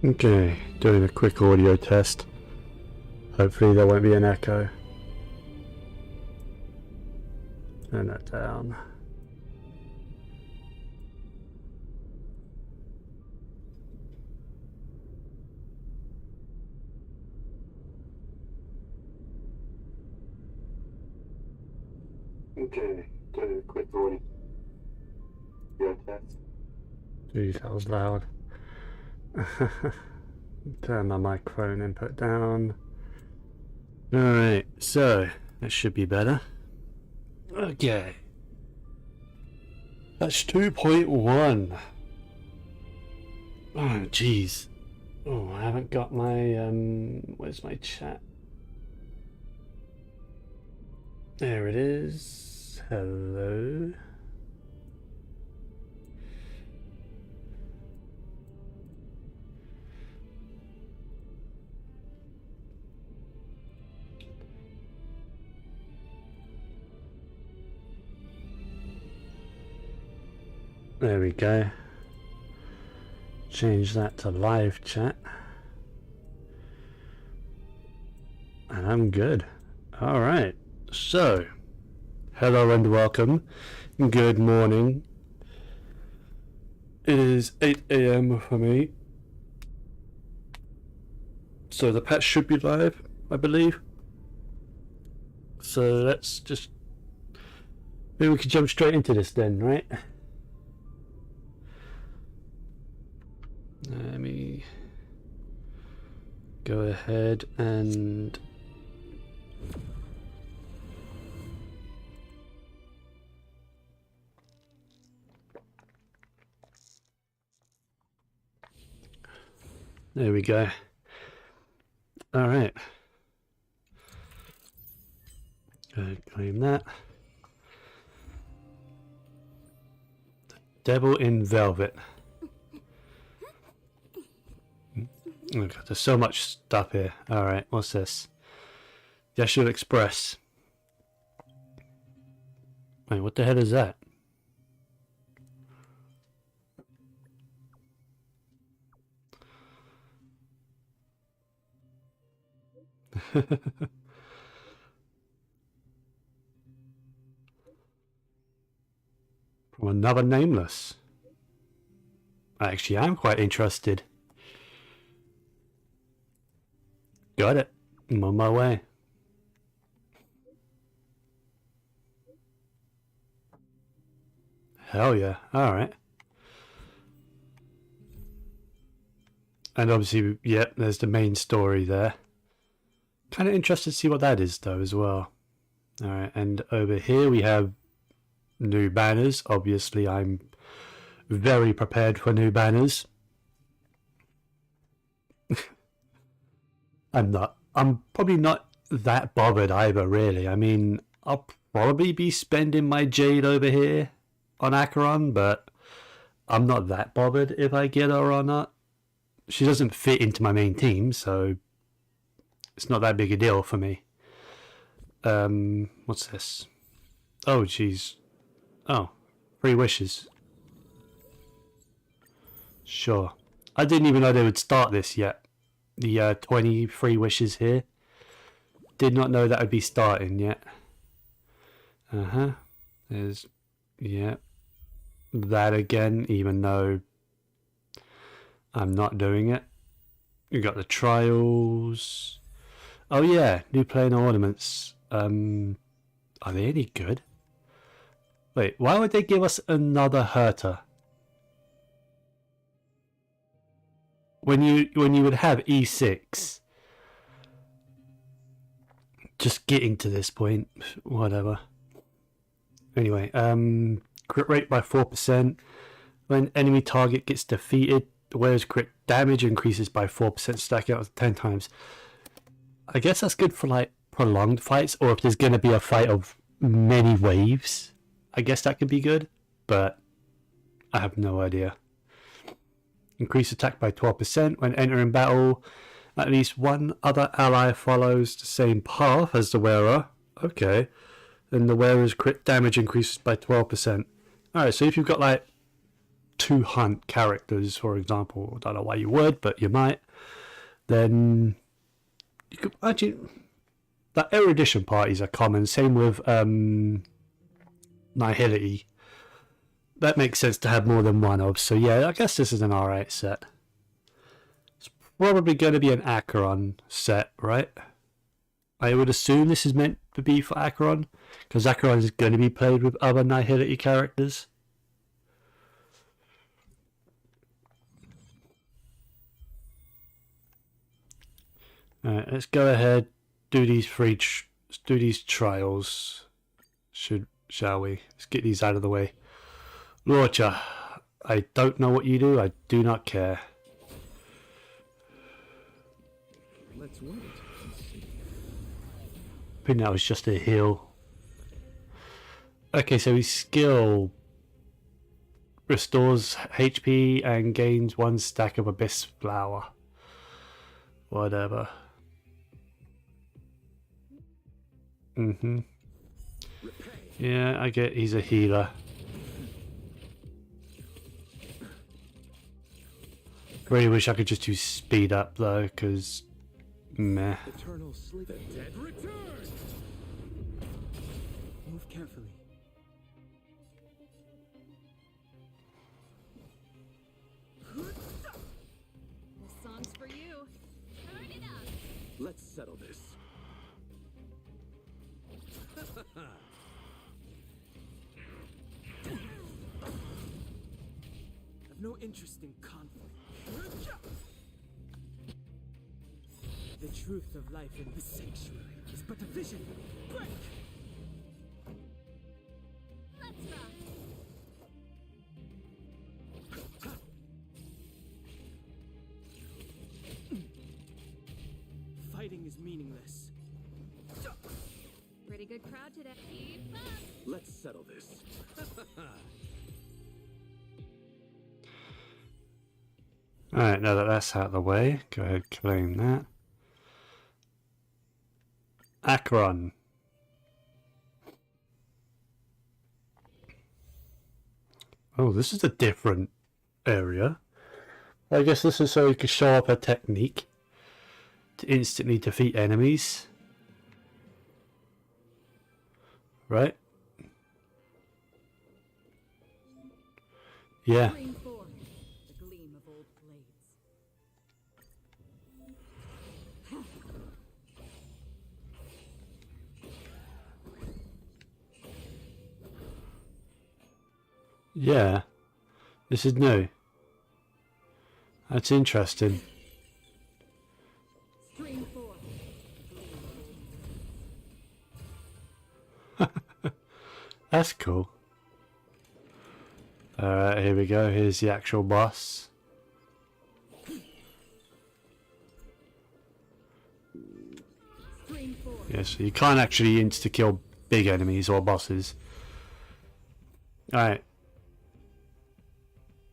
Okay, doing a quick audio test. Hopefully there won't be an echo. Turn that down. Okay, doing a quick audio test. Jeez, that was loud. Turn my microphone input down. Alright, so that should be better. Okay. That's 2.1. Oh, jeez. Oh, I haven't got my, where's my chat? There it is. Hello. There we go. Change that to live chat. And I'm good. Alright. So, hello and welcome. Good morning. It is 8 AM for me. So the patch should be live, I believe. So let's just... maybe we can jump straight into this then, right? Let me go ahead and there we go. All right. Go ahead, claim that. The Devil in Velvet. Oh God, there's so much stuff here. Alright, what's this? Yashua Express. Wait, what the hell is that? From another nameless. I actually am quite interested. Got it. I'm on my way. Hell yeah. Alright. And obviously, yep, there's the main story there. Kind of interested to see what that is though as well. Alright, and over here we have new banners. Obviously, I'm very prepared for new banners. I'm probably not that bothered either, really. I mean, I'll probably be spending my jade over here on Acheron, but I'm not that bothered if I get her or not. She doesn't fit into my main team, so it's not that big a deal for me. What's this? Oh, jeez. Oh, 3 wishes. Sure. I didn't even know they would start this yet. The 23 wishes here. Did not know that would be starting yet. There's, yeah, that again, even though I'm not doing it. You got the trials. Oh yeah, new planar ornaments. Are they any good? Wait, why would they give us another Herta? When you would have E6, just getting to this point, whatever. Anyway, crit rate by 4%. When enemy target gets defeated, the wearer's crit damage increases by 4%, stacking out 10 times. I guess that's good for like prolonged fights, or if there's going to be a fight of many waves. I guess that could be good, but I have no idea. Increase attack by 12% when entering battle. At least one other ally follows the same path as the wearer. Okay. Then the wearer's crit damage increases by 12%. Alright, so if you've got like to hunt characters, for example, I don't know why you would, but you might, then you could actually, that erudition parties are common. Same with Nihility. That makes sense to have more than one of. So yeah, I guess this is an alright set. It's probably going to be an Acheron set, right? I would assume this is meant to be for Acheron, because Acheron is going to be played with other Nihility characters. Alright, let's go ahead, do these do these trials, shall we? Let's get these out of the way. Launcher, I don't know what you do, I do not care. Let's wait. I think that was just a heal. Okay, so his skill restores HP and gains 1 stack of Abyss Flower. Whatever. Yeah, I get he's a healer. Really wish I could just do speed up though, because meh. Eternal sleep. The dead return. Move carefully. This song's for you. Turn it up. Let's settle this. I've no interest in conflict. The truth of life in the sanctuary is but a vision. Break! Let's rock. Fighting is meaningless. Pretty good crowd today. Keep up. Let's settle this. Alright, now that that's out of the way, go ahead, claim that. Acheron. Oh, this is a different area. I guess this is so you can show up a technique to instantly defeat enemies. Right? Yeah. Green 4. The gleam of old blades. Yeah. This is new. That's interesting. Stream 4. That's cool. Alright, here we go. Here's the actual boss. Stream 4. Yeah, so you can't actually insta-kill big enemies or bosses. Alright.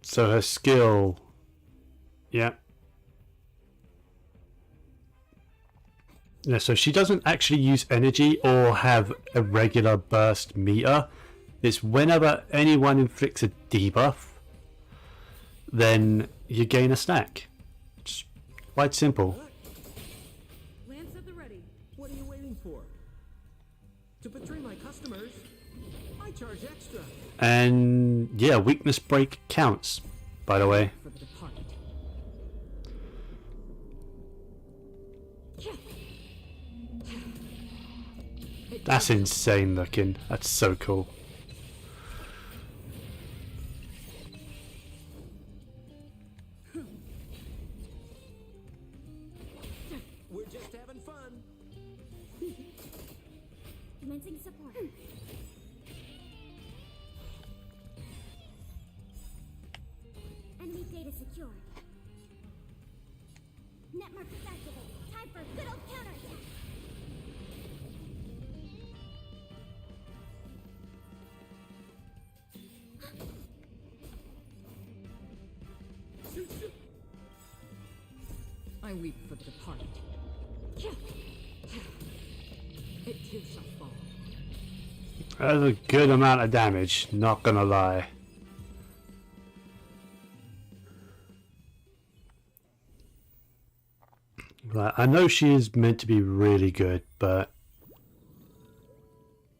So her skill... Yeah. Yeah, so she doesn't actually use energy or have a regular burst meter. It's whenever anyone inflicts a debuff, then you gain a stack. It's quite simple. Lance at the ready. What are you waiting for? To betray my customers, I charge extra. And yeah, weakness break counts, by the way. For the departed. That's insane looking. That's so cool. We're just having fun. Commencing support. Enemy data secured. Netmark is activated. Time for a good old counterattack. I weep for the departed. It too shall fall. That's a good amount of damage, not gonna lie. Like, I know she is meant to be really good, but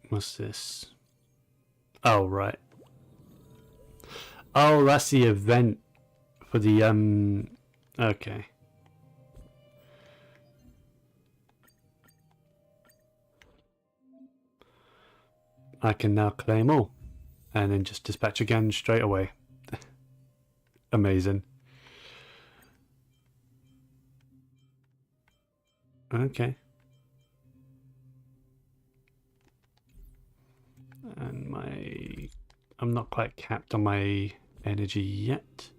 what's this? Oh, right. Oh, that's the event for the okay. I can now claim all and then just dispatch again straight away. Amazing. Okay. And I'm not quite capped on my energy yet.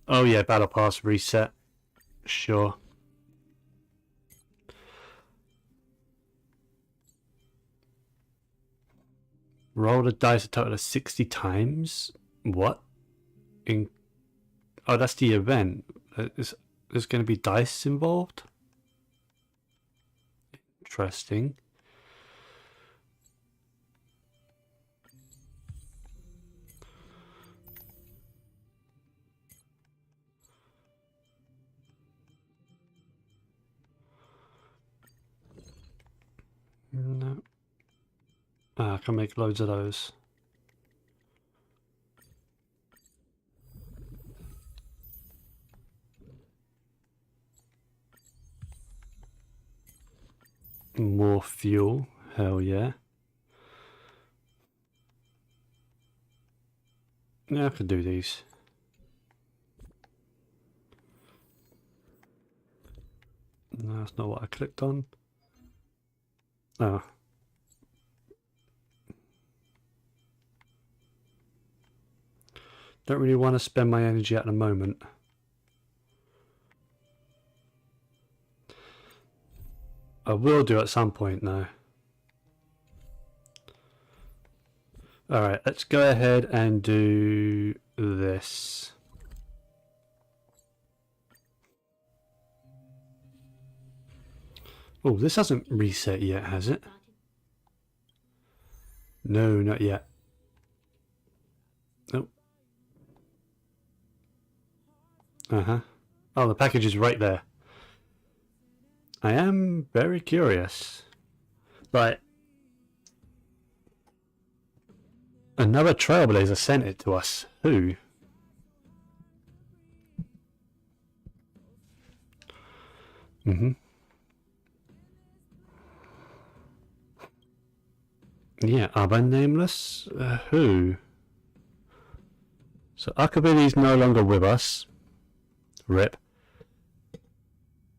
Oh yeah, battle pass reset. Sure. Roll the dice a total of 60 times. What? Oh, that's the event. There's going to be dice involved? Interesting. No. Ah, I can make loads of those. More fuel. Hell yeah. Yeah, I can do these. No, that's not what I clicked on. Oh. Don't really want to spend my energy at the moment. I will do at some point though. Alright, let's go ahead and do this. Oh, this hasn't reset yet, has it? No, not yet. Nope. Uh-huh. Oh, the package is right there. I am very curious. Like, another Trailblazer sent it to us. Who? Mm-hmm. Yeah, other nameless? Who? So Akabili's no longer with us. RIP.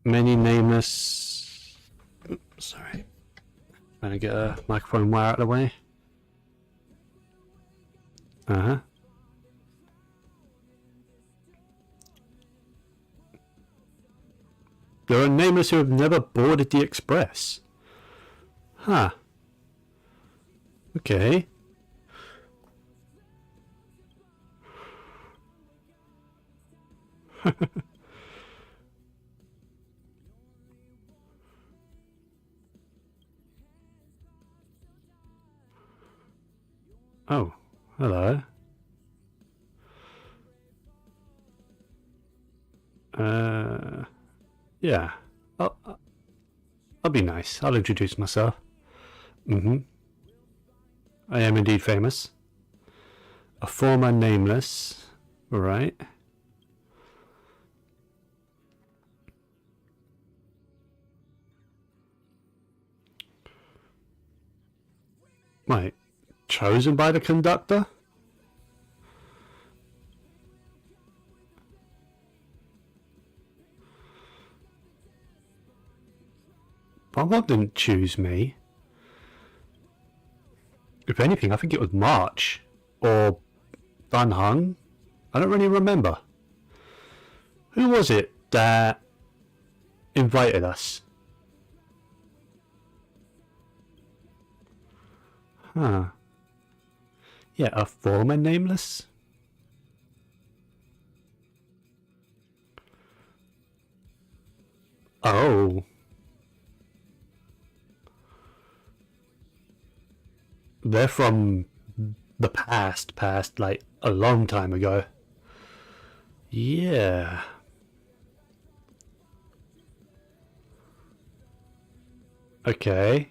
Many nameless... Oops, sorry. Trying to get a microphone wire out of the way. Uh-huh. There are nameless who have never boarded the express. Huh. Okay. Oh, hello. Yeah. I'll be nice. I'll introduce myself. Mm-hmm. I am indeed famous. A former nameless. Right. Wait. Chosen by the conductor? Bob didn't choose me. If anything, I think it was March. Or Van Hung. I don't really remember. Who was it that invited us? Huh. Yeah, a former nameless? Oh. They're from the past, like a long time ago. Yeah. Okay.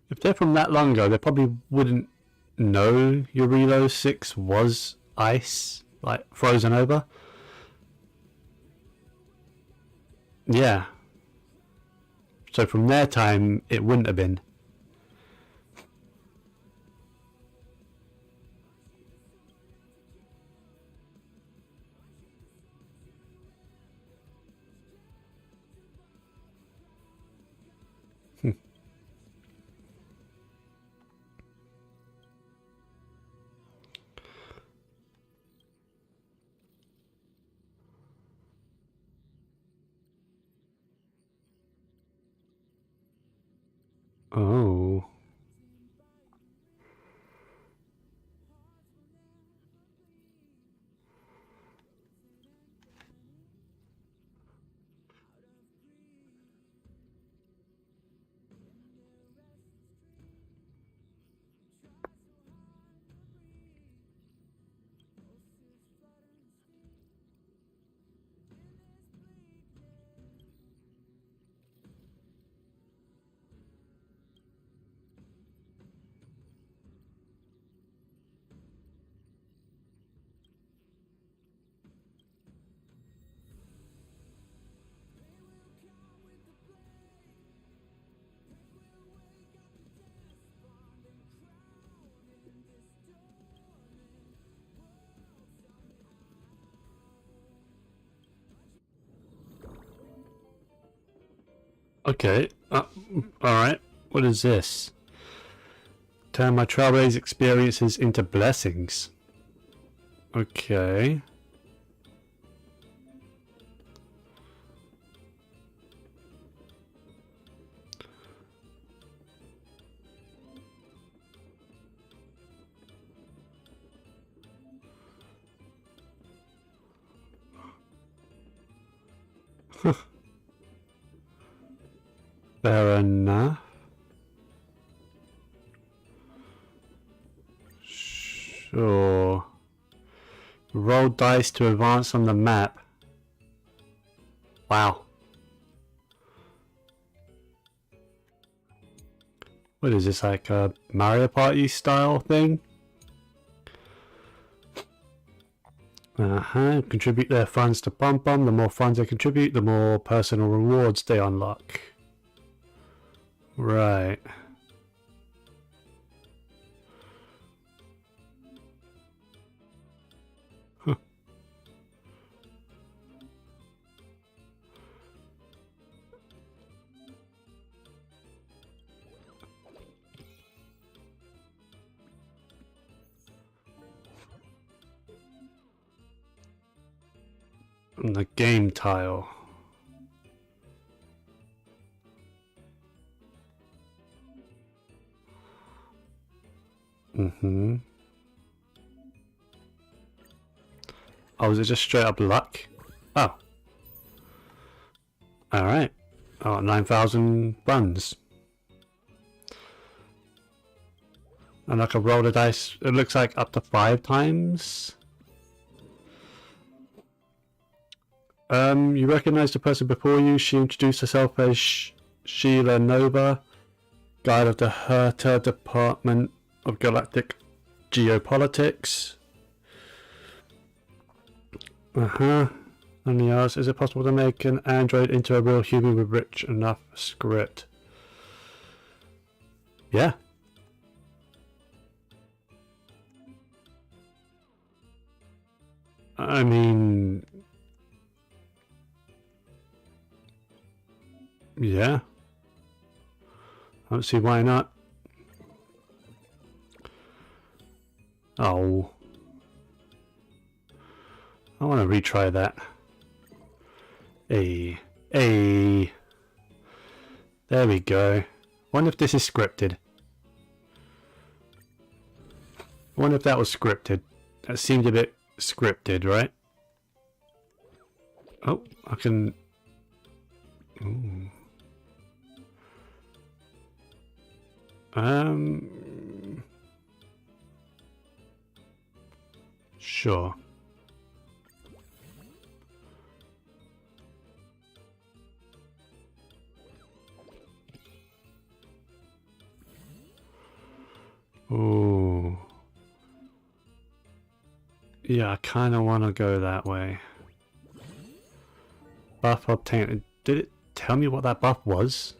If they're from that long ago, they probably wouldn't know Eurilo 6 was ice, like frozen over. Yeah. So from their time, it wouldn't have been. Oh. Okay. Alright. What is this? Turn my trailblaze experiences into blessings. Okay. Fair enough. Sure. Roll dice to advance on the map. Wow. What is this, like a Mario Party style thing? Contribute their funds to Pom Pom. The more funds they contribute, the more personal rewards they unlock. Right. Huh. And the game tile. Oh, is it just straight up luck? Oh. Alright. Oh, 9,000 runs. And I can roll the dice, it looks like up to 5 times. You recognize the person before you. She introduced herself as Sheila Nova, guide of the Herta Department of Galactic Geopolitics. And he asks, is it possible to make an android into a real human with rich enough script? Yeah. I mean... yeah. I don't see why not. Oh. I want to retry that. Hey. There we go. Wonder if this is scripted. I wonder if that was scripted. That seemed a bit scripted, right? Oh, I can... Ooh. Sure. Ooh. Yeah, I kind of want to go that way. Buff obtained. Did it tell me what that buff was?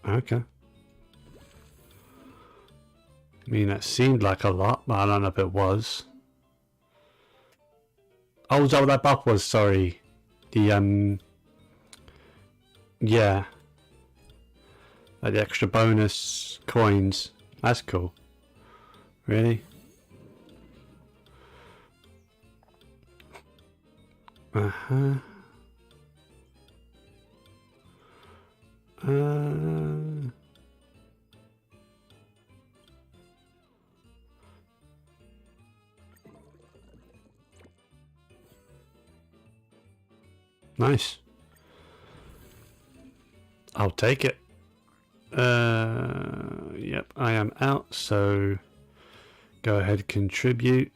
Okay. I mean, that seemed like a lot, but I don't know if it was. Oh, is that what that buff was? Sorry. The, yeah. Like the extra bonus coins. That's cool. Really? Uh-huh. Nice. I'll take it. Yep, I am out, so go ahead, contribute.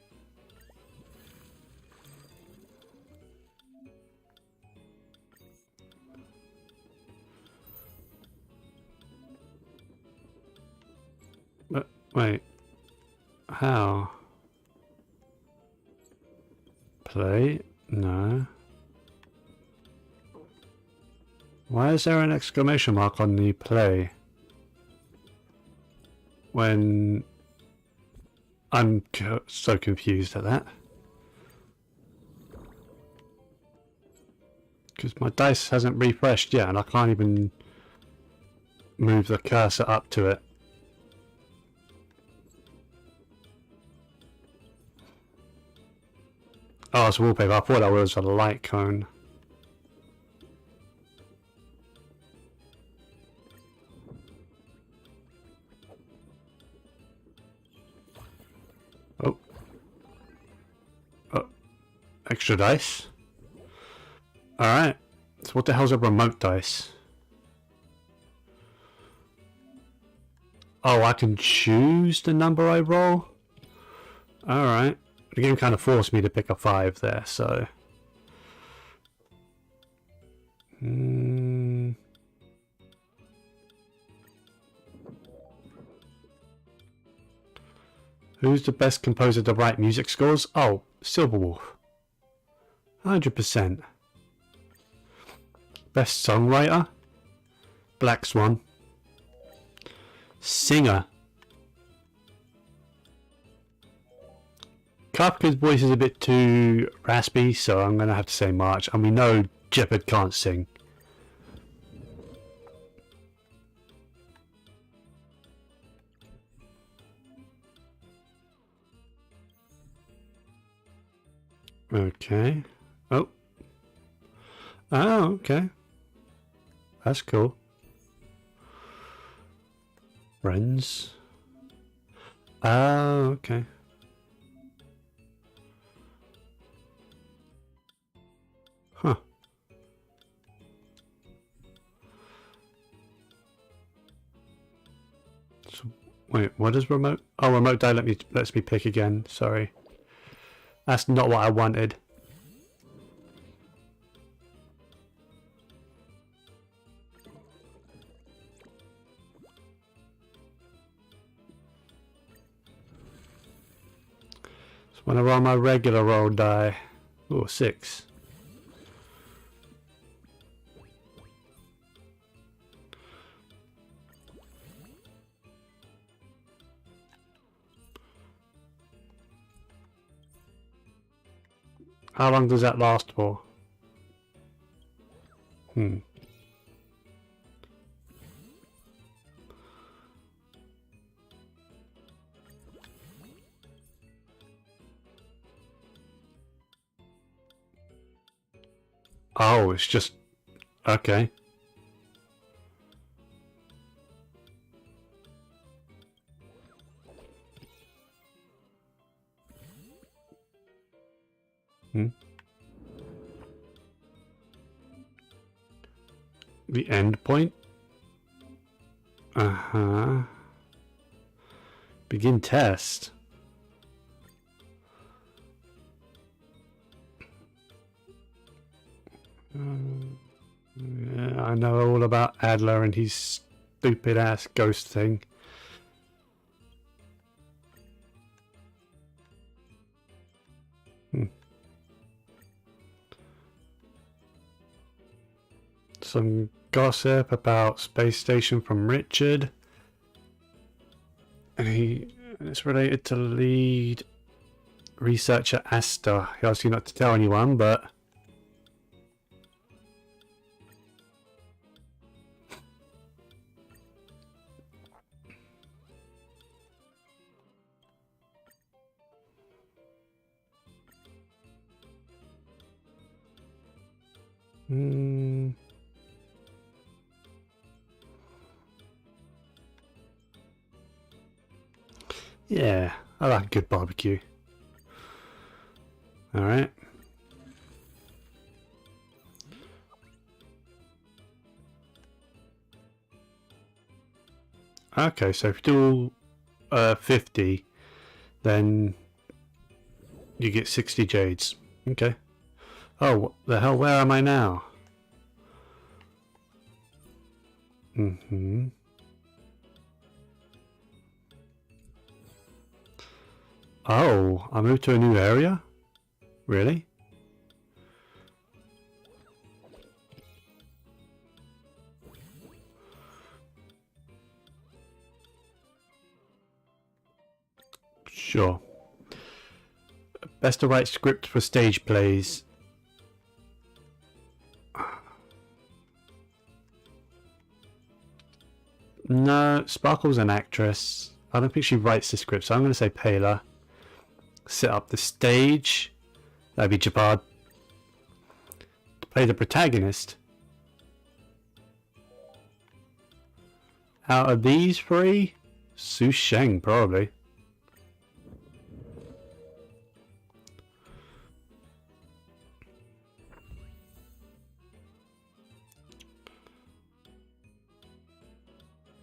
But wait, how? Play? No. Why is there an exclamation mark on the play? When I'm so confused at that. Because my dice hasn't refreshed yet and I can't even move the cursor up to it. Oh, it's wallpaper. I thought that was a light cone. Oh. Oh. Extra dice. Alright. So what the hell's a remote dice? Oh, I can choose the number I roll? Alright. The game kind of forced me to pick a 5 there, so... Who's the best composer to write music scores? Oh, Silverwolf. 100%. Best songwriter? Black Swan. Singer. Kafka's voice is a bit too raspy, so I'm going to have to say March. And we know Jeopard can't sing. Okay. Oh. Oh, okay. That's cool. Friends. Oh, okay. Huh. So, wait, what is remote? Oh, remote die lets me pick again. Sorry. That's not what I wanted. So when I roll my regular roll die. Oh, 6. How long does that last for? Oh, it's just... Okay. Hmm? The end point? Uh-huh. Begin test. Yeah, I know all about Adler and his stupid ass ghost thing. Some gossip about space station from Richard. And it's related to lead researcher Asta. He asked you not to tell anyone, but yeah, I like a good barbecue. Alright. Okay, so if you do 50, then you get 60 jades. Okay. Oh, what the hell? Where am I now? Oh, I moved to a new area? Really? Sure. Best to write script for stage plays. No, Sparkle's an actress. I don't think she writes the script, so I'm going to say Payla. Set up the stage. That'd be Jabard. To play the protagonist. Out of these three, Su Sheng probably.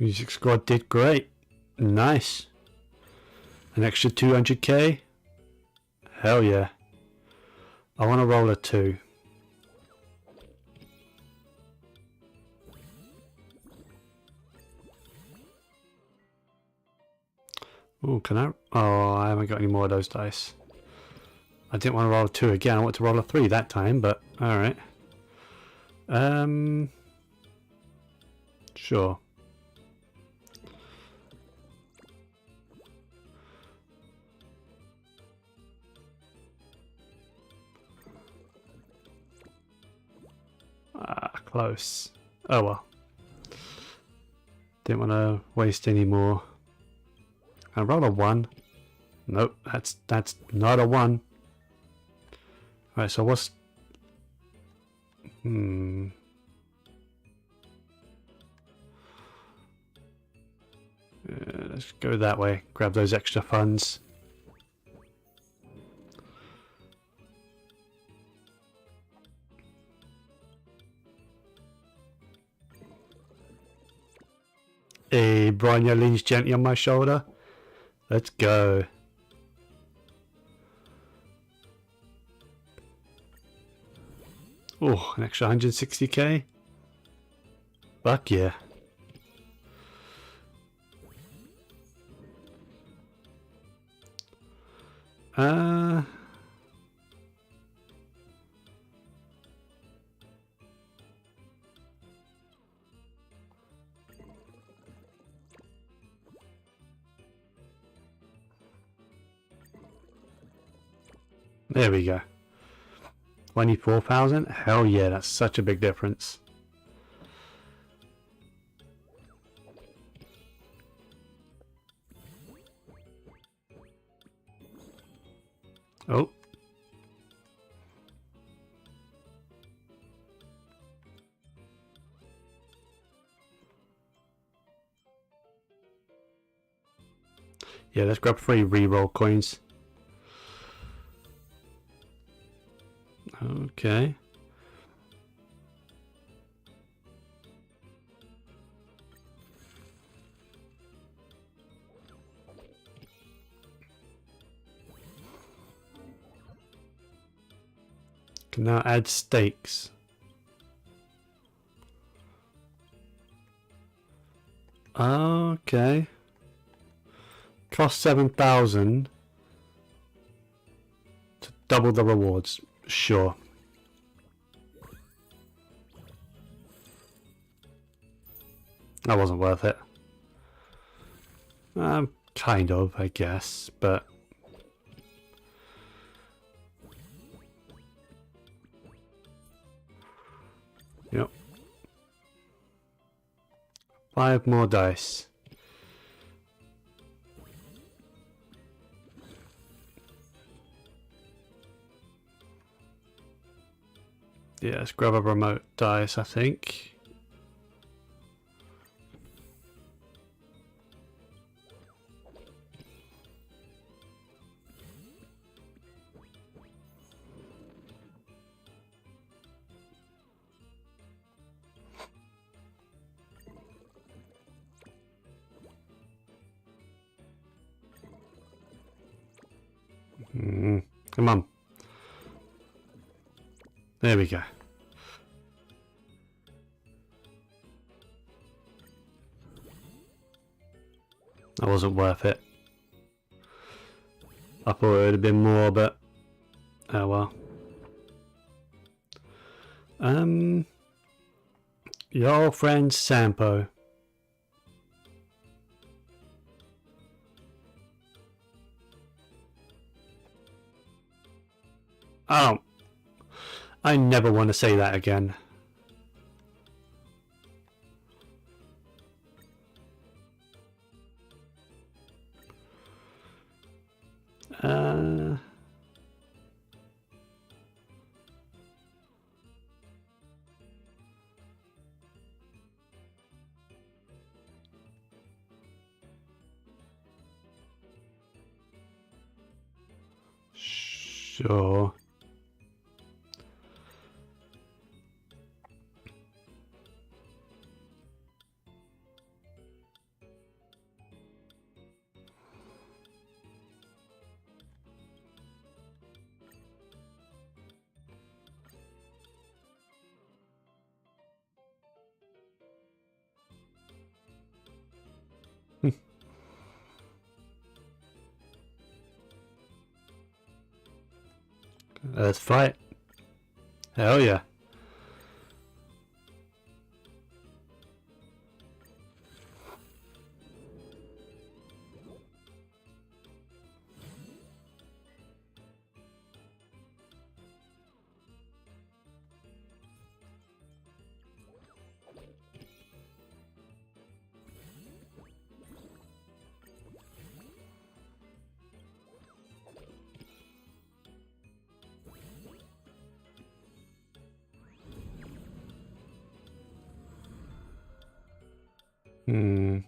Music Squad did great. Nice. An extra 200k? Hell yeah. I want to roll a 2. Oh, can I? Oh, I haven't got any more of those dice. I didn't want to roll a 2 again. I want to roll a 3 that time, but alright. Sure. Ah, close. Oh well. Didn't want to waste any more. I roll a 1. Nope, that's not a 1. Alright, so what's... let's go that way. Grab those extra funds. Hey, Bronya leans gently on my shoulder. Let's go. Oh, an extra 160k? Fuck yeah. There we go. 24,000? Hell yeah, that's such a big difference. Oh. Yeah, let's grab 3 reroll coins. Okay. Can now add stakes. Okay. Cost 7,000 to double the rewards. Sure. That wasn't worth it. Kind of, I guess, but yep. 5 more dice. Yeah, let's grab a remote dice, I think. Come on. There we go. That wasn't worth it. I thought it would have been more, but oh well. Your old friend Sampo. Oh, I never want to say that again. Sure. Let's fight. Hell yeah. Hmm.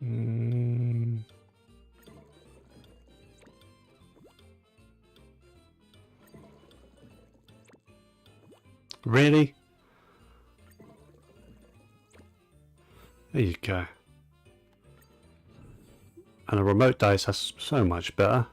Mm. Really? There you go. And a remote dice that's so much better.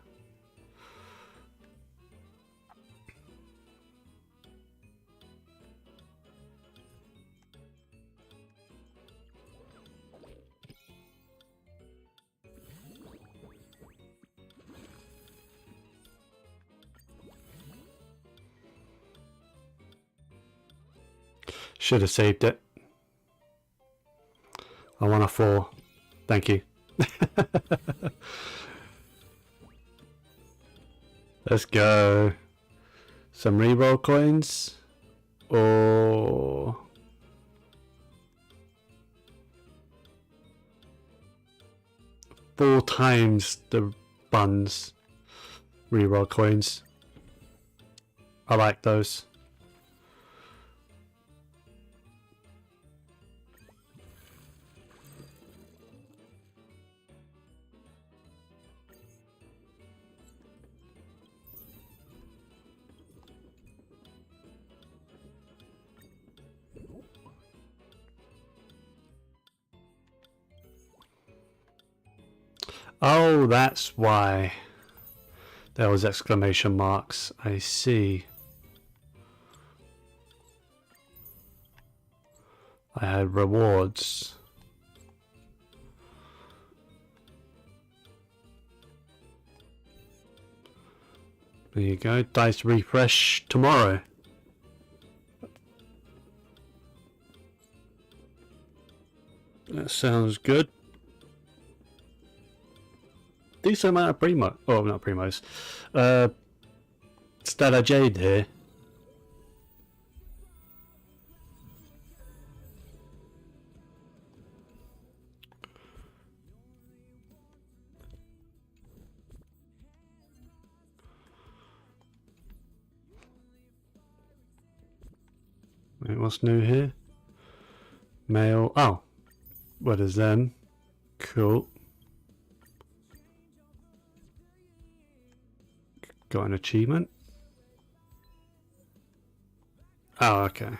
Should have saved it. I want a 4. Thank you. Let's go. Some reroll coins. Or 4 times the buns reroll coins. I like those. Oh, that's why there was exclamation marks. I see. I had rewards. There you go. Dice refresh tomorrow. That sounds good. Decent amount of primo. Oh, not primos. Stella Jade here. Wait, what's new here? Mail. Oh, what is them? Cool. Got an achievement. Oh, okay.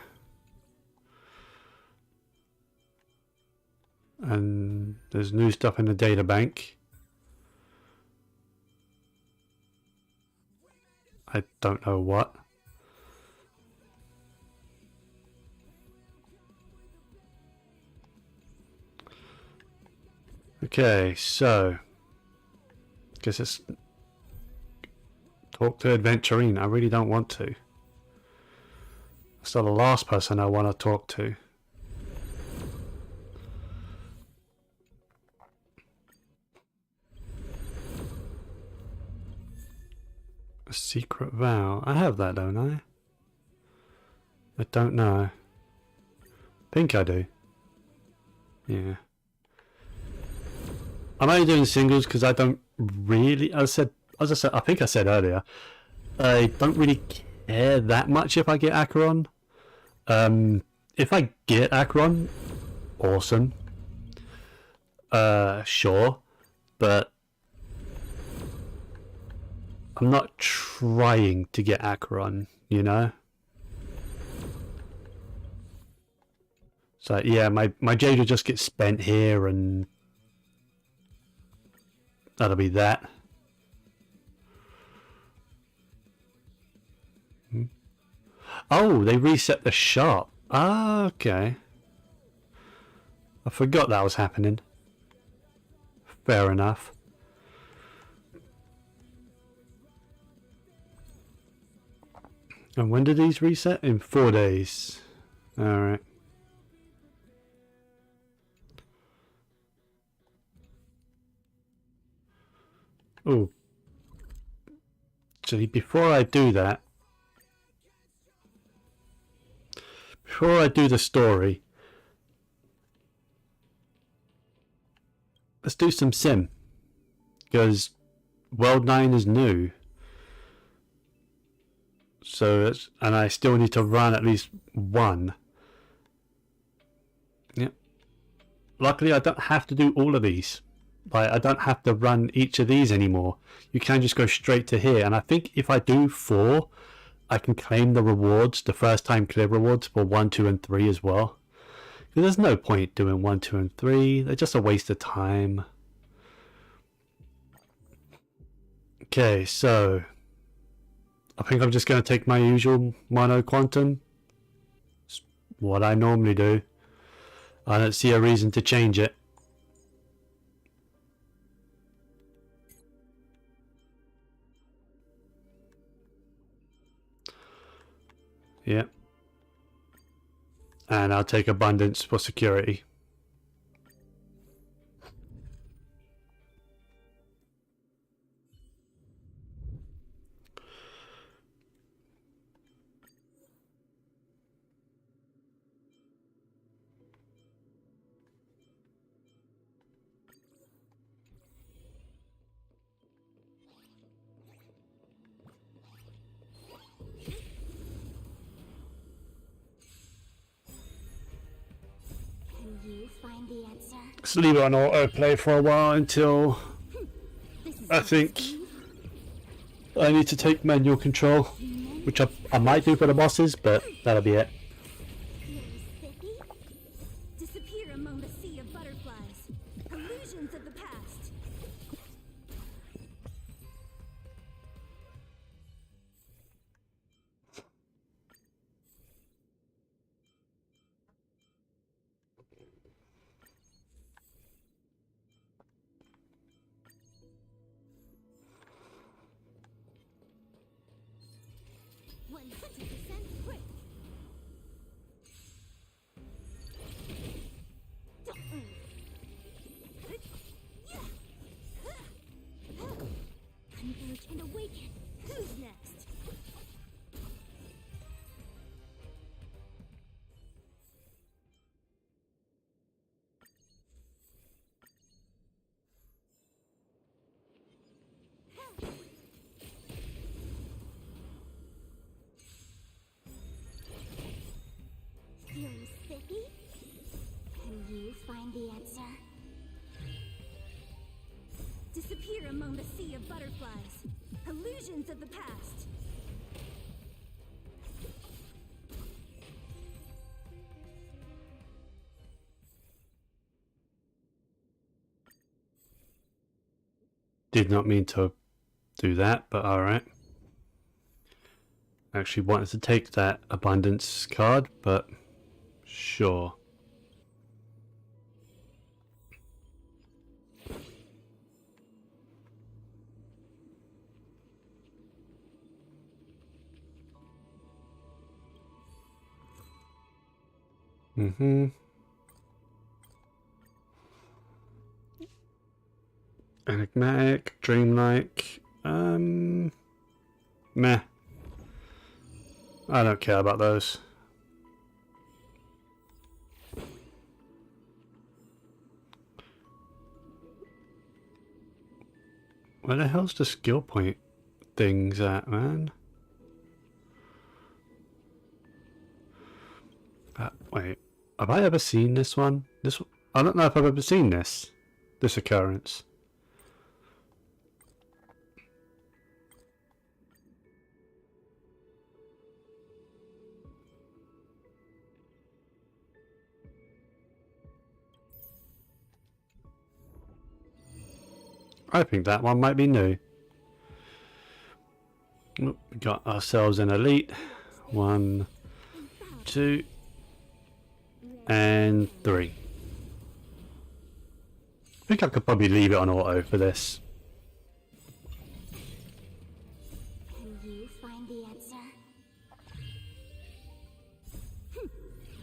And there's new stuff in the data bank. I don't know what. Okay, so guess it's talk to Adventurine. I really don't want to. That's the last person I want to talk to. A secret vow. I have that, don't I? I don't know. Think I do. Yeah. I'm only doing singles because I don't really. As I said, I think I said earlier, I don't really care that much if I get Acheron. If I get Acheron, awesome. Sure, but I'm not trying to get Acheron, you know. So yeah, my jade will just get spent here, and that'll be that. Oh, they reset the shop. Ah, okay. I forgot that was happening. Fair enough. And when do these reset? In 4 days. Alright. Oh. Actually, before I do that, before I do the story, let's do some sim. Because World 9 is new. So it's, and I still need to run at least one. Yep. Luckily I don't have to do all of these. Like, I don't have to run each of these anymore. You can just go straight to here. And I think if I do 4, I can claim the rewards, the first time clear rewards for 1, 2, and 3 as well. Because there's no point doing 1, 2, and 3. They're just a waste of time. Okay, so I think I'm just going to take my usual mono quantum. It's what I normally do. I don't see a reason to change it. Yeah. And I'll take abundance for security. you find the answer? Let's leave it on autoplay for a while until This is I think I need to take manual control, which I might do for the bosses, but that'll be it. Spiffy? Disappear among the sea of butterflies. Illusions of the past. Quick. Converge and awaken. Who's next? Feeling spiffy? Can you find the answer? Disappear among the sea of butterflies. Illusions of the past. Did not mean to do that, but alright. Actually wanted to take that abundance card, but sure. Enigmatic, dreamlike, meh. I don't care about those. Where the hell's the skill point things at, man? Wait, have I ever seen this one? I don't know if I've ever seen this occurrence. I think that one might be new. Oh, we got ourselves an elite. 1, 2, and 3. I think I could probably leave it on auto for this. Can you find the answer?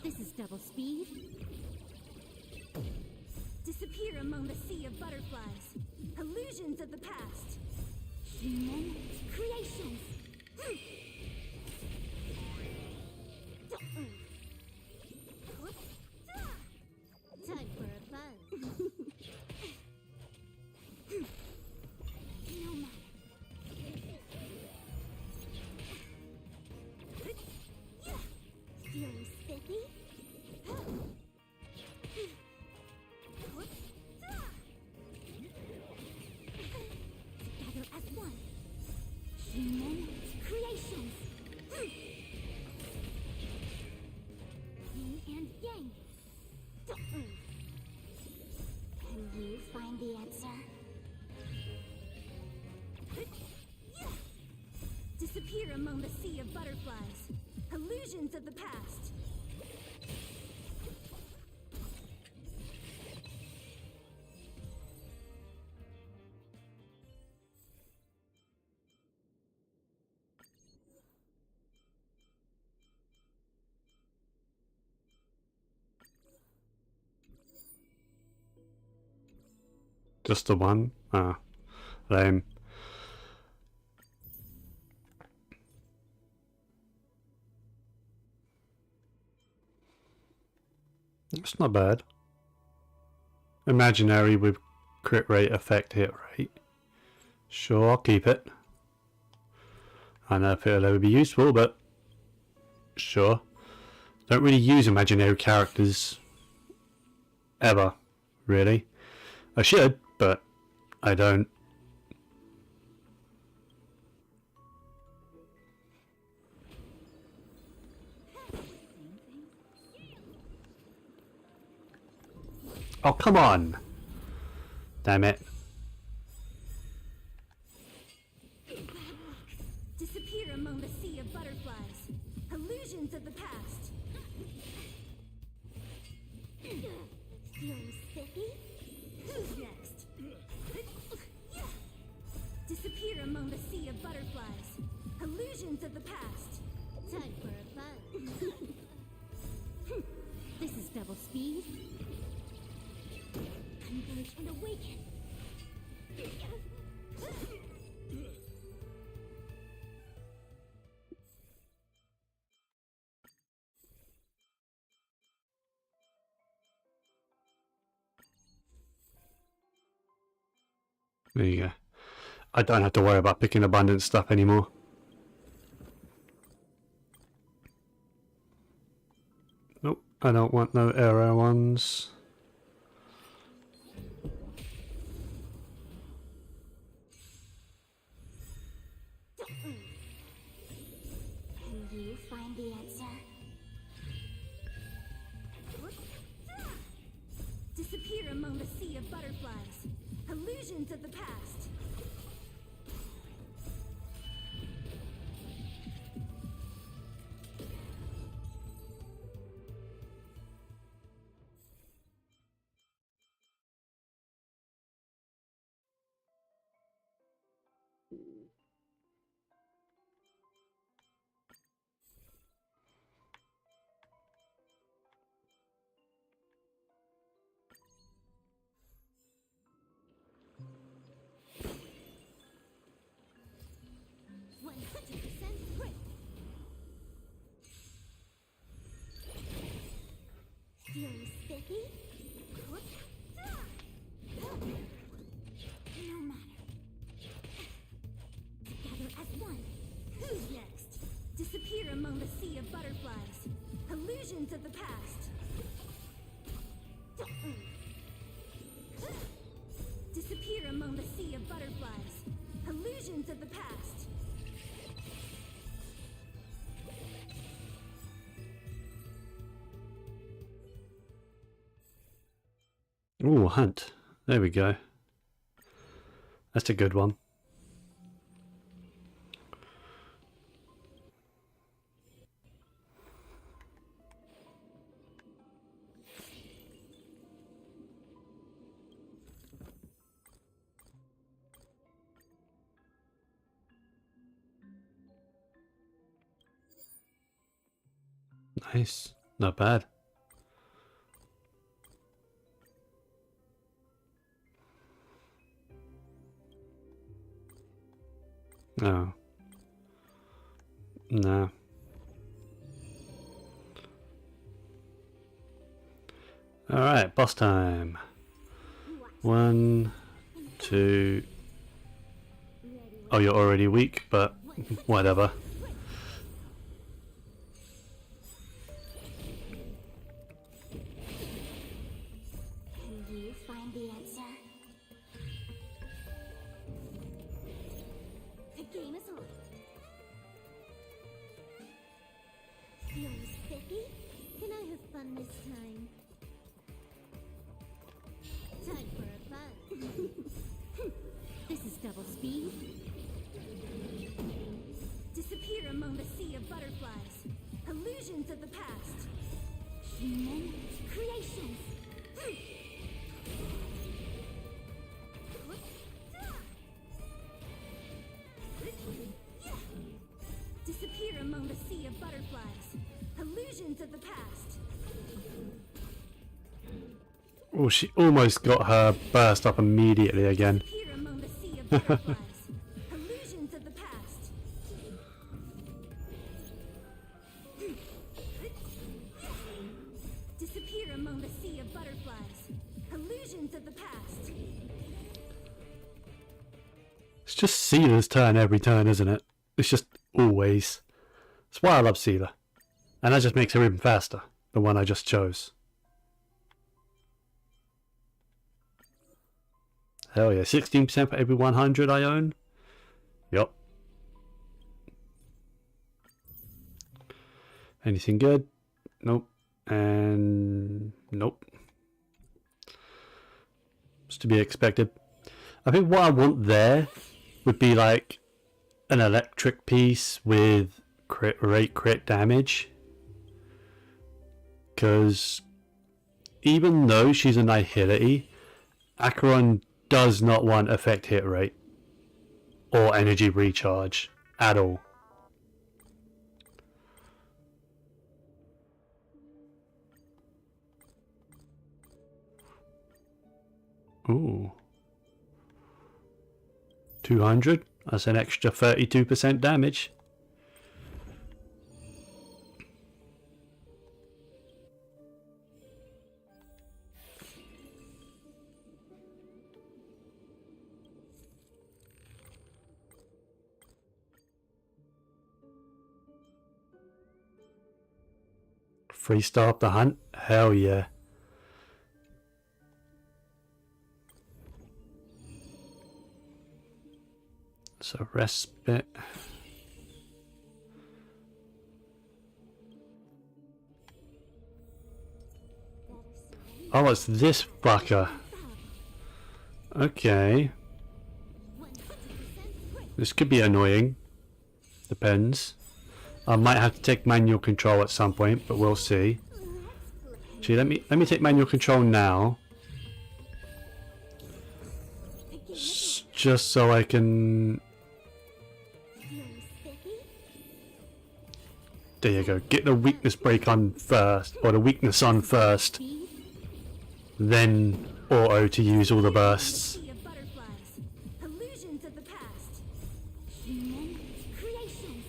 This is double speed. Disappear among the sea of butterflies. Illusions of the past. Human creations. Time for a fun. No matter. Feeling spiffy? Together as one. Human creations. Yin and yang. Can you find the answer? Disappear among the sea of butterflies. Illusions of the past. Just the one? Ah, lame. It's not bad. Imaginary with crit rate, effect, hit rate. Sure, I'll keep it. I don't know if it'll ever be useful, but sure. Don't really use imaginary characters ever, really. I should, but I don't. Oh, come on! Damn it. Disappear among the sea of butterflies. Illusions of the past. Feeling sticky? Who's next? Disappear among the sea of butterflies. Illusions of the past. Time for a fun. This is double speed. Converge and awaken. There you go. I don't have to worry about picking abundant stuff anymore. Nope, I don't want no arrow ones. Can you find the answer? Disappear among the sea of butterflies. Illusions of the past. Feeling sticky? No matter. Together as one. Who's next? Disappear among the sea of butterflies. Illusions of the past. Disappear among the sea of butterflies. Illusions of the past. Ooh, hunt. There we go. That's a good one. Nice. Not bad. Oh. No. Alright, boss time. 1, 2. Oh, you're already weak, but whatever. Can you find the answer? The game is on. Feeling sticky? Can I have fun this time? Time for a fun. This is double speed. Disappear among the sea of butterflies. Illusions of the past. Human creations. Disappear among the sea of butterflies. Illusions of the past. Oh, she almost got her burst up immediately again. Disappear among the sea of butterflies. Illusions of the past. Disappear among the sea of butterflies. Illusions of the past. It's just Seela's turn every turn, isn't it? It's just always. That's why I love Seela. And that just makes her even faster. The one I just chose. Hell yeah. 16% for every 100 I own. Yup. Anything good? Nope. And nope. It's to be expected. I think what I want there would be like an electric piece with crit rate, crit damage. Because even though she's a Nihility, Acheron does not want effect hit rate or energy recharge at all. Ooh. 200? That's an extra 32% damage. Free start the hunt? Hell yeah. So respite. Oh, it's this fucker. Okay. This could be annoying. Depends. I might have to take manual control at some point, but we'll see. Gee, let me take manual control now. Just so I can... There you go. Get the weakness break on first, or the weakness on first. Then auto to use all the bursts. Sea of butterflies, illusions of the past, human creations.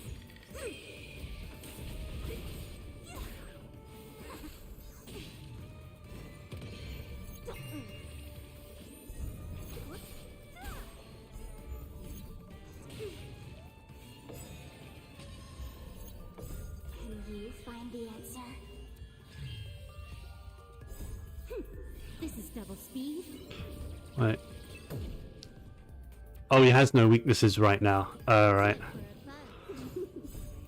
Can you find the answer? This is double speed. Right. Oh, he has no weaknesses right now. Alright.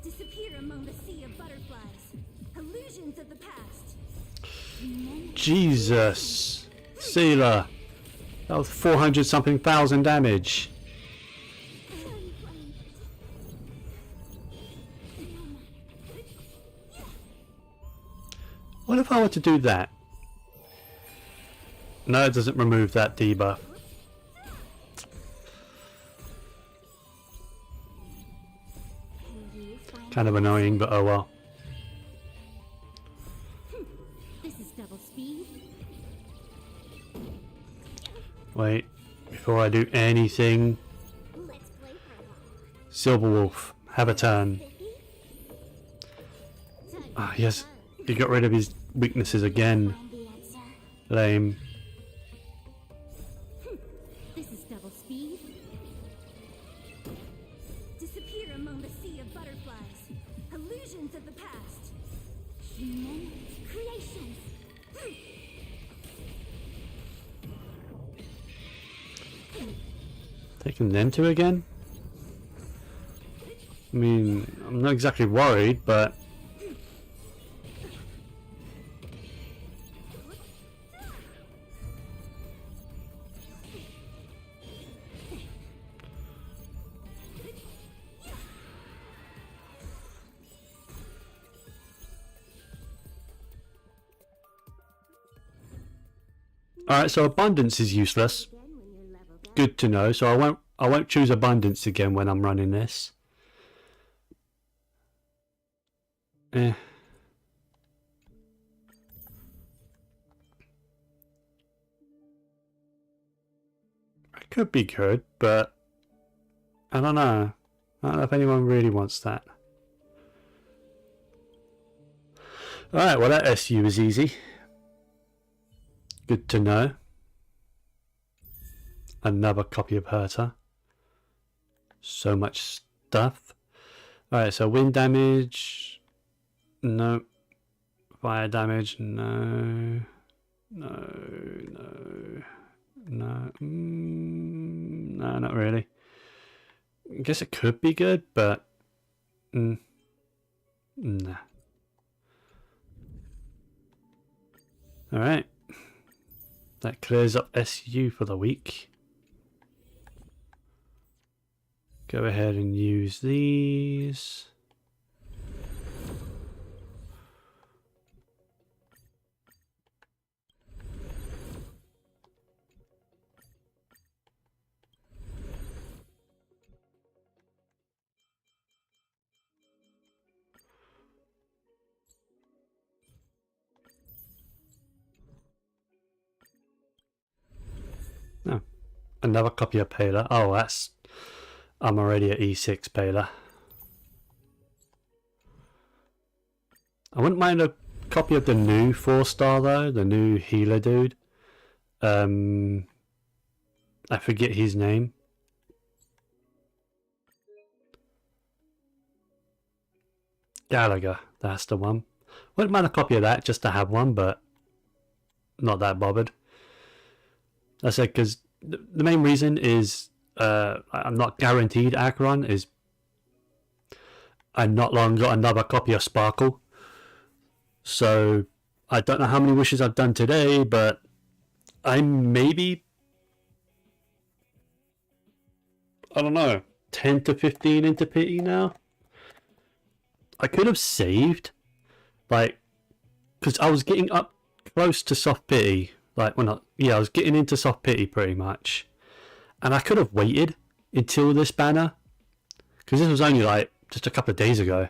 Disappear among the sea of butterflies, illusions of the past. Jesus. Sealer. That was 400 something thousand damage. What if I were to do that? No, it doesn't remove that debuff. Kind of annoying, but oh well. This is double speed. Wait, before I do anything, Let's play for a while. Silverwolf, have a turn. Ah, yes, he got rid of his weaknesses again. Find the answer. Lame. This is double speed. Disappear among the sea of butterflies, illusions of the past. Human creations. Taking them two again? I mean, I'm not exactly worried, but... Alright, so abundance is useless. Good to know, so I won't choose abundance again when I'm running this. Eh. It could be good, but I don't know. I don't know if anyone really wants that. Alright, well that SU is easy. Good to know. Another copy of Herta. So much stuff. Alright, so wind damage. No. Fire damage. No. No. No. No. No, not really. I guess it could be good, but... nah. Alright. That clears up SU for the week. Go ahead and use these. Oh, another copy of Paler. Oh, that's... I'm already at E6 Paler. I wouldn't mind a copy of the new 4-star though, the new healer dude. I forget his name. Gallagher, that's the one. Wouldn't mind a copy of that just to have one, but not that bothered. I said because the main reason is I'm not guaranteed Acheron is I not long got another copy of Sparkle. So I don't know how many wishes I've done today, but I'm maybe, I don't know, 10 to 15 into pity now. I could have saved, like, because I was getting up close to soft pity, like, well, not, yeah, I was getting into soft pity pretty much, and I could have waited until this banner, because this was only like just a couple of days ago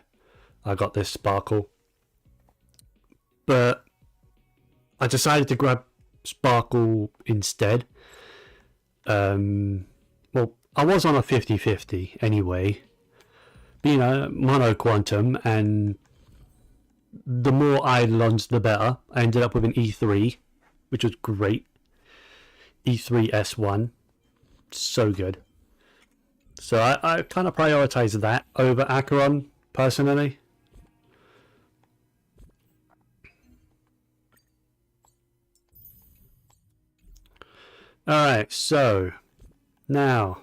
I got this Sparkle, but I decided to grab Sparkle instead. Well, I was on a 50-50 anyway, but, you know, mono quantum, and the more Eidolons the better. I ended up with an E3, which was great. E3 S1, so good. So I kind of prioritize that over Acheron personally. Alright, so now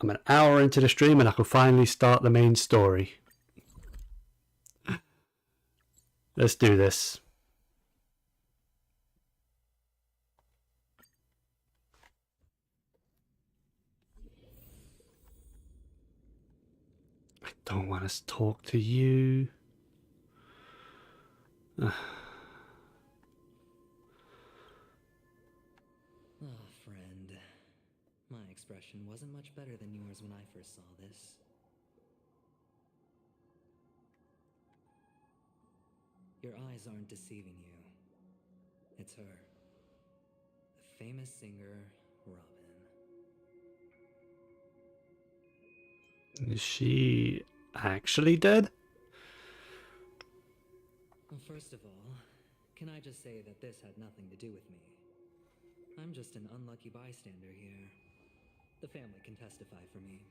I'm an hour into the stream and I can finally start the main story. Let's do this. I don't want to talk to you. Oh, friend. My expression wasn't much better than yours when I first saw this. Your eyes aren't deceiving you. It's her. The famous singer, Robin. Is she actually dead? Well, first of all, can I just say that this had nothing to do with me? I'm just an unlucky bystander here. The family can testify for me.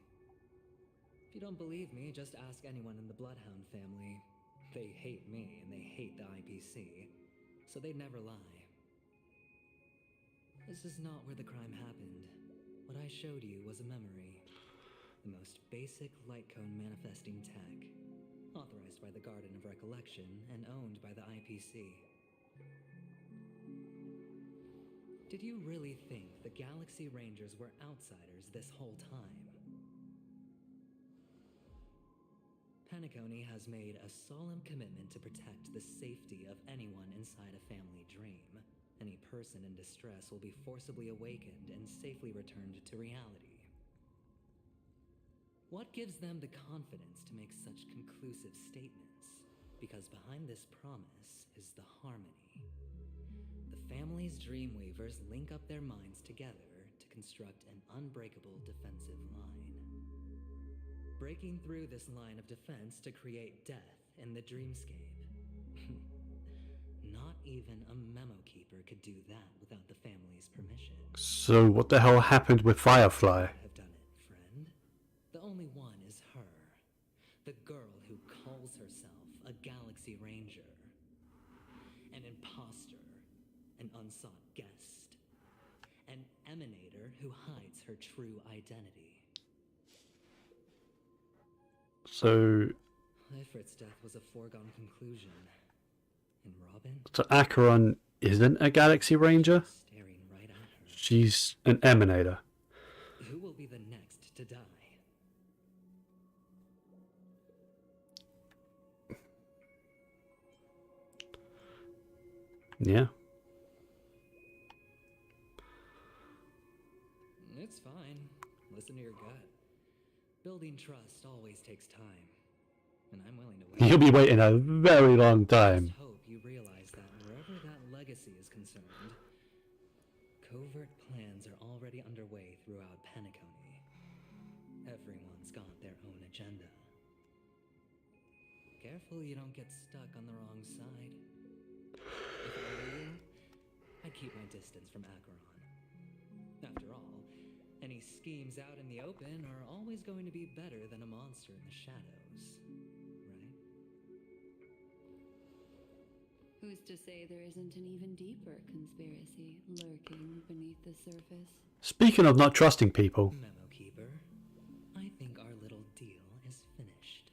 If you don't believe me, just ask anyone in the Bloodhound family. They hate me and they hate the IPC, so they'd never lie. This is not where the crime happened. What I showed you was a memory. The most basic light cone manifesting tech, authorized by the Garden of Recollection and owned by the IPC. Did you really think the Galaxy Rangers were outsiders this whole time? Penacony has made a solemn commitment to protect the safety of anyone inside a family dream. Any person in distress will be forcibly awakened and safely returned to reality. What gives them the confidence to make such conclusive statements? Because behind this promise is the harmony. The family's Dreamweavers link up their minds together to construct an unbreakable defensive line. Breaking through this line of defense to create death in the dreamscape. Not even a memo keeper could do that without the family's permission. So what the hell happened with Firefly? Have done it, friend. The only one is her. The girl who calls herself a Galaxy Ranger. An imposter. an unsought guest, an emanator who hides her true identity. So, Ifrit's death was a foregone conclusion. And Robin? Acheron isn't a Galaxy Ranger. Staring right at her. She's an Emanator. Who will be the next to die? Yeah. It's fine. Listen to your gut. Building trust always takes time. And I'm willing to wait. You'll be waiting a very long I time. just hope you realize that wherever that legacy is concerned, covert plans are already underway throughout Penacony. Everyone's got their own agenda. Careful you don't get stuck on the wrong side. If I were you, I'd keep my distance from Acheron. After all, any schemes out in the open are always going to be better than a monster in the shadows, right? Who's to say there isn't an even deeper conspiracy lurking beneath the surface? Speaking of not trusting people, Memo Keeper, I think our little deal is finished.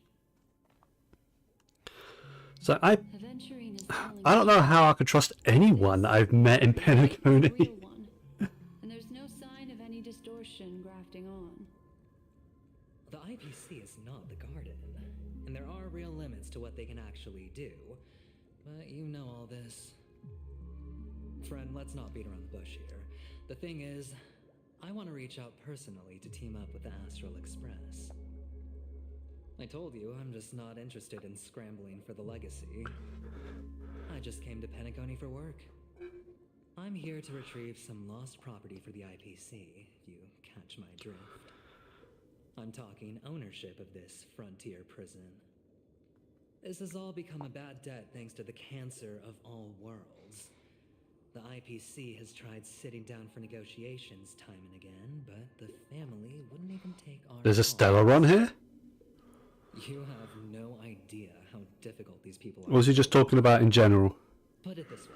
so Aventurine is telling I don't know how I could trust anyone that I've met in the real Penacony. one, and there's no sign of any distortion grafting on. The IPC is not the Garden, and there are real limits to what they can actually do. But you know all this. Friend, let's not beat around the bush here. The thing is, I want to reach out personally to team up with the Astral Express. I told you I'm just not interested in scrambling for the legacy. I just came to Penacony for work. I'm here to retrieve some lost property for the IPC, if you catch my drift. I'm talking ownership of this frontier prison. This has all become a bad debt thanks to the cancer of all worlds. The IPC has tried sitting down for negotiations time and again, but the family wouldn't even take our There's a call. Stellaron here? You have no idea how difficult these people are. Or was he just talking about in general? Put it this way.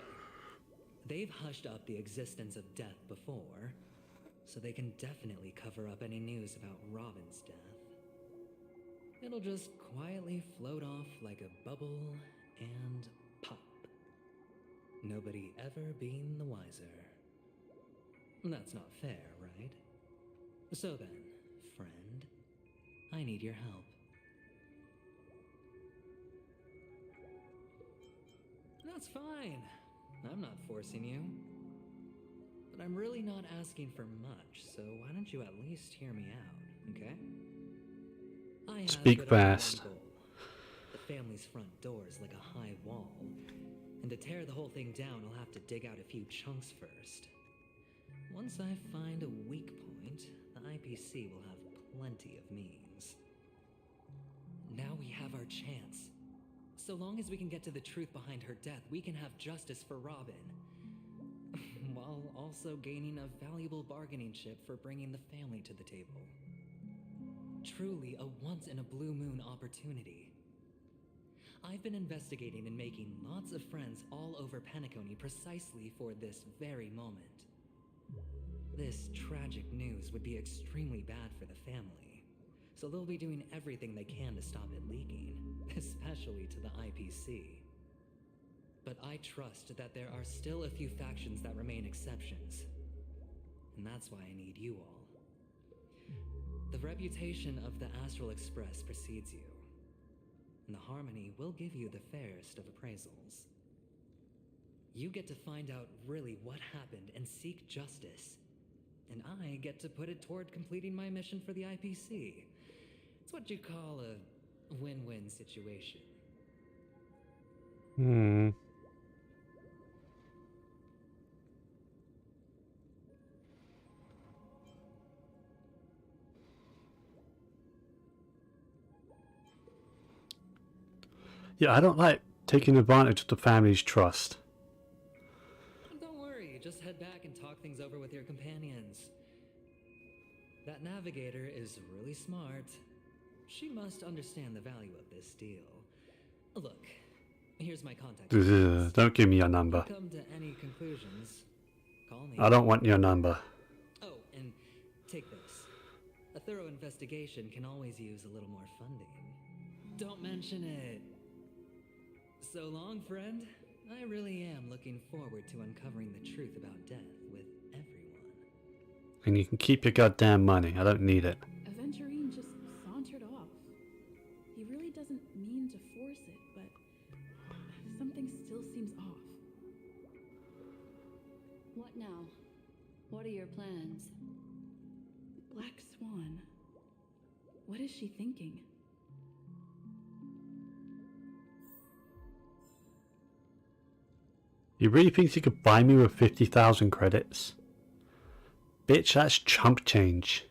They've hushed up the existence of death before, so they can definitely cover up any news about Robin's death. It'll just quietly float off like a bubble and pop. Nobody ever being the wiser. That's not fair, right? So then, friend, I need your help. That's fine. I'm not forcing you. But I'm really not asking for much, so why don't you at least hear me out, okay? I have Speak but only one fast. goal. The family's front door is like a high wall. And to tear the whole thing down, I'll have to dig out a few chunks first. Once I find a weak point, the IPC will have plenty of means. Now we have our chance. So long as we can get to the truth behind her death, we can have justice for Robin. While also gaining a valuable bargaining chip for bringing the family to the table. Truly a once-in-a-blue-moon opportunity. I've been investigating and making lots of friends all over Penacony precisely for this very moment. This tragic news would be extremely bad for the family, so they'll be doing everything they can to stop it leaking, especially to the IPC. But I trust that there are still a few factions that remain exceptions, and that's why I need you all. The reputation of the Astral Express precedes you, and the Harmony will give you the fairest of appraisals. You get to find out really what happened and seek justice, and I get to put it toward completing my mission for the IPC. It's what you call a win-win situation. Yeah, I don't like taking advantage of the family's trust. Don't worry, just head back and talk things over with your companions. That navigator is really smart. She must understand the value of this deal. Look, Here's my contact. Ugh, don't give me your number. Come to any conclusions, call me. I don't want your number. Oh, and take this. A thorough investigation can always use a little more funding. Don't mention it. So long, friend. I really am looking forward to uncovering the truth about death with everyone. And you can keep your goddamn money. I don't need it. Aventurine just sauntered off. He really doesn't mean to force it, but something still seems off. What now? What are your plans? Black Swan. What is she thinking? You really think you could buy me with 50,000 credits? Bitch, that's chump change.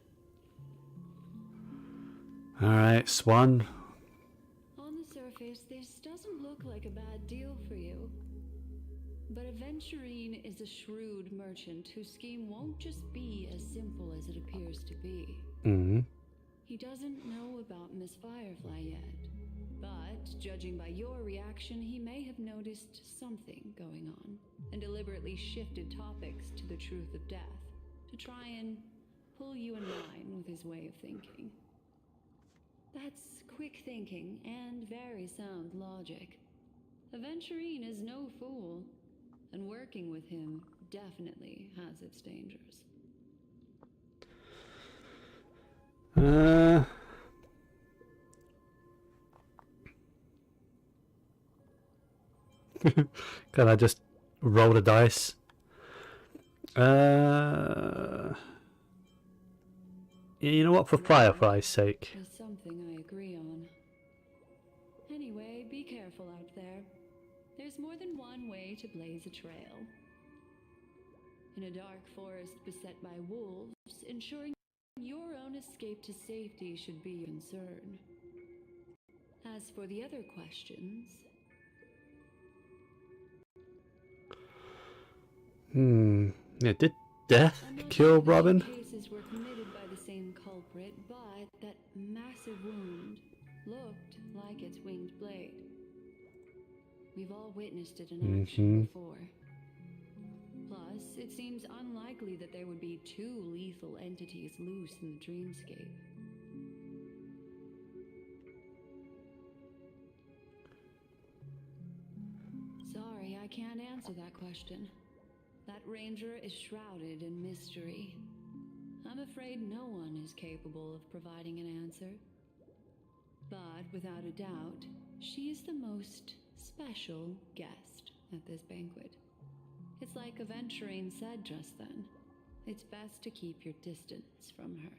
Alright, Swan. On the surface, this doesn't look like a bad deal for you. But Aventurine is a shrewd merchant whose scheme won't just be as simple as it appears to be. Mm-hmm. He doesn't know about Miss Firefly yet, but judging by your reaction, he may have noticed something going on and deliberately shifted topics to the truth of death to try and pull you in line with his way of thinking. That's quick thinking and very sound logic. Aventurine is no fool, and working with him definitely has its dangers. Can I just roll the dice? You know what, for Firefly's sake. Is something I agree on. Anyway, be careful out there. There's more than one way to blaze a trail. In a dark forest beset by wolves, ensuring your own escape to safety should be a concern. As for the other questions... Yeah, did death kill Robin? Cases were committed by the same culprit, but that massive wound looked like its winged blade. We've all witnessed it in action before. Plus, it seems unlikely that there would be two lethal entities loose in the dreamscape. Sorry, I can't answer that question. That ranger is shrouded in mystery. I'm afraid no one is capable of providing an answer. But without a doubt, she is the most special guest at this banquet. It's like Aventurine said just then. It's best to keep your distance from her.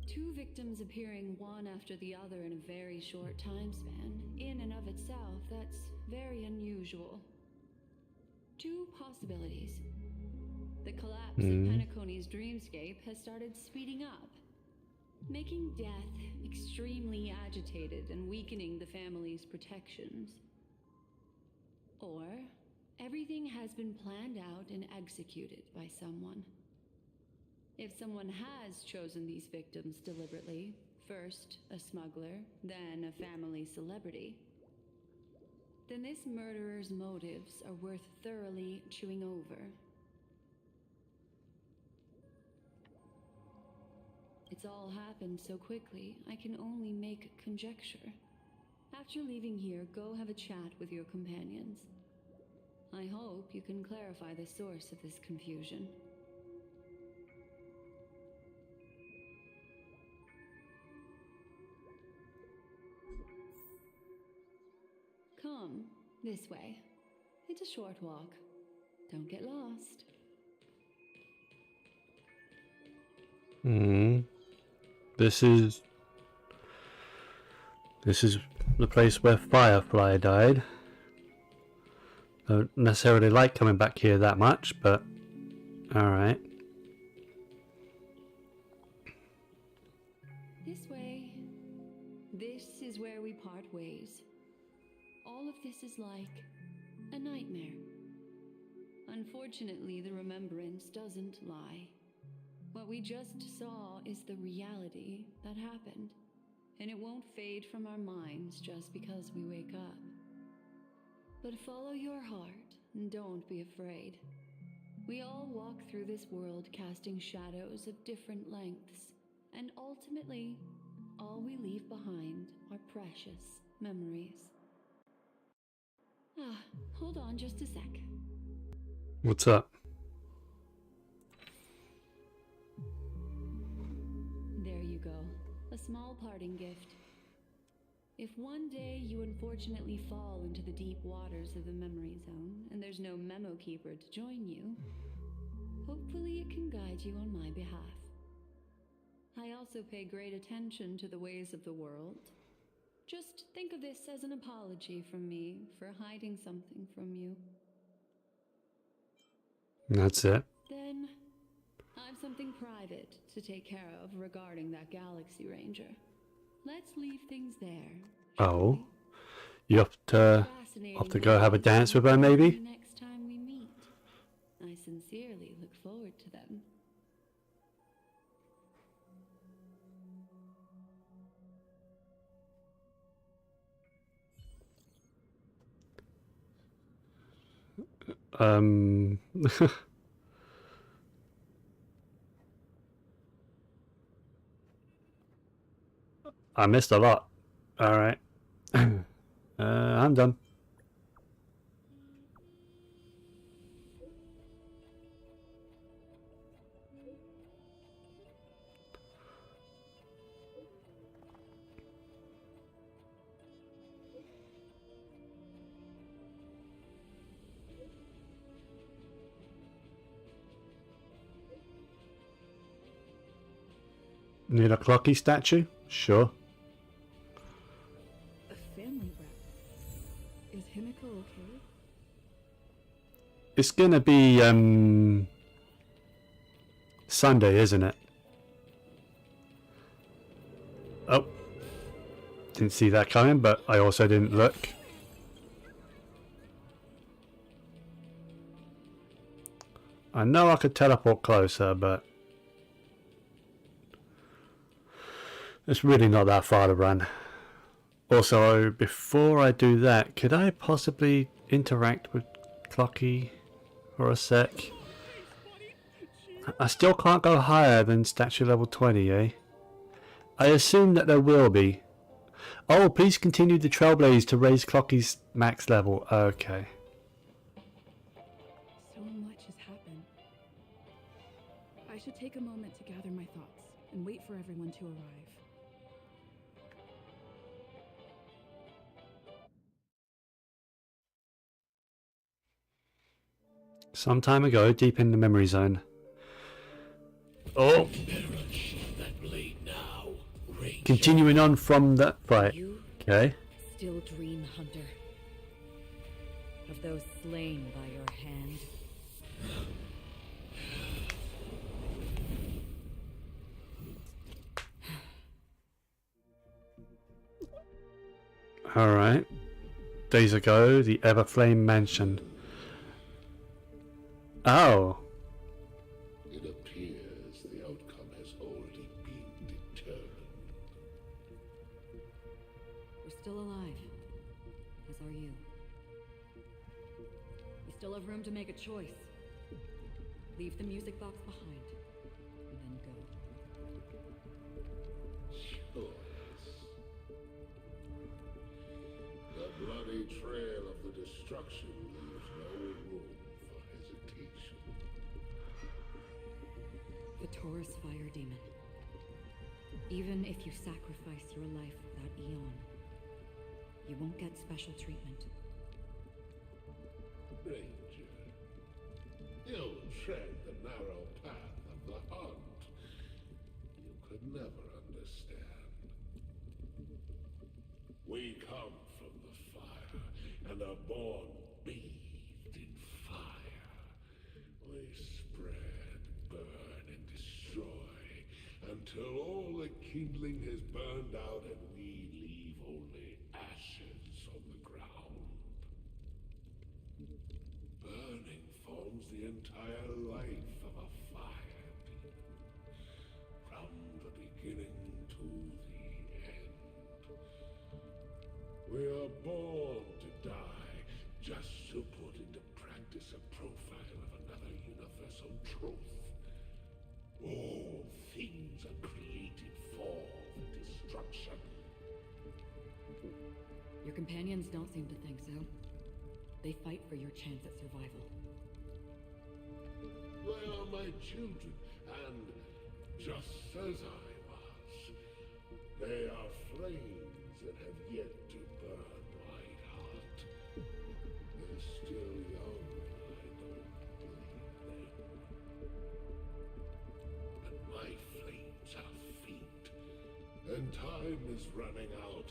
Two victims appearing one after the other in a very short time span, in and of itself, that's very unusual. Two possibilities. The collapse of Penacony's dreamscape has started speeding up, making death extremely agitated and weakening the family's protections. Or everything has been planned out and executed by someone. If someone has chosen these victims deliberately, first a smuggler, then a family celebrity, then this murderer's motives are worth thoroughly chewing over. It's all happened so quickly, I can only make conjecture. After leaving here, go have a chat with your companions. I hope you can clarify the source of this confusion. Come, this way. It's a short walk. Don't get lost. This is the place where Firefly died. Don't necessarily like coming back here that much, but alright. This way. This is where we part ways. All of this is like a nightmare. Unfortunately, the remembrance doesn't lie. What we just saw is the reality that happened. and it won't fade from our minds just because we wake up. But follow your heart and don't be afraid. We all walk through this world casting shadows of different lengths, and ultimately, all we leave behind are precious memories. Ah, hold on just a sec. What's up? There you go. A small parting gift. If one day you unfortunately fall into the deep waters of the memory zone and there's no memo keeper to join you, hopefully it can guide you on my behalf. I also pay great attention to the ways of the world. Just think of this as an apology from me for hiding something from you. That's it. Then, I've something private to take care of regarding that Galaxy Ranger. Let's leave things there. Oh, you have to go have a dance with her, maybe? Next time we meet. I sincerely look forward to them. I missed a lot. Alright. I'm done. Need a Clocky statue? Sure. A family rep. Is Himiko okay? It's gonna be, Sunday, isn't it? Oh. Didn't see that coming, but I also didn't look. I know I could teleport closer, but it's really not that far to run. Also, before I do that, could I possibly interact with Clocky for a sec? I still can't go higher than statue level 20, eh? I assume that there will be. Oh, please continue the Trailblaze to raise Clocky's max level. Okay. So much has happened. I should take a moment to gather my thoughts and wait for everyone to arrive. Some time ago, deep in the memory zone. Oh! Continuing on from that fight. You Okay. still dream, Hunter, of those slain by your hand. Alright. Days ago, the Everflame Mansion. Oh. It appears the outcome has already been determined. We're still alive, as are you. We still have room to make a choice. Leave the music box behind, and then go. Choice. The bloody trail of the destruction leaves no room for hesitation. The Taurus Fire Demon. Even if you sacrifice your life for that Eon, you won't get special treatment. Ranger, you tread the narrow path of the hunt. You could never understand. We come from the fire and are born bathed in fire. We spread, burn, and destroy until all the kindling has burned out and we leave only ashes on the ground. Burning forms the entire life of a fire demon, from the beginning to the end. We are born to die, just to put into practice a profile of another universal truth. All things are created for the destruction. Your companions don't seem to think so. They fight for your chance at survival. They are my children, and just as I was, they are flames that have yet to burn Whiteheart. They're still young, I don't believe them. But my flames are faint, and time is running out.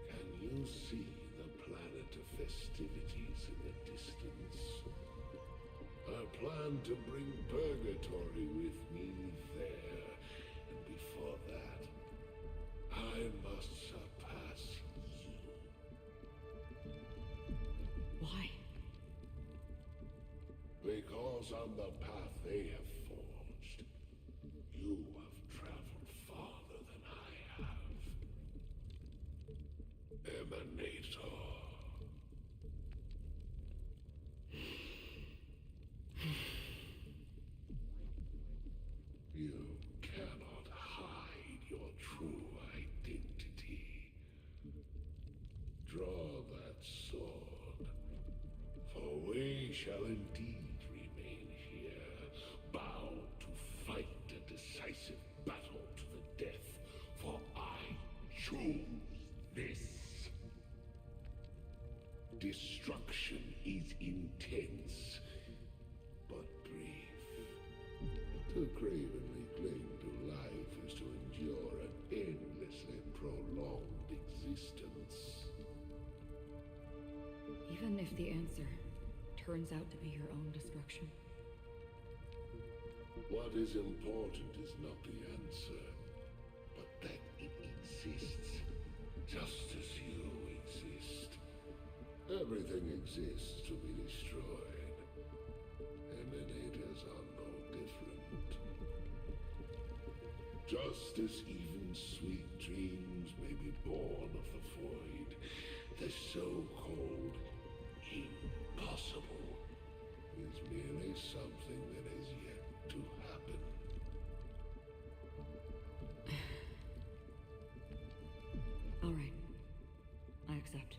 Can you see the planet of festivities in the distance? I plan to bring Purgatory with me there, and before that, I must surpass you. Why? Because on the path they have forged, you have traveled farther than I have. Emanator. You cannot hide your true identity. Draw that sword, for we shall indeed remain here, bound to fight a decisive battle to the death, for I choose this. Destruction is intense, but brief. To cravenly cling to life is to endure an endlessly prolonged existence. Even if the answer turns out to be your own destruction. What is important is not the answer, but that it exists, just as you exist. Everything exists to be destroyed. Emanators are no different. Just as even sweet dreams may be born of the void, the so-called impossible is merely something that has yet to happen. All right. I accept.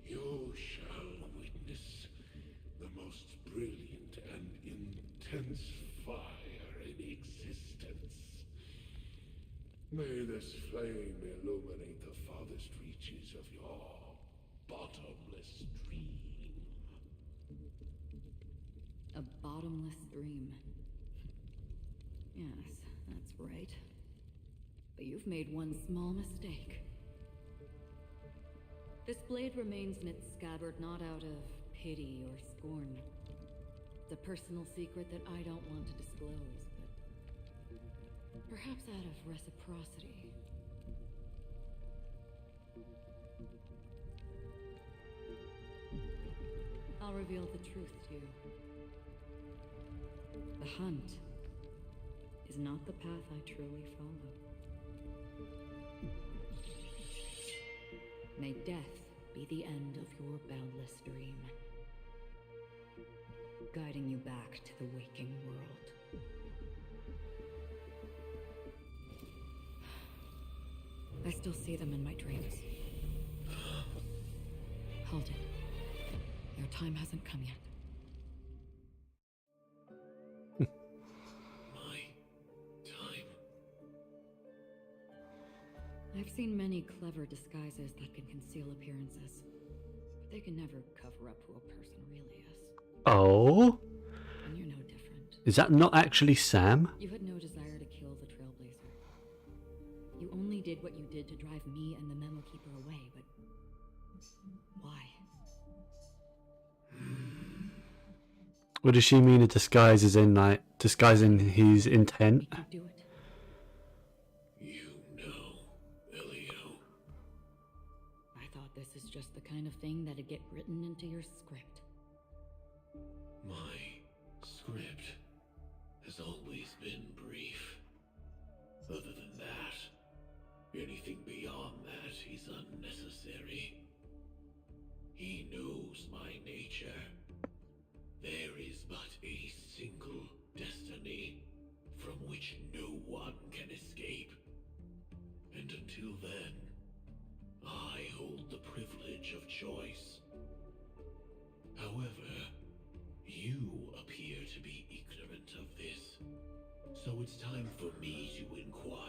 You shall witness the most brilliant and intense fire in existence. May this flame illuminate the farthest reaches of your bottomless dream. A bottomless dream. Yes, that's right. But you've made one small mistake. This blade remains in its scabbard not out of pity or scorn. It's a personal secret that I don't want to disclose, but perhaps out of reciprocity. I'll reveal the truth to you. The hunt is not the path I truly follow. May death be the end of your boundless dream, guiding you back to the waking world. I still see them in my dreams. Hold it. Your time hasn't come yet. My time? I've seen many clever disguises that can conceal appearances, but they can never cover up who a person really is. Oh? And you're no different. Is that not actually Sam? You had no desire to kill the Trailblazer. You only did what you did to drive me and the Memo Keeper away, but why? What does she mean a disguise is in, like, disguising his intent? Make you do it. You know, Elio. I thought this is just the kind of thing that'd get written into your script. My script has always been brief. Other than that, anything beyond that necessary. He knows my nature. There is but a single destiny from which no one can escape. And until then, I hold the privilege of choice. However, you appear to be ignorant of this, so it's time for me to inquire.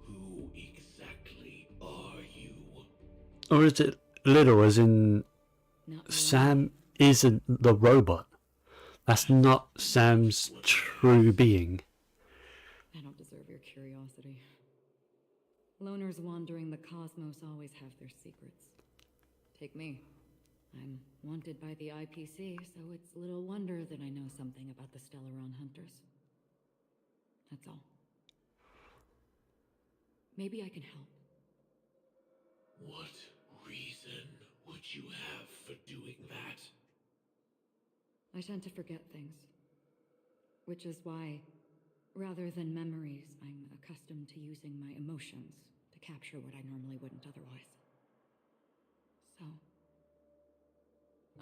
Who exactly are you? Or is it little as in Not really. Sam isn't the robot? That's not Sam's true being. I don't deserve your curiosity. Loners wandering the cosmos always have their secrets. Take me. I'm wanted by the IPC, so it's little wonder that I know something about the Stellaron Hunters. That's all. Maybe I can help. What reason would you have for doing that? I tend to forget things. Which is why, rather than memories, I'm accustomed to using my emotions to capture what I normally wouldn't otherwise. So,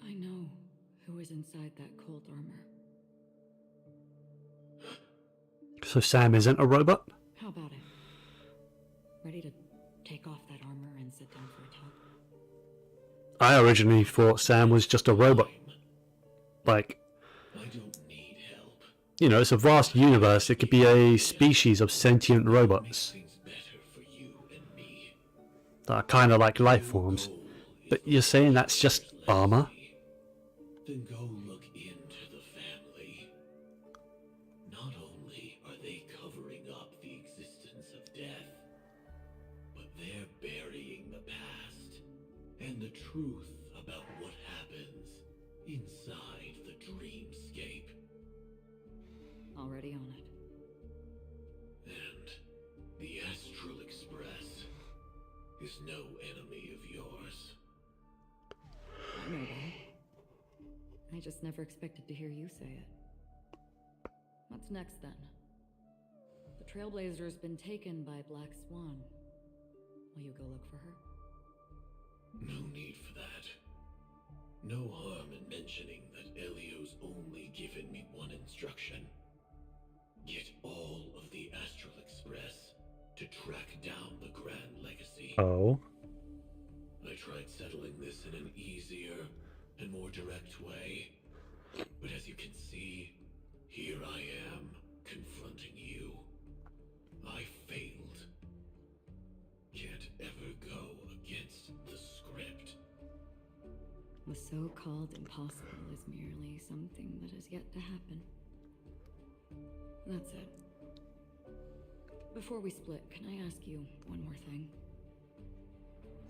I know who is inside that cold armor. So Sam isn't a robot? How about it? Ready to take off that armor and sit down for a talk? I originally thought Sam was just a robot. Like, I don't need help. you know, it's a vast universe. It could be a species of sentient robots Things better for you and me. that are kind of like life forms. Goal is But you're saying that's just armor? Then go look into the family. Not only are they covering up the existence of death, but they're burying the past and the truth about what happens inside the dreamscape. Already on it. And the Astral Express is no enemy of yours. I know that. I just never expected to hear you say it. What's next then? The Trailblazer's been taken by Black Swan. Will you go look for her? No need for that. No harm in mentioning that Elio's only given me one instruction. Get all of the Astral Express to track down the Grand Legacy. Oh. I tried settling this in an easier and more direct way, but as you can see, here I am, confronting you. I failed. Can't ever go against the script. The so-called impossible is merely something that has yet to happen. That's it. Before we split, can I ask you one more thing?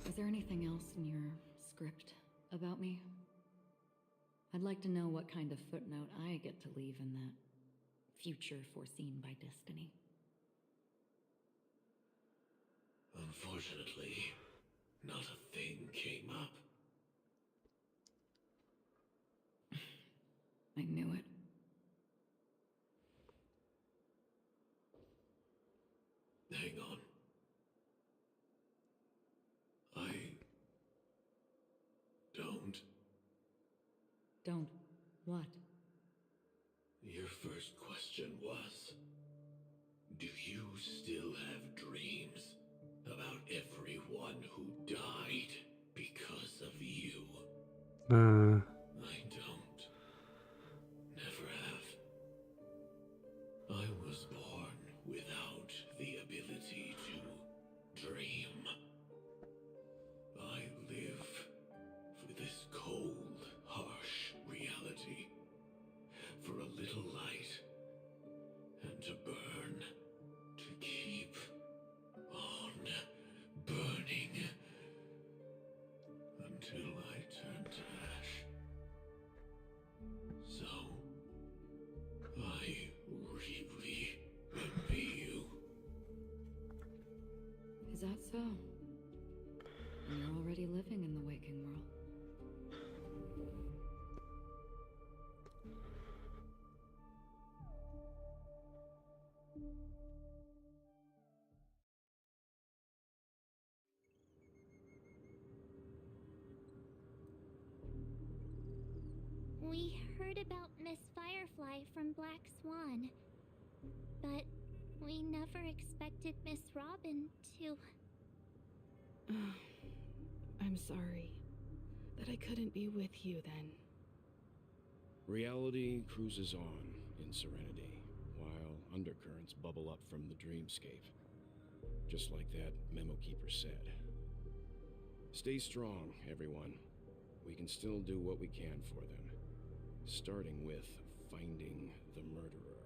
Is there anything else in your script about me? I'd like to know what kind of footnote I get to leave in that future foreseen by destiny. Unfortunately, not a thing came up. I knew it. Hang on. I don't. Don't. What? Your first question was, do you still have dreams about everyone who died because of you? I don't. Never have. I was born without the ability to dream. I live for this cold, harsh reality. For a little light. And to burn. To keep on burning. Until I turn to ash. So, I really envy you. Is that so? And you're already living in the waking world. about Miss Firefly from Black Swan, but we never expected Miss Robin to... I'm sorry that I couldn't be with you then. Reality cruises on in serenity, while undercurrents bubble up from the dreamscape. Just like that Memo Keeper said. Stay strong, everyone. We can still do what we can for them. Starting with finding the murderer.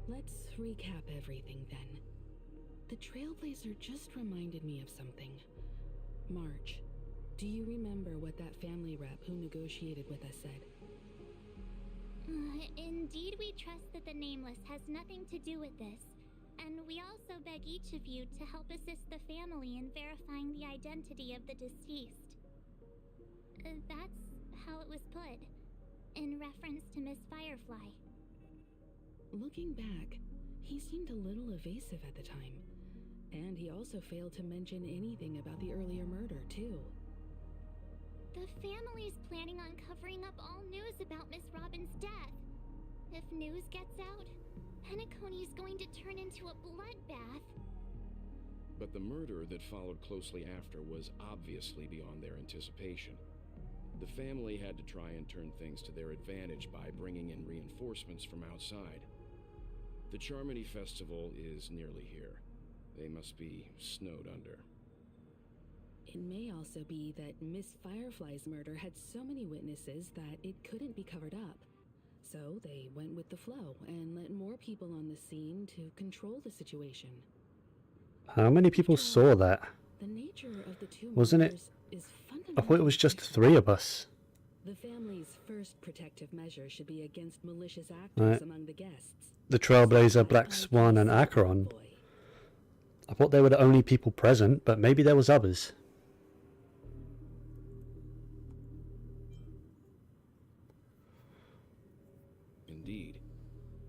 Let's recap everything then. The Trailblazer just reminded me of something. March, do you remember what that family rep who negotiated with us said? Indeed, we trust that the Nameless has nothing to do with this, and we also beg each of you to help assist the family in verifying the identity of the deceased. That's how it was put, in reference to Miss Firefly. Looking back, he seemed a little evasive at the time, and he also failed to mention anything about the earlier murder, too. The family's planning on covering up all news about Miss Robin's death. If news gets out, Penacony's going to turn into a bloodbath. But the murder that followed closely after was obviously beyond their anticipation. The family had to try and turn things to their advantage by bringing in reinforcements from outside. The Charmony Festival is nearly here. They must be snowed under. It may also be that Miss Firefly's murder had so many witnesses that it couldn't be covered up. So they went with the flow and let more people on the scene to control the situation. How many people saw that? The nature of the two Wasn't it? murders is I thought it was just 3 of us. The family's first protective measure should be against malicious actors Right. among the guests. The Trailblazer, Black Swan, and Acheron. I thought they were the only people present, but maybe there was others. Indeed,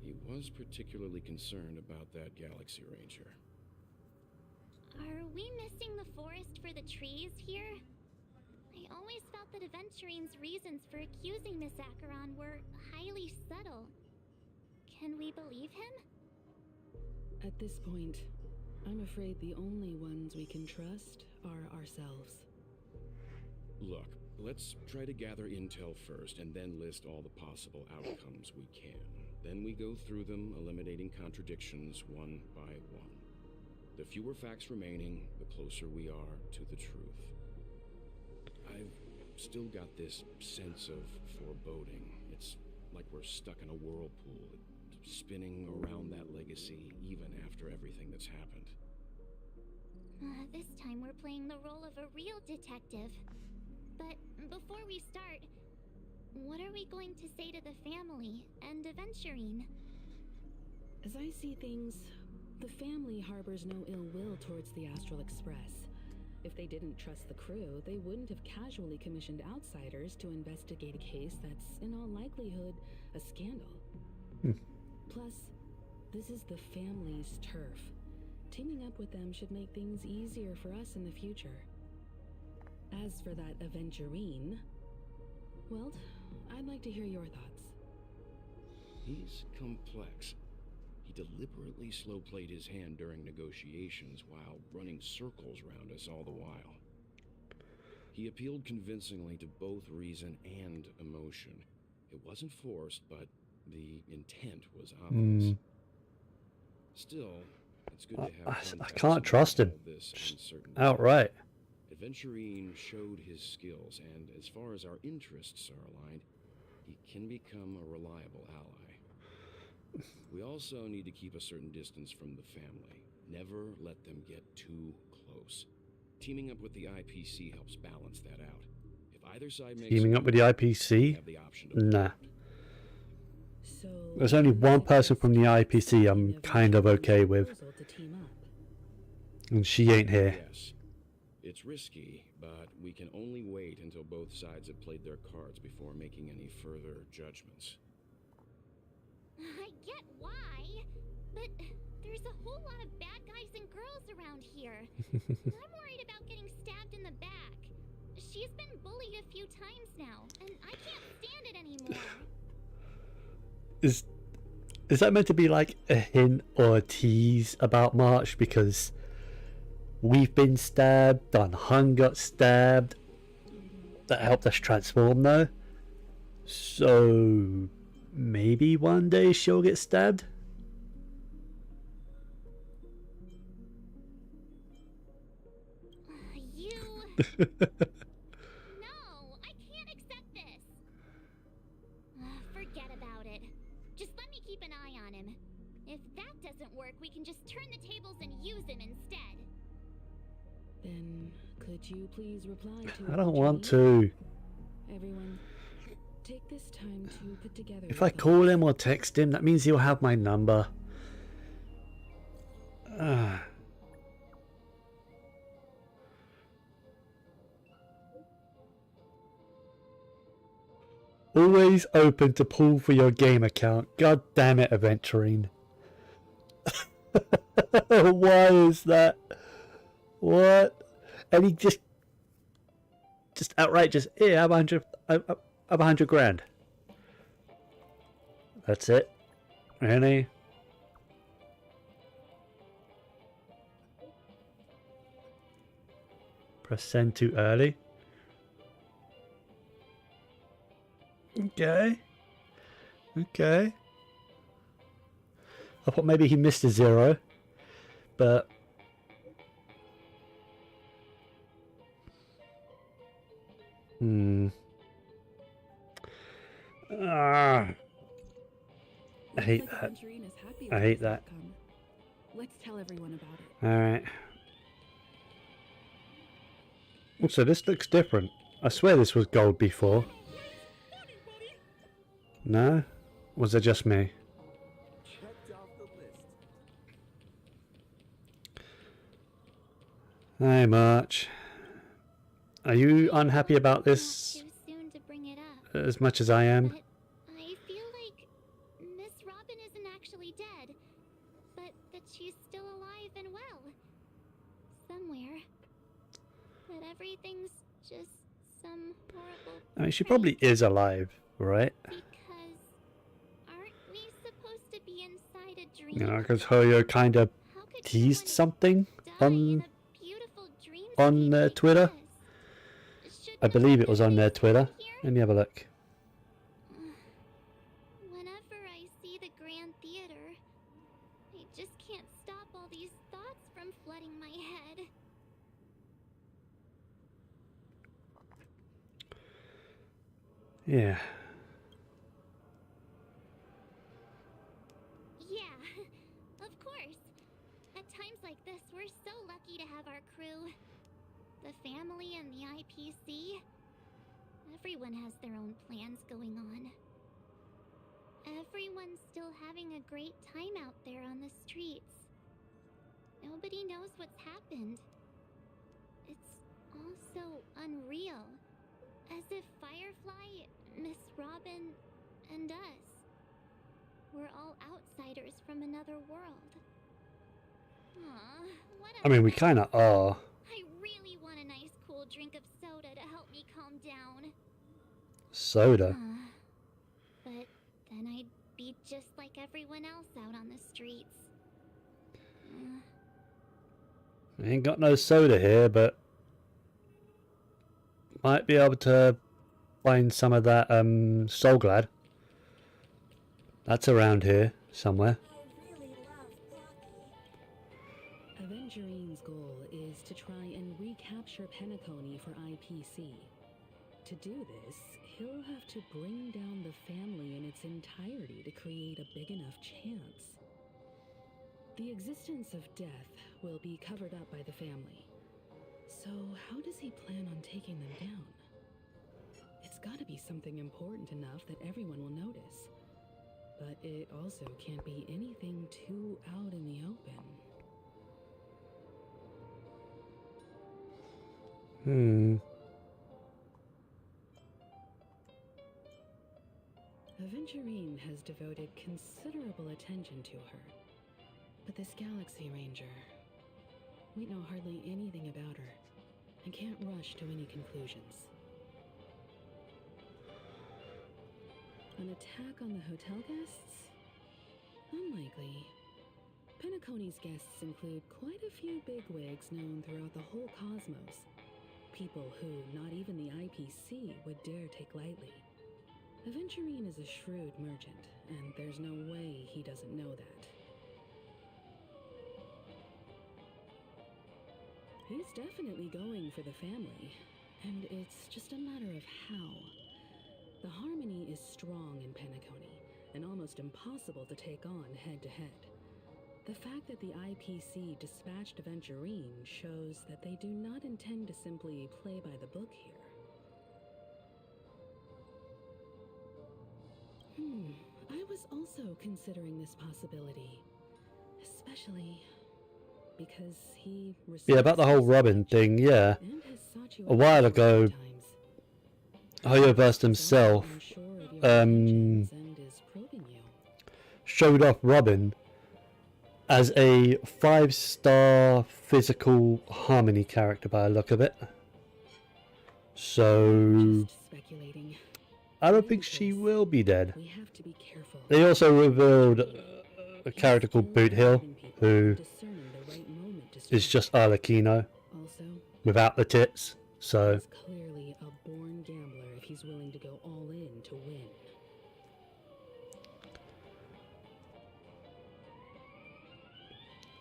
he was particularly concerned about that Galaxy Ranger. Are we missing the forest for the trees here? I always felt that Aventurine's reasons for accusing Miss Acheron were highly subtle. Can we believe him? At this point, I'm afraid the only ones we can trust are ourselves. Look, let's try to gather intel first and then list all the possible outcomes we can. Then we go through them, eliminating contradictions one by one. The fewer facts remaining, the closer we are to the truth. I've still got this sense of foreboding. It's like we're stuck in a whirlpool, spinning around that legacy even after everything that's happened. This time we're playing the role of a real detective. But before we start, what are we going to say to the family and Aventurine? As I see things, the family harbors no ill will towards the Astral Express. If they didn't trust the crew, they wouldn't have casually commissioned outsiders to investigate a case that's, in all likelihood, a scandal. Plus, this is the family's turf. Teaming up with them should make things easier for us in the future. As for that Aventurine, well, I'd like to hear your thoughts. He's complex. He deliberately slow-played his hand during negotiations while running circles around us all the while. He appealed convincingly to both reason and emotion. It wasn't forced, but the intent was obvious. Still, it's good to have I can't trust him outright. Aventurine showed his skills, and as far as our interests are aligned, he can become a reliable ally. We also need to keep a certain distance from the family. Never let them get too close. Teaming up with the IPC helps balance that out. If either side makes Teaming up with the we IPC? have the option to Nah. So There's only one person from the IPC I'm kind of okay with, to team up. and she ain't here. Yes. It's risky, but we can only wait until both sides have played their cards before making any further judgments. I get why, but there's a whole lot of bad guys and girls around here. I'm worried about getting stabbed in the back. She's been bullied a few times now, and I can't stand it anymore. Is that meant to be like a hint or a tease about March? Because we've been stabbed, Dan Heng got stabbed. That helped us transform though. So maybe one day she'll get stabbed? You... No, I can't accept this. Forget about it. Just let me keep an eye on him. If that doesn't work, we can just turn the tables and use him instead. Then, could you please reply to I don't want to. Everyone, take this time to put together. If your I call thoughts. him or text him, that means he'll have my number. Always open to pull for your game account. God damn it, Aventurine. Why is that? What? And he just outright just, yeah, I'm 100 grand. That's it. Really? Press send too early. Okay. Okay. I thought maybe he missed a 0, but I hate Looks like that. Aventurine is happy I with hate this that. outcome. Let's tell everyone about it. Alright. Also, this looks different. I swear this was gold before. No? Was it just me? Checked off the list. Hi, March. Are you unhappy about Not this too soon to bring it up, as much as I am? but I feel like Miss Robin isn't actually dead, but that she's still alive and well. Somewhere. That everything's just some horrible I mean, she probably is alive, right? because aren't we supposed to be inside a dream? You know, because Hoyo kind of How could teased someone something die in on a beautiful on dreamscape like Twitter. this? Should I believe it was on their nothing Twitter. stay here? Let me have a look. Whenever I see the Grand Theater, I just can't stop all these thoughts from flooding my head. Yeah. Yeah, of course. At times like this, we're so lucky to have our crew. The family and the IPC. Everyone has their own plans going on. Everyone's still having a great time out there on the streets. Nobody knows what's happened. It's all so unreal. As if Firefly, Miss Robin, and us were all outsiders from another world. Aw, what a I mean, we mess. kind of are. I really want a nice cool drink of soda to help me calm down. Soda. But then I'd be just like everyone else out on the streets. I ain't got no soda here, but might be able to find some of that Soul Glad. That's around here somewhere. Aventurine's goal is to try and recapture Penacony for IPC. To do this, he'll have to bring down the family in its entirety to create a big enough chance. The existence of death will be covered up by the family. So how does he plan on taking them down? It's gotta be something important enough that everyone will notice. But it also can't be anything too out in the open. Aventurine has devoted considerable attention to her. But this Galaxy Ranger, we know hardly anything about her. I can't rush to any conclusions. An attack on the hotel guests? Unlikely. Penacony's guests include quite a few bigwigs known throughout the whole cosmos. People who not even the IPC would dare take lightly. Aventurine is a shrewd merchant, and there's no way he doesn't know that. He's definitely going for the family, and it's just a matter of how. The harmony is strong in Penacony, and almost impossible to take on head-to-head. The fact that the IPC dispatched Aventurine shows that they do not intend to simply play by the book here. I was also considering this possibility, especially because he Yeah, about the whole Robin thing, yeah. and has sought you A out while several ago, times. Hoyoverse himself I'm sure of your intentions and is probing you. showed off Robin as a 5-star physical harmony character by the look of it. So Just speculating. I don't think she will be dead. We have to be careful. They also revealed a character called Boot Hill, who Discerning the right moment to is strike. just Arlecchino Also, without the tits. So he's clearly a born gambler if he's willing to go all in to win.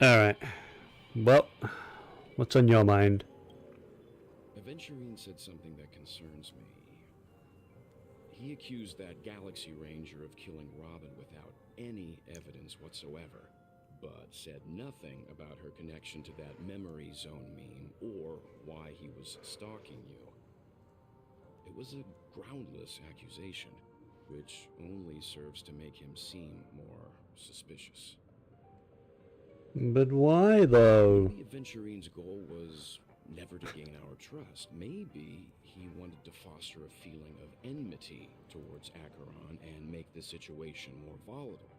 alright. Well, what's on your mind? Aventurine said something that concerns me. He accused that Galaxy Ranger of killing Robin without any evidence whatsoever, but said nothing about her connection to that memory zone meme or why he was stalking you. It was a groundless accusation, which only serves to make him seem more suspicious. But why though? Maybe Aventurine's goal was never to gain our trust. Maybe he wanted to foster a feeling of enmity towards Acheron and make the situation more volatile.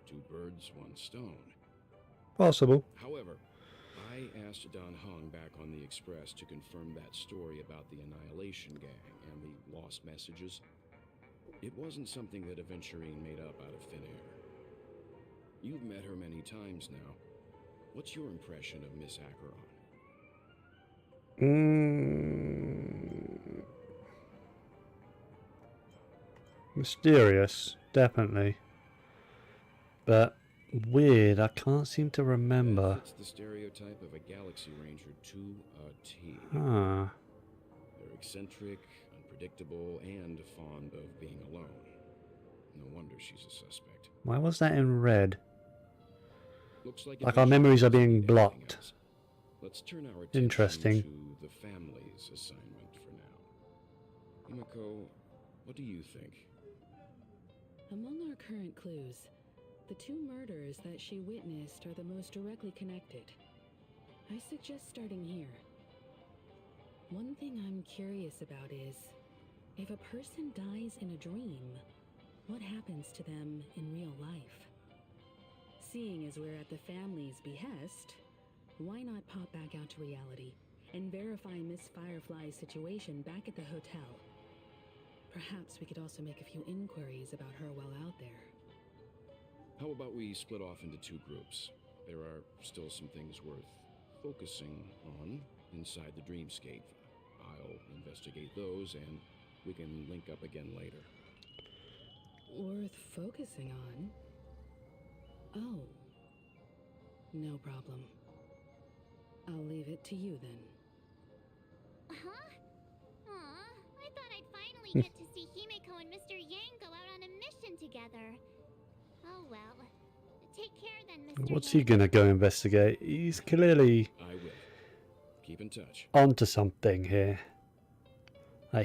Two birds, one stone. Possible. However, I asked Dan Heng back on the Express to confirm that story about the Annihilation Gang and the lost messages. It wasn't something that Aventurine made up out of thin air. You've met her many times now. What's your impression of Miss Acheron? Mysterious, definitely. But weird, I can't seem to remember. Fits the stereotype of a Galaxy Ranger to a T. Huh. They're eccentric, unpredictable, and fond of being alone. No wonder she's a suspect. Why was that in red? Looks like Like our memories are being anything blocked. else. Let's turn our attention Interesting. to the family's assignment for now. Himiko, what do you think? Among our current clues, the two murders that she witnessed are the most directly connected. I suggest starting here. One thing I'm curious about is, if a person dies in a dream, what happens to them in real life? Seeing as we're at the family's behest, why not pop back out to reality and verify Miss Firefly's situation back at the hotel? Perhaps we could also make a few inquiries about her while out there. How about we split off into two groups? There are still some things worth focusing on inside the dreamscape. I'll investigate those and we can link up again later. Worth focusing on? Oh. No problem. I'll leave it to you then. Huh? Aw, I thought I'd finally get to see Himiko and Mr. Yang go out on a mission together. Oh well. Take care then, Mr. What's Yang. he gonna go investigate? He's clearly I will. Keep in touch. onto something here.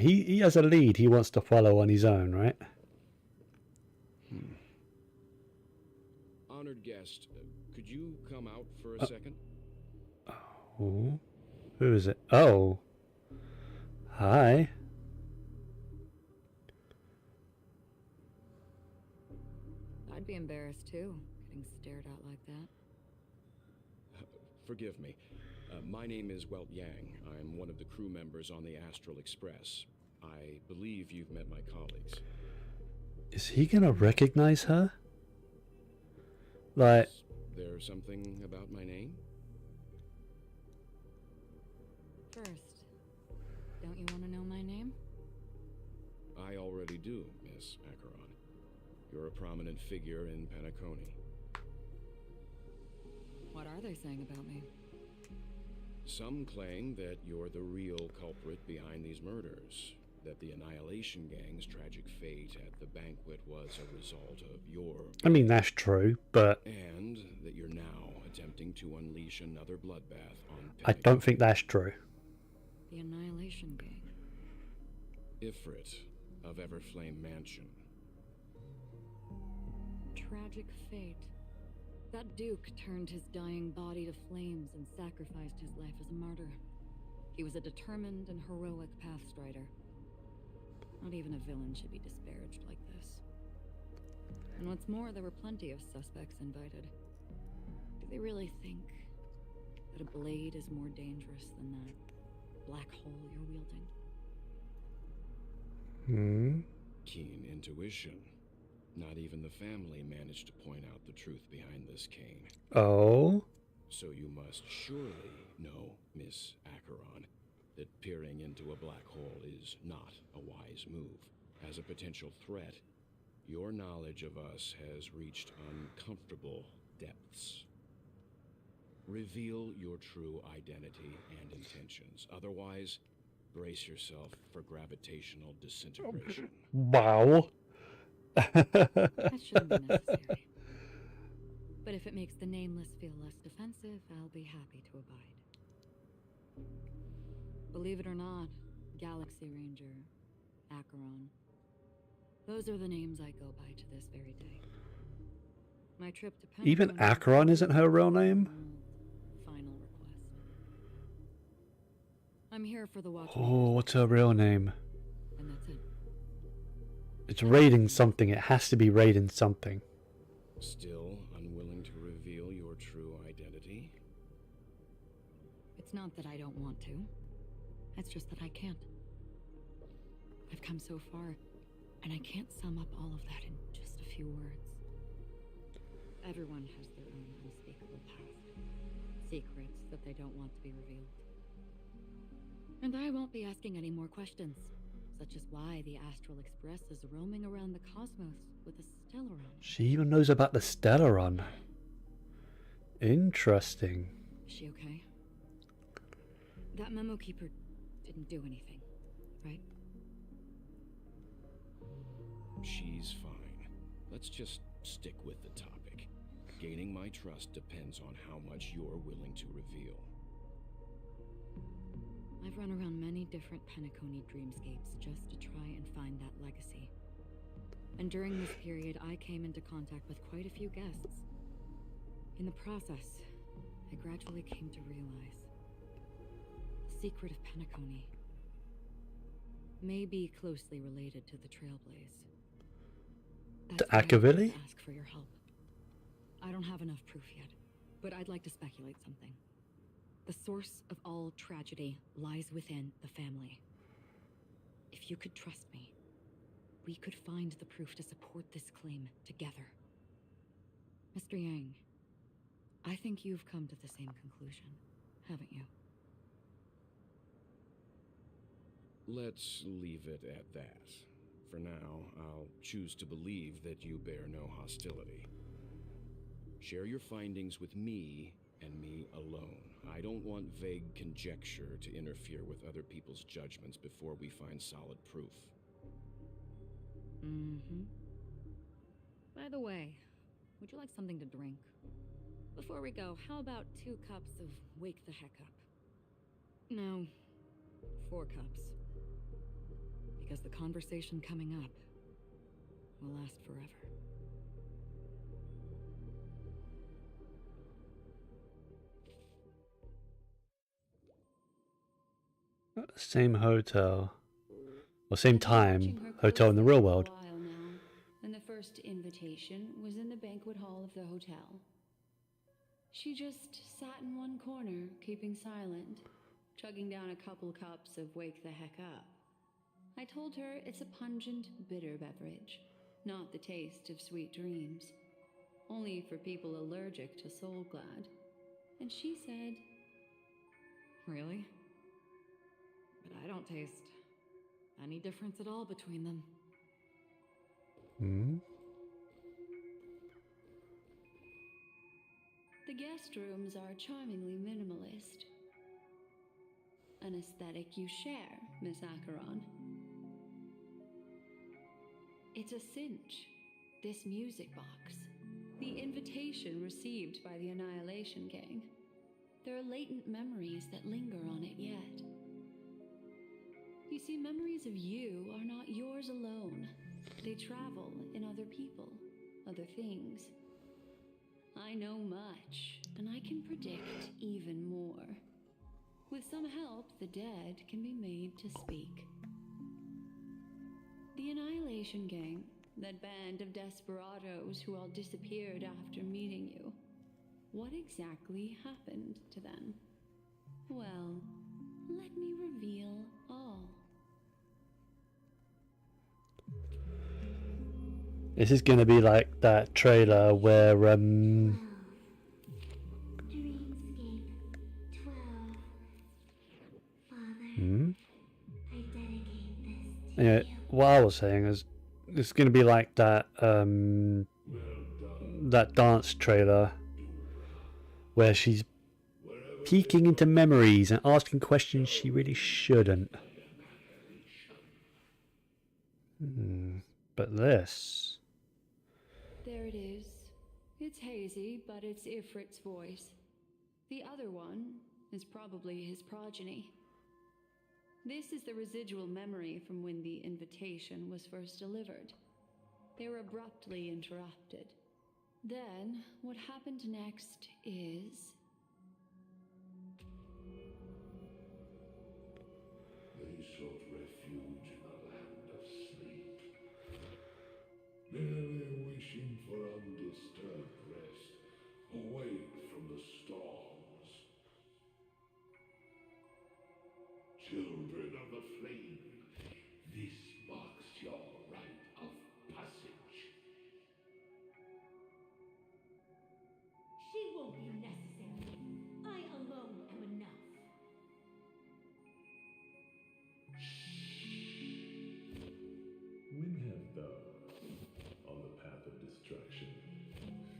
He has a lead he wants to follow on his own, right? Honored guest, could you come out for a second? Oh, who is it? Oh, hi. I'd be embarrassed too, getting stared at like that. Forgive me. My name is Welt Yang. I'm one of the crew members on the Astral Express. I believe you've met my colleagues. Is he gonna recognize her? Like, Is there something about my name? First, don't you want to know my name? I already do, Miss Acheron. You're a prominent figure in Penacony. What are they saying about me? Some claim that you're the real culprit behind these murders, that the Annihilation Gang's tragic fate at the banquet was a result of your... I mean, that's true, but And that you're now attempting to unleash another bloodbath on I Penacony. don't think that's true. The Annihilation Gang. Ifrit of Everflame Mansion. Tragic fate. That Duke turned his dying body to flames and sacrificed his life as a martyr. He was a determined and heroic pathstrider. Not even a villain should be disparaged like this. And what's more, there were plenty of suspects invited. Do they really think that a blade is more dangerous than that black hole you're wielding? Hmm. Keen intuition. Not even the family managed to point out the truth behind this cane. Oh. So you must surely know, Miss Acheron, that peering into a black hole is not a wise move. As a potential threat, your knowledge of us has reached uncomfortable depths. Reveal your true identity and intentions. Otherwise, brace yourself for gravitational disintegration. Wow. That shouldn't be necessary. But if it makes the Nameless feel less defensive, I'll be happy to abide. Believe it or not, Galaxy Ranger, Acheron. Those are the names I go by to this very day. My trip to Penacony... Even Acheron isn't her real name? Final request. I'm here for the Watch. Oh, what's her real name? And that's it. It's Raiden something. It has to be Raiden something. Still unwilling to reveal your true identity? It's not that I don't want to. It's just that I can't. I've come so far, and I can't sum up all of that in just a few words. Everyone has their own unspeakable past. Secrets that they don't want to be revealed. And I won't be asking any more questions, such as why the Astral Express is roaming around the cosmos with a Stellaron. She even knows about the Stellaron. Interesting. Is she okay? That memo keeper didn't do anything, right? She's fine. Let's just stick with the topic. Gaining my trust depends on how much you're willing to reveal. I've run around many different Penacony dreamscapes just to try and find that legacy. And during this period, I came into contact with quite a few guests. In the process, I gradually came to realize the secret of Penacony may be closely related to the Trailblaze. To That's why I Akavili? ask for your help. I don't have enough proof yet, but I'd like to speculate something. The source of all tragedy lies within the family. If you could trust me, we could find the proof to support this claim together. Mr. Yang, I think you've come to the same conclusion, haven't you? Let's leave it at that. For now, I'll choose to believe that you bear no hostility. Share your findings with me and me alone. I don't want vague conjecture to interfere with other people's judgments before we find solid proof. Mm-hmm. By the way, would you like something to drink? Before we go, how about 2 cups of Wake the Heck Up? No, 4 cups. Because the conversation coming up will last forever. Not the same hotel. Or same time. Watching her Hotel in the real world. for a while now, and the first invitation was in the banquet hall of the hotel. She just sat in one corner, keeping silent, chugging down a couple cups of Wake the Heck Up. I told her it's a pungent, bitter beverage, not the taste of sweet dreams. Only for people allergic to Soul Glad. And she said, Really? But I don't taste any difference at all between them. Hmm? the guest rooms are charmingly minimalist. An aesthetic you share, Miss Acheron. It's a cinch, this music box. The invitation received by the Annihilation Gang. There are latent memories that linger on it yet. You see, memories of you are not yours alone. They travel in other people, other things. I know much, and I can predict even more. With some help, the dead can be made to speak. The Annihilation Gang, that band of desperados who all disappeared after meeting you. What exactly happened to them? Well, let me reveal all. This is going to be like that trailer where Dreamscape 12. Father, I dedicate this to anyway, you. what I was saying is it's going to be like that that dance trailer where she's peeking into memories and asking questions she really shouldn't. But this... There it is. It's hazy, but it's Ifrit's voice. The other one is probably his progeny. This is the residual memory from when the invitation was first delivered. They were abruptly interrupted. Then, what happened next is... They sought refuge in a land of sleep, merely wishing for undisturbed rest, away from the storms. Children of the flame, this marks your rite of passage. She won't be necessary. I alone am enough. When have thou, on the path of destruction,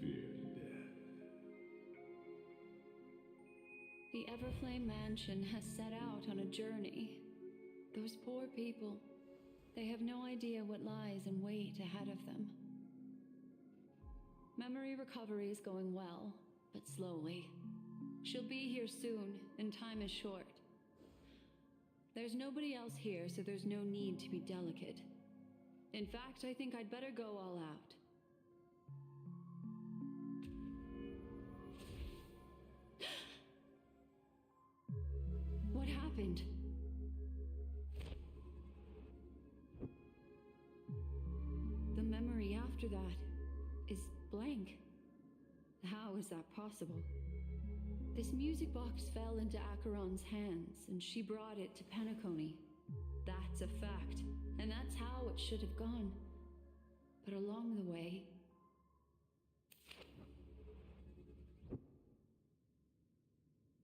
feared death? The Everflame Mansion has set out on a journey. Those poor people, they have no idea what lies in wait ahead of them. Memory recovery is going well, but slowly. She'll be here soon, and time is short. There's nobody else here, so there's no need to be delicate. In fact, I think I'd better go all out. What happened? The memory after that is blank. How is that possible? This music box fell into Acheron's hands, and she brought it to Penacony. That's a fact, and that's how it should have gone. But along the way...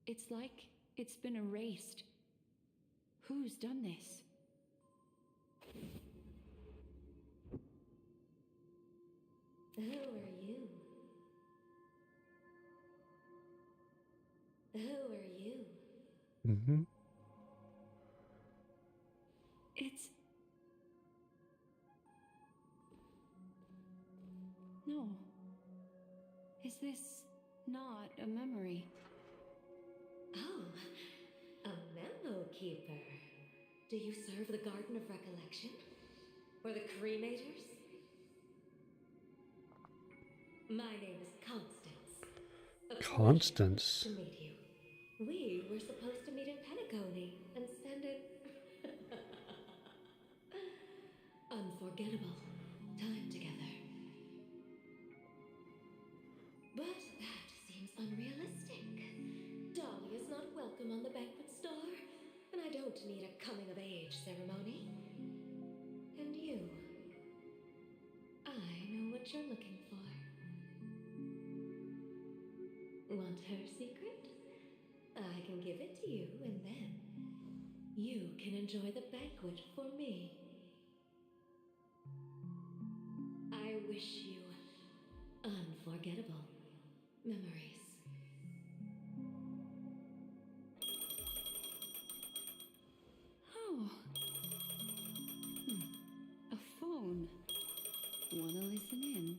it's like it's been erased. Who's done this? Who are you? Who are you? Mm-hmm. It's... no. Is this not a memory? Oh, a memo keeper. Do you serve the Garden of Recollection? Or the Cremators? My name is Constance. A pleasure Constance? to meet you. We were supposed to meet in Penacony and spend an unforgettable time together. But that seems unrealistic. don't need a coming-of-age ceremony. And you, I know what you're looking for. Want her secret? I can give it to you, and then you can enjoy the banquet for me. I wish you unforgettable memories. Oh. A phone. Wanna listen in?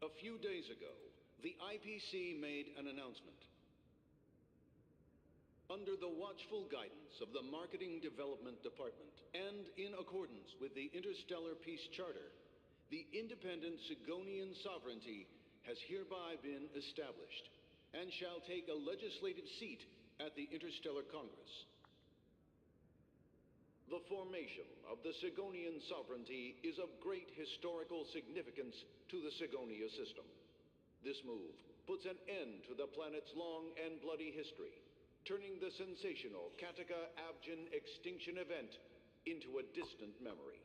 A few days ago, the IPC made an announcement. Under the watchful guidance of the Marketing Development Department, and in accordance with the Interstellar Peace Charter, the independent Sigonian sovereignty has hereby been established, and shall take a legislative seat at the Interstellar Congress. The formation of the Sigonian sovereignty is of great historical significance to the Sigonia system. This move puts an end to the planet's long and bloody history, turning the sensational Kataka-Abjin extinction event into a distant memory.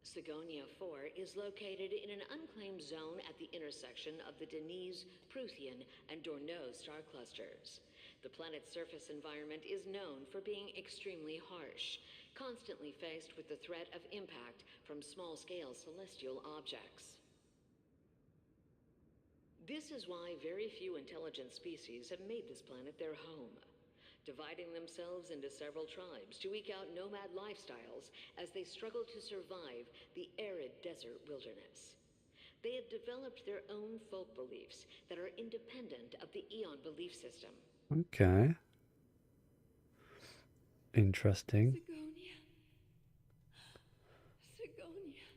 Sigonia 4 is located in an unclaimed zone at the intersection of the Denise, Prothean, and Dorneau star clusters. The planet's surface environment is known for being extremely harsh, constantly faced with the threat of impact from small-scale celestial objects. This is why very few intelligent species have made this planet their home, dividing themselves into several tribes to eke out nomad lifestyles as they struggle to survive the arid desert wilderness. They have developed their own folk beliefs that are independent of the Aeon belief system. Okay. Interesting. Sigonia. Sigonia.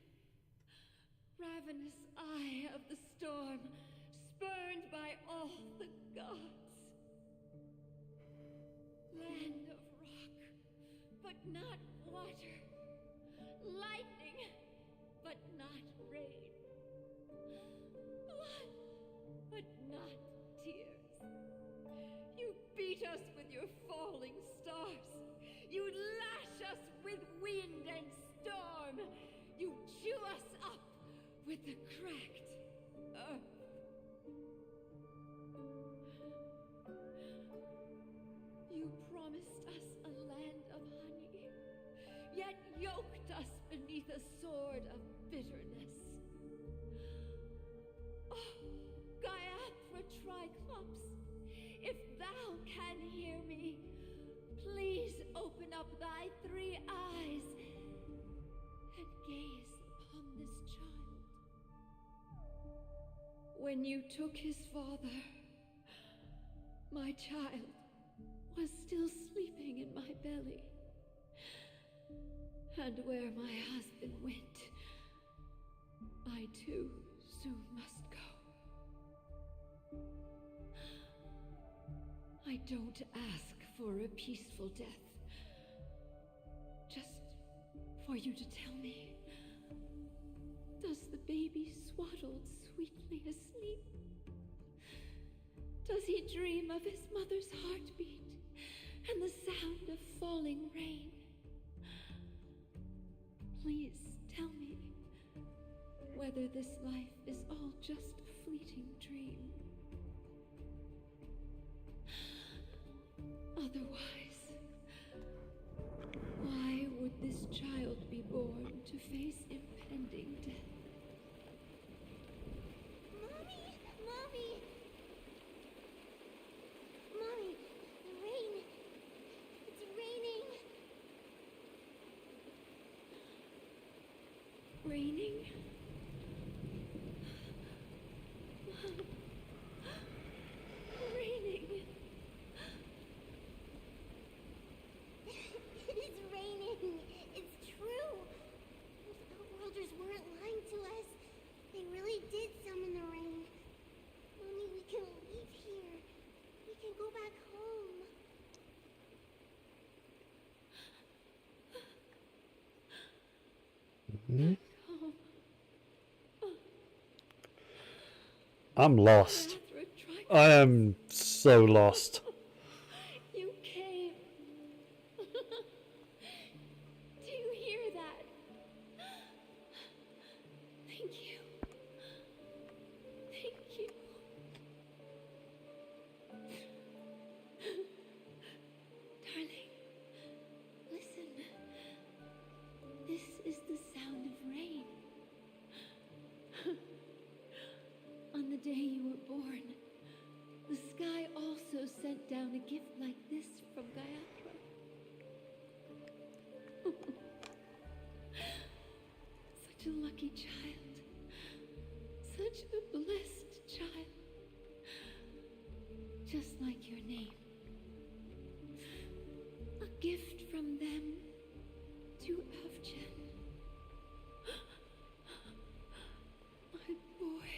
Ravenous eye of the storm, spurned by all the gods. Land of rock, but not water. Lightning, but not rain. Blood, but not tears. You beat us with your falling stars. You lash us with wind and storm. You chew us up with the cracked earth. You promised us a land of honey, yet yoked us beneath a sword of bitterness. Oh, Gaiathra Triclops, if thou can hear me, please open up thy 3 eyes and gaze upon this child. When you took his father, my child was still sleeping in my belly. And where my husband went, I too soon must go. I don't ask for a peaceful death. Just for you to tell me, does the baby swaddled sweetly asleep? Does he dream of his mother's heartbeat and the sound of falling rain? Please tell me whether this life is all just a fleeting dream. Otherwise, why would this child be born to face impending death? Mommy! Mommy! Mommy! The rain! It's raining! Raining? Mom. Raining. It's raining! It's true! Those outworlders weren't lying I'm lost. Gayathra tried I am so lost. You came. Do you hear that? Thank you. Thank you. Darling, listen. This is the sound of rain. On the day you were born, the sky also sent down a gift like this from Gayatri. Such a lucky child. Such a blessed child. Just like your name. A gift from them to Avjen. My boy.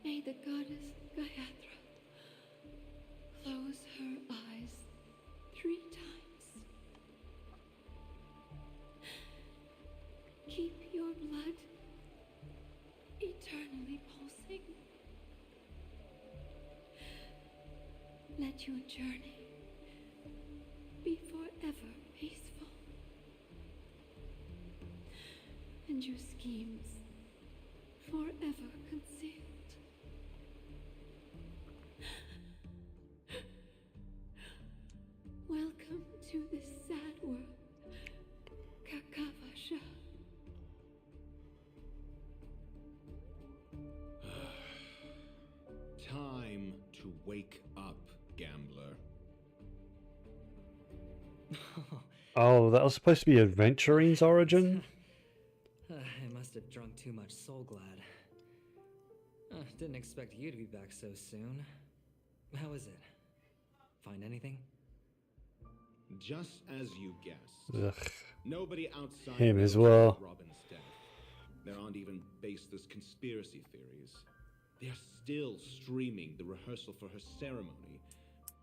May the goddess Gayatri close her eyes 3 times. Keep your blood eternally pulsing. Let your journey be forever peaceful. And your schemes forever concealed. Welcome to this sad world, Kakavasha. Time to wake up, gambler. Oh, that was supposed to be Adventurine's origin? I must have drunk too much Soul Glad. Didn't expect you to be back so soon. How is it? Find anything? Just as you guessed. Ugh. Nobody outside Him as knows well. about Robin's death. There aren't even baseless conspiracy theories. They're still streaming the rehearsal for her ceremony,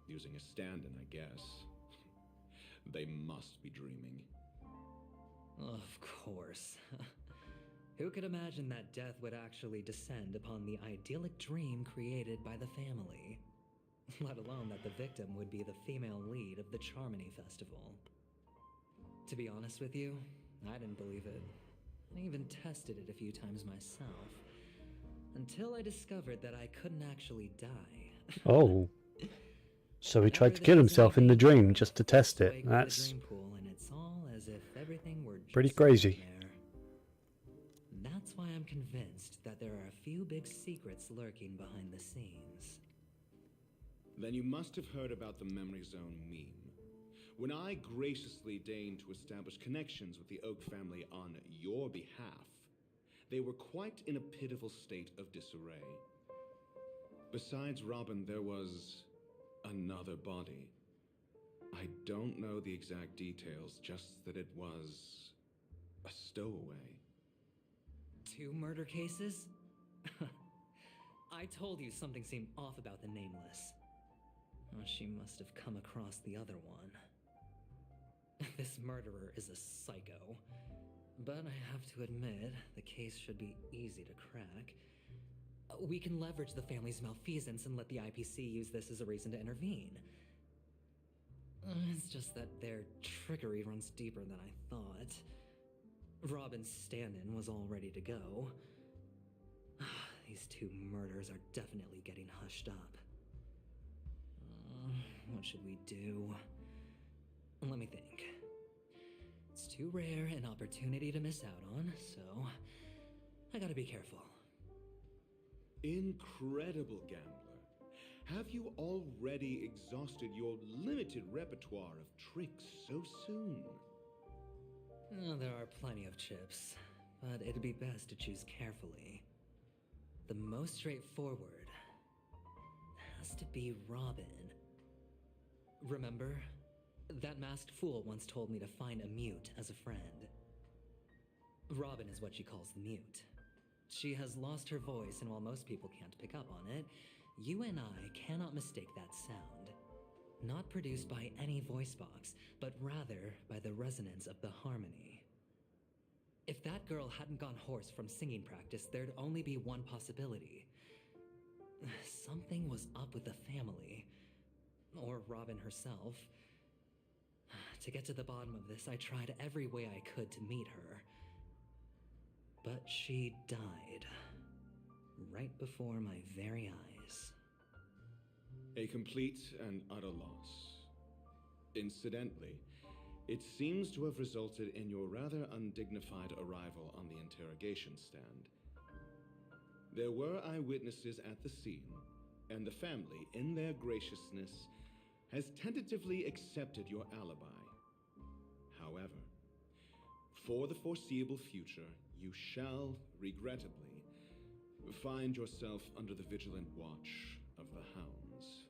using a stand-in, I guess. They must be dreaming. Of course. Who could imagine that death would actually descend upon the idyllic dream created by the family? Let alone that the victim would be the female lead of the Charmony Festival. To be honest with you, I didn't believe it. I even tested it a few times myself. Until I discovered that I couldn't actually die. Oh. So he tried to kill himself in the dream just to test it. That's Dream pool, and it's all as if everything were pretty just crazy. there. That's why I'm convinced that there are a few big secrets lurking behind the scenes. Then you must have heard about the Memory Zone meme. When I graciously deigned to establish connections with the Oak family on your behalf, they were quite in a pitiful state of disarray. Besides Robin, there was another body. I don't know the exact details, just that it was a stowaway. 2 murder cases? I told you something seemed off about the Nameless. Oh, she must have come across the other one. This murderer is a psycho. But I have to admit, the case should be easy to crack. We can leverage the family's malfeasance and let the IPC use this as a reason to intervene. It's just that their trickery runs deeper than I thought. Robin's stand-in was all ready to go. These 2 murders are definitely getting hushed up. What should we do? Let me think. It's too rare an opportunity to miss out on, so I gotta be careful. Incredible, gambler. Have you already exhausted your limited repertoire of tricks so soon? There are plenty of chips, but it'd be best to choose carefully. The most straightforward has to be Robin. Remember? That masked fool once told me to find a mute as a friend. Robin is what she calls the mute. She has lost her voice, and while most people can't pick up on it, you and I cannot mistake that sound. Not produced by any voice box, but rather by the resonance of the harmony. If that girl hadn't gone hoarse from singing practice, there'd only be one possibility. Something was up with the family. Or Robin herself. To get to the bottom of this, I tried every way I could to meet her. But she died. Right before my very eyes. A complete and utter loss. Incidentally, it seems to have resulted in your rather undignified arrival on the interrogation stand. There were eyewitnesses at the scene, and the family, in their graciousness, has tentatively accepted your alibi. However, for the foreseeable future, you shall, regrettably, find yourself under the vigilant watch of the Hounds.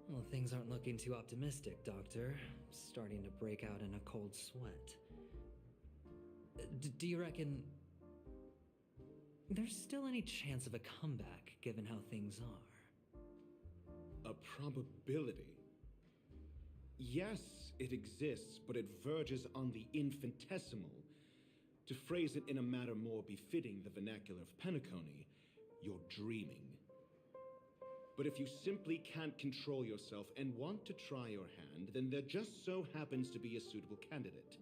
Well, things aren't looking too optimistic, Doctor. Starting to break out in a cold sweat. Do you reckon there's still any chance of a comeback, given how things are? A probability? Yes, it exists, but it verges on the infinitesimal. To phrase it in a manner more befitting the vernacular of Penacony, you're dreaming. But if you simply can't control yourself and want to try your hand, then there just so happens to be a suitable candidate.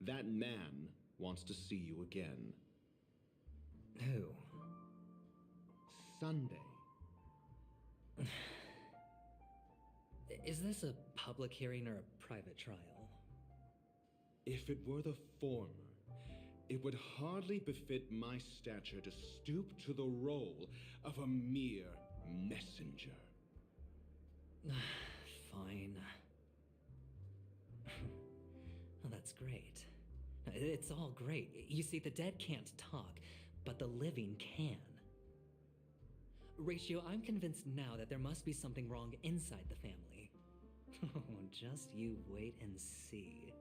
That man wants to see you again. Who? Sunday. Is this a public hearing or a private trial? If it were the former, it would hardly befit my stature to stoop to the role of a mere messenger. Fine. Well, that's great. It's all great. You see, the dead can't talk, but the living can. Ratio, I'm convinced now that there must be something wrong inside the family. Just you wait and see.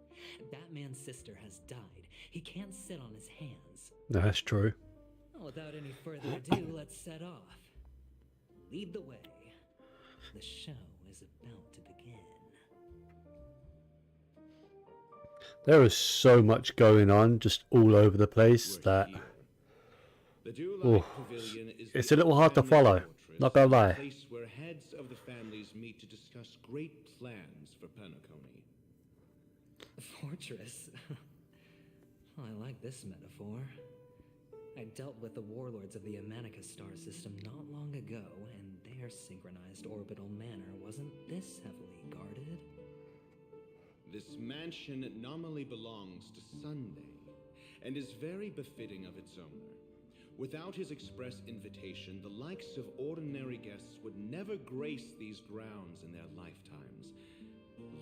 That man's sister has died. He can't sit on his hands. That's true. Without any further ado, let's set off. Lead the way. The show is about to begin. There is so much going on just all over the place that it's a little hard to follow. Not gonna lie. A place where heads of the families meet to discuss great plans for Penacony. Fortress? I like this metaphor. I dealt with the warlords of the Amanica star system not long ago, and their synchronized orbital manor wasn't this heavily guarded. This mansion nominally belongs to Sunday, and is very befitting of its owner. Without his express invitation, the likes of ordinary guests would never grace these grounds in their lifetimes.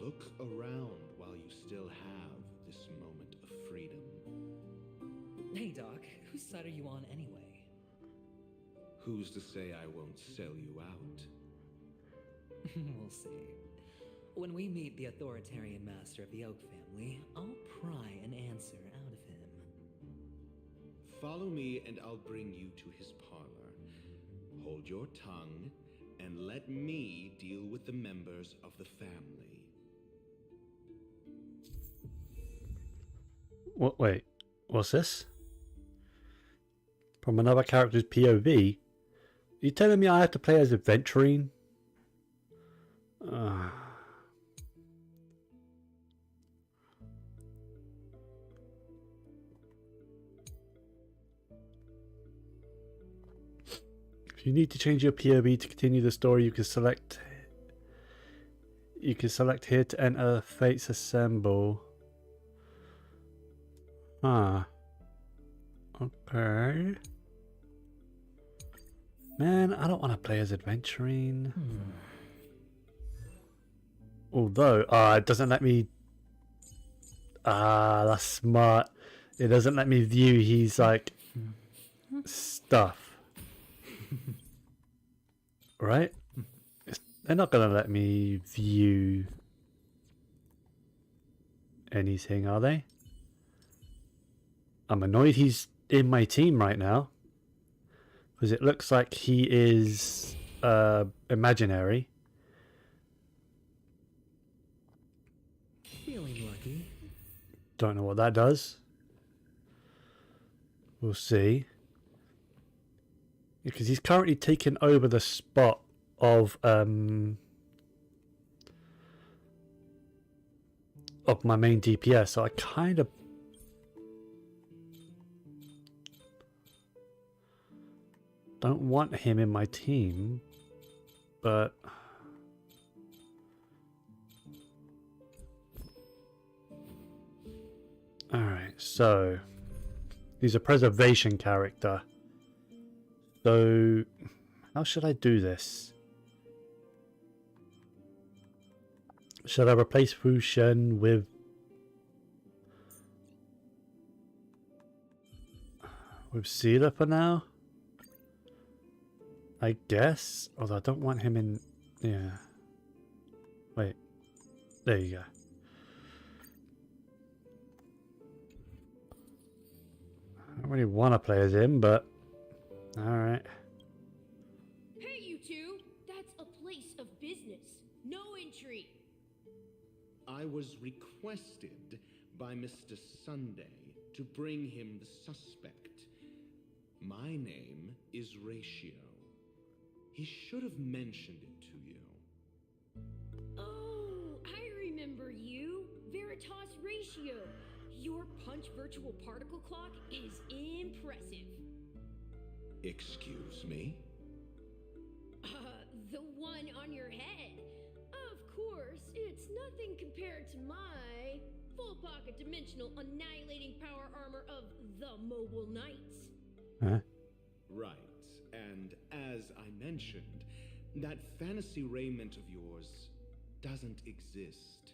Look around while you still have this moment of freedom. Hey, Doc, whose side are you on anyway? Who's to say I won't sell you out? We'll see. When we meet the authoritarian master of the Oak family, I'll pry an answer out of him. Follow me and I'll bring you to his parlor. Hold your tongue and let me deal with the members of the family. What? Wait, what's this? From another character's POV? You telling me I have to play as Adventurine? If you need to change your POV to continue the story, you can select here to enter Fates Assemble. Okay. Man, I don't want to play as Adventurine. Although, it doesn't let me... that's smart. It doesn't let me view his, like, stuff. Right? They're not going to let me view anything, are they? I'm annoyed he's in my team right now. Because it looks like he is imaginary. Feeling lucky. Don't know what that does. We'll see. Because he's currently taken over the spot of my main DPS, so I kind of don't want him in my team, but alright, so he's a preservation character. So how should I do this? Should I replace Fu Shen with Sealer for now? I guess, although I don't want him in. Yeah. Wait. There you go. I don't really want to play as him, but alright. Hey, you two! That's a place of business. No intrigue. I was requested by Mr. Sunday to bring him the suspect. My name is Ratio. He should have mentioned it to you. Oh, I remember you. Veritas Ratio. Your punch virtual particle clock is impressive. Excuse me? The one on your head. Of course, it's nothing compared to my full pocket dimensional annihilating power armor of the Mobile Knights. Huh? Right. And as I mentioned, that fantasy raiment of yours doesn't exist.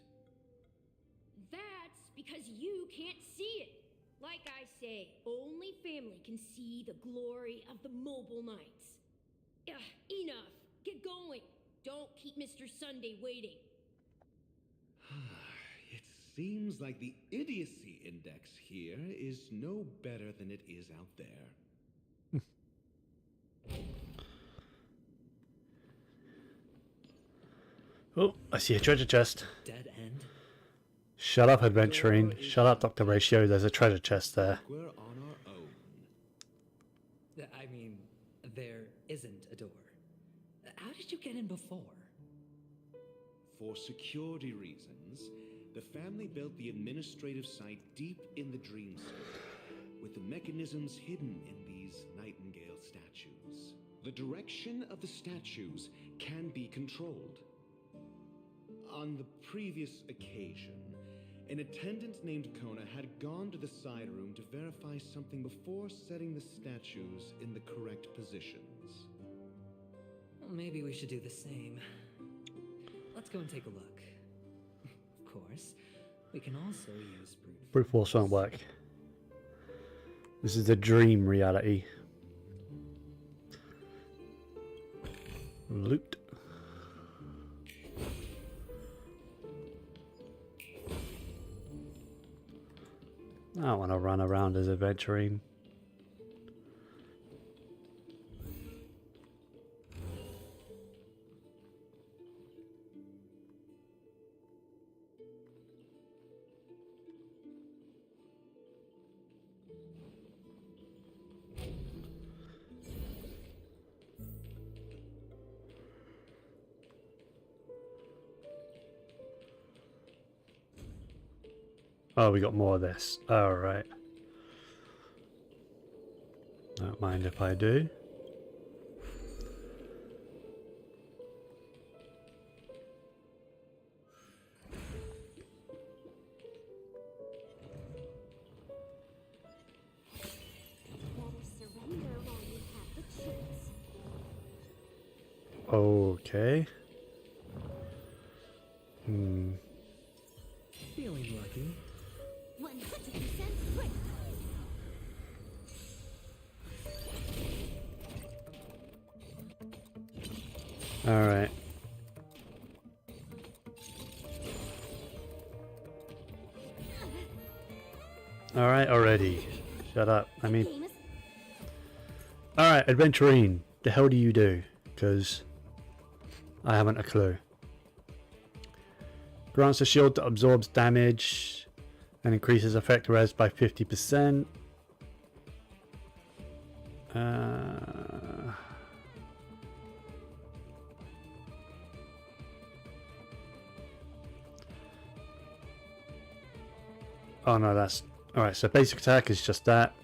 That's because you can't see it. Like I say, only family can see the glory of the Mobile Knights. Enough. Get going. Don't keep Mr. Sunday waiting. It seems like the idiocy index here is no better than it is out there. Oh, I see a treasure chest. Dead end? Shut up, adventuring. Shut up, Dr. Ratio. There's a treasure chest there. We're on our own. I mean, there isn't a door. How did you get in before? For security reasons, the family built the administrative site deep in the dreamscape, with the mechanisms hidden in these Nightingale statues. The direction of the statues can be controlled. On the previous occasion, an attendant named Kona had gone to the side room to verify something before setting the statues in the correct positions. Well, maybe we should do the same. Let's go and take a look. Of course, we can also use brute force won't work. This is a dream reality. Loot. I don't want to run around as adventuring. Oh, we got more of this. Alright. Don't mind if I do. Okay. Feeling lucky. 100% quick. All right. All right already. Shut up. I mean. All right, adventuring. The hell do you do? Because I haven't a clue. Grants a shield that absorbs damage and increases effect res by 50%. Oh no, that's alright. So basic attack is just that.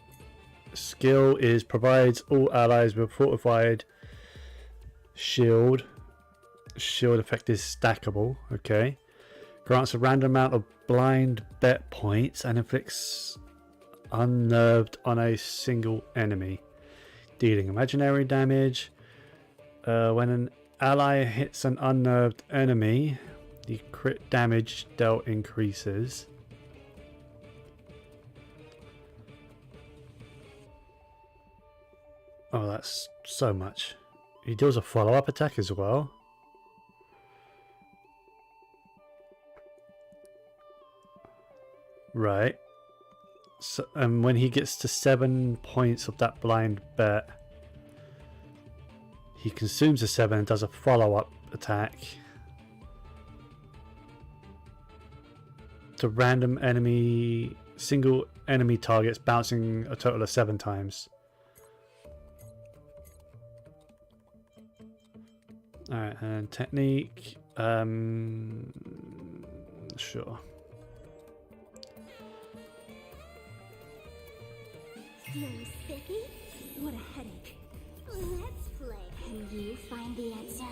Skill is provides all allies with fortified shield. Shield effect is stackable. Okay. Grants a random amount of blind bet points and inflicts unnerved on a single enemy, dealing imaginary damage. When an ally hits an unnerved enemy, the crit damage dealt increases. Oh, that's so much. He deals a follow-up attack as well. Right. So, and when he gets to 7 points of that blind bet, he consumes a 7 and does a follow-up attack to random enemy, single enemy targets, bouncing a total of 7 times. Alright, and technique, sure. Feeling sticky? What a headache. Let's play. Can you find the answer?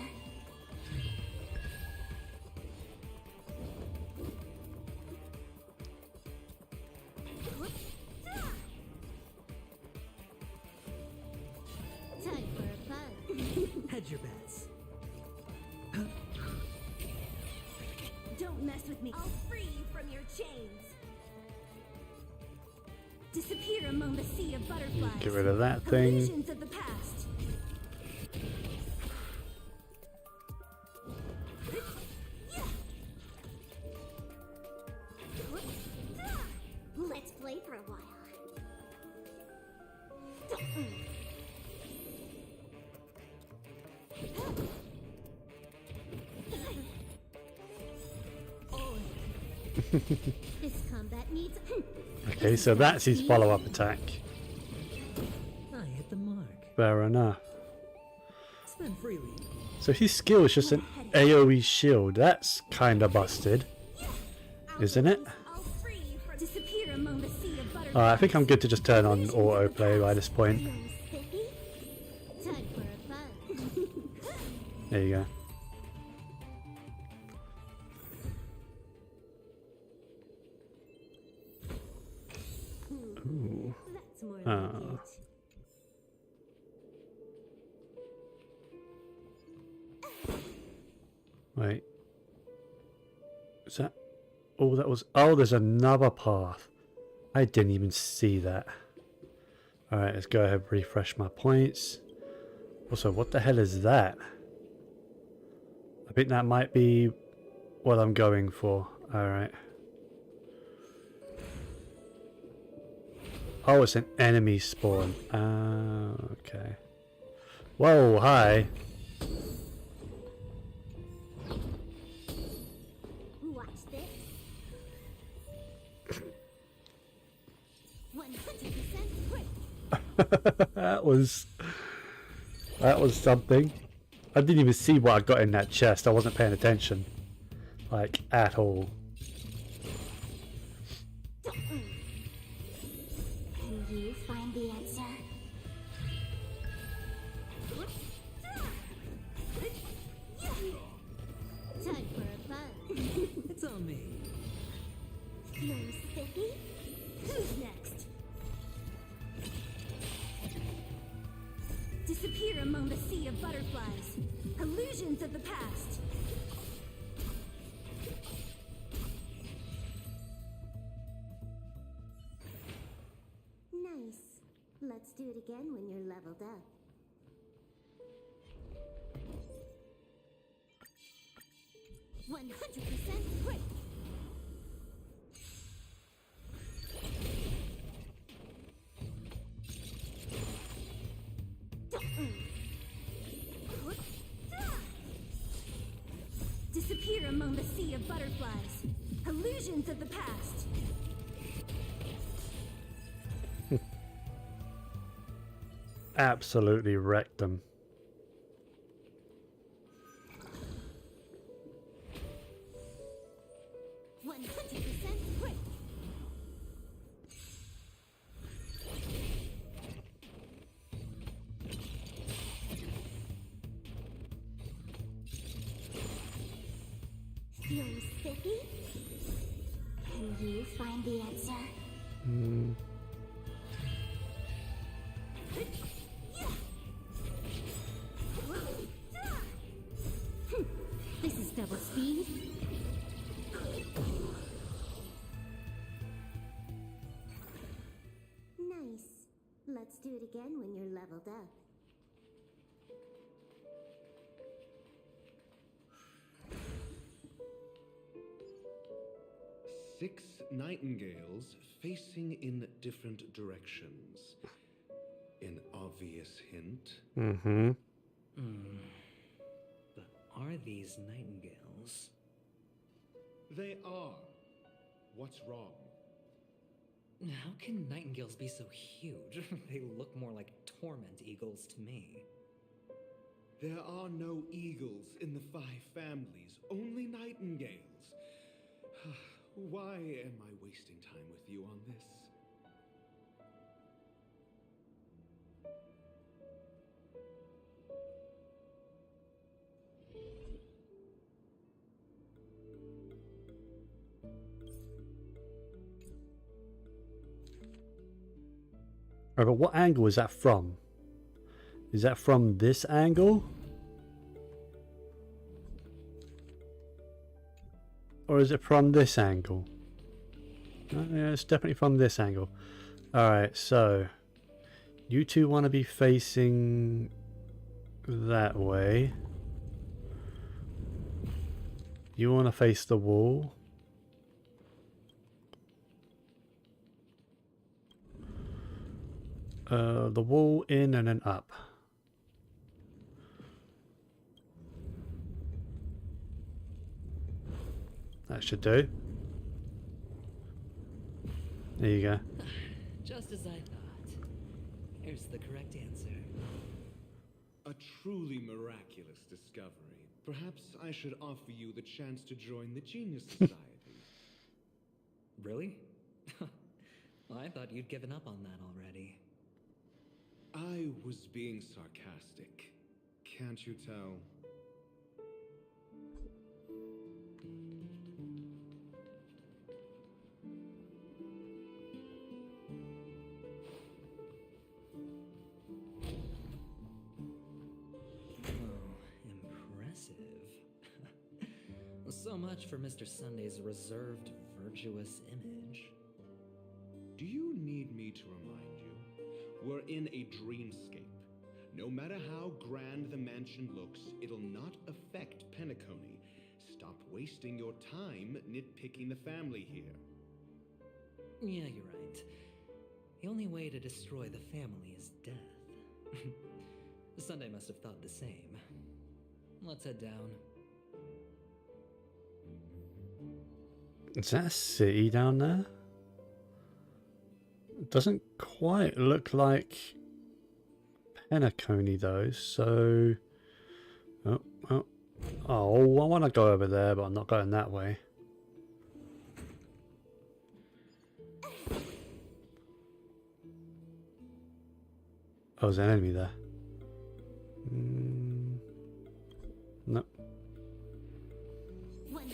Time for a fun. Hedge your bets. Don't mess with me. I'll free you from your chains. Disappear among the sea of butterflies. Get rid of that thing. Illusions of the past. Let's play for a while. This combat needs. Okay, so that's his follow-up attack. I hit the mark. Fair enough. Spend freely. So his skill is just an AoE shield. That's kinda busted, isn't it? Disappear among the sea of butterflies. I think I'm good to just turn on autoplay by this point. Time for a fun. There you go. Ooh. That's more Oh. like it. Wait. Is that all that was? Oh, there's another path. I didn't even see that. Alright, let's go ahead and refresh my points. Also, what the hell is that? I think that might be what I'm going for. Alright. Oh, it's an enemy spawn. Okay. Whoa, hi. Watch this. 100% quick. That was something. I didn't even see what I got in that chest. I wasn't paying attention, like at all. Can you find the answer? Time for a fun. It's on me. Feeling sticky? Who's next? Disappear among the sea of butterflies. Illusions of the past. Nice. Let's do it again when you're leveled up. "100% quick." Disappear among the sea of butterflies. Illusions of the past. absolutely wrecked them. Feeling spiffy? Can you find the answer? This is double speed. Nice. Let's do it again when you're leveled up. Six nightingales facing in different directions. An obvious hint. Mm-hmm. But are these nightingales? They are. What's wrong? How can nightingales be so huge? They look more like torment eagles to me. There are no eagles in the 5 families, only nightingales. Why am I wasting time with you on this? Right, but what angle is that from? Is that from this angle? Or is it from this angle? Yeah, it's definitely from this angle. Alright, so you two want to be facing that way. You want to face the wall. The wall in and then up. That should do. There you go. Just as I thought. Here's the correct answer. A truly miraculous discovery. Perhaps I should offer you the chance to join the Genius Society. Really? Well, I thought you'd given up on that already. I was being sarcastic. Can't you tell? So much for Mr. Sunday's reserved, virtuous image. Do you need me to remind you? We're in a dreamscape. No matter how grand the mansion looks, it'll not affect Penacony. Stop wasting your time nitpicking the family here. Yeah, you're right. The only way to destroy the family is death. Sunday must have thought the same. Let's head down. Is that a city down there? It doesn't quite look like Penacony though, so... Oh, I want to go over there, but I'm not going that way. Oh, there's an enemy there. Nope. 100%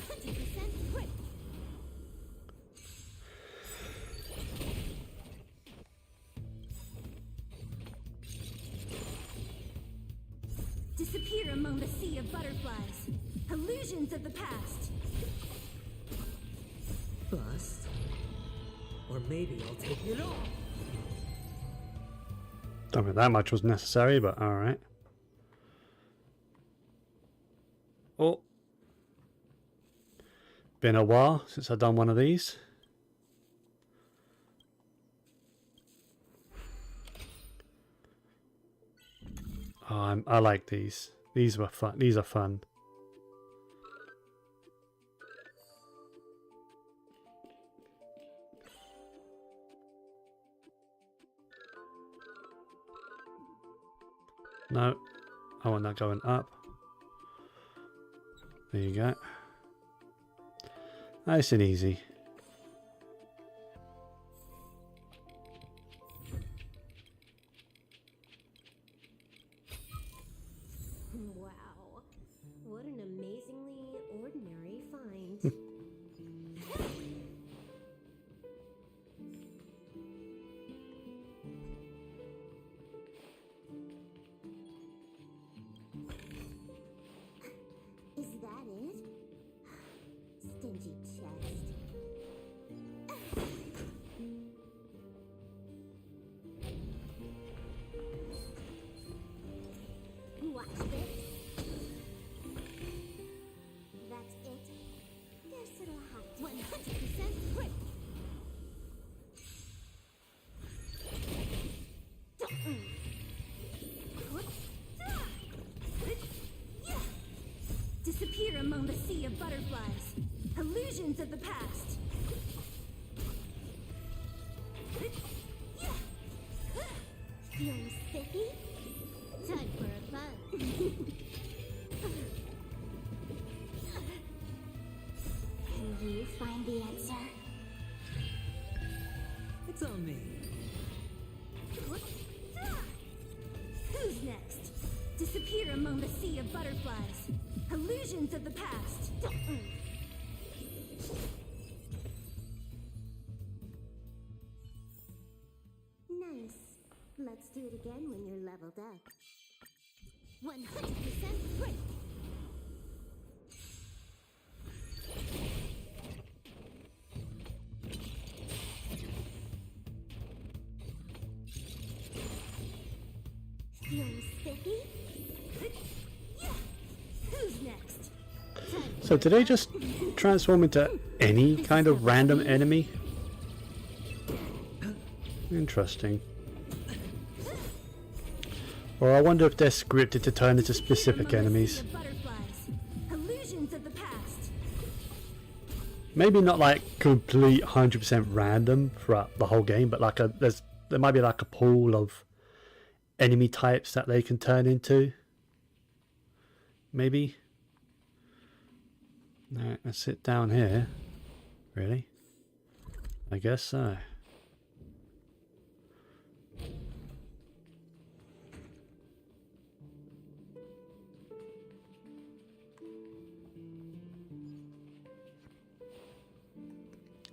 quick. Disappear among the sea of butterflies. Illusions of the past. Bust? Or maybe I'll take it off. Don't think that much was necessary, but alright. Oh. Been a while since I've done one of these. Oh, I like these. These were fun. These are fun. No, I want that going up. There you go. Nice and easy. Wow. What an amazingly ordinary find. Is that it? Stingy chest. Watch this. That's it. Guess it'll have to 100% quick. Disappear among the sea of butterflies. Illusions of the past. Feeling spiffy? Time for a buzz. Can you find the answer? It's on me. Who's next? Disappear among the sea of butterflies. Illusions of the past. Nice. Let's do it again when you're leveled up. 100% quick. Feeling spiffy? Who's next? So did they just transform into any kind of random enemy? Interesting. Or I wonder if they're scripted to turn into specific enemies. Illusions of the past. Maybe not like complete 100% random throughout the whole game, but like there might be like a pool of enemy types that they can turn into. Maybe. Alright, let's sit down here. Really? I guess so.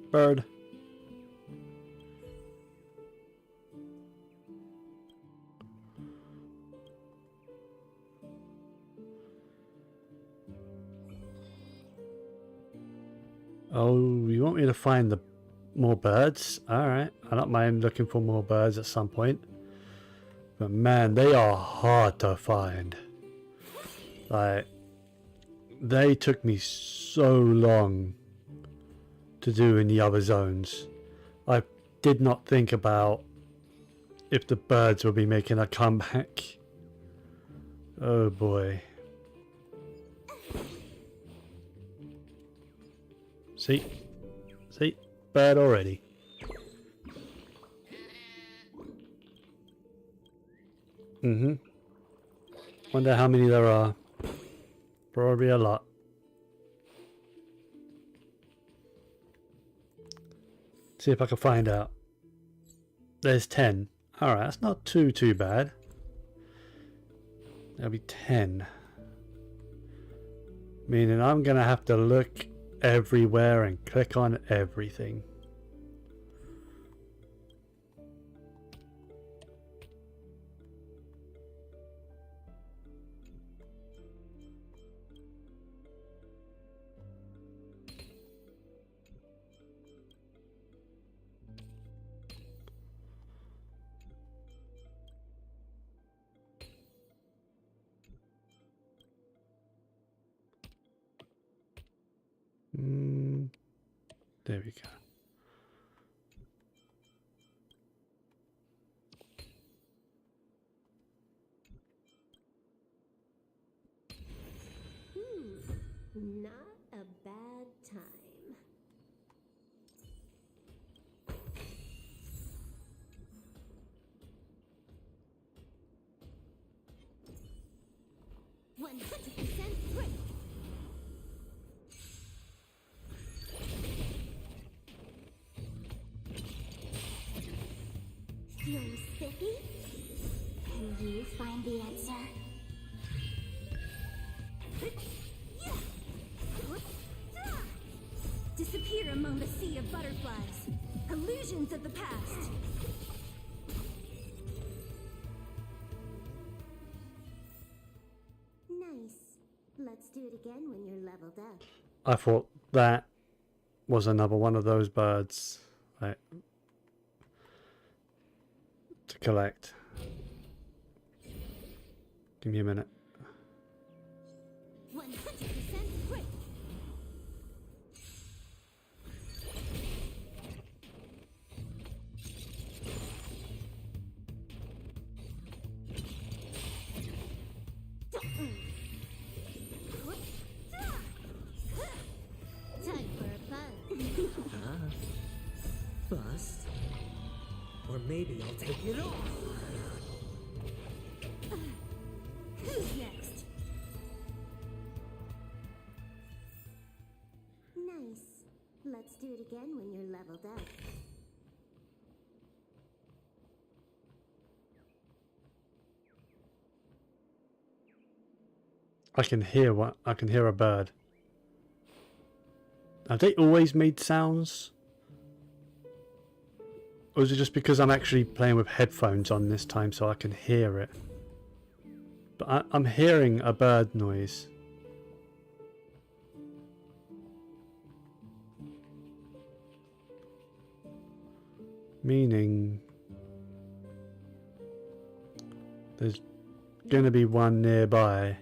Bird. Oh, you want me to find the more birds? Alright, I don't mind looking for more birds at some point. But man, they are hard to find. Like, they took me so long to do in the other zones. I did not think about if the birds will be making a comeback. Oh boy. See? Bird already. Wonder how many there are. Probably a lot. See if I can find out. There's 10. Alright, that's not too bad. That'll be 10. Meaning I'm gonna have to look everywhere and click on everything. There we go. Not a bad time. 100% quick. Feeling spiffy? Can you find the answer? Disappear among the sea of butterflies. Illusions of the past. Nice. Let's do it again when you're leveled up. I thought that was another one of those birds, like, to collect. Give me a minute. 100% quick. Time for a buzz. Bust? Or maybe I'll take it off. Who's next? Nice. Let's do it again when you're leveled up. I can hear what I can hear a bird. Have they always made sounds? Or is it just because I'm actually playing with headphones on this time so I can hear it? But I'm hearing a bird noise. Meaning there's gonna be one nearby.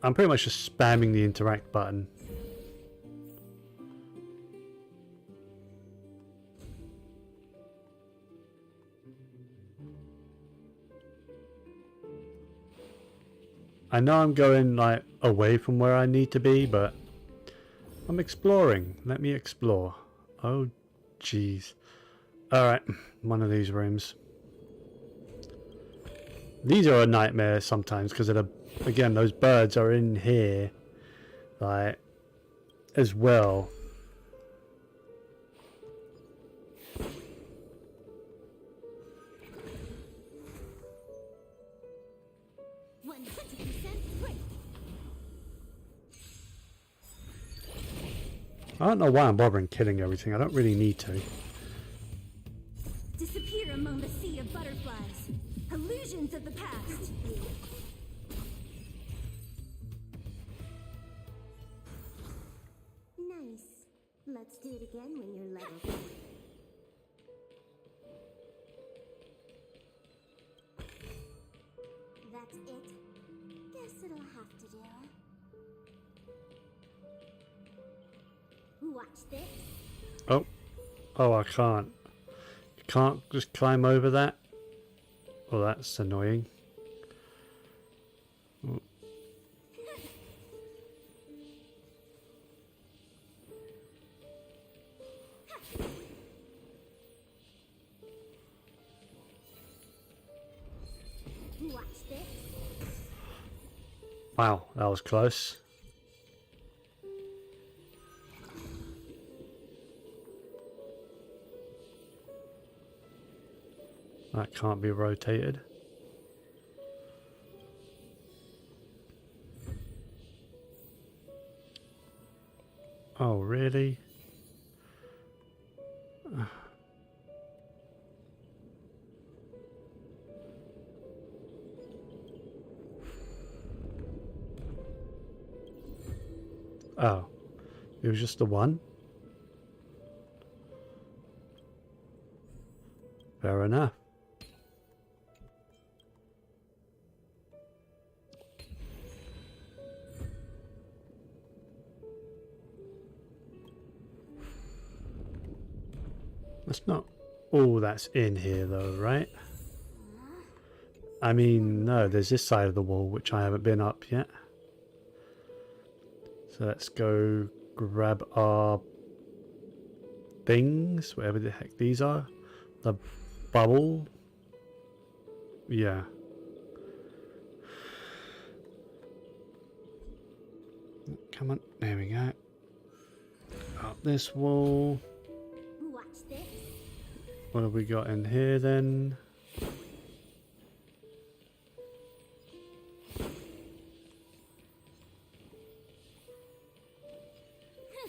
I'm pretty much just spamming the interact button. I know I'm going like away from where I need to be, but I'm exploring. Let me explore. Oh, jeez. Alright, one of these rooms. These are a nightmare sometimes because of the, again, those birds are in here, like, as well. I don't know why I'm bothering killing everything. I don't really need to. Disappear among the sea of butterflies. Illusions of the past. Nice. Let's do it again when you're leveled up. That's it. Guess it'll have to do. Watch this. Oh. Oh, I can't. You can't just climb over that? Oh, that's annoying. Oh. Watch this. Wow, that was close. That can't be rotated. Oh, really? Oh, it was just the one? Fair enough. That's not all that's in here though, right? I mean, no, there's this side of the wall which I haven't been up yet. So let's go grab our things, whatever the heck these are. The bubble. Yeah. Come on, there we go. Up this wall. Watch this. What have we got in here then?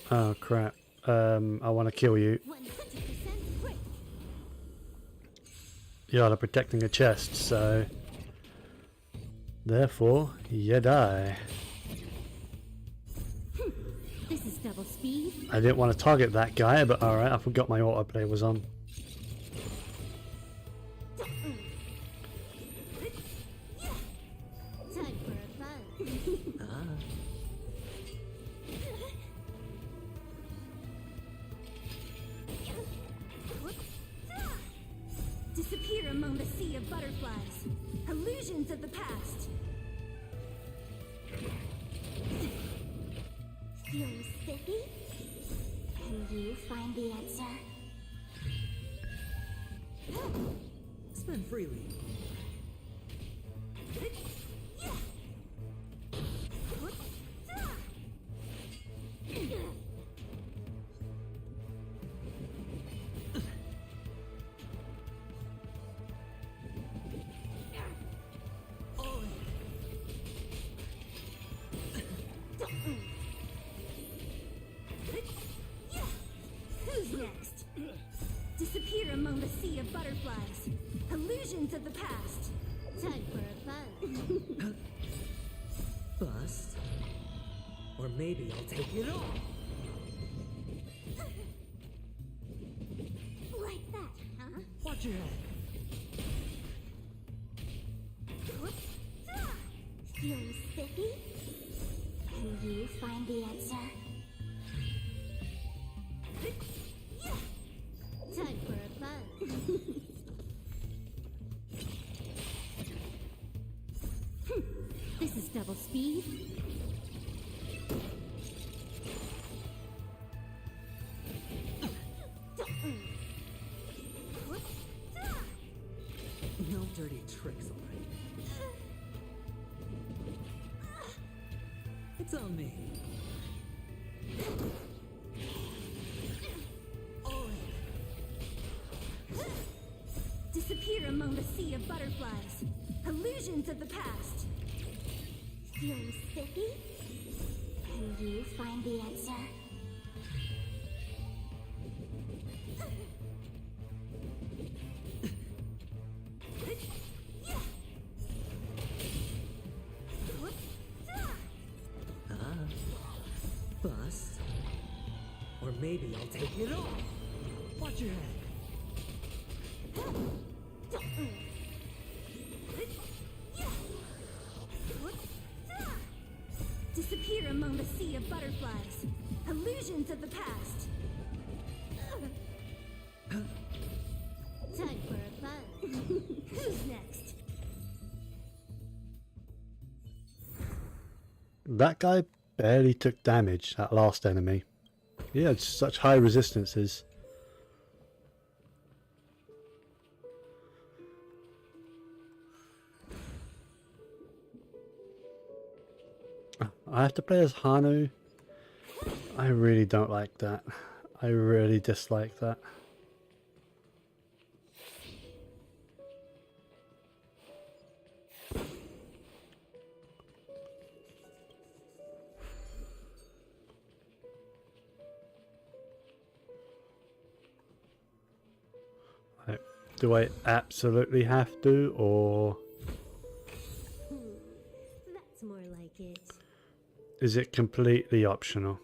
Oh crap. I want to kill you. 100% quick. You're protecting a chest, so therefore you die. This is double speed. I didn't want to target that guy, but alright, I forgot my autoplay was on. Time for a fun. Disappear among the sea of butterflies. Illusions of the past. Feeling sticky? Can you find the answer? Spend freely. Who's next? Disappear among the sea of butterflies. Illusions of the past. Time for a fun. Bust. Or maybe I'll take it all. Like that, huh? Watch your head. Feeling sticky? Can you find the answer? Time for a fun. This is double speed. No dirty tricks, alright? It's on me. Disappear among the sea of butterflies. Illusions of the past. Feeling sticky? Can you find the answer? Bust. Or maybe I'll take it all. Watch your head. Disappear among the sea of butterflies. Illusions of the past. Time for a fun. Who's next? That guy barely took damage, that last enemy. He had such high resistances. I have to play as Hanu. I really don't like that. I really dislike that. Do I absolutely have to, or That's more like it. is it completely optional?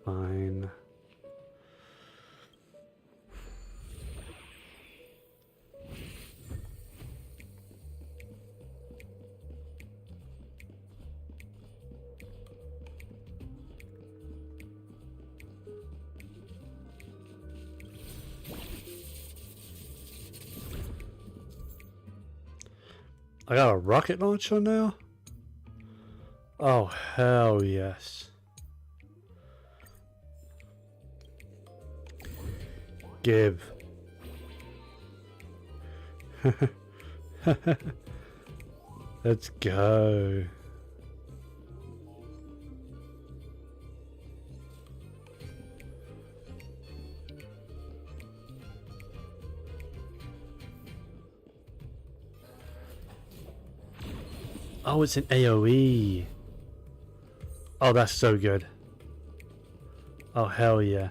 Fine. I got a rocket launcher now? Oh, hell yes. Give. Let's go. Oh, it's an AoE. Oh, that's so good. Oh, hell yeah.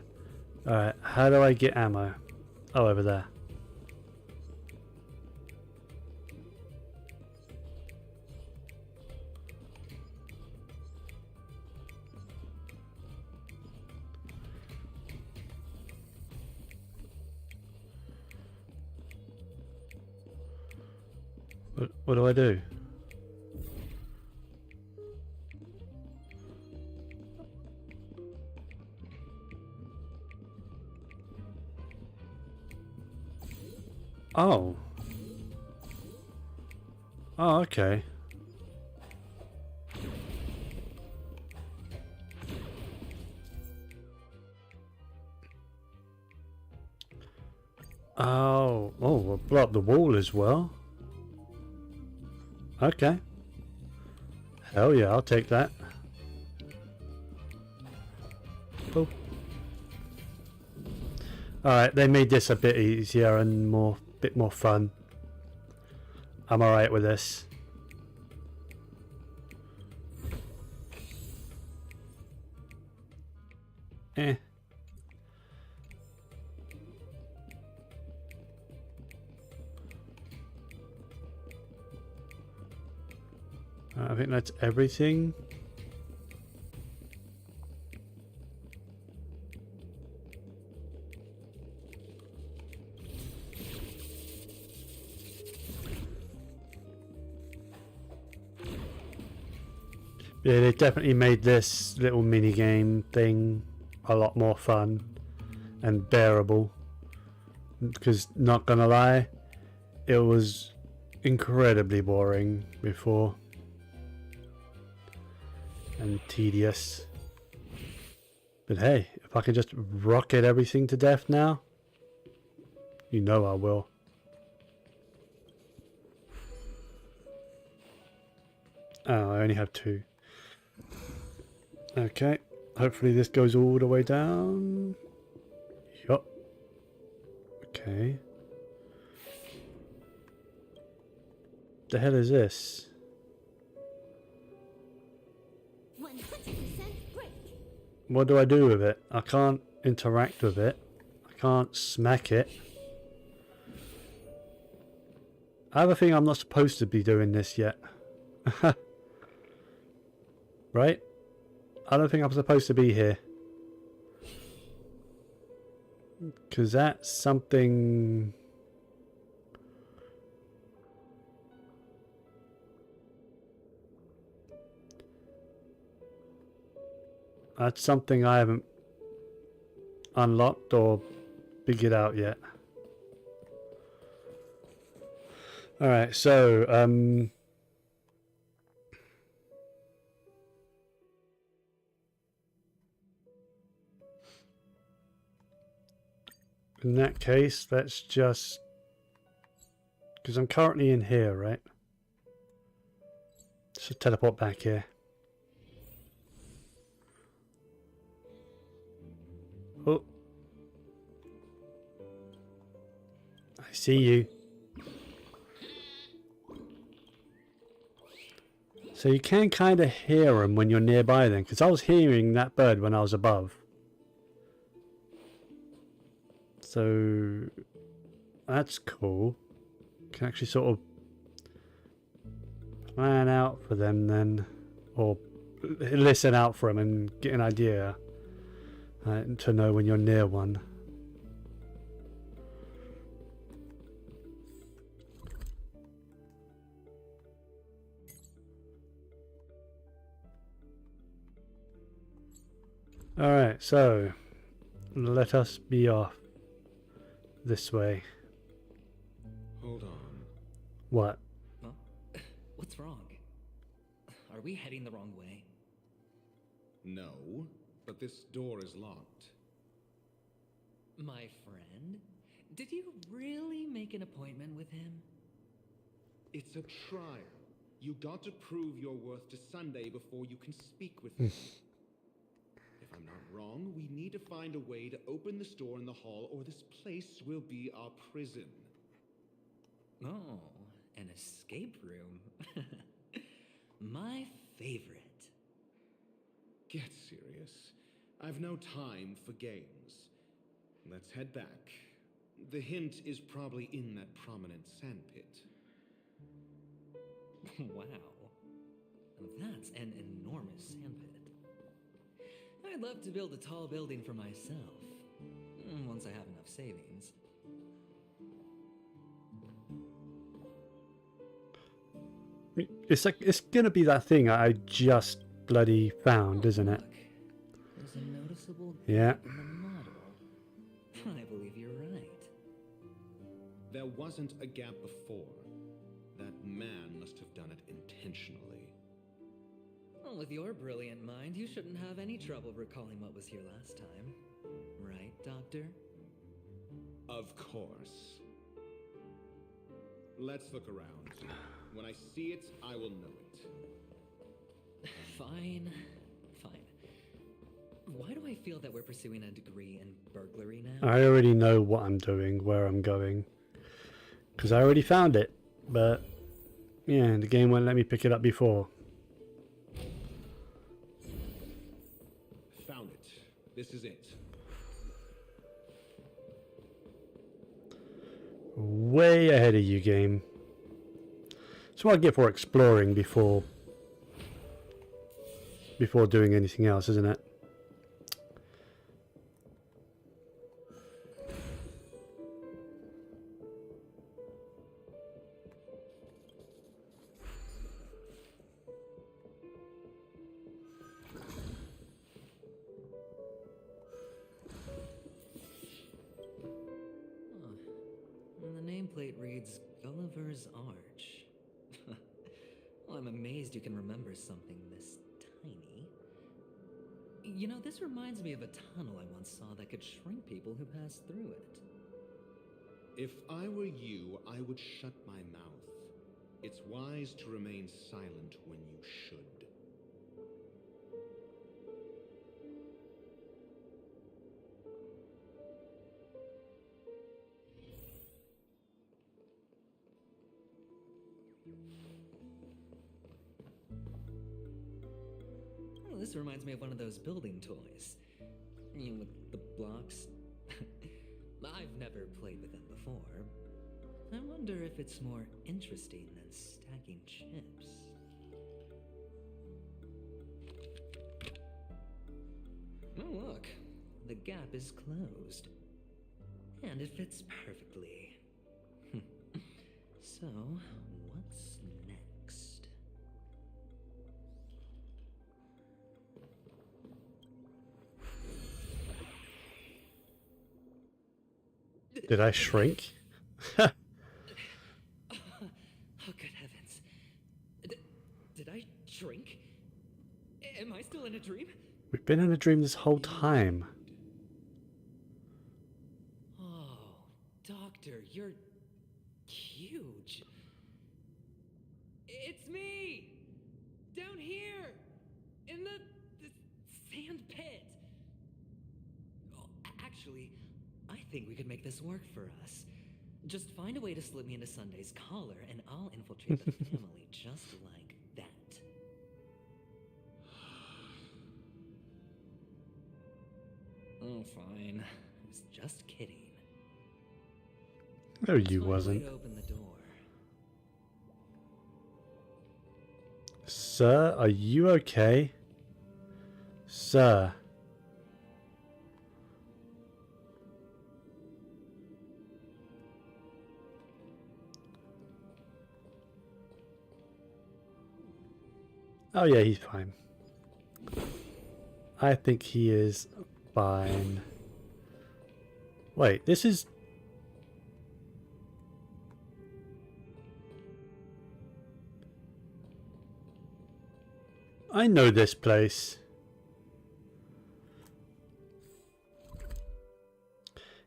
Alright, how do I get ammo? Oh, over there. What do I do? Oh. Oh, okay. Oh, we'll blow up the wall as well. Okay. Hell yeah, I'll take that. Oh. Alright, they made this a bit easier and bit more fun. I'm alright with this. Eh. I think that's everything. Yeah, they definitely made this little mini game thing a lot more fun and bearable. Because, not gonna lie, it was incredibly boring before. And tedious. But hey, if I can just rocket everything to death now, you know I will. Oh, I only have 2. Okay, hopefully this goes all the way down. Yup. Okay. The hell is this? 100% break. What do I do with it? I can't interact with it. I can't smack it. I have a feeling I'm not supposed to be doing this yet. Right? I don't think I'm supposed to be here. Because that's something... That's something I haven't unlocked or figured out yet. Alright, so, in that case, let's just... Because I'm currently in here, right? Let's just teleport back here. Oh. I see you. So you can kind of hear them when you're nearby then, because I was hearing that bird when I was above. So that's cool. Can actually sort of plan out for them then, or listen out for them and get an idea to know when you're near one. Alright, so let us be off this way. Hold on. What? Huh? What's wrong? Are we heading the wrong way? No, but this door is locked. My friend? Did you really make an appointment with him? It's a trial. You got to prove your worth to Sunday before you can speak with me. If I'm not wrong, we need to find a way to open the store in the hall, or this place will be our prison. Oh, an escape room. My favorite. Get serious. I've no time for games. Let's head back. The hint is probably in that prominent sandpit. Wow. That's an enormous sandpit. I'd love to build a tall building for myself. Once I have enough savings. It's like, it's gonna be that thing I just bloody found, isn't it? There's a noticeable Yeah. gap in the model. I believe you're right. There wasn't a gap before. That man must have done it intentionally. Well, with your brilliant mind, you shouldn't have any trouble recalling what was here last time. Right, Doctor? Of course. Let's look around. When I see it, I will know it. Fine. Why do I feel that we're pursuing a degree in burglary now? I already know what I'm doing, where I'm going. Because I already found it. But, yeah, the game won't let me pick it up before. Found it. This is it. Way ahead of you, game. That's what I get for exploring before doing anything else, isn't it? And the nameplate reads Gulliver's Arch. Well, I'm amazed you can remember something this tiny. You know, this reminds me of a tunnel I once saw that could shrink people who passed through it. If I were you, I would shut my mouth. It's wise to remain silent when you should. Oh, this reminds me of one of those building toys. You know, with the blocks. I've never played with them before. I wonder if it's more interesting than stacking chips. Oh, look. The gap is closed. And it fits perfectly. So, what's next? Did I shrink? Oh, good heavens. Did I shrink? Am I still in a dream? We've been in a dream this whole time. Oh, Doctor, you're huge. It's me! Down here! In the sand pit! Oh, actually, I think we could make this work for us. Just find a way to slip me into Sunday's collar, and I'll infiltrate the family just like that. Oh, fine. I was just kidding. No, you Find a way wasn't. to open the door. Sir, are you okay? Sir. Oh yeah, he's fine. I think he is fine. Wait, this is... I know this place.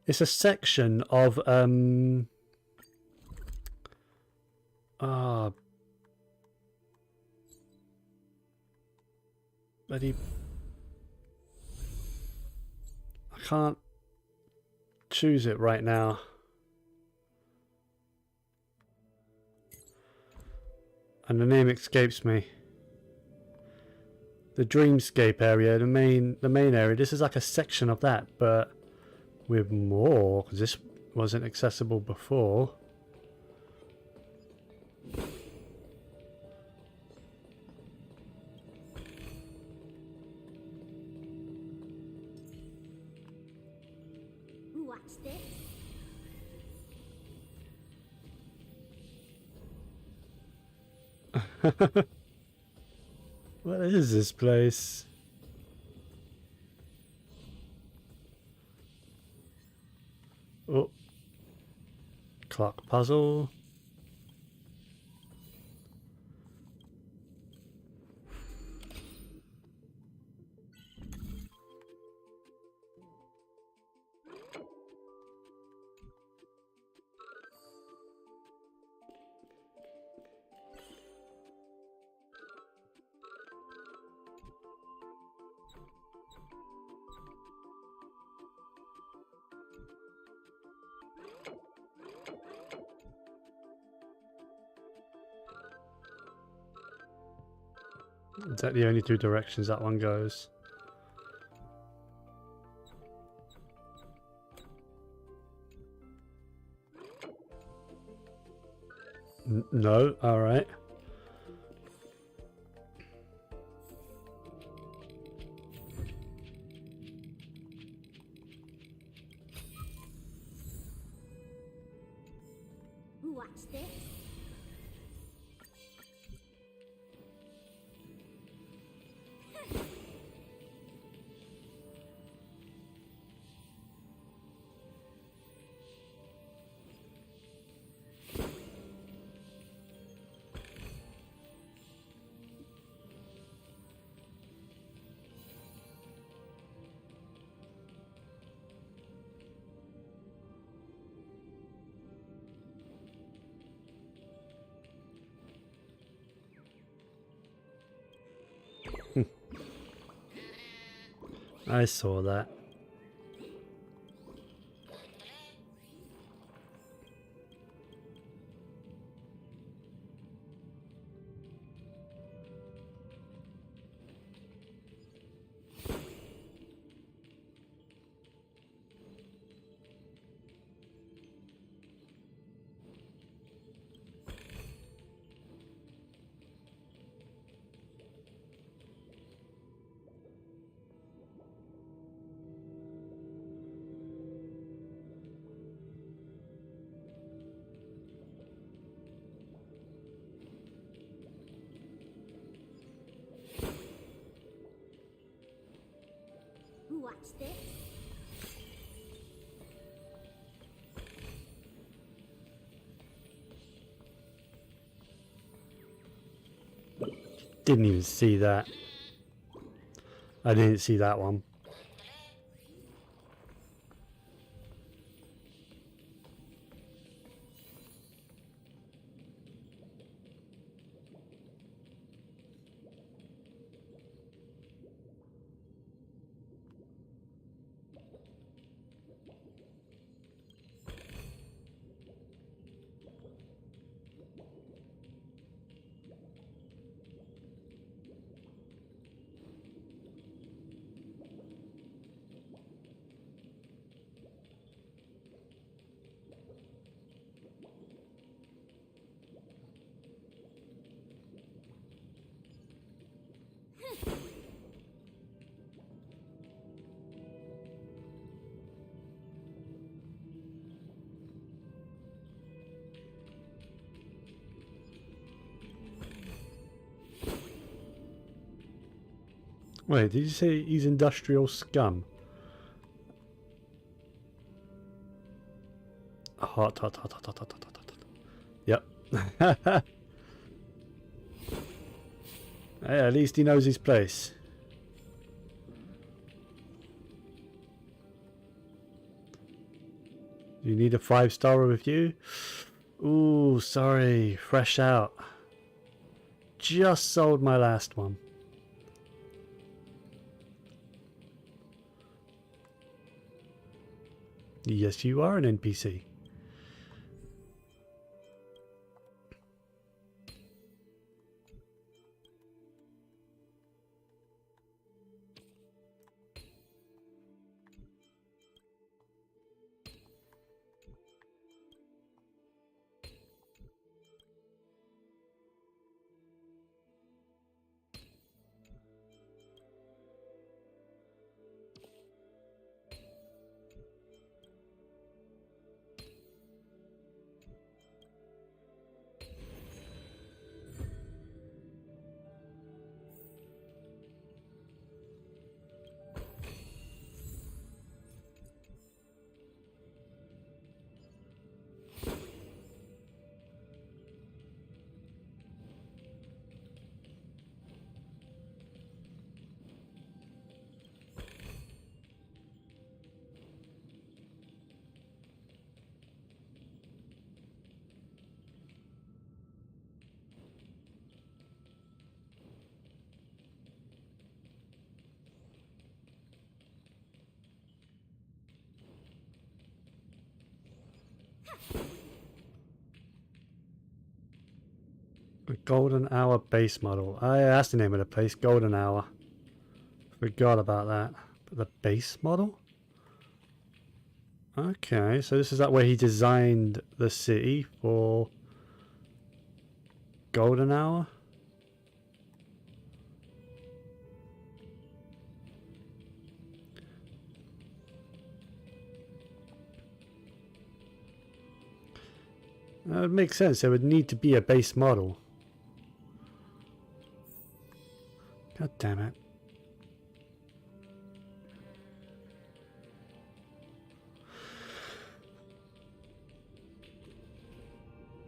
It's a section of bloody... I can't choose it right now. And the name escapes me. The Dreamscape area, the main area. This is like a section of that, but with more, because this wasn't accessible before. Watch this. What is this place? Oh. Clock puzzle. Is that the only two directions that one goes? No, alright. Watch this. I saw that. Watch this. Didn't even see that. I didn't see that one. Wait, did you say he's industrial scum? Hot. Yep. Hey, at least he knows his place. Do you need a 5-star review? Ooh, sorry. Fresh out. Just sold my last one. Yes, you are an NPC. A Golden Hour base model. Oh, yeah, that's the name of the place. Golden Hour. Forgot about that. But the base model? Okay, so this is that way he designed the city for Golden Hour? It makes sense. There would need to be a base model. God damn it.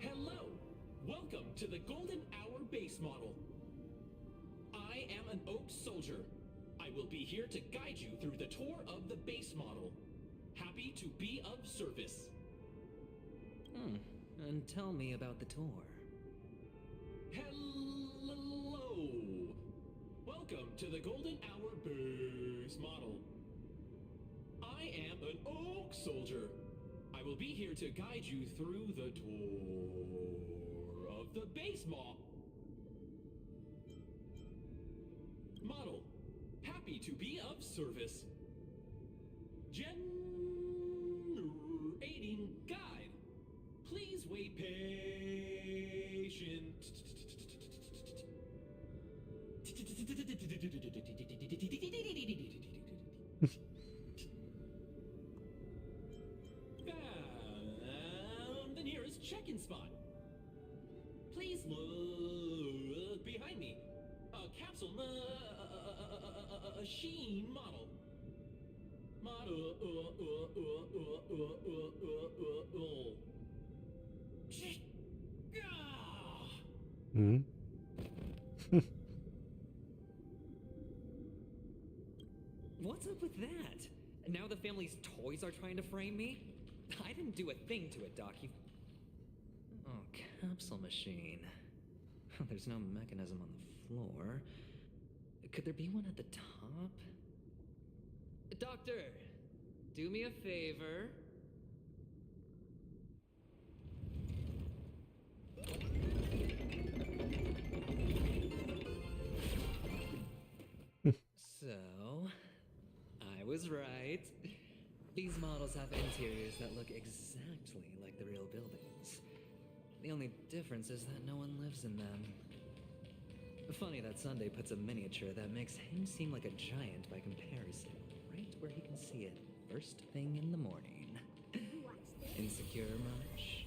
Hello! Welcome to the Golden Hour base model. I am an Oak Soldier. I will be here to guide you through the tour of the base model. Happy to be of service. And tell me about the tour. Hello! Welcome to the Golden Hour base model. I am an Oak Soldier. I will be here to guide you through the tour of the base model. Happy to be of service. Generating guide. Please wait patient. Found the nearest check-in spot. Please look behind me. A capsule machine model. Hmm. What's up with that? Now the family's toys are trying to frame me? I didn't do a thing to it, Doc. You... Oh, capsule machine. There's no mechanism on the floor. Could there be one at the top? Doctor, do me a favor. So, I was right. These models have interiors that look exactly like the real buildings. The only difference is that no one lives in them. Funny that Sunday puts a miniature that makes him seem like a giant by comparison, right where he can see it first thing in the morning. Insecure much?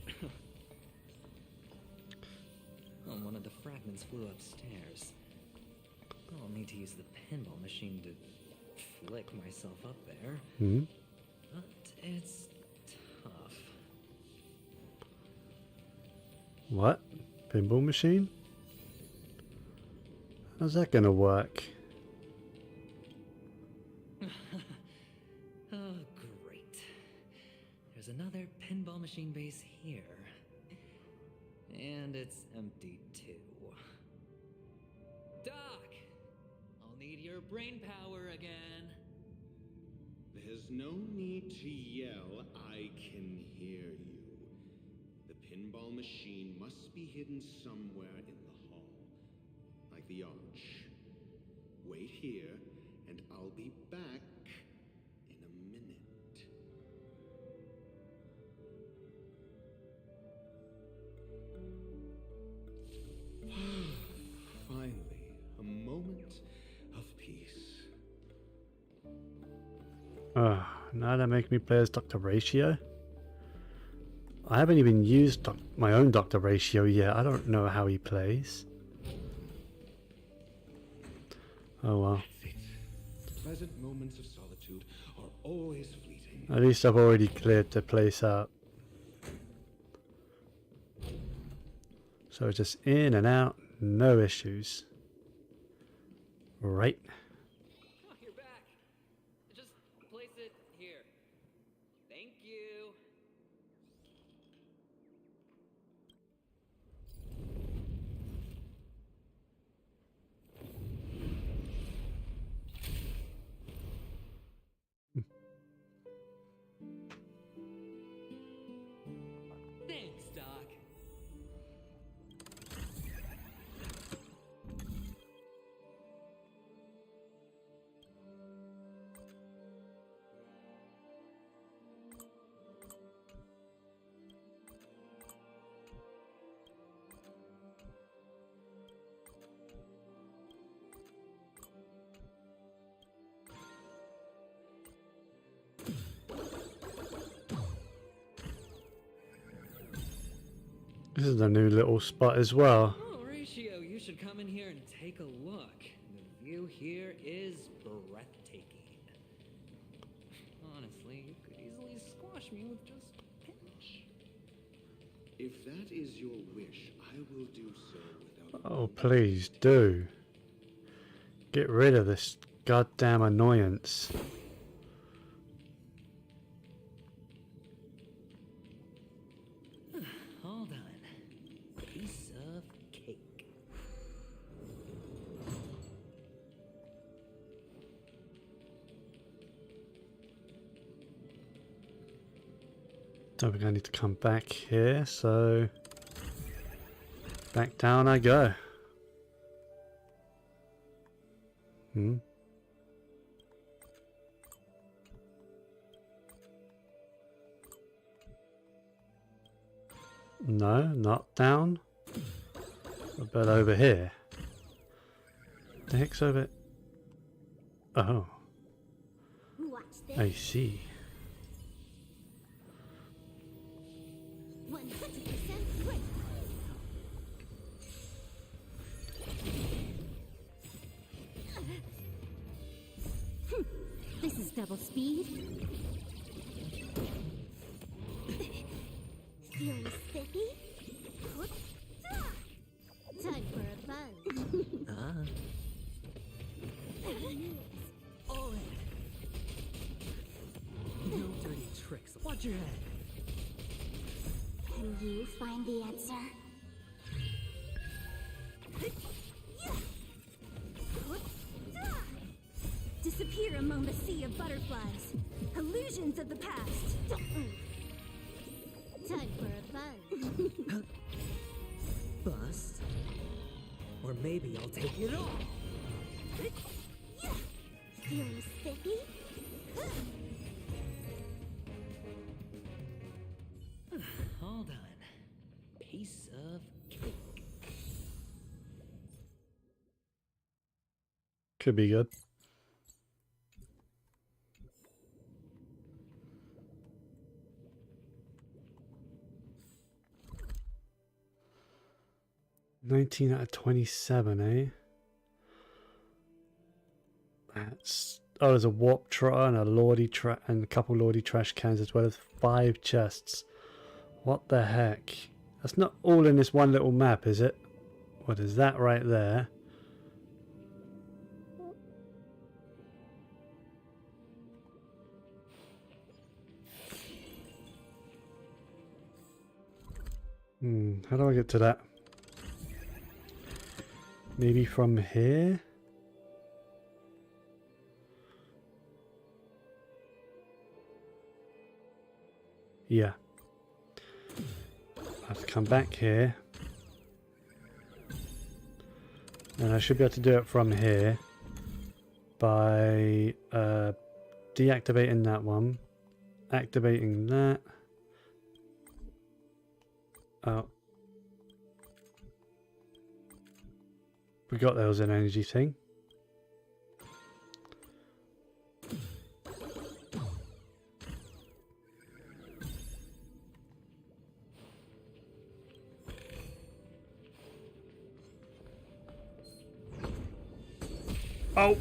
Oh, one of the fragments flew upstairs. I'll need to use the pinball machine to flick myself up there. Hmm. But it's tough. What? Pinball machine? How's that gonna work? Oh, great. There's another pinball machine base here. And it's empty too. Doc! I'll need your brain power again. There's no need to yell, I can hear you. The pinball machine must be hidden somewhere in the hall, like the arch. Wait here, and I'll be back in a minute. Finally, a moment of peace. Now that make me play as Dr. Ratio? I haven't even used my own Dr. Ratio yet. I don't know how he plays. Oh well. Pleasant moments of solitude are always fleeting. At least I've already cleared the place out. So just in and out, no issues. Right. Oh, you're back. Just place it here. Thank you. Thanks, Doc. This is a new little spot as well. Oh, Ratio, you should come in here and take a look. The view here is breathtaking. Honestly, you could easily squash me with just a pinch. If that is your wish, I will do so without... Oh, please do. Get rid of this goddamn annoyance. All done. Piece of cake. Don't think I need to come back here, so back down I go. No, not down. But over here. The heck's over? Oh, Watch this. I see. 100% right. This is double speed. Feeling spiffy? Time for a fun. All in. No dirty tricks. Watch your head. Can you find the answer? Disappear among the sea of butterflies. Illusions of the past. Time for a fun. Bust. Or maybe I'll take it all. Feeling spiffy? All done. Piece of cake. Could be good. $19 out of 27, eh? That's... Oh, there's a warp trotter and a Lordy and a couple Lordy trash cans, as well as 5 chests. What the heck? That's not all in this one little map, is it? What is that right there? How do I get to that? Maybe from here? Yeah. I have to come back here. And I should be able to do it from here by deactivating that one, activating that. Oh. We got there was an energy thing. Oh!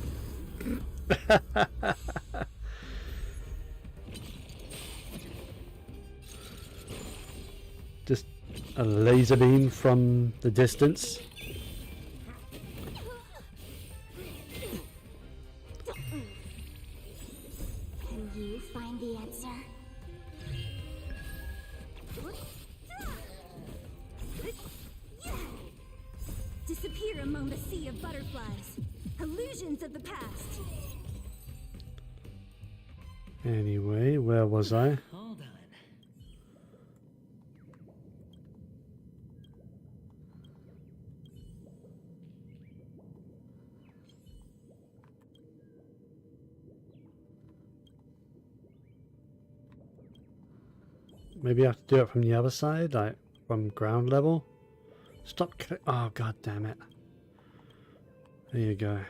Just a laser beam from the distance. Can you find the answer? Disappear among the sea of butterflies. Illusions of the past. Anyway, where was I? Hold on. Maybe I have to do it from the other side, like from ground level. Stop! Oh, god damn it! There you go.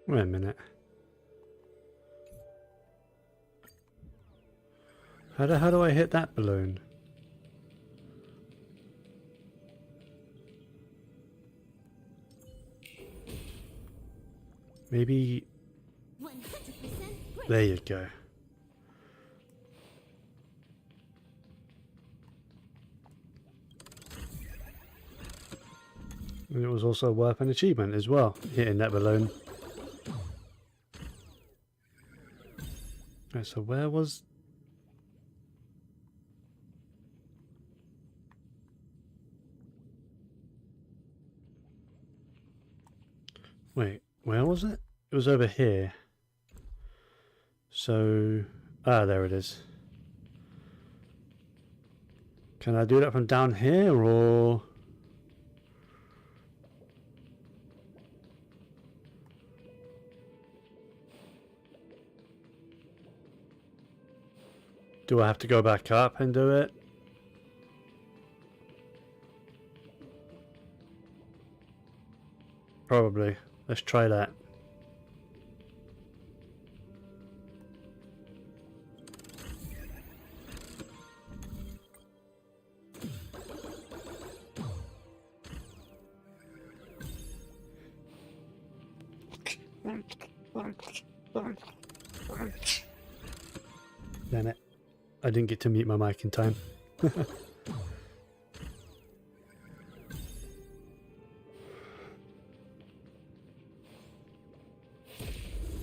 Wait a minute. How the hell do I hit that balloon? Maybe... 100% There you go. And it was also worth an achievement as well, hitting that balloon. Right, so where was... Wait, where was it? It was over here. So... Ah, there it is. Can I do that from down here, or... Do I have to go back up and do it? Probably. Let's try that. Damn it. I didn't get to mute my mic in time.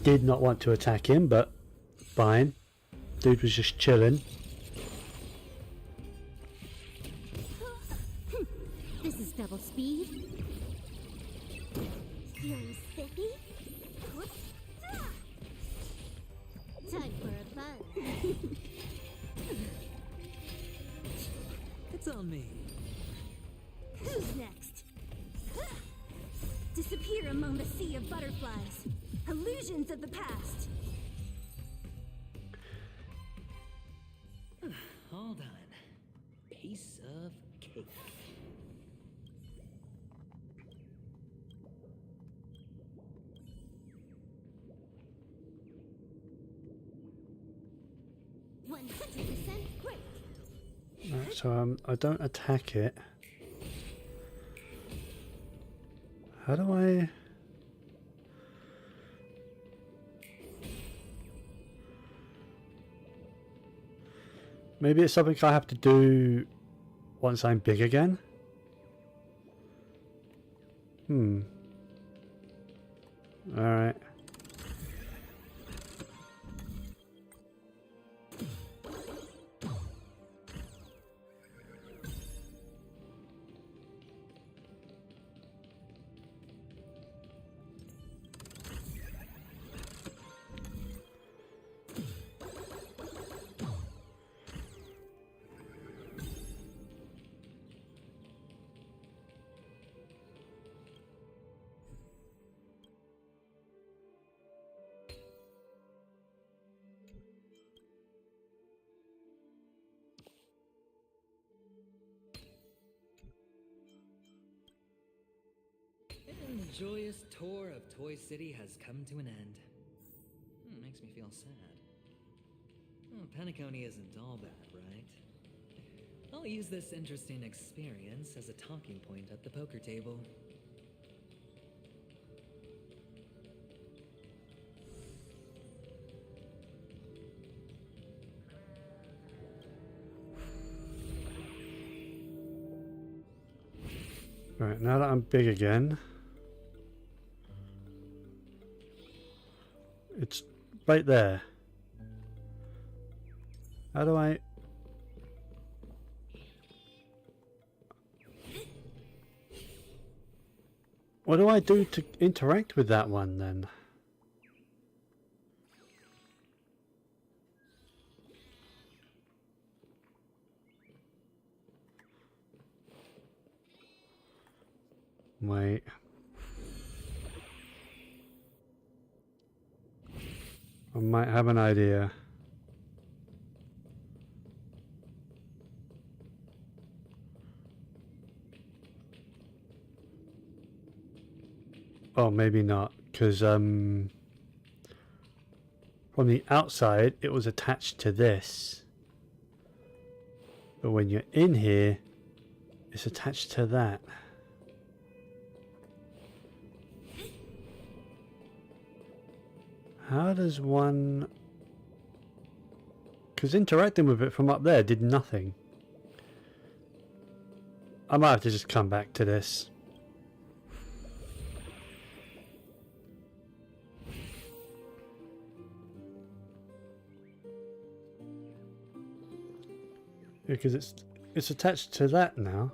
Did not want to attack him, but fine. Dude was just chilling. This is double speed. Fury spiffy. Disappear among the sea of butterflies. Illusions of the past. All done. Piece of cake. Right, so I don't attack it. How do I... Maybe it's something I have to do once I'm big again? Alright. And the joyous tour of Toy City has come to an end. Makes me feel sad. Oh, Penacony isn't all bad, right? I'll use this interesting experience as a talking point at the poker table. Right, now that I'm big again, it's right there. How do I... What do I do to interact with that one then? Wait. I might have an idea. Oh, maybe not, because from the outside it was attached to this. But when you're in here, it's attached to that. How does one... Because interacting with it from up there did nothing. I might have to just come back to this. Because it's attached to that now.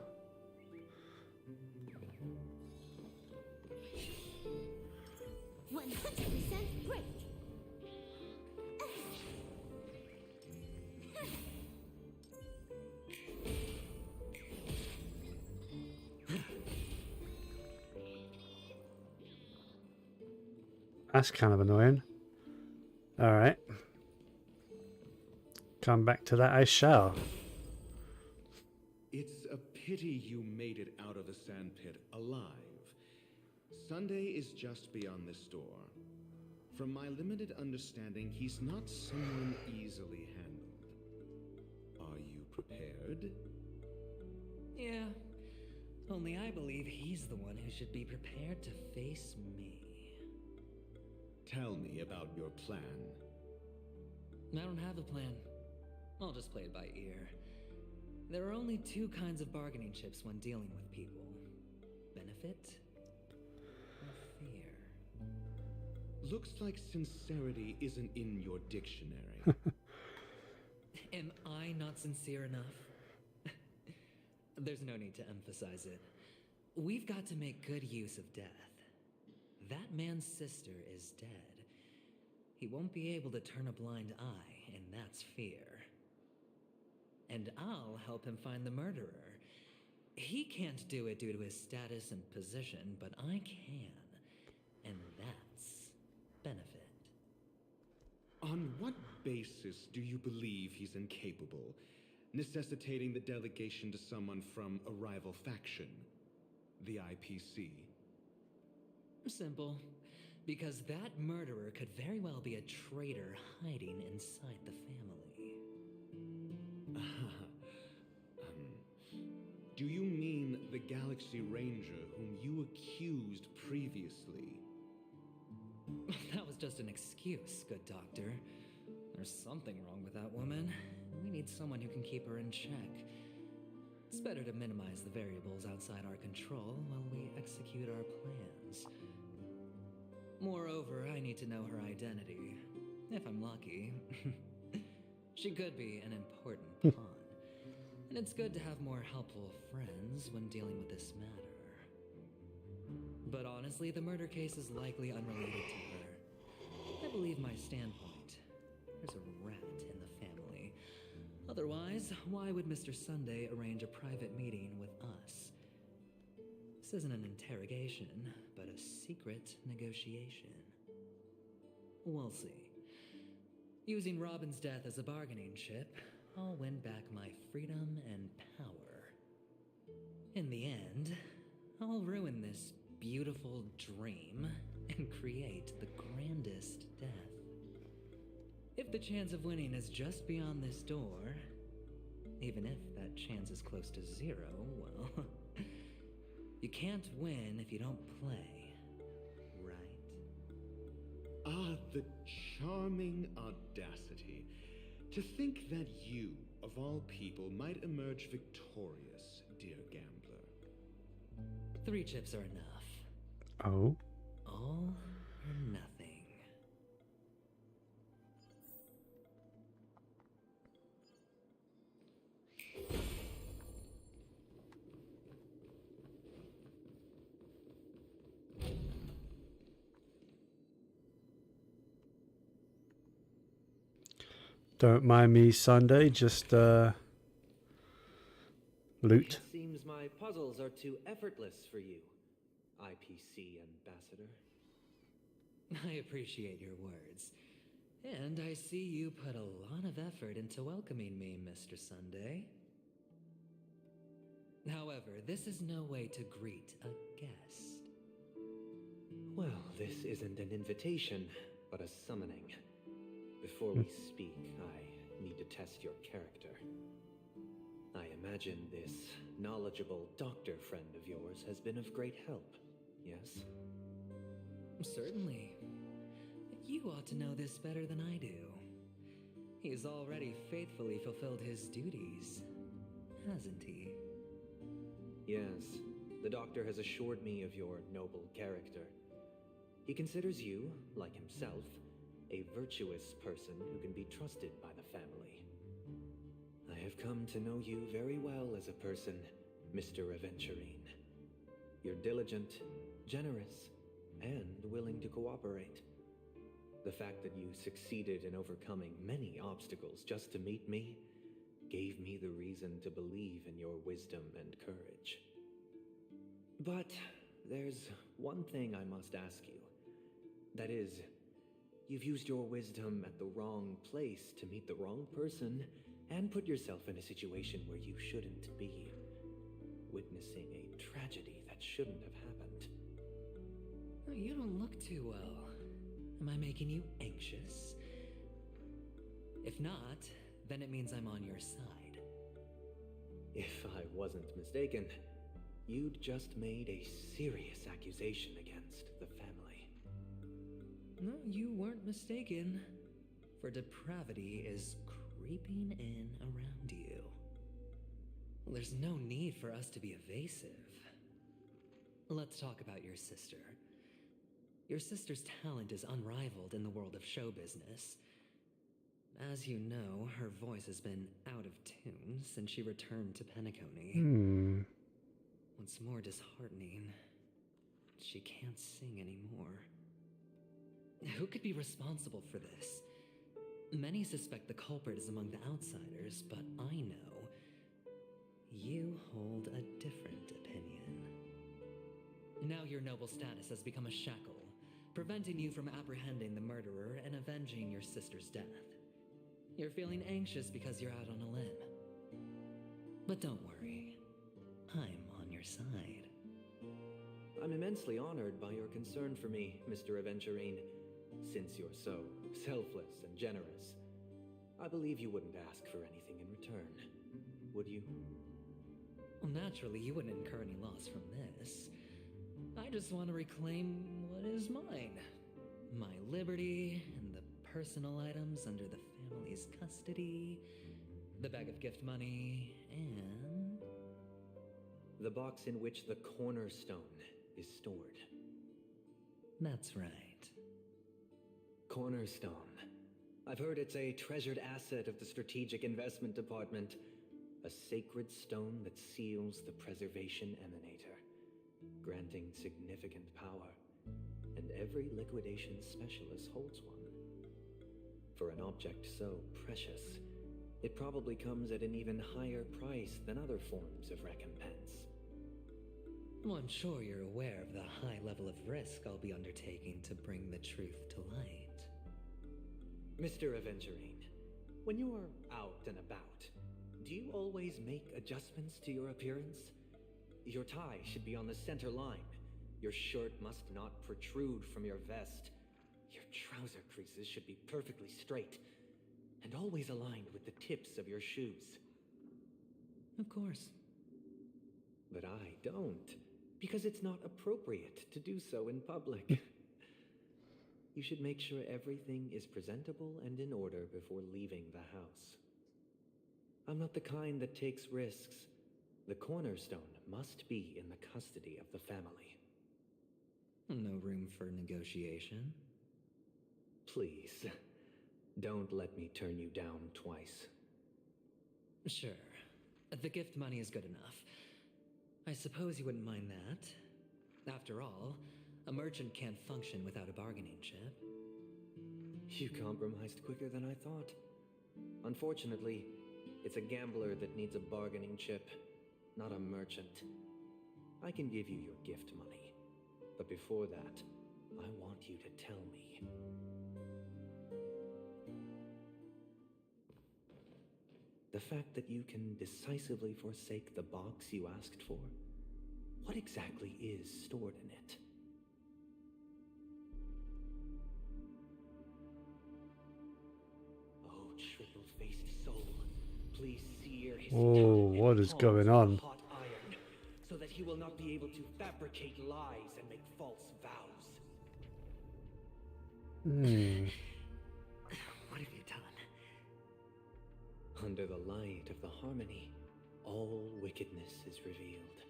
That's kind of annoying. Alright. Come back to that I shall. It's a pity you made it out of the sandpit alive. Sunday is just beyond this door. From my limited understanding, he's not someone easily handled. Are you prepared? Yeah. Only I believe he's the one who should be prepared to face me. Tell me about your plan. I don't have a plan. I'll just play it by ear. There are only two kinds of bargaining chips when dealing with people. Benefit or fear. Looks like sincerity isn't in your dictionary. Am I not sincere enough? There's no need to emphasize it. We've got to make good use of death. That man's sister is dead. He won't be able to turn a blind eye, and that's fear. And I'll help him find the murderer. He can't do it due to his status and position, but I can. And that's benefit. On what basis do you believe he's incapable, necessitating the delegation to someone from a rival faction, the IPC? Simple. Because that murderer could very well be a traitor hiding inside the family. Do you mean the Galaxy Ranger whom you accused previously? That was just an excuse, good doctor. There's something wrong with that woman. We need someone who can keep her in check. It's better to minimize the variables outside our control while we execute our plans. Moreover, I need to know her identity. If I'm lucky. She could be an important pawn. And it's good to have more helpful friends when dealing with this matter. But honestly, the murder case is likely unrelated to her. I believe my standpoint. There's a rat in the family. Otherwise, why would Mr. Sunday arrange a private meeting with us? This isn't an interrogation, but a secret negotiation. We'll see. Using Robin's death as a bargaining chip, I'll win back my freedom and power. In the end, I'll ruin this beautiful dream and create the grandest death. If the chance of winning is just beyond this door, even if that chance is close to zero, well, you can't win if you don't play, right? Ah, the charming audacity. To think that you, of all people, might emerge victorious, dear gambler. 3 chips are enough. Oh? All or nothing. Don't mind me, Sunday. Just, loot. It seems my puzzles are too effortless for you, IPC Ambassador. I appreciate your words. And I see you put a lot of effort into welcoming me, Mr. Sunday. However, this is no way to greet a guest. Well, this isn't an invitation, but a summoning. Before we speak, I need to test your character. I imagine this knowledgeable doctor friend of yours has been of great help, yes? Certainly. You ought to know this better than I do. He's already faithfully fulfilled his duties, hasn't he? Yes, the doctor has assured me of your noble character. He considers you, like himself, a virtuous person who can be trusted by the family. I have come to know you very well as a person, Mr. Aventurine. You're diligent, generous, and willing to cooperate. The fact that you succeeded in overcoming many obstacles just to meet me gave me the reason to believe in your wisdom and courage. But there's one thing I must ask you. That is, you've used your wisdom at the wrong place to meet the wrong person and put yourself in a situation where you shouldn't be, witnessing a tragedy that shouldn't have happened. You don't look too well. Am I making you anxious? If not, then it means I'm on your side. If I wasn't mistaken, you'd just made a serious accusation against the family. No, you weren't mistaken. For depravity is creeping in around you. There's no need for us to be evasive. Let's talk about your sister. Your sister's talent is unrivaled in the world of show business. As you know, her voice has been out of tune since she returned to Penacony. What's more disheartening, she can't sing anymore. Who could be responsible for this? Many suspect the culprit is among the outsiders, but I know you hold a different opinion. Now your noble status has become a shackle, preventing you from apprehending the murderer and avenging your sister's death. You're feeling anxious because you're out on a limb. But don't worry, I'm on your side. I'm immensely honored by your concern for me, Mr. Aventurine. Since you're so selfless and generous, I believe you wouldn't ask for anything in return, would you? Well, naturally, you wouldn't incur any loss from this. I just want to reclaim what is mine. My liberty and the personal items under the family's custody, the bag of gift money, and... the box in which the cornerstone is stored. That's right. Cornerstone. I've heard it's a treasured asset of the Strategic Investment Department. A sacred stone that seals the Preservation Emanator, granting significant power. And every liquidation specialist holds one. For an object so precious, it probably comes at an even higher price than other forms of recompense. Well, I'm sure you're aware of the high level of risk I'll be undertaking to bring the truth to light. Mr. Aventurine, when you're out and about, do you always make adjustments to your appearance? Your tie should be on the center line. Your shirt must not protrude from your vest. Your trouser creases should be perfectly straight and always aligned with the tips of your shoes. Of course. But I don't, because it's not appropriate to do so in public. You should make sure everything is presentable and in order before leaving the house. I'm not the kind that takes risks. The cornerstone must be in the custody of the family. No room for negotiation? Please, don't let me turn you down twice. Sure. The gift money is good enough. I suppose you wouldn't mind that. After all, a merchant can't function without a bargaining chip. You compromised quicker than I thought. Unfortunately, it's a gambler that needs a bargaining chip, not a merchant. I can give you your gift money, but before that, I want you to tell me. The fact that you can decisively forsake the box you asked for, what exactly is stored in it? Oh, triple-faced soul, please sear his Oh, what is going on? hot iron, so that he will not be able to fabricate lies and make false vows. What have you done? Under the light of the harmony, all wickedness is revealed.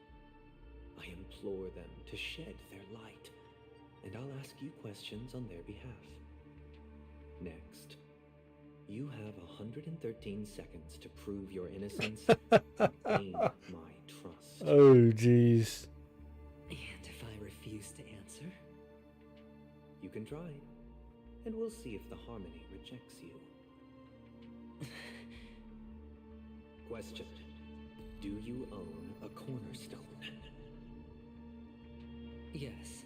I implore them to shed their light, and I'll ask you questions on their behalf. Next, you have 113 seconds to prove your innocence and gain my trust. Oh, jeez. And if I refuse to answer? You can try, and we'll see if the harmony rejects you. Question. Do you own a cornerstone? Yes.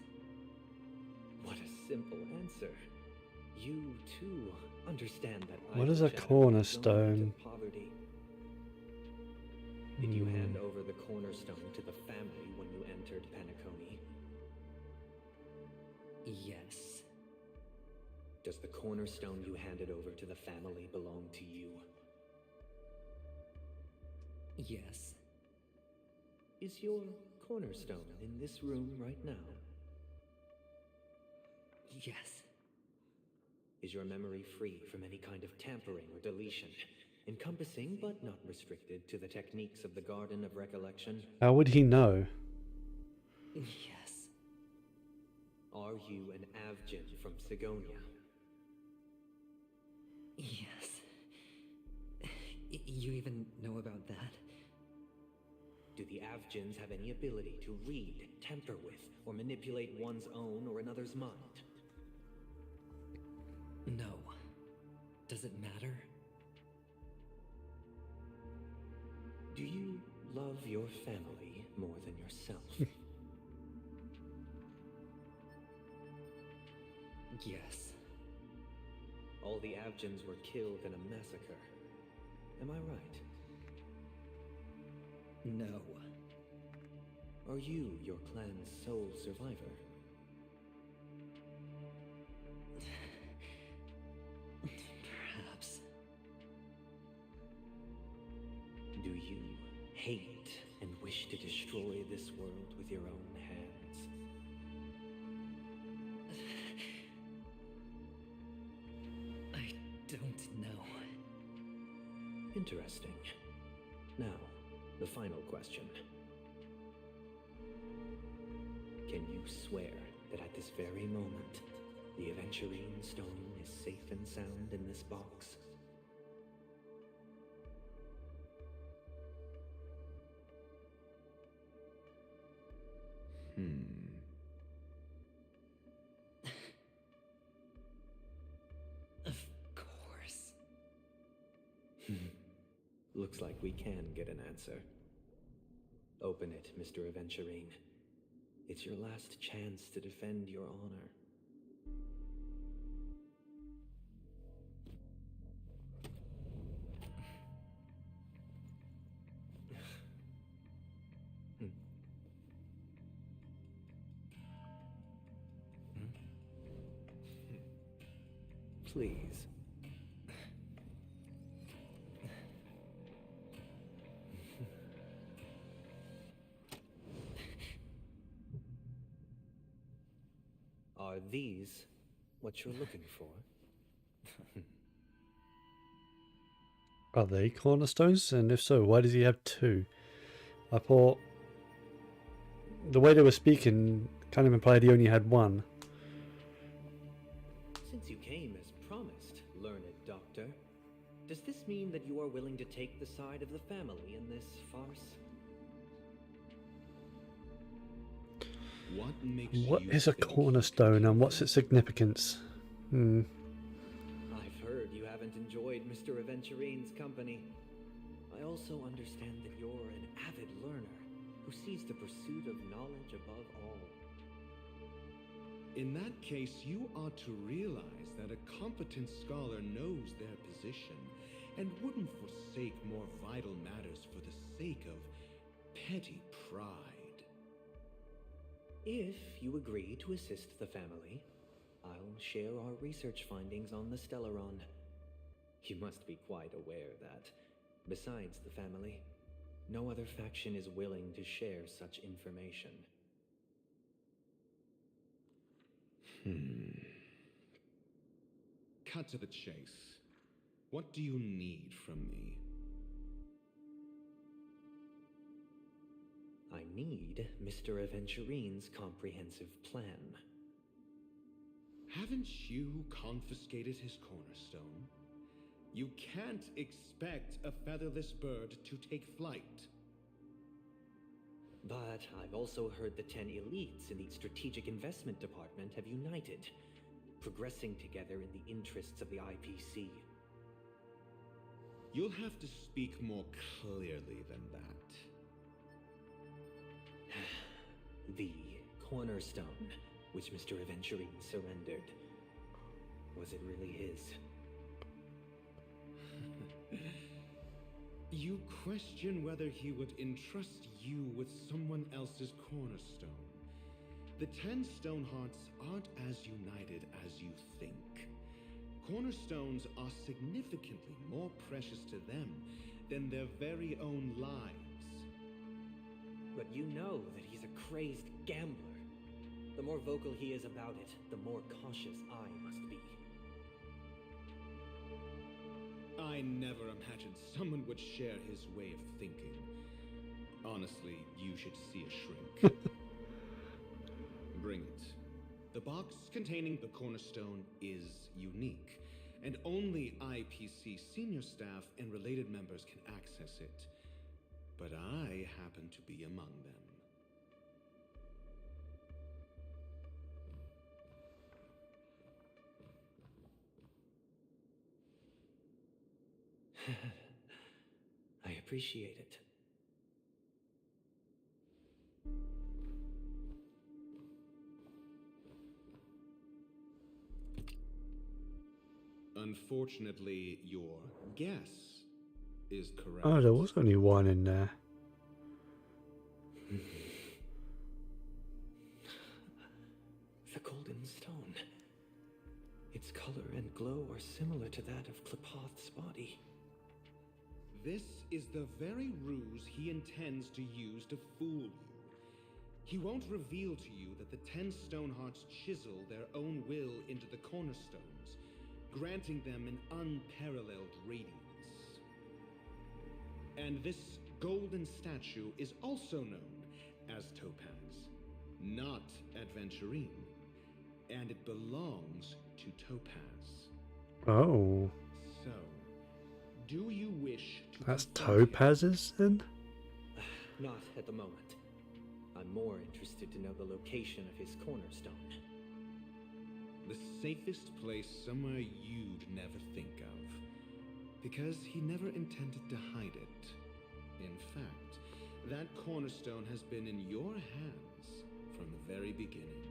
What a simple answer. You, too, understand that What is a cornerstone? Poverty. Did you hand over the cornerstone to the family when you entered Penacony? Yes. Does the cornerstone you handed over to the family belong to you? Yes. Is your cornerstone in this room right now? Yes. Is your memory free from any kind of tampering or deletion, encompassing but not restricted to the techniques of the Garden of Recollection? How would he know? Yes. Are you an Avgin from Sigonia? Yes. You even know about that? Do the Avgins have any ability to read, tamper with, or manipulate one's own or another's mind? No. Does it matter? Do you love your family more than yourself? Yes. All the Abjans were killed in a massacre. Am I right? No. Are you your clan's sole survivor? Perhaps. Do you hate and wish to destroy this world with your own hands? I don't know. Interesting. Now, the final question. Can you swear that at this very moment, the Aventurine Stone is safe and sound in this box? Of course. Looks like we can get an answer. Open it, Mr. Aventurine. It's your last chance to defend your honor. Please. Are these what you're looking for? Are they cornerstones? And if so, why does he have two? I thought the way they were speaking kind of implied he only had one. Since you came as promised, learned doctor, does this mean that you are willing to take the side of the family in this farce? What makes What you is a think cornerstone and what's its significance? I've heard you haven't enjoyed Mr. Aventurine's company. I also understand that you're an avid learner who sees the pursuit of knowledge above all. In that case, you ought to realize that a competent scholar knows their position and wouldn't forsake more vital matters for the sake of petty pride. If you agree to assist the family, I'll share our research findings on the Stellaron. You must be quite aware that, besides the family, no other faction is willing to share such information. Cut to the chase. What do you need from me? I need Mr. Aventurine's comprehensive plan. Haven't you confiscated his cornerstone? You can't expect a featherless bird to take flight. But I've also heard the 10 elites in the Strategic Investment Department have united, progressing together in the interests of the IPC. You'll have to speak more clearly than that. The cornerstone, which Mr. Aventurine surrendered. Was it really his? You question whether he would entrust you with someone else's cornerstone. The 10 Stonehearts aren't as united as you think. Cornerstones are significantly more precious to them than their very own lives. But you know that he's a crazed gambler. The more vocal he is about it, the more cautious I must be. I never imagined someone would share his way of thinking. Honestly, you should see a shrink. Bring it. The box containing the cornerstone is unique, and only IPC senior staff and related members can access it. But I happen to be among them. I appreciate it. Unfortunately, your guess is correct. Oh, there was only one in there. The golden stone. Its color and glow are similar to that of Klepoth's body. This is the very ruse he intends to use to fool you. He won't reveal to you that the 10 Stonehearts chisel their own will into the cornerstones, granting them an unparalleled radiance. And this golden statue is also known as Topaz, not Adventurine, and it belongs to Topaz. Oh. So, do you wish to... That's Topaz's then? Not at the moment. I'm more interested to know the location of his cornerstone. The safest place somewhere you'd never think of. Because he never intended to hide it. In fact, that cornerstone has been in your hands from the very beginning.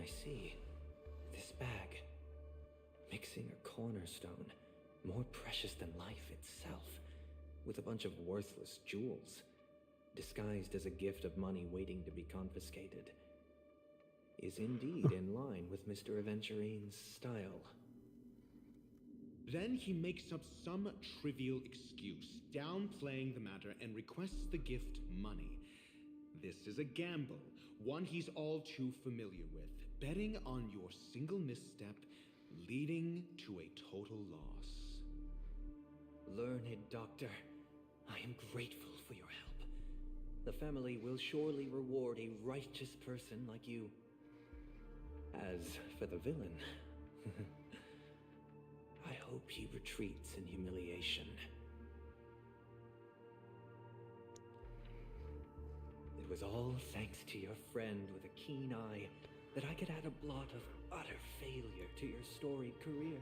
I see. This bag. Mixing a cornerstone, more precious than life itself, with a bunch of worthless jewels, disguised as a gift of money waiting to be confiscated, is indeed in line with Mr. Aventurine's style. Then he makes up some trivial excuse, downplaying the matter, and requests the gift money. This is a gamble, one he's all too familiar with, betting on your single misstep, leading to a total loss. Learned doctor, I am grateful for your help. The family will surely reward a righteous person like you. As for the villain, I hope he retreats in humiliation. It was all thanks to your friend with a keen eye that I could add a blot of utter failure to your storied career.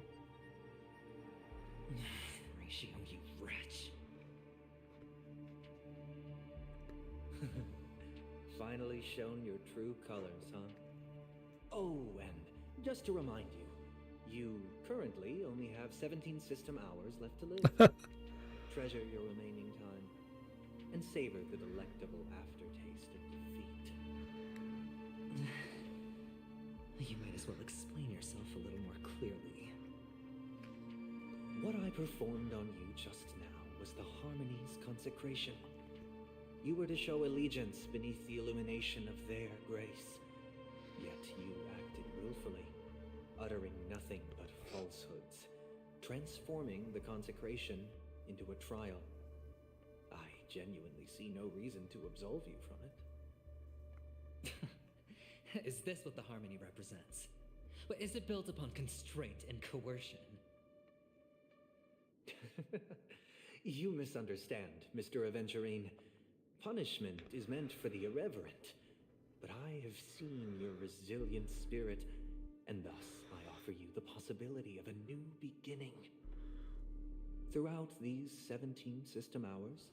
Ratio, you wretch. Finally shown your true colors, huh? Oh, and just to remind you, you currently only have 17 system hours left to live. Treasure your remaining time, and savor the delectable aftertaste of defeat. You might as well explain yourself a little more clearly. What I performed on you just now was the Harmony's consecration. You were to show allegiance beneath the illumination of their grace. Yet you acted willfully, uttering nothing but falsehoods, transforming the consecration into a trial. I genuinely see no reason to absolve you from it. Is this what the Harmony represents? But is it built upon constraint and coercion? You misunderstand, Mr. Aventurine. Punishment is meant for the irreverent. But I have seen your resilient spirit, and thus I offer you the possibility of a new beginning. Throughout these 17 system hours,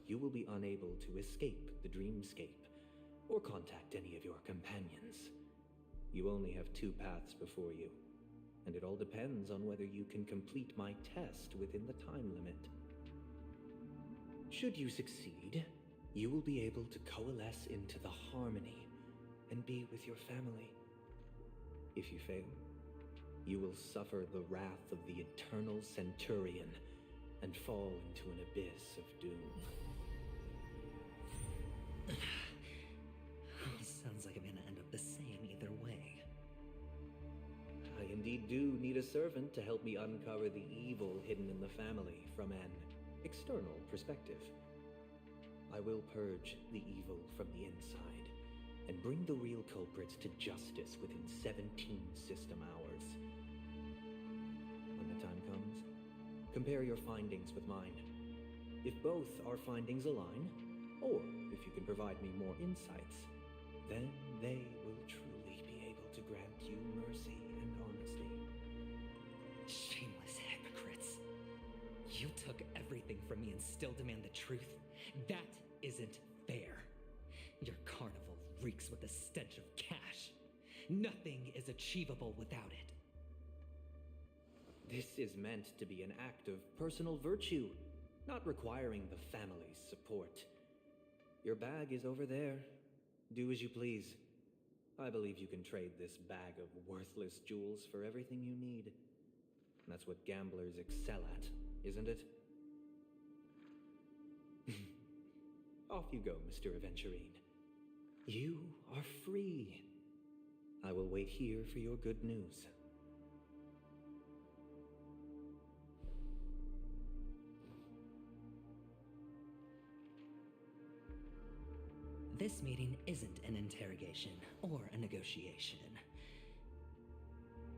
you will be unable to escape the dreamscape, or contact any of your companions. You only have 2 paths before you, and it all depends on whether you can complete my test within the time limit. Should you succeed, you will be able to coalesce into the Harmony and be with your family. If you fail, you will suffer the wrath of the Eternal Centurion and fall into an abyss of doom. Sounds like I'm gonna end up the same either way. I indeed do need a servant to help me uncover the evil hidden in the family from an external perspective. I will purge the evil from the inside and bring the real culprits to justice within 17 system hours. When the time comes, compare your findings with mine. If both our findings align, or if you can provide me more insights, then they will truly be able to grant you mercy and honesty. Shameless hypocrites. You took everything from me and still demand the truth? That isn't fair. Your carnival reeks with the stench of cash. Nothing is achievable without it. This is meant to be an act of personal virtue, not requiring the family's support. Your bag is over there. Do as you please. I believe you can trade this bag of worthless jewels for everything you need. That's what gamblers excel at, isn't it? Off you go, Mr. Aventurine. You are free. I will wait here for your good news. This meeting isn't an interrogation or a negotiation.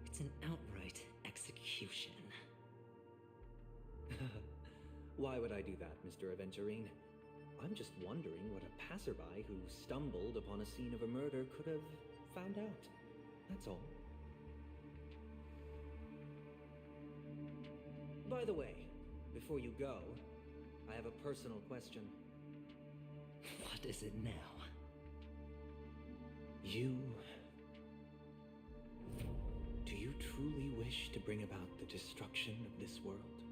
It's an outright execution. Why would I do that, Mr. Aventurine? I'm just wondering what a passerby who stumbled upon a scene of a murder could have found out. That's all. By the way, before you go, I have a personal question. What is it now? Do you truly wish to bring about the destruction of this world?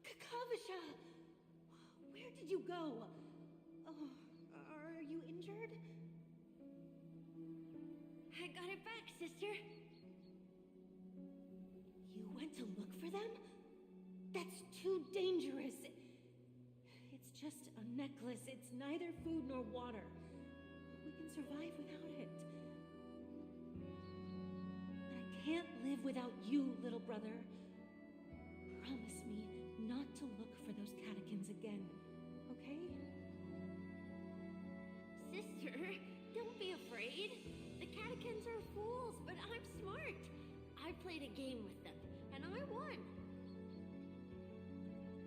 Kakavasha! Where did you go? Oh, are you injured? I got it back, sister. You went to look for them? That's too dangerous. It's just a necklace. It's neither food nor water. We can survive without it. But I can't live without you, little brother. Promise me not to look for those catechins again, okay? Sister, don't be afraid. The catechins are fools, but I'm smart. I played a game with them, and I won.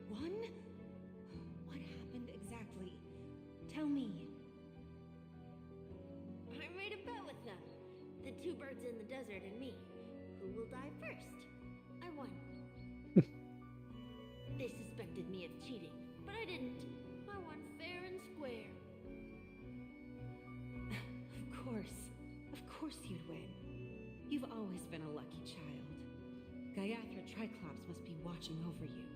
Won? What happened exactly? Tell me. I made a bet with them. The two birds in the desert and me. Who will die first? I won. They suspected me of cheating, but I didn't. I won fair and square. Of course you'd win. You've always been a lucky child. Gaiathra Triclops must be watching over you.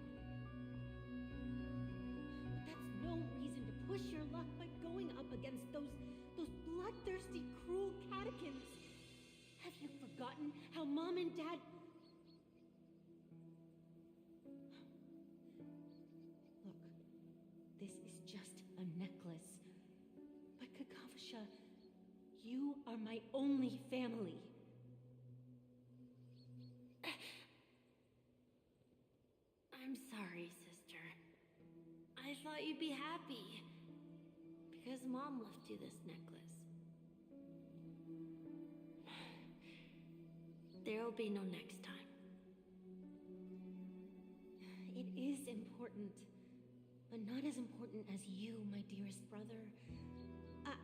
But that's no reason to push your luck by going up against those bloodthirsty, cruel catechins. Have you forgotten how Mom and Dad... Look, this is just a necklace. But Kakavasha, you are my only family. I'm sorry, sister. I thought you'd be happy. Because Mom left you this necklace. There'll be no next time. It is important, but not as important as you, my dearest brother.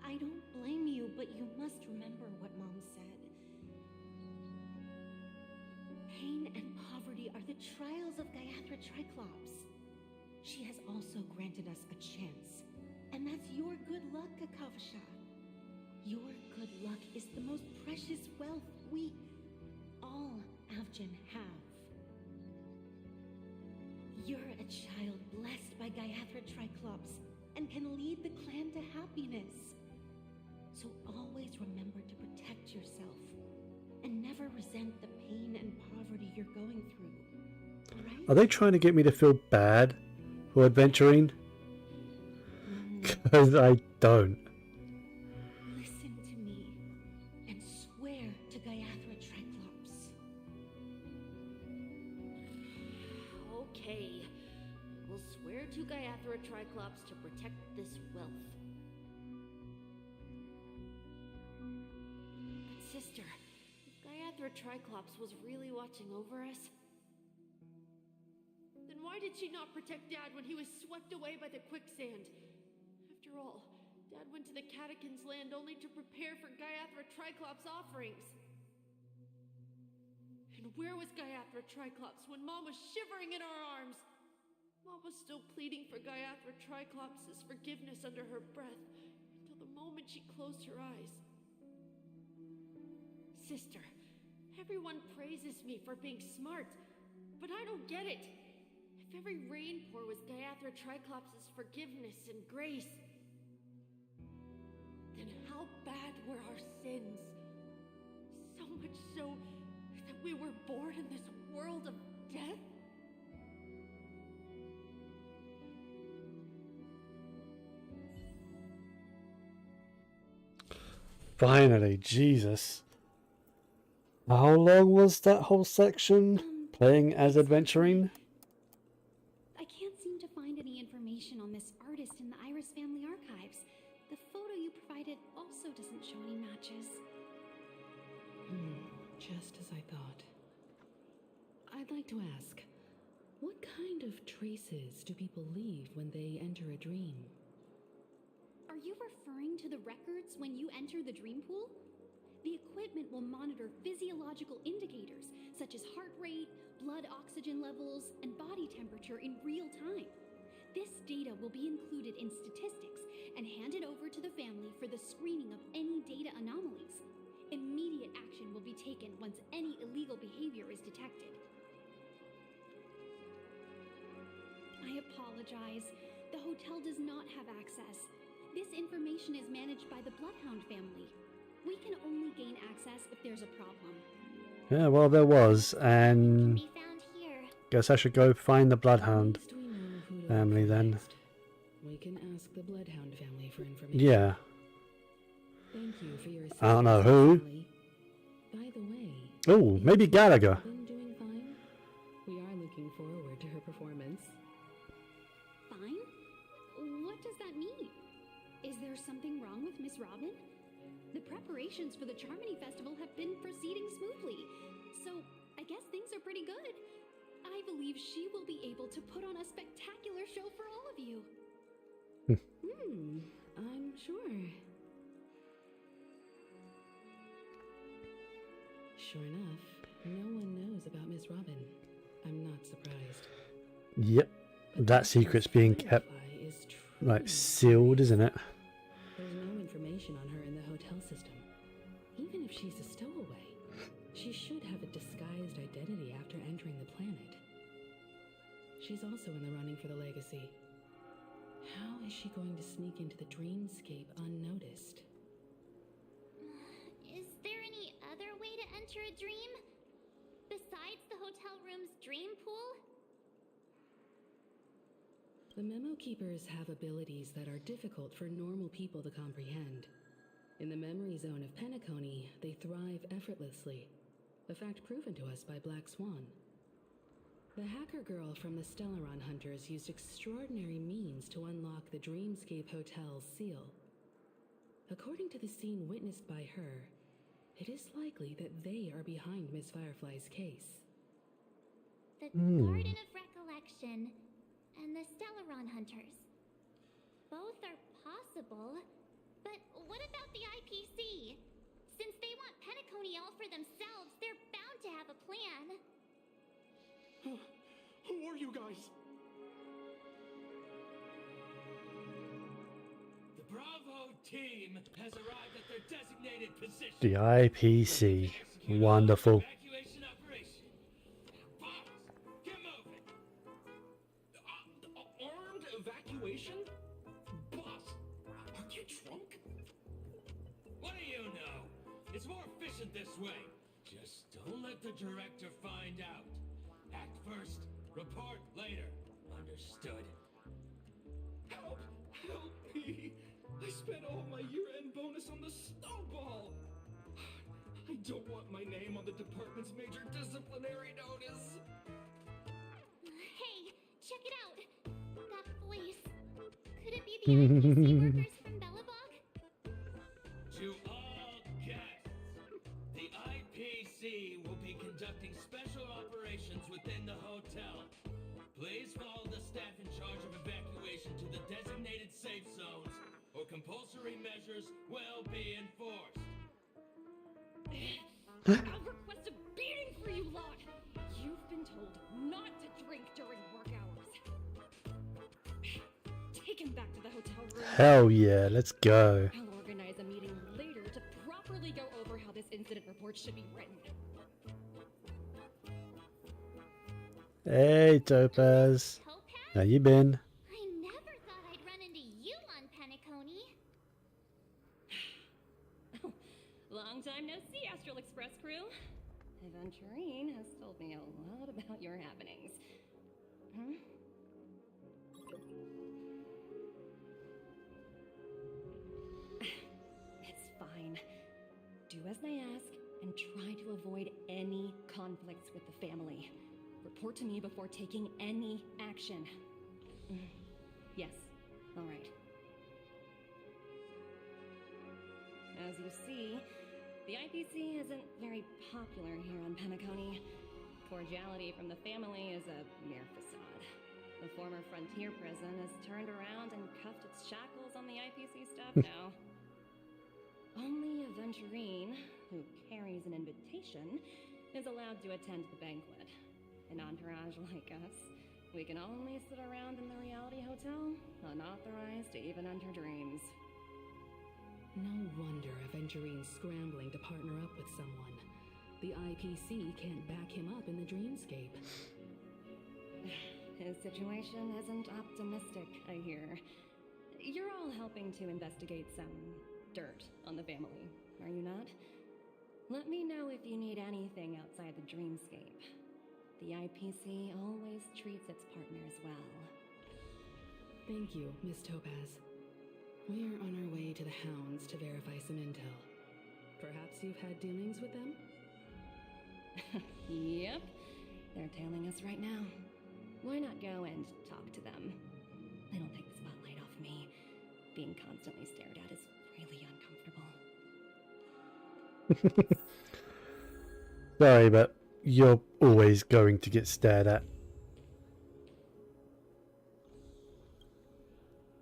I don't blame you, but you must remember what Mom said. Pain and poverty are the trials of Gaiathra Triclops. She has also granted us a chance. And that's your good luck, Kakavasha. Your good luck is the most precious wealth we, all Avgin, have. You're a child blessed by Gaiathra Triclops and can lead the clan to happiness. So always remember to protect yourself and never resent the pain and poverty you're going through. All right? Are they trying to get me to feel bad for adventuring? Because I don't. Listen to me and swear to Gaiathra Triclops. Okay. We'll swear to Gaiathra Triclops to protect this wealth. But sister, if Gaiathra Triclops was really watching over us, then why did she not protect Dad when he was swept away by the quicksand? After all, Dad went to the Catechins' land only to prepare for Gaiathra Triclops' offerings. And where was Gaiathra Triclops when Mom was shivering in our arms? Mom was still pleading for Gaiathra Triclops' forgiveness under her breath until the moment she closed her eyes. Sister, everyone praises me for being smart, but I don't get it. If every rainpour was Gaiathra Triclops' forgiveness and grace, then how bad were our sins? So much so that we were born in this world of death? Finally, Jesus. How long was that whole section? Playing as adventuring? I can't seem to find any information on this artist in the Iris family archives. The photo you provided also doesn't show any matches. Just as I thought. I'd like to ask, what kind of traces do people leave when they enter a dream? Are you referring to the records when you enter the dream pool? The equipment will monitor physiological indicators such as heart rate, blood oxygen levels, and body temperature in real time. This data will be included in statistics and handed over to the family for the screening of any data anomalies. Immediate action will be taken once any illegal behavior is detected. I apologize. The hotel does not have access. This information is managed by the Bloodhound family. We can only gain access if there's a problem. Yeah, well, there was, and guess I should go find the Bloodhound family then. We can ask the Bloodhound family for information. Yeah. Thank you for your I don't know who. By the way, Oh, maybe Gallagher. been doing fine? We are looking forward to her performance. Fine? What does that mean? Is there something wrong with Miss Robin? The preparations for the Charmony Festival have been proceeding smoothly, so I guess things are pretty good. I believe she will be able to put on a spectacular show for all of you. I'm sure. Sure enough, no one knows about Miss Robin. I'm not surprised. Yep, that secret's being kept, like, sealed, isn't it? There's no information on her in the hotel system. Even if she's a stowaway, she should have a disguised identity after entering the planet. She's also in the running for the legacy. How is she going to sneak into the dreamscape unnoticed? Is there any other way to enter a dream? Besides the hotel room's dream pool? The Memo Keepers have abilities that are difficult for normal people to comprehend. In the memory zone of Penacony, they thrive effortlessly, a fact proven to us by Black Swan. The hacker girl from the Stellaron Hunters used extraordinary means to unlock the Dreamscape Hotel's seal. According to the scene witnessed by her, it is likely that they are behind Miss Firefly's case. The Garden of Recollection and the Stellaron Hunters. Both are possible, but what about the IPC? Since they want Penacony all for themselves, they're bound to have a plan. Who are you guys? The Bravo team has arrived at their designated position. The IPC. Wonderful. Evacuation operation. Boss, get moving. Armed evacuation? Boss, are you drunk? What do you know? It's more efficient this way. Just don't let the director find out. Act first, report later. Understood? Help! Help me! I spent all my year-end bonus on the snowball! I don't want my name on the department's major disciplinary notice! Hey, check it out! That voice. Could it be the IPC workers from Belobog? To all guests, the IPC will be conducting special operations within the hotel. Please follow the staff in charge of evacuation to the designated safe zones, or compulsory measures will be enforced. I'll request a beating for you lot! You've been told not to drink during work hours. take him back to the hotel room. Hell yeah, let's go. I'll organize a meeting later to properly go over how this incident report should be written. Hey, Topaz. How you been? I never thought I'd run into you on Penacony. Long time no see, Astral Express crew. Aventurine has told me a lot about your happenings. Hmm? It's fine. Do as I ask and try to avoid any conflicts with the family. Report to me before taking any action. Yes, all right. As you see, the IPC isn't very popular here on Penacony. Cordiality from the family is a mere facade. The former frontier prison has turned around and cuffed its shackles on the IPC staff now. Only Aventurine, who carries an invitation, is allowed to attend the banquet. An entourage like us, we can only sit around in the reality hotel, unauthorized to even enter dreams. No wonder Aventurine's scrambling to partner up with someone. The IPC can't back him up in the dreamscape. His situation isn't optimistic, I hear. You're all helping to investigate some dirt on the family, are you not? Let me know if you need anything outside the dreamscape. The IPC always treats its partners well. Thank you, Miss Topaz. We're on our way to the Hounds to verify some intel. Perhaps you've had dealings with them? Yep. They're tailing us right now. Why not go and talk to them? It'll take the spotlight off me. Being constantly stared at is really uncomfortable. Sorry, but you're always going to get stared at.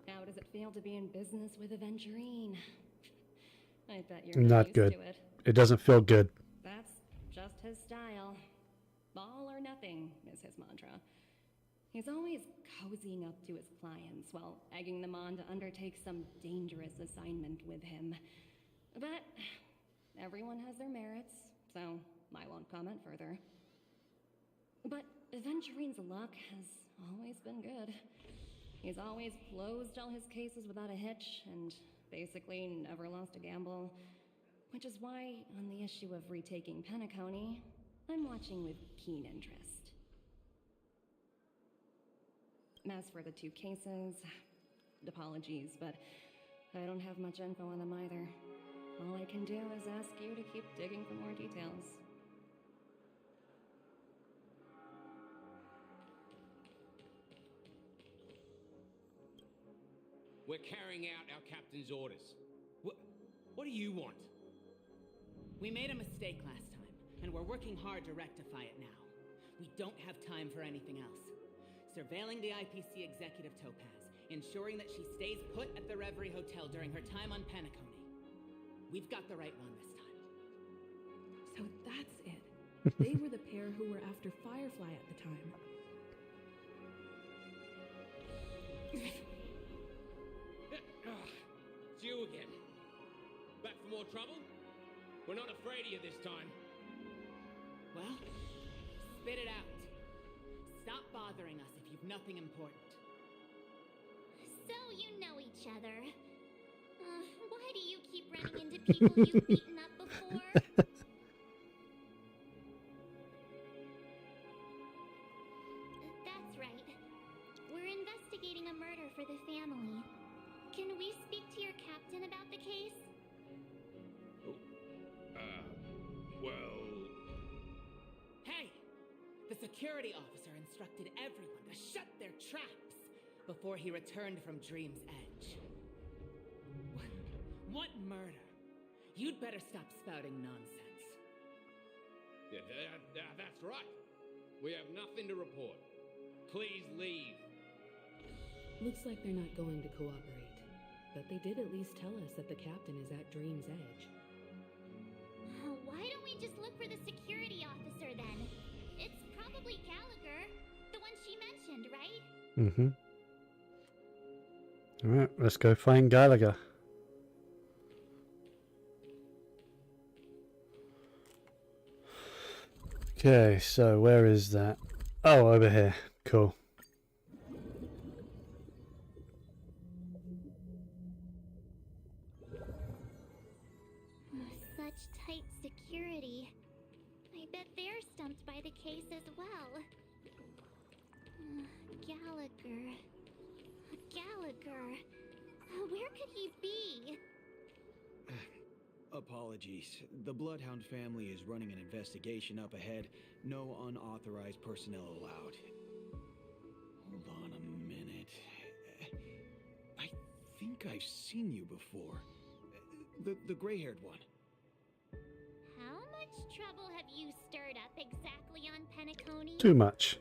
How does it feel to be in business with Aventurine? I bet you're Not used good. to it. It doesn't feel good. That's just his style. All or nothing is his mantra. He's always cozying up to his clients while egging them on to undertake some dangerous assignment with him. But everyone has their merits, so I won't comment further. But Aventurine's luck has always been good. He's always closed all his cases without a hitch and basically never lost a gamble. Which is why, on the issue of retaking Penacony, I'm watching with keen interest. As for the two cases, apologies, but I don't have much info on them either. All I can do is ask you to keep digging for more details. We're carrying out our captain's orders. What do you want? We made a mistake last time, and we're working hard to rectify it now. We don't have time for anything else. Surveilling the IPC executive Topaz, ensuring that she stays put at the Reverie Hotel during her time on Penacony. We've got the right one this time. So that's it. They were the pair who were after Firefly at the time. It's you again. Back for more trouble? We're not afraid of you this time. Well, spit it out. Stop bothering us if you've nothing important. So you know each other. Why do you keep running into people you've beaten up before? That's right. We're investigating a murder for the family. Can we speak to your captain about the case? Well... Hey! The security officer instructed everyone to shut their traps before he returned from Dream's Edge. What murder? You'd better stop spouting nonsense. Yeah, that's right. We have nothing to report. Please leave. Looks like they're not going to cooperate. But they did at least tell us that the captain is at Dream's Edge. Why don't we just look for the security officer then? It's probably Gallagher, the one she mentioned, right? Mm-hmm. Alright, let's go find Gallagher. Okay, so where is that? Oh, over here. Cool. Such tight security. I bet they're stumped by the case as well. Gallagher. Gallagher. Where could he be? Apologies. The Bloodhound family is running an investigation up ahead. No unauthorized personnel allowed. Hold on a minute. I think I've seen you before. The gray-haired one. How much trouble have you stirred up exactly on Penacony? Too much.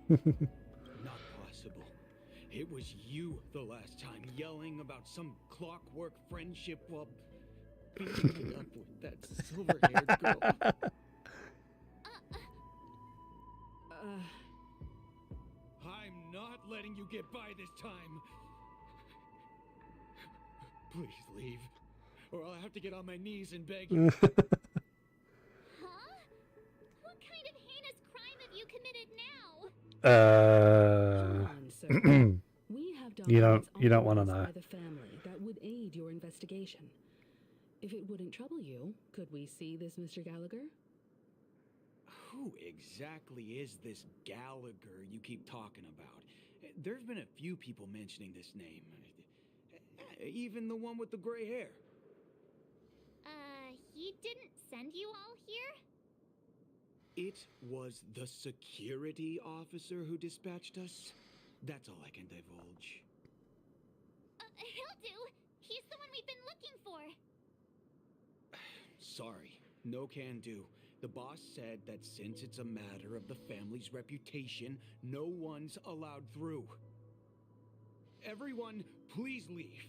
Not possible. It was you the last time yelling about some clockwork friendship while beating up with that silver-haired girl. I'm not letting you get by this time. Please leave, or I'll have to get on my knees and beg you. Huh? What kind of heinous crime have you committed now? We have you don't want to know. by the family that would aid your investigation. If it wouldn't trouble you, could we see this Mr. Gallagher? Who exactly is this Gallagher you keep talking about? There's been a few people mentioning this name. Even the one with the gray hair. He didn't send you all here? It was the security officer who dispatched us. That's all I can divulge. He'll do. He's the one we've been looking for. Sorry, no can do. The boss said that since it's a matter of the family's reputation, no one's allowed through. Everyone, please leave.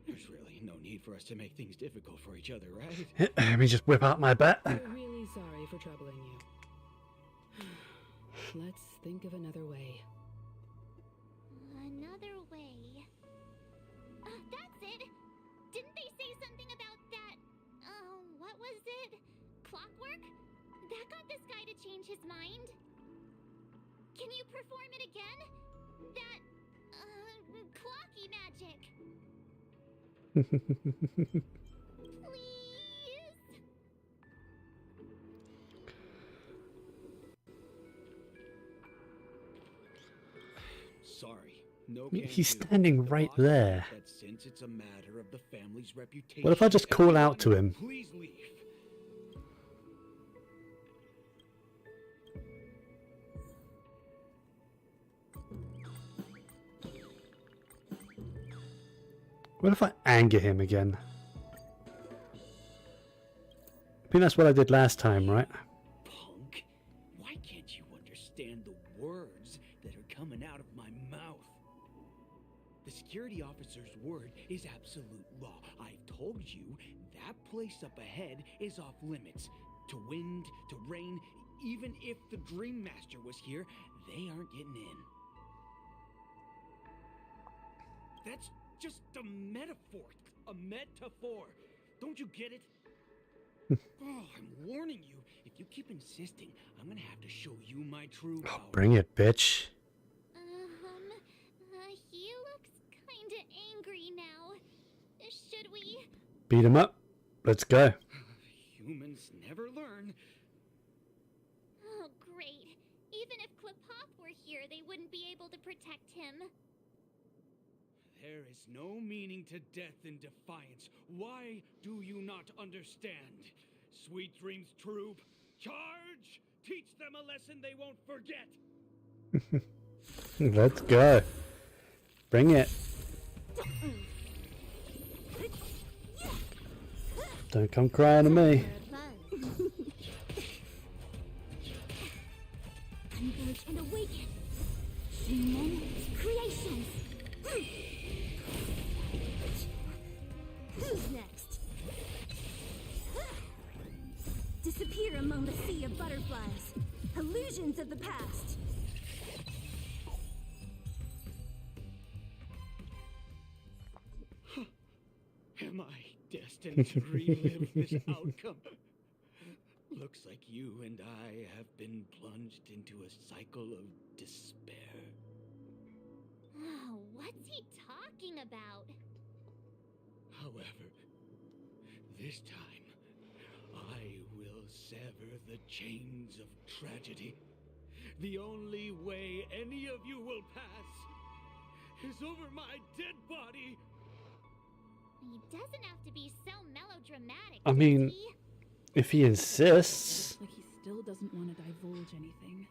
There's really no need for us to make things difficult for each other, right? Let me just whip out my bat. We're really sorry for troubling you. Let's think of another way. Another way. That's it! Didn't they say something about that? What was it? Clockwork? That got this guy to change his mind? Can you perform it again? That, clocky magic. Please? Sorry, no can He's do. standing The right boss said there. that since it's a matter of the family's reputation, What if I just call out to him? Please leave. What if I anger him again? I think that's what I did last time, right? Punk, why can't you understand the words that are coming out of my mouth? The security officer's word is absolute law. I've told you that place up ahead is off limits. To wind, to rain, even if the Dream Master was here, they aren't getting in. That's just a metaphor. A metaphor. Don't you get it? Oh, I'm warning you. If you keep insisting, I'm gonna have to show you my true power. Bring it, bitch. He looks kinda angry now. Should we? Beat him up. Let's go. Humans never learn. Oh, great. Even if Klipoth were here, they wouldn't be able to protect him. There is no meaning to death in defiance. Why do you not understand? Sweet Dreams Troop, charge! Teach them a lesson they won't forget! Let's go. Bring it. Don't come crying to me. Converge and awaken. Human creations. Who's next? Disappear among the sea of butterflies. illusions of the past. Am I destined to relive this outcome? Looks like you and I have been plunged into a cycle of despair. Oh, what's he talking about? However, this time, I will sever the chains of tragedy. The only way any of you will pass is over my dead body. He doesn't have to be so melodramatic. I mean, if he insists. Like he still doesn't want to divulge anything.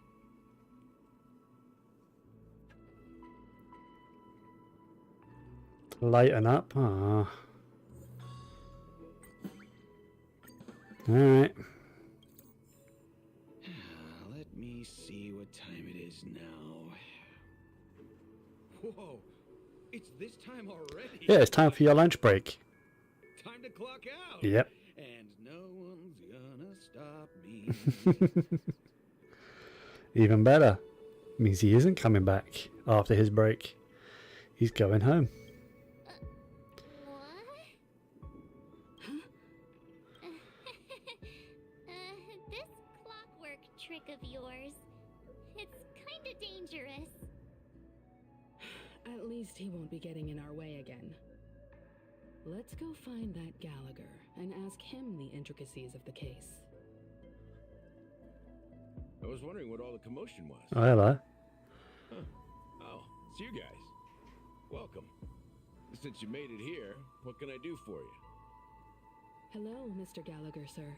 Lighten up. Ah. Alright. Let me see what time it is now. Whoa, it's this time already. Yeah, it's time for your lunch break. Time to clock out. Yep. And no one's gonna stop me. Even better. Means he isn't coming back after his break. He's going home. This clockwork trick of yours, it's kinda dangerous. At least he won't be getting in our way again. Let's go find that Gallagher and ask him the intricacies of the case. I was wondering what all the commotion was. Oh, hello. Huh. Oh, it's you guys. Welcome. Since you made it here, what can I do for you? Hello, Mr. Gallagher, sir.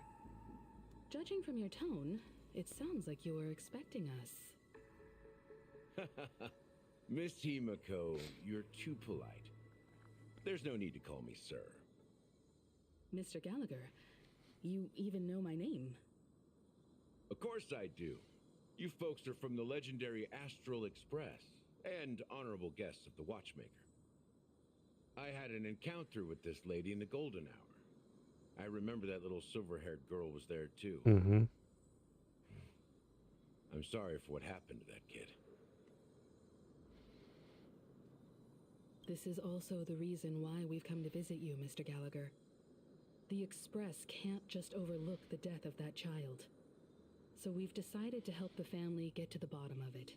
Judging from your tone, it sounds like you were expecting us. Miss Himiko, you're too polite. There's no need to call me sir. Mr. Gallagher, you even know my name. Of course I do. You folks are from the legendary Astral Express and honorable guests of the Watchmaker. I had an encounter with this lady in the Golden Hour. I remember that little silver-haired girl was there too. Mm-hmm. I'm sorry for what happened to that kid. This is also the reason why we've come to visit you, Mr. Gallagher. The Express can't just overlook the death of that child. So we've decided to help the family get to the bottom of it,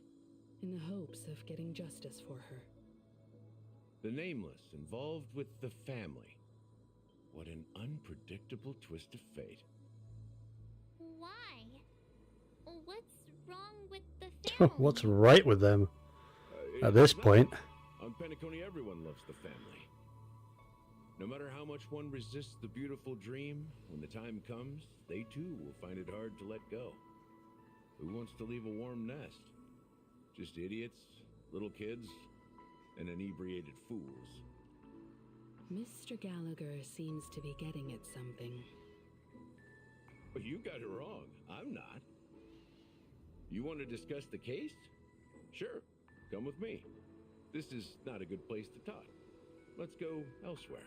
in the hopes of getting justice for her. The Nameless involved with the family. What an unpredictable twist of fate. Why? What's wrong with the family? What's right with them at this point? On Penacony, everyone loves the family. No matter how much one resists the beautiful dream, when the time comes, they too will find it hard to let go. Who wants to leave a warm nest? Just idiots, little kids, and inebriated fools. Mr. Gallagher seems to be getting at something. But you got it wrong. I'm not. You want to discuss the case? Sure, come with me. This is not a good place to talk. Let's go elsewhere.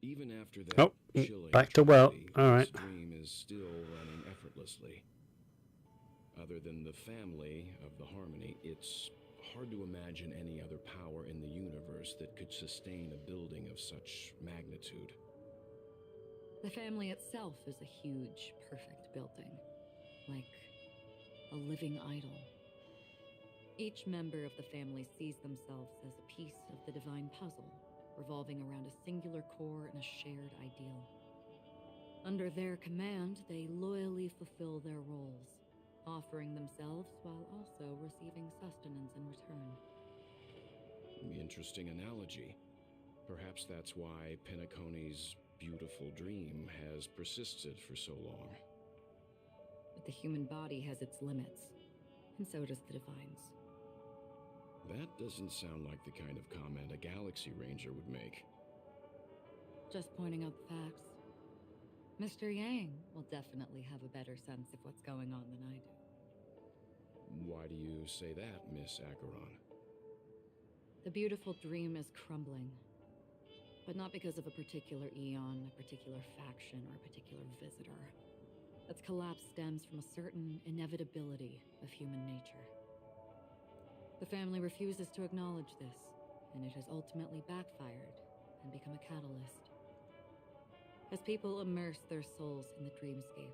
Even after that chilling back to well. tragedy, All right. this dream is still running effortlessly. Other than the family of the Harmony, it's hard to imagine any other power in the universe that could sustain a building of such magnitude. The family itself is a huge, perfect building, like a living idol. Each member of the family sees themselves as a piece of the divine puzzle, revolving around a singular core and a shared ideal. Under their command, they loyally fulfill their roles, offering themselves while also receiving sustenance in return. Interesting analogy. Perhaps that's why Penacony's beautiful dream has persisted for so long. But the human body has its limits, and so does the divine's. That doesn't sound like the kind of comment a Galaxy Ranger would make. Just pointing out the facts. Mr. Yang will definitely have a better sense of what's going on than I do. Why do you say that, Miss Acheron? The beautiful dream is crumbling. But not because of a particular eon, a particular faction, or a particular visitor. Its collapse stems from a certain inevitability of human nature. The family refuses to acknowledge this, and it has ultimately backfired and become a catalyst. As people immerse their souls in the dreamscape,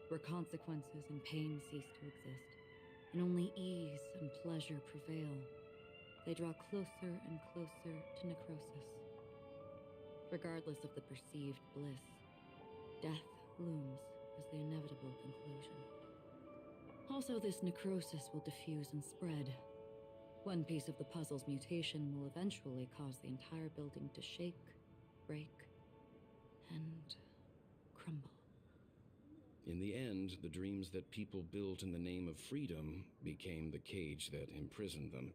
where consequences and pain cease to exist, and only ease and pleasure prevail, they draw closer and closer to necrosis. Regardless of the perceived bliss, death looms as the inevitable conclusion. Also, this necrosis will diffuse and spread. One piece of the puzzle's mutation will eventually cause the entire building to shake, break, and crumble. In the end, the dreams that people built in the name of freedom became the cage that imprisoned them.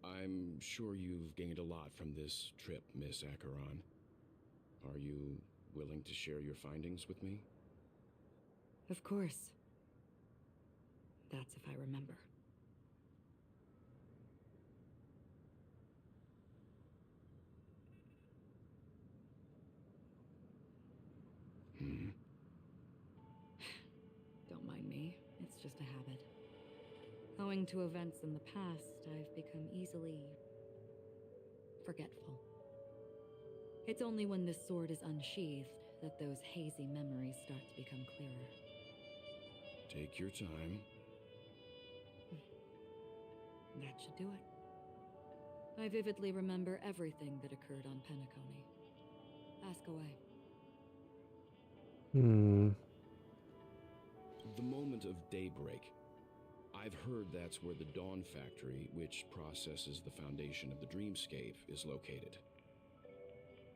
I'm sure you've gained a lot from this trip, Miss Acheron. Are you willing to share your findings with me? Of course. That's if I remember. Don't mind me. It's just a habit. Owing to events in the past, I've become easily forgetful. It's only when this sword is unsheathed that those hazy memories start to become clearer. Take your time. That should do it. I vividly remember everything that occurred on Penacony. Ask away. The moment of daybreak. I've heard that's where the Dawn Factory, which processes the foundation of the dreamscape, is located.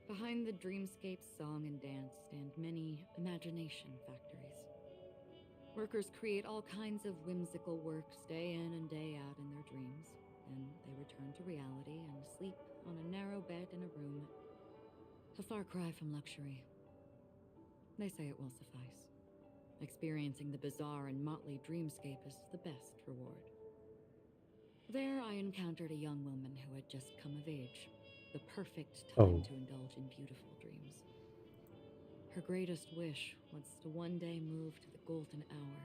Behind the dreamscape song and dance stand many imagination factories. Workers create all kinds of whimsical works day in and day out in their dreams. Then they return to reality and sleep on a narrow bed in a room. A far cry from luxury. They say it will suffice. Experiencing the bizarre and motley dreamscape is the best reward. There I encountered a young woman who had just come of age. The perfect time to indulge in beautiful dreams. Her greatest wish was to one day move to the golden hour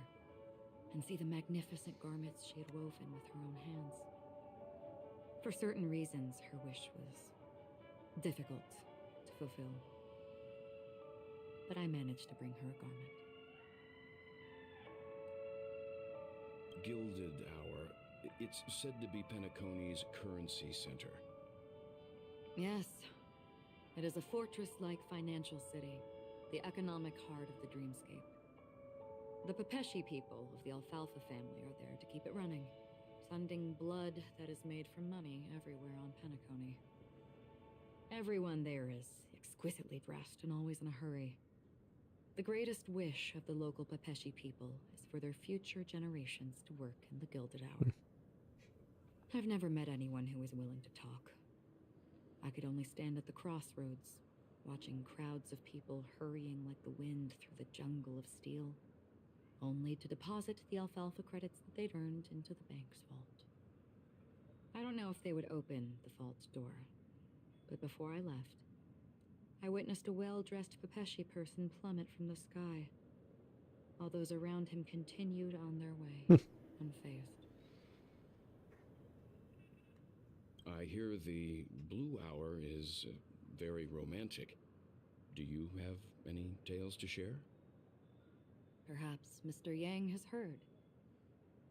and see the magnificent garments she had woven with her own hands. For certain reasons, her wish was difficult to fulfill. But I managed to bring her a garment. Gilded Hour. It's said to be Penacony's currency center. Yes, it is a fortress-like financial city, the economic heart of the dreamscape. The Pepeshi people of the Alfalfa family are there to keep it running, sending blood that is made from money everywhere on Penacony. Everyone there is exquisitely dressed and always in a hurry. The greatest wish of the local Pepeshi people is for their future generations to work in the Gilded Hour. I've never met anyone who is willing to talk. I could only stand at the crossroads, watching crowds of people hurrying like the wind through the jungle of steel, only to deposit the alfalfa credits that they'd earned into the bank's vault. I don't know if they would open the vault's door, but before I left, I witnessed a well-dressed Pepeshi person plummet from the sky, while those around him continued on their way, unfazed. I hear the Blue Hour is very romantic. Do you have any tales to share? Perhaps Mr. Yang has heard.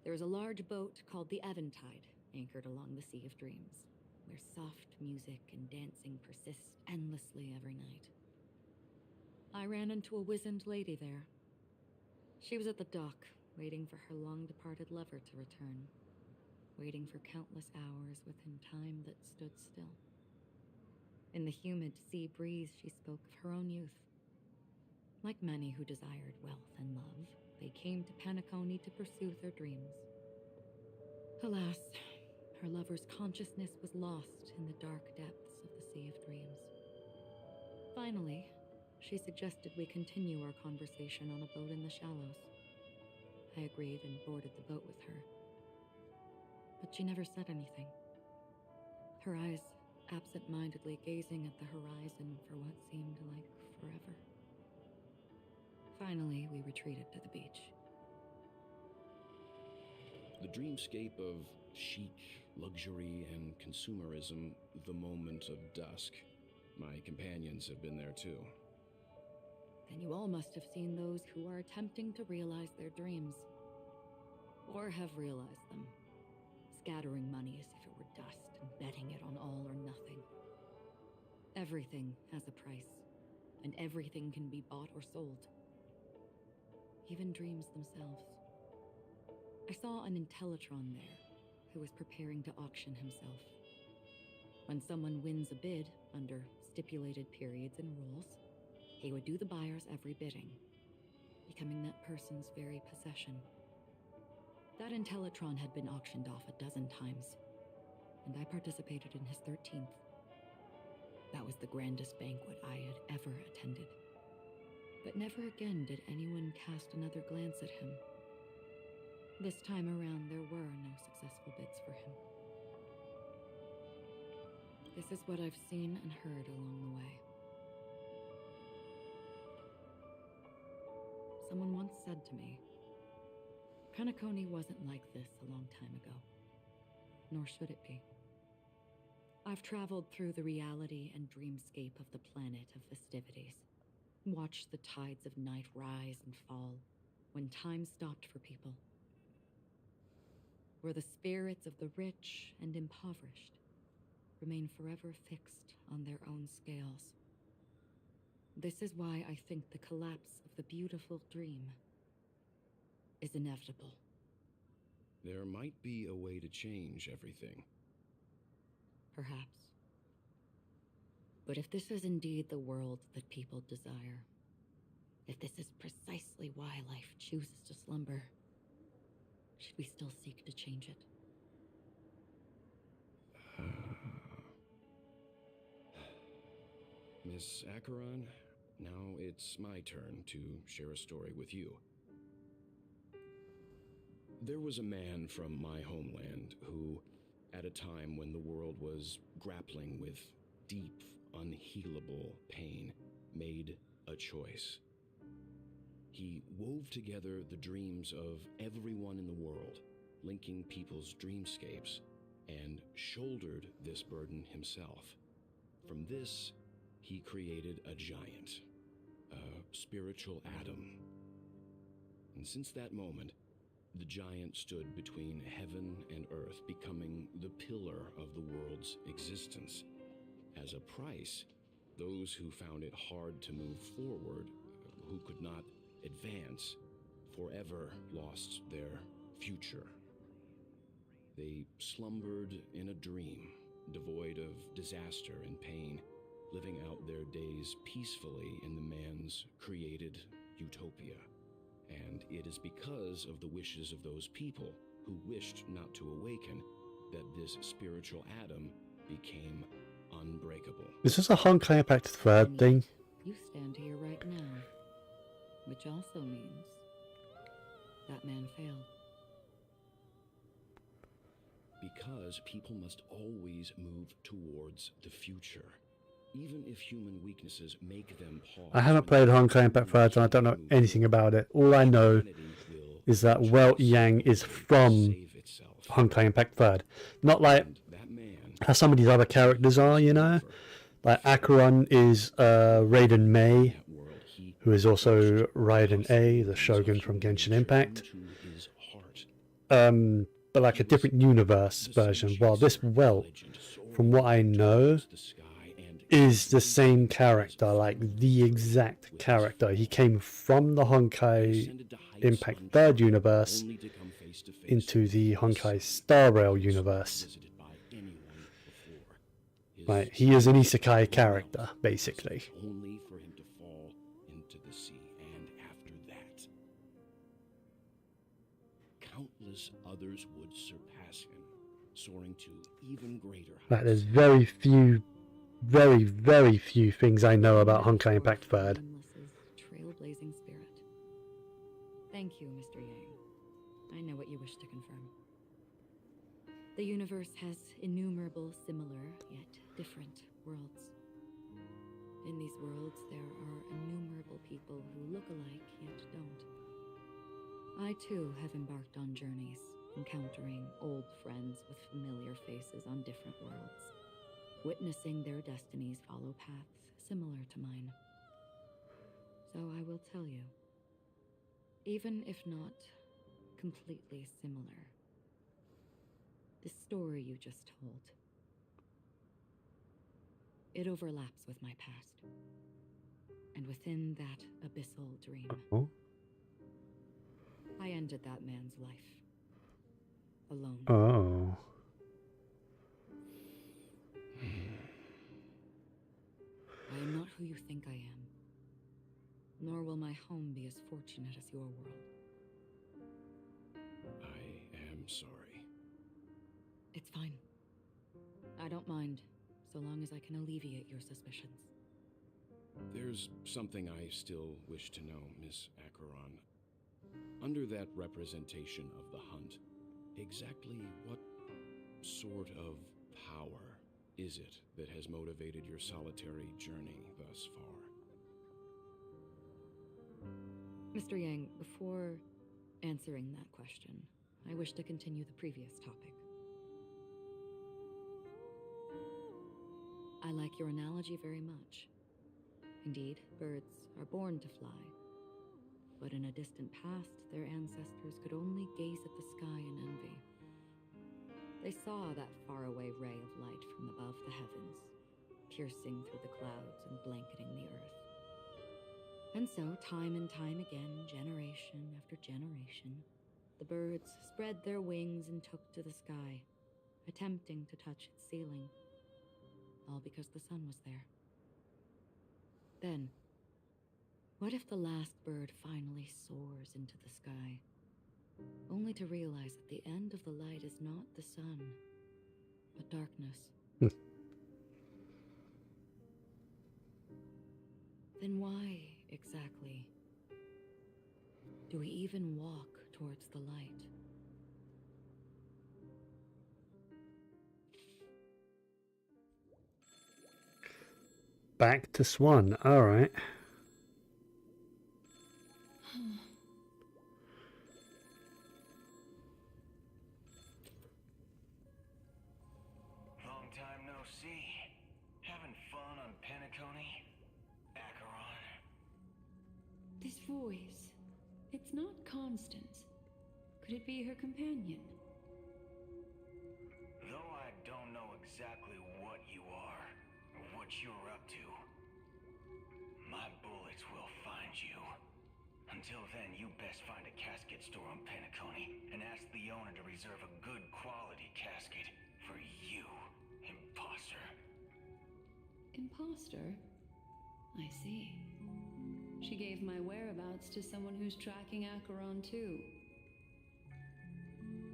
There is a large boat called the Eventide, anchored along the Sea of Dreams, where soft music and dancing persist endlessly every night. I ran into a wizened lady there. She was at the dock, waiting for her long-departed lover to return, waiting for countless hours within time that stood still. In the humid sea breeze, she spoke of her own youth. Like many who desired wealth and love, they came to Penacony to pursue their dreams. Alas, her lover's consciousness was lost in the dark depths of the Sea of Dreams. Finally, she suggested we continue our conversation on a boat in the shallows. I agreed and boarded the boat with her. But she never said anything. her eyes absent-mindedly gazing at the horizon for what seemed like forever. Finally, we retreated to the beach. The dreamscape of chic, luxury, and consumerism, the moment of dusk. My companions have been there too. Then you all must have seen those who are attempting to realize their dreams. Or have realized them, scattering money as if it were dust and betting it on all or nothing. Everything has a price, and everything can be bought or sold. Even dreams themselves. I saw an Intellitron there, who was preparing to auction himself. When someone wins a bid under stipulated periods and rules, he would do the buyer's every bidding, becoming that person's very possession. That Intellitron had been auctioned off 12 times, and I participated in his 13th. That was the grandest banquet I had ever attended. But never again did anyone cast another glance at him. This time around, there were no successful bids for him. This is what I've seen and heard along the way. Someone once said to me, Penacony wasn't like this a long time ago, nor should it be. I've traveled through the reality and dreamscape of the planet of festivities, watched the tides of night rise and fall when time stopped for people, where the spirits of the rich and impoverished remain forever fixed on their own scales. This is why I think the collapse of the beautiful dream is inevitable. There might be a way to change everything. Perhaps. But if this is indeed the world that people desire, if this is precisely why life chooses to slumber, should we still seek to change it? Miss Acheron, now it's my turn to share a story with you. There was a man from my homeland who, at a time when the world was grappling with deep, unhealable pain, made a choice. He wove together the dreams of everyone in the world, linking people's dreamscapes, and shouldered this burden himself. From this, he created a giant, a spiritual atom. And since that moment, the giant stood between heaven and earth, becoming the pillar of the world's existence. As a price, those who found it hard to move forward, who could not advance, forever lost their future. They slumbered in a dream, devoid of disaster and pain, living out their days peacefully in the man's created utopia. And it is because of the wishes of those people who wished not to awaken that this spiritual atom became unbreakable. Is this a Honkai Impact 3rd thing? You stand here right now, which also means that man failed. Because people must always move towards the future. Even if human weaknesses make them pause. I haven't played Honkai Impact 3rd and I don't know anything about it. All I know is that Welt Yang is from Honkai Impact 3rd. Not like how some of these other characters are, you know? Like Acheron is Raiden Mei, who is also Raiden A, the Shogun from Genshin Impact. But like a different universe version. While this Welt, from what I know, is the same character, like the exact character. He came from the Honkai Impact 3rd universe into the Honkai Star Rail universe. Right, he is an isekai character, basically. Only for him to fall into the sea, and after that, countless others would surpass him, soaring to even greater heights. Right, there's very few, very few things I know about Honkai Impact 3rd. Trailblazing spirit. Thank you, Mr. Yang. I know what you wish to confirm. The universe has innumerable similar, yet different worlds. In these worlds, there are innumerable people who look alike, yet don't. I too have embarked on journeys, encountering old friends with familiar faces on different worlds, witnessing their destinies follow paths similar to mine. So I will tell you, even if not completely similar, the story you just told, it overlaps with my past. And within that abyssal dream, Oh. I ended that man's life. Alone. Oh. I am not who you think I am. Nor will my home be as fortunate as your world. I am sorry. It's fine. I don't mind, so long as I can alleviate your suspicions. There's something I still wish to know, Miss Acheron. Under that representation of the hunt, exactly what sort of power is it that has motivated your solitary journey thus far? Mr. Yang, before answering that question, I wish to continue the previous topic. I like your analogy very much. Indeed, birds are born to fly. But in a distant past, their ancestors could only gaze at the sky in envy. They saw that faraway ray of light from above the heavens, piercing through the clouds and blanketing the earth. And so, time and time again, generation after generation, the birds spread their wings and took to the sky, attempting to touch its ceiling, all because the sun was there. Then, what if the last bird finally soars into the sky, only to realize that the end of the light is not the sun, but darkness? Then why, exactly, do we even walk towards the light? Back to Swan. Alright. Long time no see. Having fun on Penacony? Acheron? This voice, it's not Constance. Could it be her companion? Though I don't know exactly what you are, or what you're up to, my bullets will find you. Until then, you best find a casket store on Penacony and ask the owner to reserve a good quality casket for you, imposter. Imposter? I see. She gave my whereabouts to someone who's tracking Acheron too.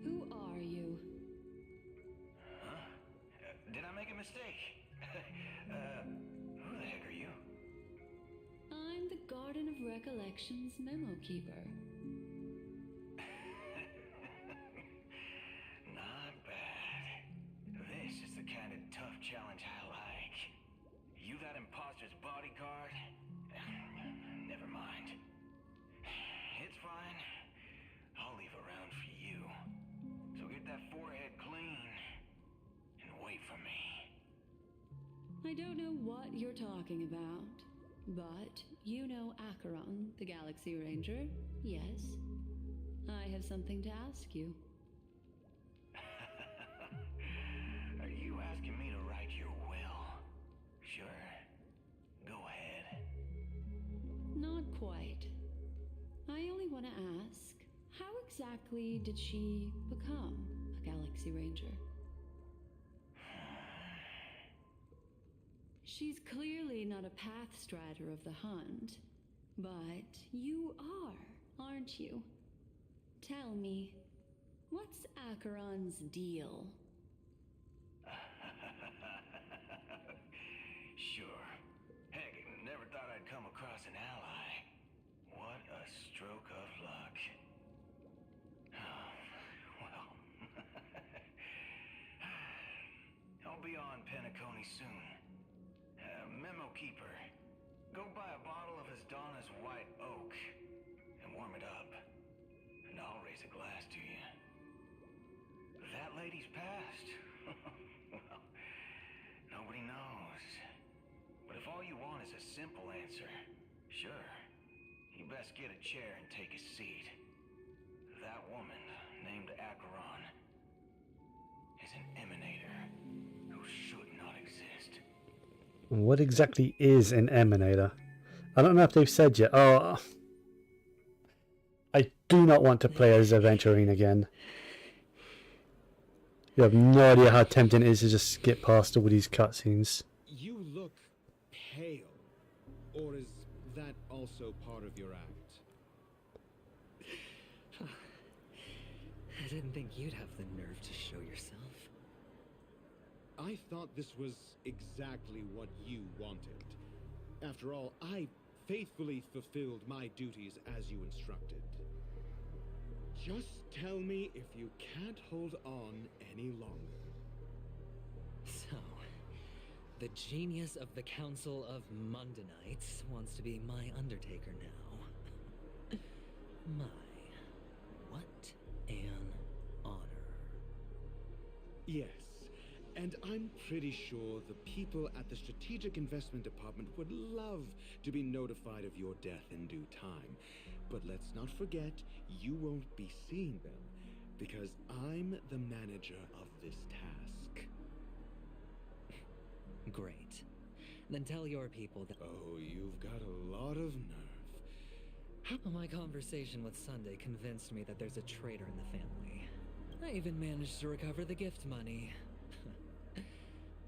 Who are you? Huh? Did I make a mistake? Who the heck are you? I'm the Garden of Recollections memo keeper. Not bad. This is the kind of tough challenge I like. You that imposter's bodyguard? Never mind. It's fine. I'll leave a round for you. So get that forehead clean and wait for me. I don't know what you're talking about, but you know Acheron, the Galaxy Ranger, yes? I have something to ask you. Are you asking me to write your will? Sure. Go ahead. Not quite. I only want to ask, how exactly did she become a Galaxy Ranger? She's clearly not a path strider of the hunt, but you are, aren't you? Tell me, what's Acheron's deal? Sure. Heck, never thought I'd come across an ally. What a stroke of luck. Oh, well. on Penacony soon. Memo keeper, go buy a bottle of his Donna's White Oak and warm it up. And I'll raise a glass to you. That lady's passed. Well, nobody knows. But if all you want is a simple answer, sure, you best get a chair and take a seat. That woman, named Acheron, is an emanator who should not exist. What exactly is an emanator? I don't know if they've said yet. Oh, I do not want to play as Aventurine again. You have no idea how tempting it is to just skip past all these cutscenes. You look pale. Or is that also part of your act? I didn't think you'd have the nerve to show yourself. I thought this was exactly what you wanted. After all, I faithfully fulfilled my duties as you instructed. Just tell me if you can't hold on any longer. So, the genius of the Council of Mundanites wants to be my Undertaker now. My, what an honor. Yes, and I'm pretty sure the people at the Strategic Investment Department would love to be notified of your death in due time. But let's not forget, you won't be seeing them, because I'm the manager of this task. Great. Then tell your people that... Oh, you've got a lot of nerve. My conversation with Sunday convinced me that there's a traitor in the family. I even managed to recover the gift money.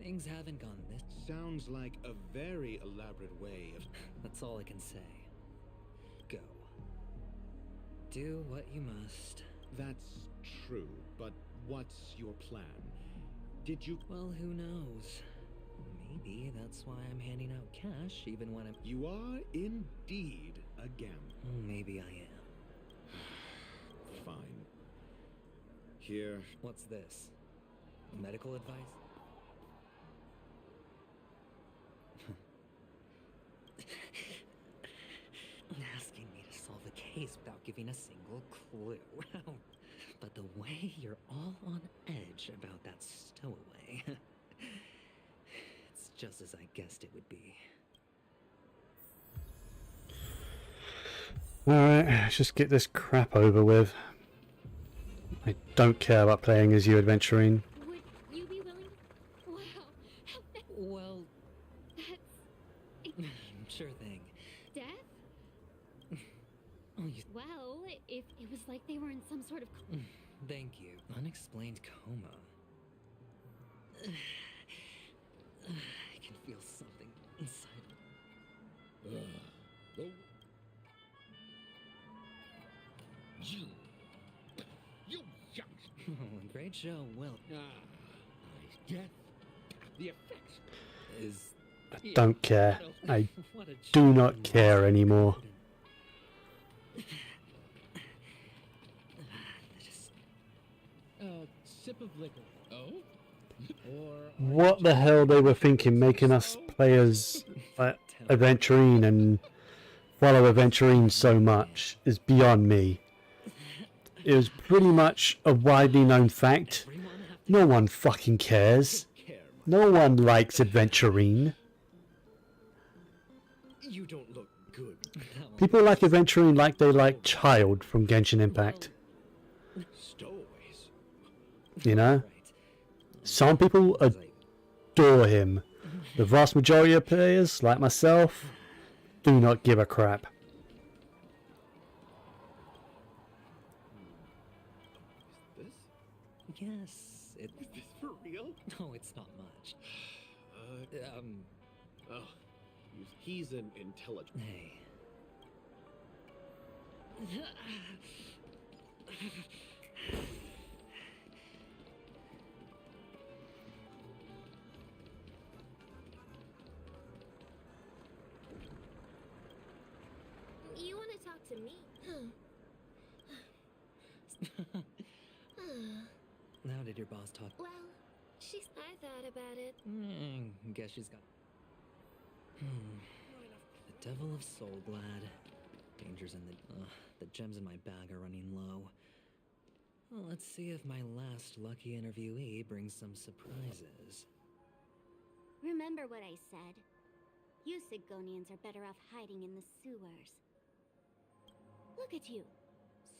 Things haven't gone this... Sounds like a very elaborate way of... That's all I can say. Go. Do what you must. That's true, but what's your plan? Did you... Well, who knows? Maybe that's why I'm handing out cash even when I'm... You are indeed a gambler. Maybe I am. Fine. Here... What's this? Medical advice? Asking me to solve a case without giving a single clue. But the way you're all on edge about that stowaway... It's just as I guessed it would be. Alright, let's just get this crap over with. I don't care about playing as you, Aventurine. Would you be willing? Wow. Well... That's... Sure thing. Death? Oh, you... Well, if it was like they were in some sort of... Thank you. Unexplained coma. I can feel something inside me. Oh. You young... Great show, Will. Death. The effects. Is... I don't care. I do not care anymore. Sip of liquor. Oh? What the hell they were thinking, making us play as Aventurine and follow Aventurine so much is beyond me. It was pretty much a widely known fact. No one fucking cares. No one likes Aventurine. You don't look good. People like Aventurine like they like Child from Genshin Impact. Stowaways. You know? Some people adore him. The vast majority of players, like myself, do not give a crap. Yes, it... Is this for real? No, it's not much. Oh, he's an intelligent... Hey. You want to talk to me? How did your boss talk? Well, I thought about it. Guess she's got. The Devil of Soulblad. Dangers in the gems in my bag are running low. Well, let's see if my last lucky interviewee brings some surprises. Remember what I said. You Sigonians are better off hiding in the sewers. Look at you,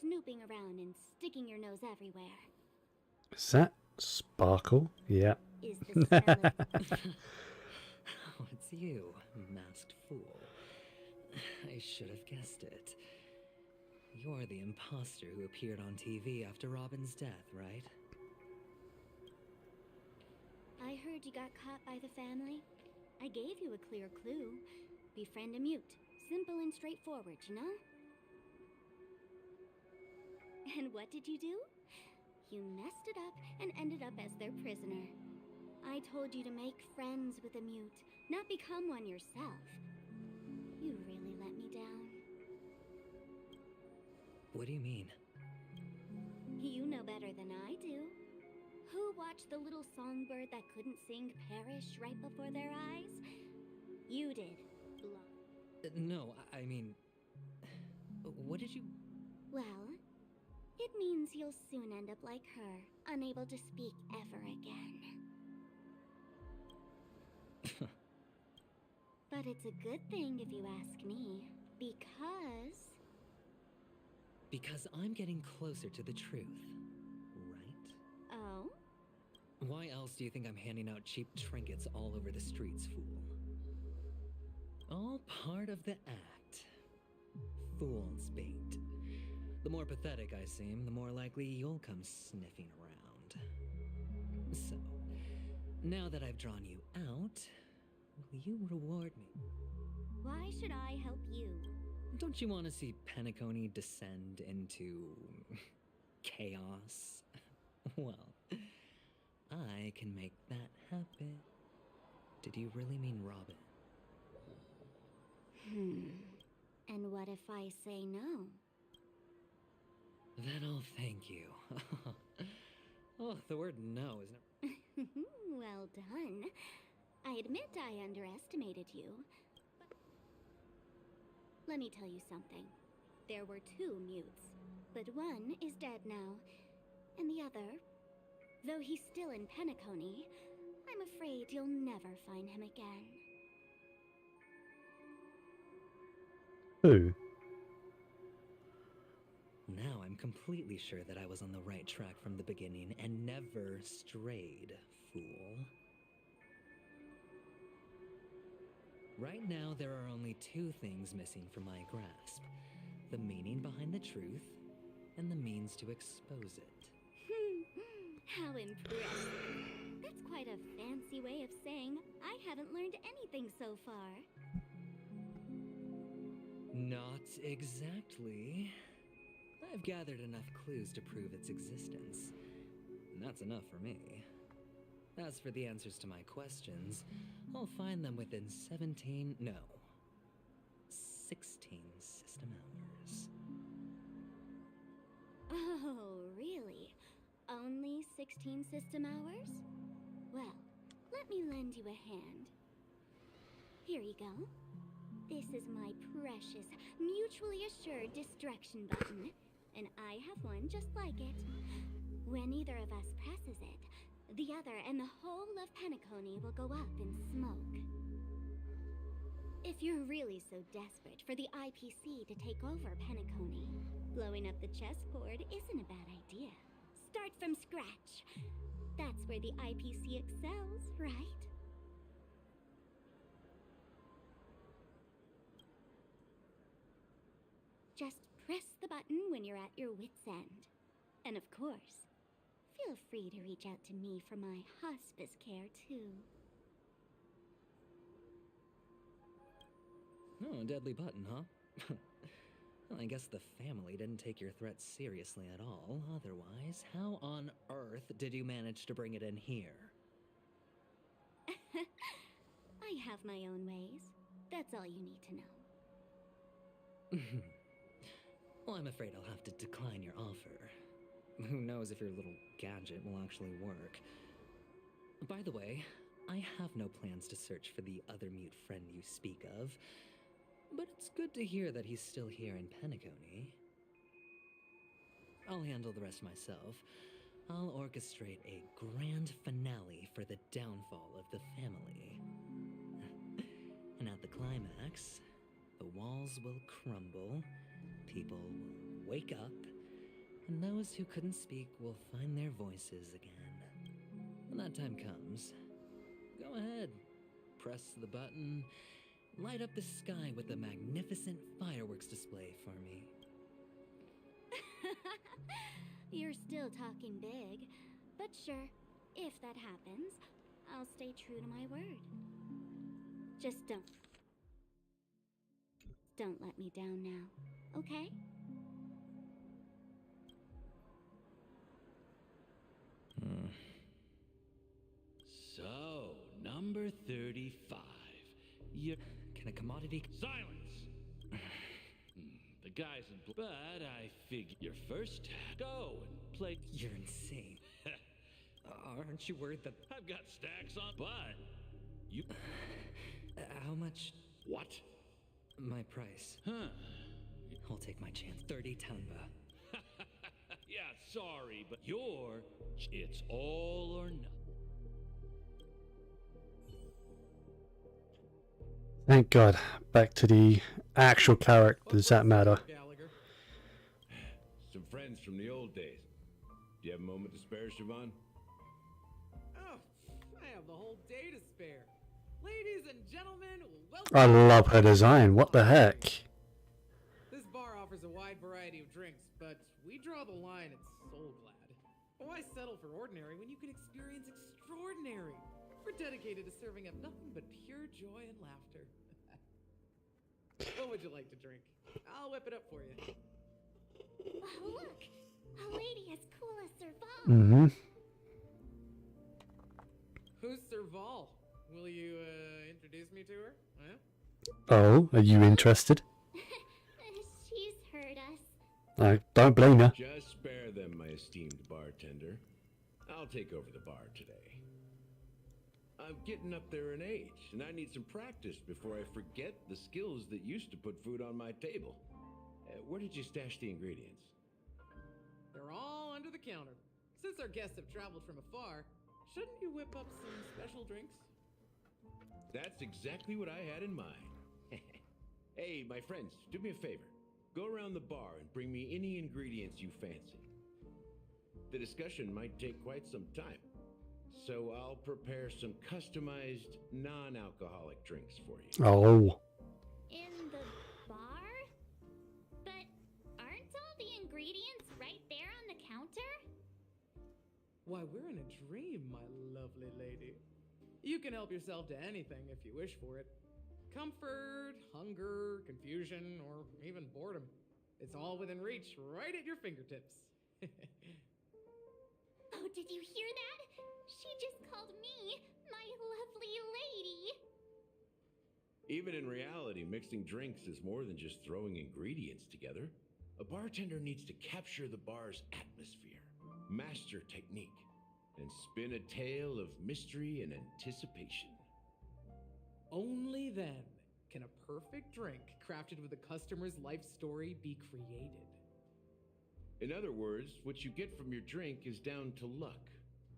snooping around and sticking your nose everywhere. Is that Sparkle? Yeah. Is the smell of... Oh, it's you, masked fool. I should have guessed it. You're the imposter who appeared on TV after Robin's death, right? I heard you got caught by the family. I gave you a clear clue. Befriend a mute. Simple and straightforward, you know? And what did you do? You messed it up and ended up as their prisoner. I told you to make friends with a mute, not become one yourself. You really let me down. What do you mean? You know better than I do. Who watched the little songbird that couldn't sing perish right before their eyes? You did. No, I mean... What did you... Well, it means you'll soon end up like her, unable to speak ever again. But it's a good thing if you ask me, because... Because I'm getting closer to the truth, right? Oh? Why else do you think I'm handing out cheap trinkets all over the streets, fool? All part of the act. Fool's bait. The more pathetic I seem, the more likely you'll come sniffing around. So, now that I've drawn you out, will you reward me? Why should I help you? Don't you want to see Penacony descend into... chaos? Well, I can make that happen. Did you really mean Robin? And what if I say no? Then I'll thank you. Oh, the word no isn't... Well done. I admit I underestimated you. Let me tell you something. There were 2 mutes, but one is dead now, and the other, though he's still in Penacony, I'm afraid you'll never find him again. Who? Now I'm completely sure that I was on the right track from the beginning and never strayed, fool. Right now, there are only 2 things missing from my grasp. The meaning behind the truth, and the means to expose it. How impressive. That's quite a fancy way of saying I haven't learned anything so far. Not exactly. I've gathered enough clues to prove its existence. And that's enough for me. As for the answers to my questions, I'll find them within 16 system hours. Oh, really? Only 16 system hours? Well, let me lend you a hand. Here you go. This is my precious, mutually assured destruction button, and I have one just like it. When either of us presses it, the other and the whole of Penacony will go up in smoke. If you're really so desperate for the IPC to take over Penacony, blowing up the chessboard isn't a bad idea. Start from scratch. That's where the IPC excels, right? Just press the button when you're at your wit's end. And of course, feel free to reach out to me for my hospice care, too. Oh, a deadly button, huh? Well, I guess the family didn't take your threat seriously at all. Otherwise, how on earth did you manage to bring it in here? I have my own ways. That's all you need to know. Well, I'm afraid I'll have to decline your offer. Who knows if your little gadget will actually work. By the way, I have no plans to search for the other mute friend you speak of, but it's good to hear that he's still here in Penacony. I'll handle the rest myself. I'll orchestrate a grand finale for the downfall of the family. And at the climax, the walls will crumble, people will wake up, and those who couldn't speak will find their voices again. When that time comes, go ahead, press the button, light up the sky with a magnificent fireworks display for me. You're still talking big, but sure, if that happens, I'll stay true to my word. Just don't let me down now, okay? So, number 35. Can a commodity... Silence! The guy's in... But I figure your first go and play... You're insane. Aren't you worried that... I've got stacks on... But... You... How much... What? My price. Huh. I'll take my chance. 30 tanba. Yeah, sorry, but it's all or nothing. Thank God. Back to the actual characters that matter. Some friends from the old days. Do you have a moment to spare, Siobhan? Oh, I have the whole day to spare. Ladies and gentlemen, welcome. I love her design. What the heck? This bar offers a wide variety of drinks, but we draw the line at Soul Glad. Why settle for ordinary when you can experience extraordinary? We're dedicated to serving up nothing but pure joy and laughter. What would you like to drink? I'll whip it up for you. Oh, look! A lady as cool as Serval. Mm-hmm. Who's Serval? Will you, introduce me to her? Huh? Oh, are you interested? She's heard us. I don't blame you. Just spare them, my esteemed bartender. I'll take over the bar today. I'm getting up there in age, and I need some practice before I forget the skills that used to put food on my table. Where did you stash the ingredients? They're all under the counter. Since our guests have traveled from afar, shouldn't you whip up some special drinks? That's exactly what I had in mind. Hey, my friends, do me a favor. Go around the bar and bring me any ingredients you fancy. The discussion might take quite some time, so I'll prepare some customized, non-alcoholic drinks for you. Oh. In the bar? But aren't all the ingredients right there on the counter? Why, we're in a dream, my lovely lady. You can help yourself to anything if you wish for it. Comfort, hunger, confusion, or even boredom. It's all within reach, right at your fingertips. Oh, did you hear that? She just called me my lovely lady. Even in reality, mixing drinks is more than just throwing ingredients together. A bartender needs to capture the bar's atmosphere, master technique, and spin a tale of mystery and anticipation. Only then can a perfect drink crafted with a customer's life story be created. In other words, what you get from your drink is down to luck,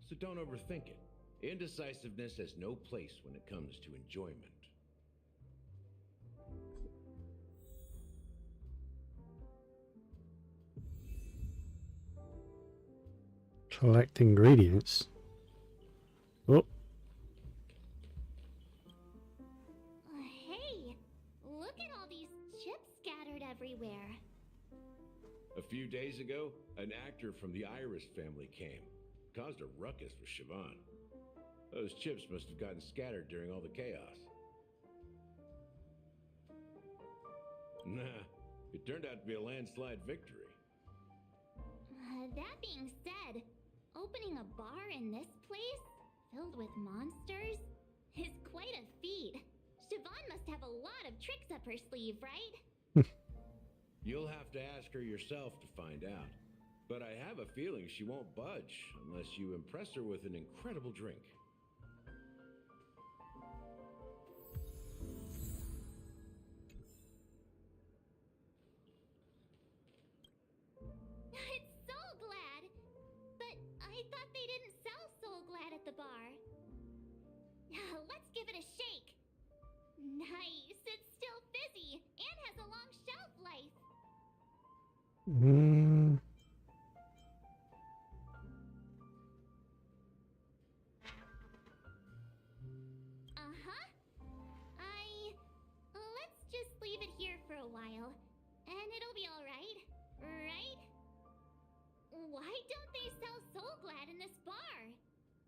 so don't overthink it. Indecisiveness has no place when it comes to enjoyment. Collect ingredients. Oh. Hey, look at all these chips scattered everywhere. A few days ago, an actor from the Iris family came. Caused a ruckus with Siobhan. Those chips must have gotten scattered during all the chaos. Nah, it turned out to be a landslide victory. That being said, opening a bar in this place, filled with monsters, is quite a feat. Siobhan must have a lot of tricks up her sleeve, right? You'll have to ask her yourself to find out. But I have a feeling she won't budge unless you impress her with an incredible drink. thought they didn't sell Soul Glad at the bar. Let's give it a shake. Nice, it's still fizzy and has a long shelf life. Let's just leave it here for a while, and it'll be alright, right? Why don't they sell Soul Glad in this bar?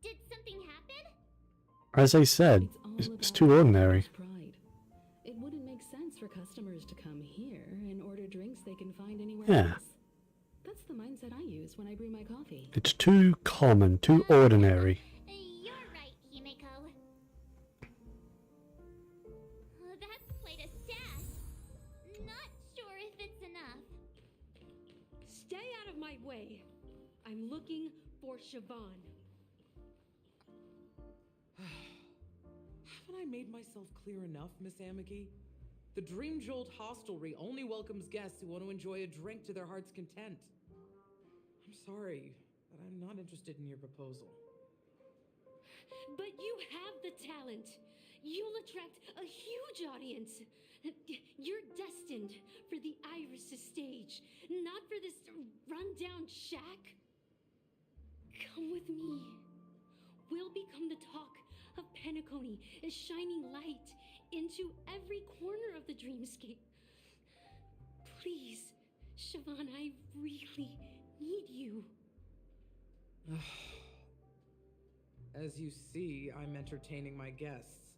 Did something happen? As I said, it's too ordinary. Pride. It wouldn't make sense for customers to come here and order drinks they can find anywhere Yeah. else. That's the mindset I use when I brew my coffee. It's too common, too ordinary. You're right, Himeko. That's quite a stash. Not sure if it's enough. Stay out of my way. I'm looking for Siobhan. Haven't I made myself clear enough, Miss Amiki? The Dream Jolt Hostelry only welcomes guests who want to enjoy a drink to their heart's content. I'm sorry, but I'm not interested in your proposal. But you have the talent. You'll attract a huge audience. You're destined for the Iris' stage, not for this rundown shack. Come with me. We'll become the talk of Penacony, a shining light into every corner of the dreamscape. Please, Siobhan, I really need you. As you see, I'm entertaining my guests.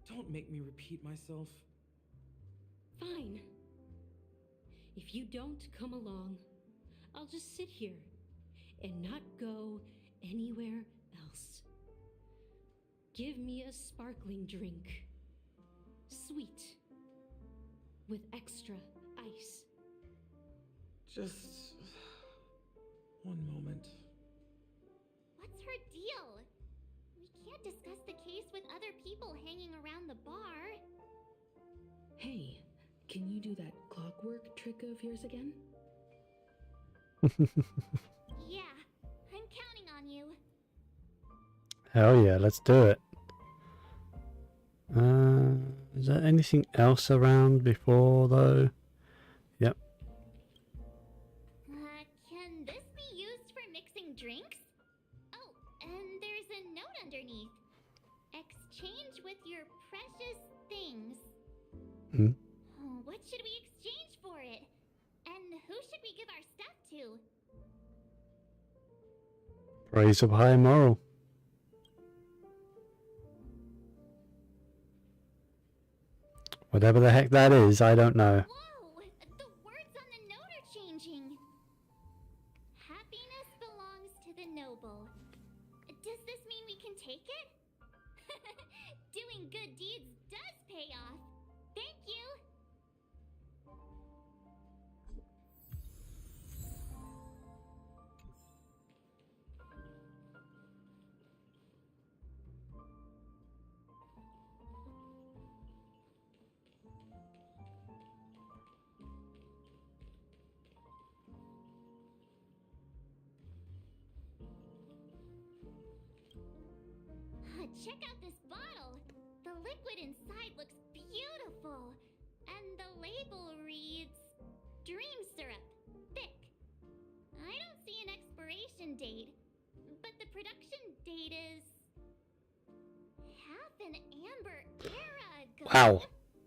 Don't make me repeat myself. Fine. If you don't come along, I'll just sit here and not go anywhere else. Give me a sparkling drink. Sweet. With extra ice. Just one moment. What's her deal? We can't discuss the case with other people hanging around the bar. Hey, can you do that clockwork trick of yours again? Yeah, I'm counting on you. Hell yeah, let's do it. Is there anything else around before though? Yep. Can this be used for mixing drinks? Oh, and there's a note underneath. Exchange with your precious things. What should we exchange for it? And who should we give our stuff to? Praise of high moral. Whatever the heck that is, I don't know. Whoa! The words on the note are changing. Happiness belongs to the noble. Does this mean we can take it? Doing good deeds does pay off. Thank you. Check out this bottle. The liquid inside looks beautiful. And the label reads Dream Syrup, thick. I don't see an expiration date, but the production date is half an amber era ago. Wow.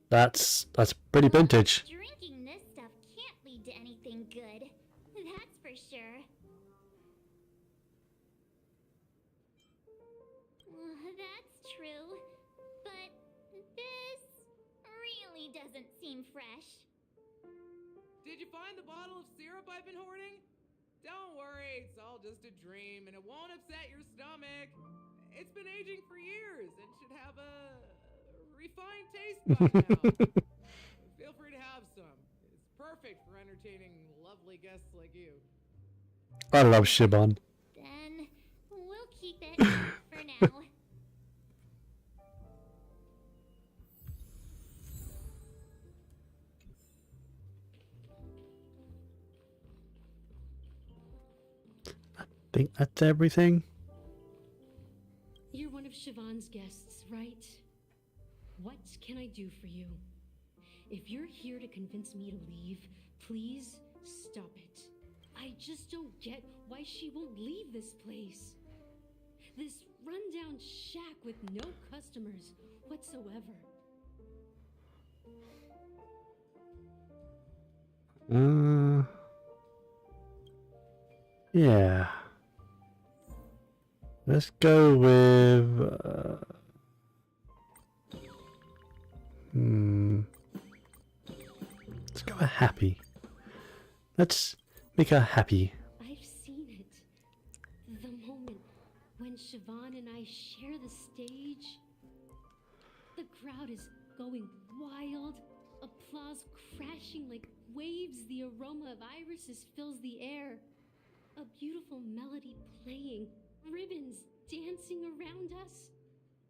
That's pretty vintage. Drinking this stuff can't lead to anything good. That's for sure. That's true, but this really doesn't seem fresh. Did you find the bottle of syrup I've been hoarding? Don't worry, it's all just a dream and it won't upset your stomach. It's been aging for years and should have a refined taste by now. Feel free to have some. It's perfect for entertaining lovely guests like you. I love Siobhan. Then we'll keep it for now. think that's everything. You're one of Siobhan's guests, right? What can I do for you? If you're here to convince me to leave, please stop it. I just don't get why she won't leave this place. This rundown shack with no customers whatsoever. Yeah. Let's go with let's go with happy. Let's make her happy. I've seen it. The moment when Siobhan and I share the stage. The crowd is going wild. Applause crashing like waves. The aroma of irises fills the air. A beautiful melody playing. Ribbons dancing around us.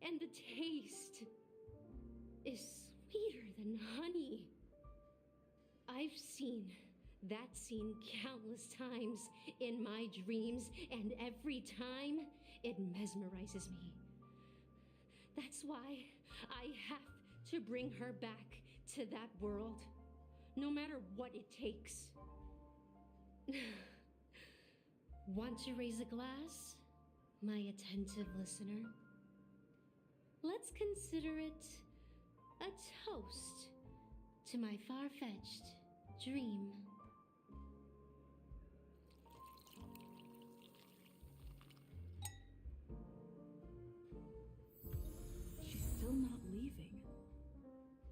And the taste is sweeter than honey. I've seen that scene countless times in my dreams, and every time it mesmerizes me. That's why I have to bring her back to that world, no matter what it takes. Want to raise a glass, my attentive listener? Let's consider it a toast to my far-fetched dream. She's still not leaving.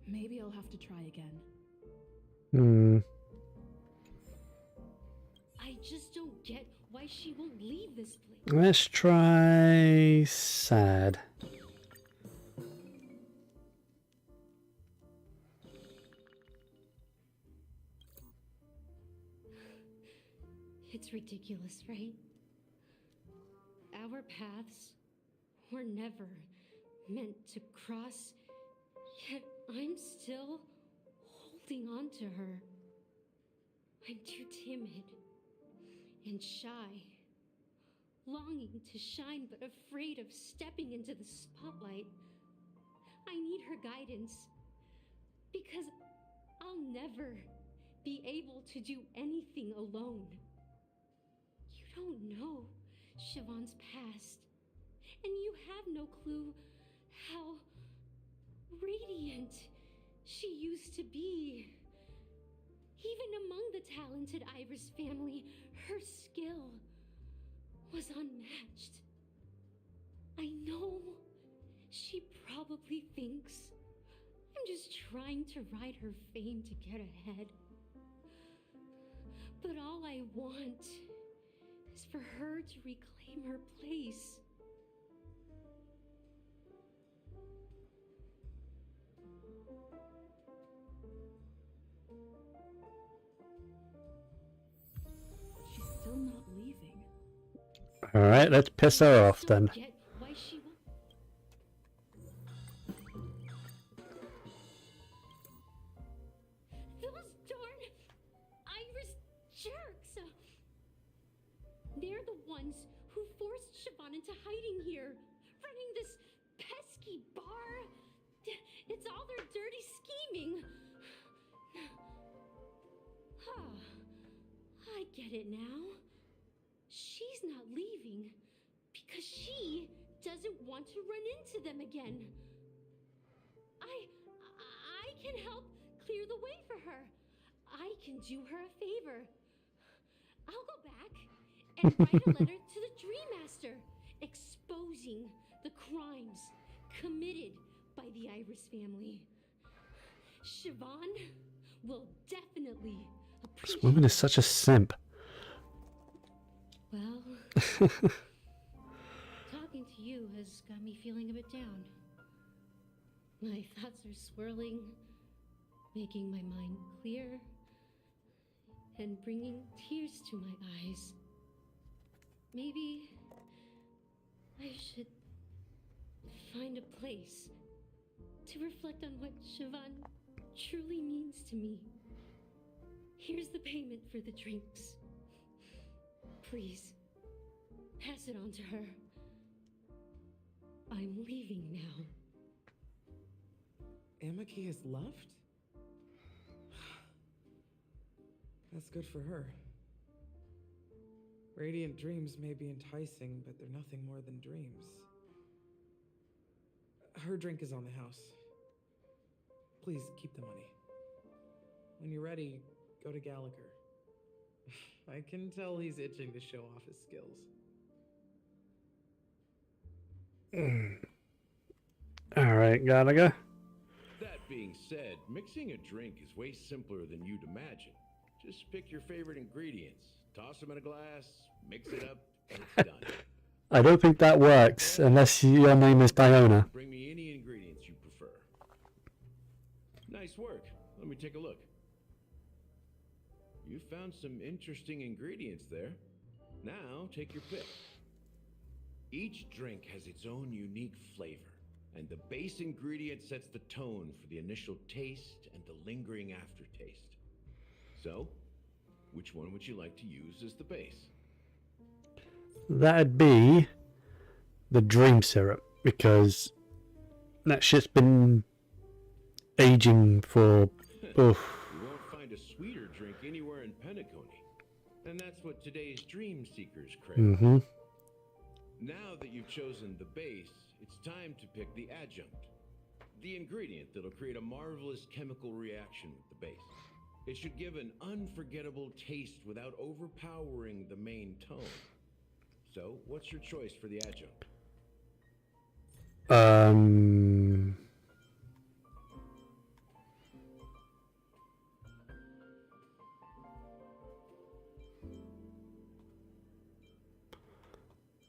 Maybe I'll have to try again. I just don't get why she won't leave this place. Let's try sad. It's ridiculous, right? Our paths were never meant to cross, yet I'm still holding on to her. I'm too timid and shy, longing to shine but afraid of stepping into the spotlight. I need her guidance because I'll never be able to do anything alone. You don't know Siobhan's past, and you have no clue how radiant she used to be. Even among the talented Iris family, her skill was unmatched. I know she probably thinks I'm just trying to ride her fame to get ahead. But all I want is for her to reclaim her place. She's still not leaving. Alright, let's piss her off then. Get why she won't. Those darn Iris jerks! They're the ones who forced Siobhan into hiding here, running this pesky bar. It's all their dirty scheming. I get it now. She's not leaving because she doesn't want to run into them again. I can help clear the way for her. I can do her a favor. I'll go back and write a letter to the Dream Master exposing the crimes committed by the Iris family. Siobhan will definitely This woman is such a simp. Well, talking to you has got me feeling a bit down. My thoughts are swirling, making my mind clear, and bringing tears to my eyes. Maybe I should find a place to reflect on what Siobhan truly means to me. Here's the payment for the drinks. Please, Pass it on to her. I'm leaving now. Amaki has left? That's good for her. Radiant dreams may be enticing, but they're nothing more than dreams. Her drink is on the house. Please keep the money. When you're ready, go to Gallagher. I can tell he's itching to show off his skills. Alright, Gallagher. That being said, mixing a drink is way simpler than you'd imagine. Just pick your favorite ingredients, toss them in a glass, mix it up, and it's done. I don't think that works unless your name is Diona. Bring me any ingredients you prefer. Nice work. Let me take a look. You found some interesting ingredients there. Now, take your pick. Each drink has its own unique flavor, and the base ingredient sets the tone for the initial taste and the lingering aftertaste. So, which one would you like to use as the base? That'd be the dream syrup, because that shit's been aging for... You won't find a sweeter drink anywhere in Penacony, and that's what today's dream seekers crave. Mm-hmm. Now that you've chosen the base, it's time to pick the adjunct, the ingredient that'll create a marvelous chemical reaction with the base. It should give an unforgettable taste without overpowering the main tone. So, what's your choice for the adjunct?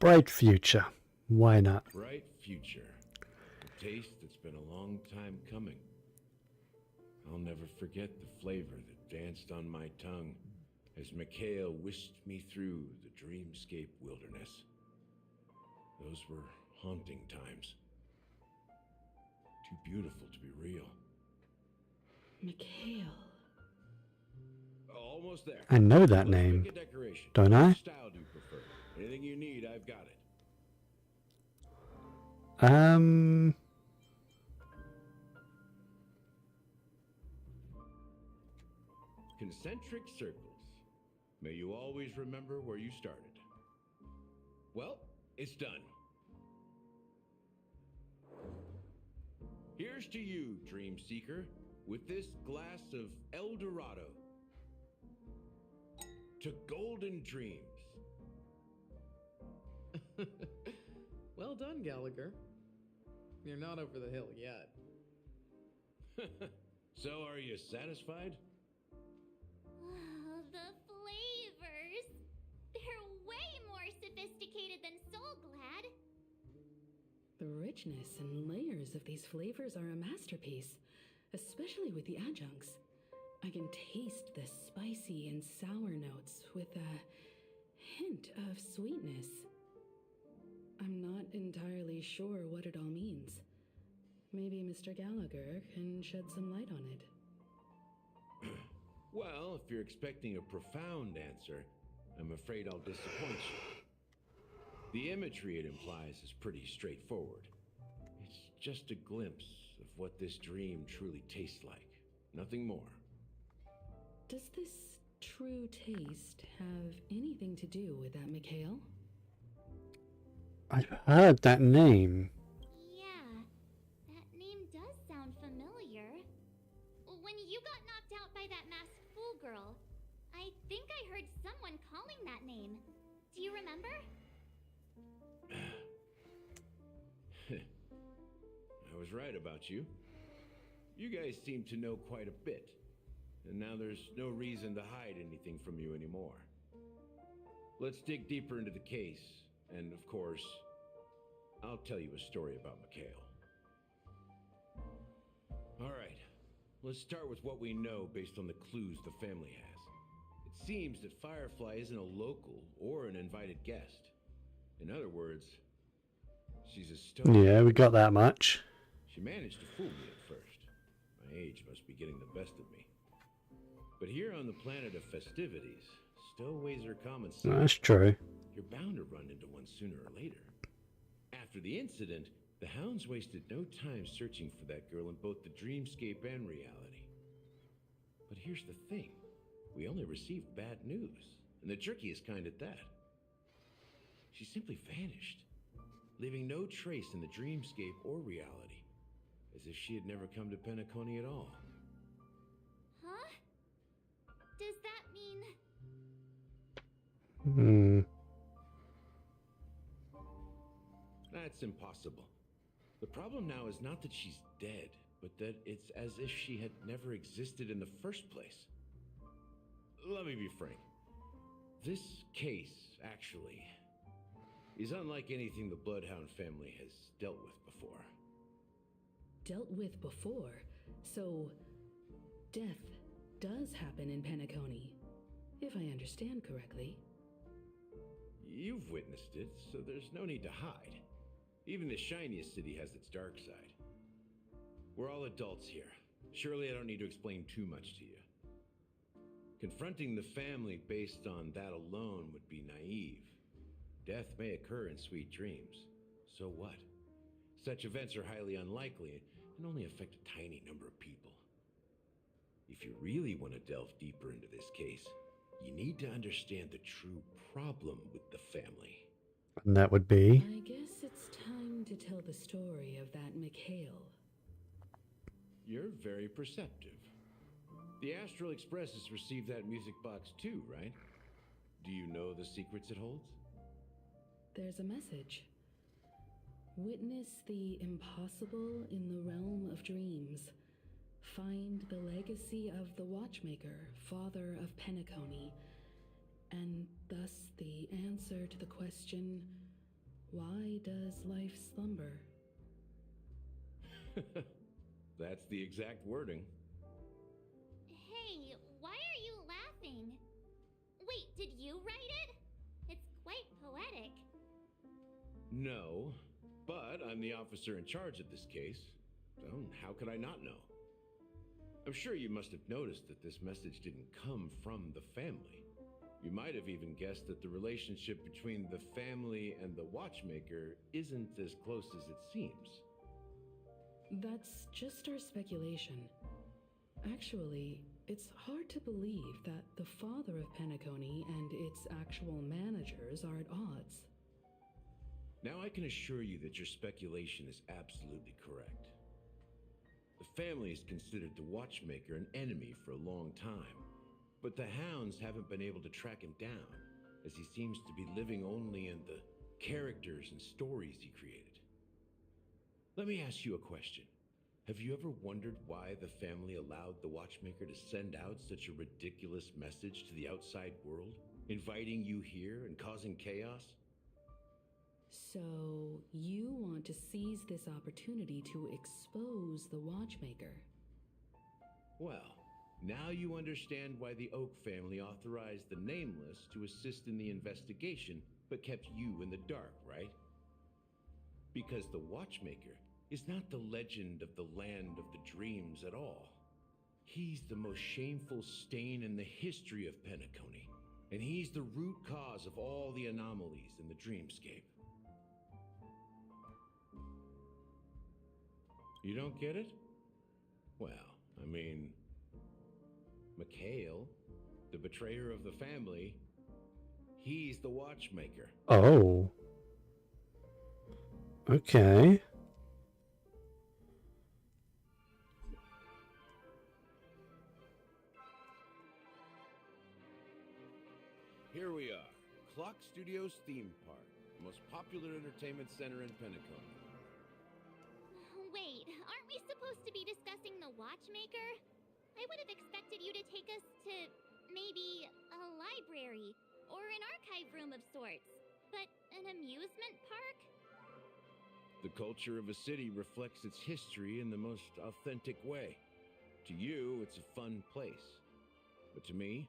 Bright future. Why not? Bright future. A taste that's been a long time coming. I'll never forget the flavor that danced on my tongue as Mikhail whisked me through the dreamscape wilderness. Those were haunting times. Too beautiful to be real. Mikhail. Almost there. I know that Let's name, pick a decoration. don't I? What style do you prefer? Anything you need, I've got it. Concentric circles. May you always remember where you started. Well, it's done. Here's to you, Dream Seeker, with this glass of El Dorado. To golden dreams. Well done, Gallagher. You're not over the hill yet. So, are you satisfied? Oh, the flavors! They're way more sophisticated than Soulglad. The richness and layers of these flavors are a masterpiece, especially with the adjuncts. I can taste the spicy and sour notes with a hint of sweetness. I'm not entirely sure what it all means. Maybe Mr. Gallagher can shed some light on it. Well, if you're expecting a profound answer, I'm afraid I'll disappoint you. The imagery it implies is pretty straightforward. It's just a glimpse of what this dream truly tastes like. Nothing more. Does this true taste have anything to do with that Mikhail? I've heard that name. Yeah, that name does sound familiar. When you got knocked out by that masked fool girl, I think I heard someone calling that name. Do you remember? I was right about you. You guys seem to know quite a bit. And now there's no reason to hide anything from you anymore. Let's dig deeper into the case. And of course, I'll tell you a story about Mikhail. Alright, let's start with what we know based on the clues the family has. It seems that Firefly isn't a local or an invited guest. In other words, she's a stone. Yeah, we got that much. She managed to fool me at first. My age must be getting the best of me. But here on the planet of festivities, stowaways are common sense. That's true. You're bound to run into one sooner or later. After the incident, the hounds wasted no time searching for that girl in both the dreamscape and reality. But here's the thing. We only received bad news, and the trickiest kind at that. She simply vanished, leaving no trace in the dreamscape or reality, as if she had never come to Penacony at all. Huh? Does that mean... That's impossible. The problem now is not that she's dead, but that it's as if she had never existed in the first place. Let me be frank. This case, actually, is unlike anything the Bloodhound family has dealt with before. Dealt with before? So, death does happen in Penacony, if I understand correctly. You've witnessed it, so there's no need to hide. Even the shiniest city has its dark side. We're all adults here. Surely I don't need to explain too much to you. Confronting the family based on that alone would be naive. Death may occur in sweet dreams. So what? Such events are highly unlikely and only affect a tiny number of people. If you really want to delve deeper into this case, you need to understand the true problem with the family. And that would be? I guess it's time to tell the story of that Mikhail. You're very perceptive. The Astral Express has received that music box too, right? Do you know the secrets it holds? There's a message. Witness the impossible in the realm of dreams. Find the legacy of the Watchmaker, father of Penacony, and thus the answer to the question, why does life slumber? That's the exact wording. Hey, why are you laughing? Wait, did you write it? It's quite poetic. No, but I'm the officer in charge of this case. So how could I not know? I'm sure you must have noticed that this message didn't come from the family. You might have even guessed that the relationship between the family and the Watchmaker isn't as close as it seems. That's just our speculation. Actually, it's hard to believe that the father of Penacony and its actual managers are at odds. Now I can assure you that your speculation is absolutely correct. The family has considered the Watchmaker an enemy for a long time, but the hounds haven't been able to track him down, as he seems to be living only in the characters and stories he created. Let me ask you a question. Have you ever wondered why the family allowed the Watchmaker to send out such a ridiculous message to the outside world, inviting you here and causing chaos? So, you want to seize this opportunity to expose the Watchmaker? Well, now you understand why the Oak family authorized the Nameless to assist in the investigation, but kept you in the dark, right? Because the Watchmaker is not the legend of the land of the dreams at all. He's the most shameful stain in the history of Penacony, and he's the root cause of all the anomalies in the dreamscape. You don't get it? Well, I mean, Mikhail, the betrayer of the family, he's the Watchmaker. Oh. Okay. Here we are, Clock Studios theme park, the most popular entertainment center in Penacony. Wait, aren't we supposed to be discussing the Watchmaker? I would have expected you to take us to maybe a library or an archive room of sorts. But an amusement park? The culture of a city reflects its history in the most authentic way. To you, it's a fun place. But to me,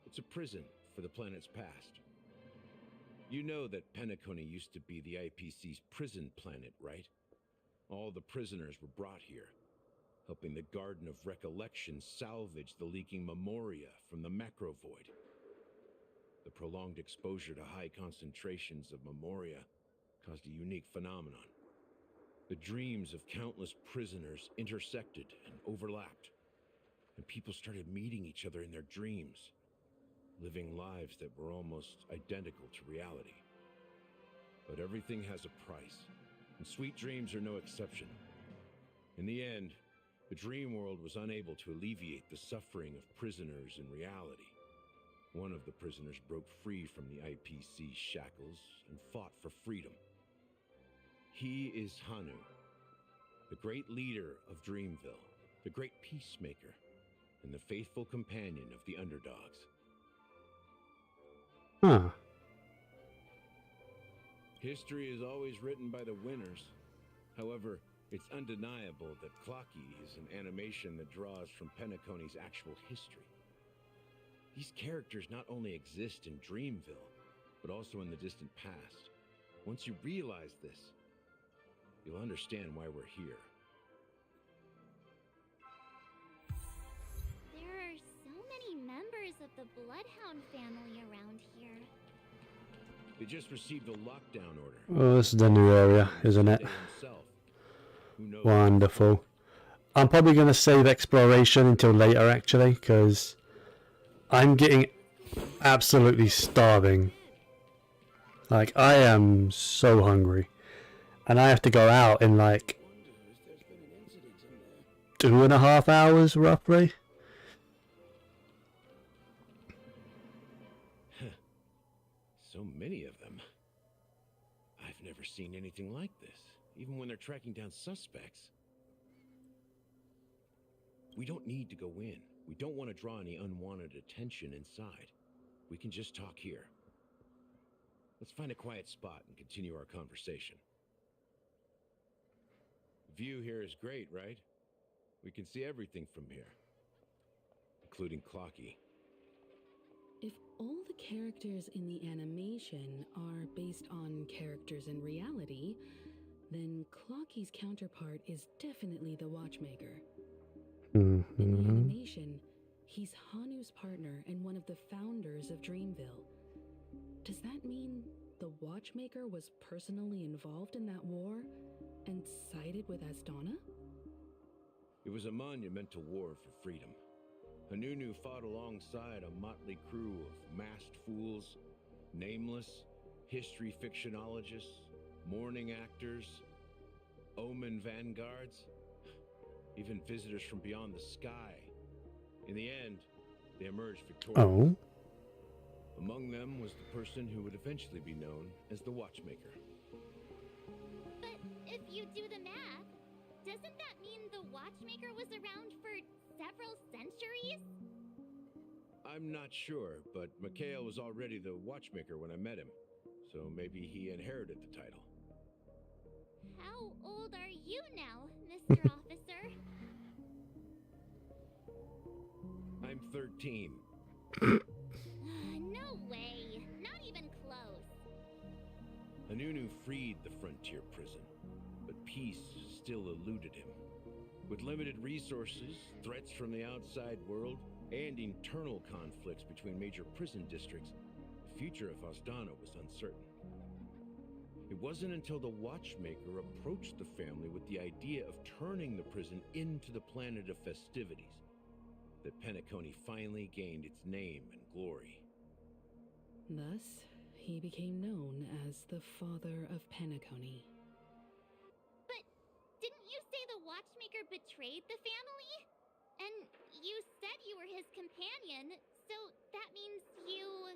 it's a prison for the planet's past. You know that Penacony used to be the IPC's prison planet, right? All the prisoners were brought here, helping the Garden of Recollection salvage the leaking memoria from the Macrovoid. The prolonged exposure to high concentrations of memoria caused a unique phenomenon. The dreams of countless prisoners intersected and overlapped, and people started meeting each other in their dreams, living lives that were almost identical to reality. But everything has a price, and sweet dreams are no exception. In the end, the dream world was unable to alleviate the suffering of prisoners in reality. One of the prisoners broke free from the IPC shackles and fought for freedom. He is Hanu, the great leader of Dreamville, the great peacemaker, and the faithful companion of the underdogs. Huh. History is always written by the winners. However, it's undeniable that Clocky is an animation that draws from Penacony's actual history. These characters not only exist in Dreamville, but also in the distant past. Once you realize this, you'll understand why we're here. There are so many members of the Bloodhound family around here. They just received a lockdown order. Oh, this is the new area, isn't it? Wonderful. I'm probably going to save exploration until later, actually, because I'm getting absolutely starving. Like, I am so hungry. And I have to go out in like 2.5 hours, roughly. So many of them. I've never seen anything like this, even when they're tracking down suspects. We don't need to go in. We don't want to draw any unwanted attention inside. We can just talk here. Let's find a quiet spot and continue our conversation. The view here is great, right? We can see everything from here, including Clocky. If all the characters in the animation are based on characters in reality, then Clocky's counterpart is definitely the Watchmaker. In the animation, he's Hanu's partner and one of the founders of Dreamville. Does that mean the Watchmaker was personally involved in that war and sided with Asdana? It was a monumental war for freedom. Hanunu fought alongside a motley crew of masked fools, nameless, history fictionologists, mourning actors, omen vanguards, even visitors from beyond the sky. In the end, they emerged victorious. Oh. Among them was the person who would eventually be known as the Watchmaker. But if you do the math, doesn't that mean the Watchmaker was around for several centuries? I'm not sure, but Mikhail was already the Watchmaker when I met him, so maybe he inherited the title. How old are you now, Mr. Officer? I'm 13. No way. Not even close. Hanunu freed the frontier prison, but peace still eluded him. With limited resources, threats from the outside world, and internal conflicts between major prison districts, the future of Asdana was uncertain. It wasn't until the Watchmaker approached the family with the idea of turning the prison into the planet of festivities that Penacony finally gained its name and glory. Thus, he became known as the Father of Penacony. But didn't you say the Watchmaker betrayed the family? And you said you were his companion, so that means you...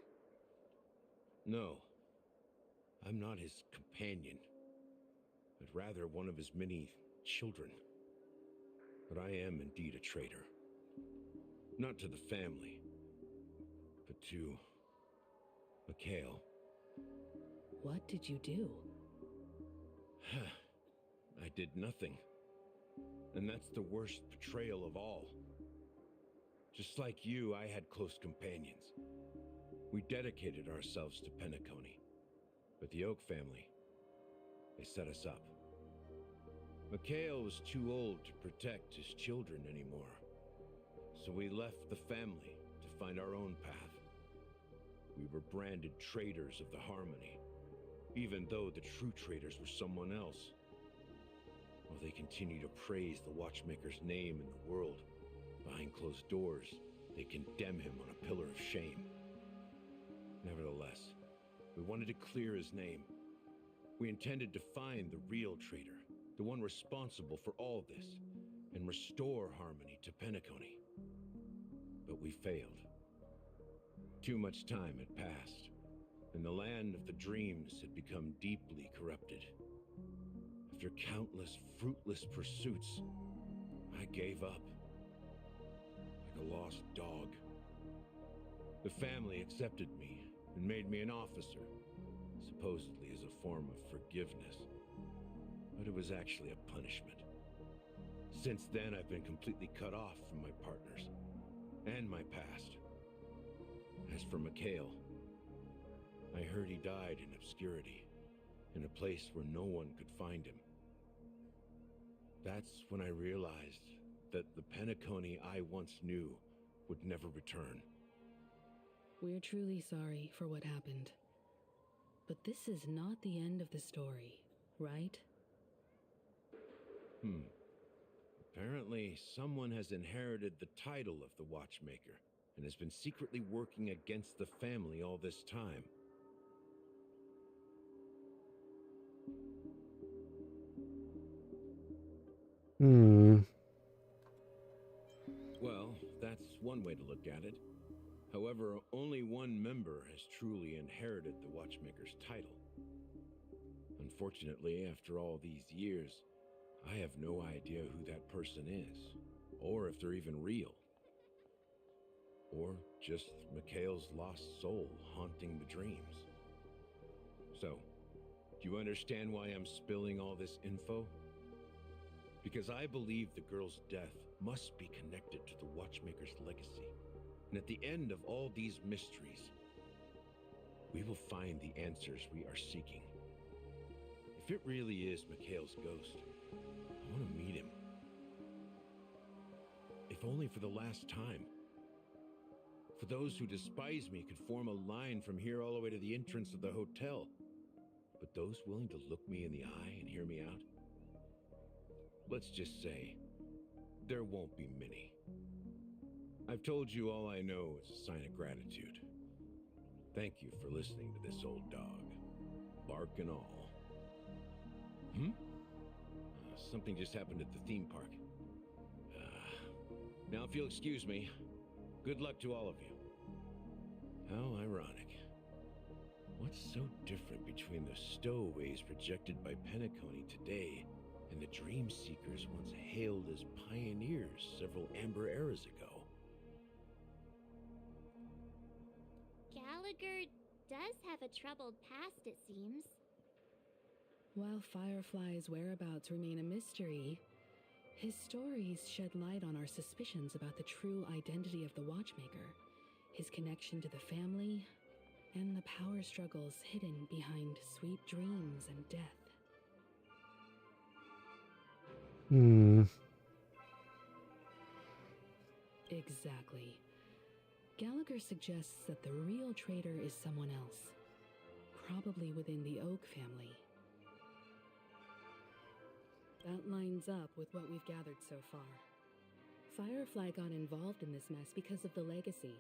No, I'm not his companion, but rather one of his many children. But I am indeed a traitor. Not to the family, but to Mikhail. What did you do? I did nothing. And that's the worst betrayal of all. Just like you, I had close companions. We dedicated ourselves to Penacony. But the Oak family, they set us up. Mikhail was too old to protect his children anymore. So we left the family to find our own path. we were branded traitors of the Harmony, even though the true traitors were someone else. While they continue to praise the Watchmaker's name in the world, behind closed doors, they condemn him on a pillar of shame. Nevertheless, we wanted to clear his name. We intended to find the real traitor, the one responsible for all this, and restore Harmony to Penacony. But we failed. Too much time had passed, and the land of the dreams had become deeply corrupted. After countless fruitless pursuits, I gave up. Like a lost dog. The family accepted me and made me an officer, supposedly as a form of forgiveness. But it was actually a punishment. Since then, I've been completely cut off from my partners and my past. As for Mikhail, I heard he died in obscurity, in a place where no one could find him. That's when I realized that the Penacony I once knew would never return. We're truly sorry for what happened. But this is not the end of the story, right? Apparently, someone has inherited the title of the Watchmaker and has been secretly working against the family all this time. Well, that's one way to look at it. However, only one member has truly inherited the Watchmaker's title. Unfortunately, after all these years, I have no idea who that person is, or if they're even real. Or just Mikhail's lost soul haunting the dreams. So, do you understand why I'm spilling all this info? Because I believe the girl's death must be connected to the Watchmaker's legacy. And at the end of all these mysteries, we will find the answers we are seeking. If it really is Mikhail's ghost, I want to meet him. If only for the last time. For those who despise me could form a line from here all the way to the entrance of the hotel. But those willing to look me in the eye and hear me out? Let's just say, there won't be many. I've told you all I know is a sign of gratitude. Thank you for listening to this old dog. Bark and all. Something just happened at the theme park. Now if you'll excuse me, good luck to all of you. How ironic. What's so different between the stowaways projected by Penacony today and the Dream Seekers once hailed as pioneers several amber eras ago? Gallagher does have a troubled past, it seems. While Firefly's whereabouts remain a mystery, his stories shed light on our suspicions about the true identity of the Watchmaker, his connection to the family, and the power struggles hidden behind sweet dreams and death. Exactly. Gallagher suggests that the real traitor is someone else, probably within the Oak family. That lines up with what we've gathered so far. Firefly got involved in this mess because of the legacy,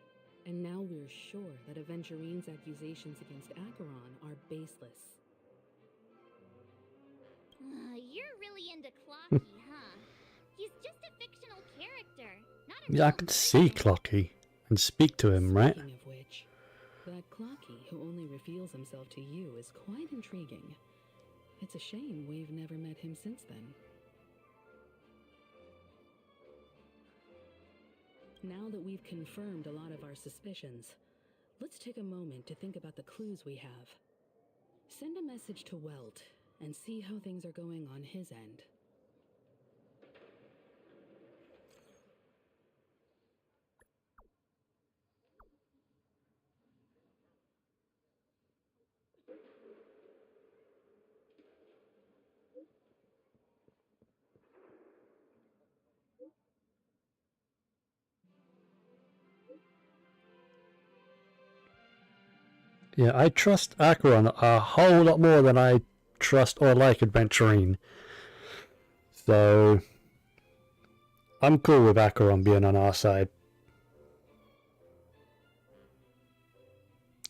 and now we're sure that Aventurine's accusations against Acheron are baseless. You're really into Clocky, huh? He's just a fictional character, not a Yeah, I real could see Clocky and speak to him, right? Speaking of which, that Clocky who only reveals himself to you is quite intriguing. It's a shame we've never met him since then. Now that we've confirmed a lot of our suspicions, let's take a moment to think about the clues we have. Send a message to Welt and see how things are going on his end. Yeah, I trust Acheron a whole lot more than I trust or like Adventurine. So I'm cool with Acheron being on our side.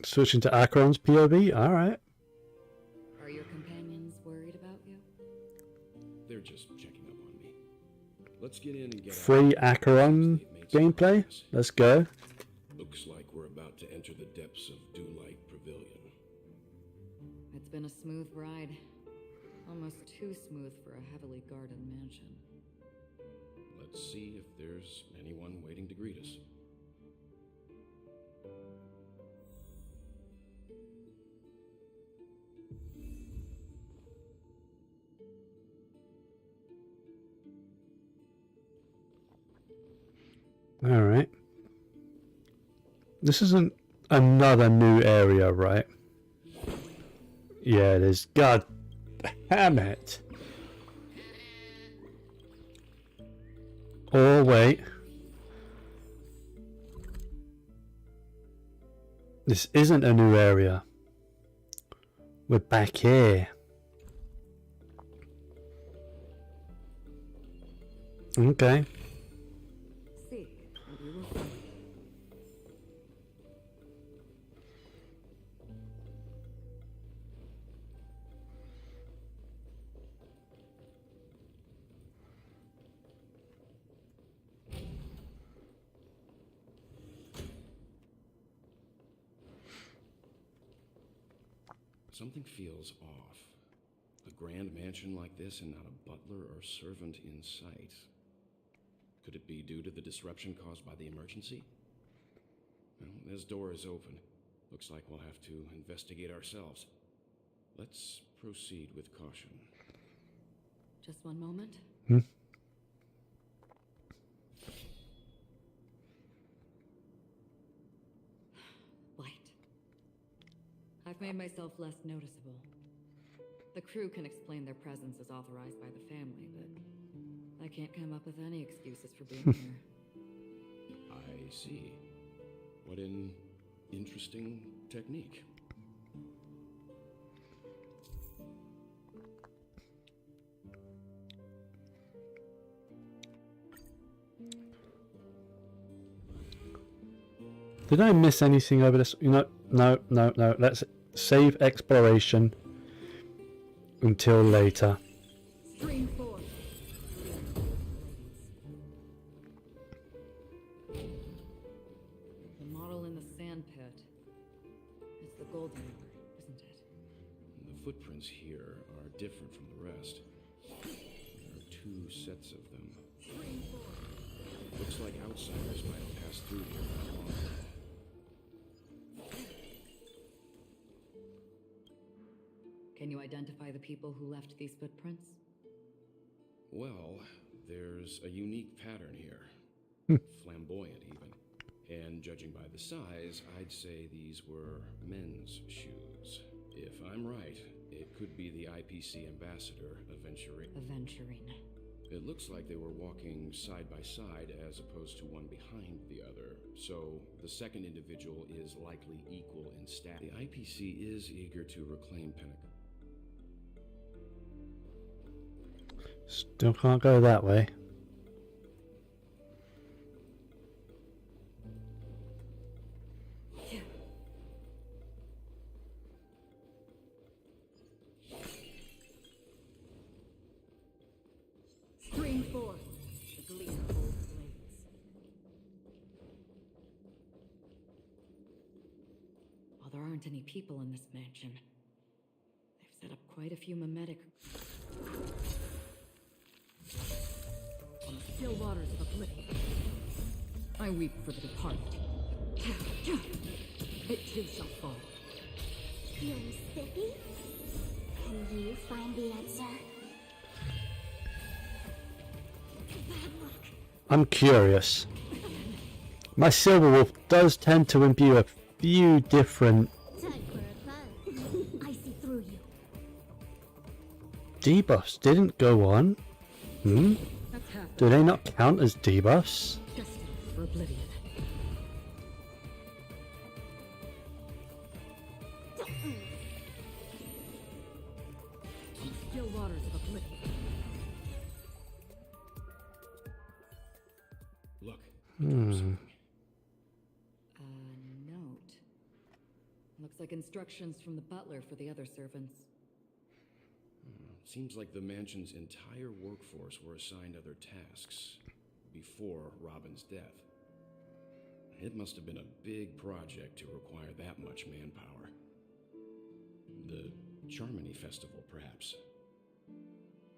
Switching to Acheron's POV? Alright. Are your companions worried about you? They're just checking up on me. Let's get in and get Free Acheron gameplay? Let's go. Looks like we're about to enter the depths of Doomlight Pavilion. It's been a smooth ride. Almost too smooth for a heavily guarded mansion. Let's see if there's anyone waiting to greet us. Alright. This isn't another new area, right? Yeah, it is. God damn it. Oh, wait. This isn't a new area. We're back here. Okay. Seek, and you will find. Something feels off. A grand mansion like this and not a butler or servant in sight. Could it be due to the disruption caused by the emergency? Well, this door is open. Looks like we'll have to investigate ourselves. Let's proceed with caution. Just one moment. Light. I've made myself less noticeable. The crew can explain their presence as authorized by the family, but I can't come up with any excuses for being here. I see. What an interesting technique. Did I miss anything over this? No. Let's save exploration until later. Stream 4. The model in the sand pit. It's the Golden Hour, isn't it? The footprints here are different from the rest. There are two sets of them. Looks like outsiders might have passed through here not long ago. Can you identify the people who left these footprints? Well, there's a unique pattern here. Flamboyant, even. And judging by the size, I'd say these were men's shoes. If I'm right, it could be the IPC ambassador, Aventurine. Aventurine. It looks like they were walking side by side as opposed to one behind the other. So the second individual is likely equal in status. The IPC is eager to reclaim Pinnacle. Still can't go that way. Stream 4. The gleam of old blades. While there aren't any people in this mansion, they've set up quite a few mimetic on the still waters of oblivion. I weep for the departed. It too shall fall. Feeling spiffy? Can you find the answer? Bad luck. I'm curious. My Silver Wolf does tend to imbue a few different Time for a buzz. I see through you. debuffs. Didn't go on. Do they not count as debuffs? Destined for oblivion. still waters of Oblivion. Look. A note. Looks like instructions from the butler for the other servants. Seems like the mansion's entire workforce were assigned other tasks before Robin's death. It must have been a big project to require that much manpower. The Charmony Festival, perhaps.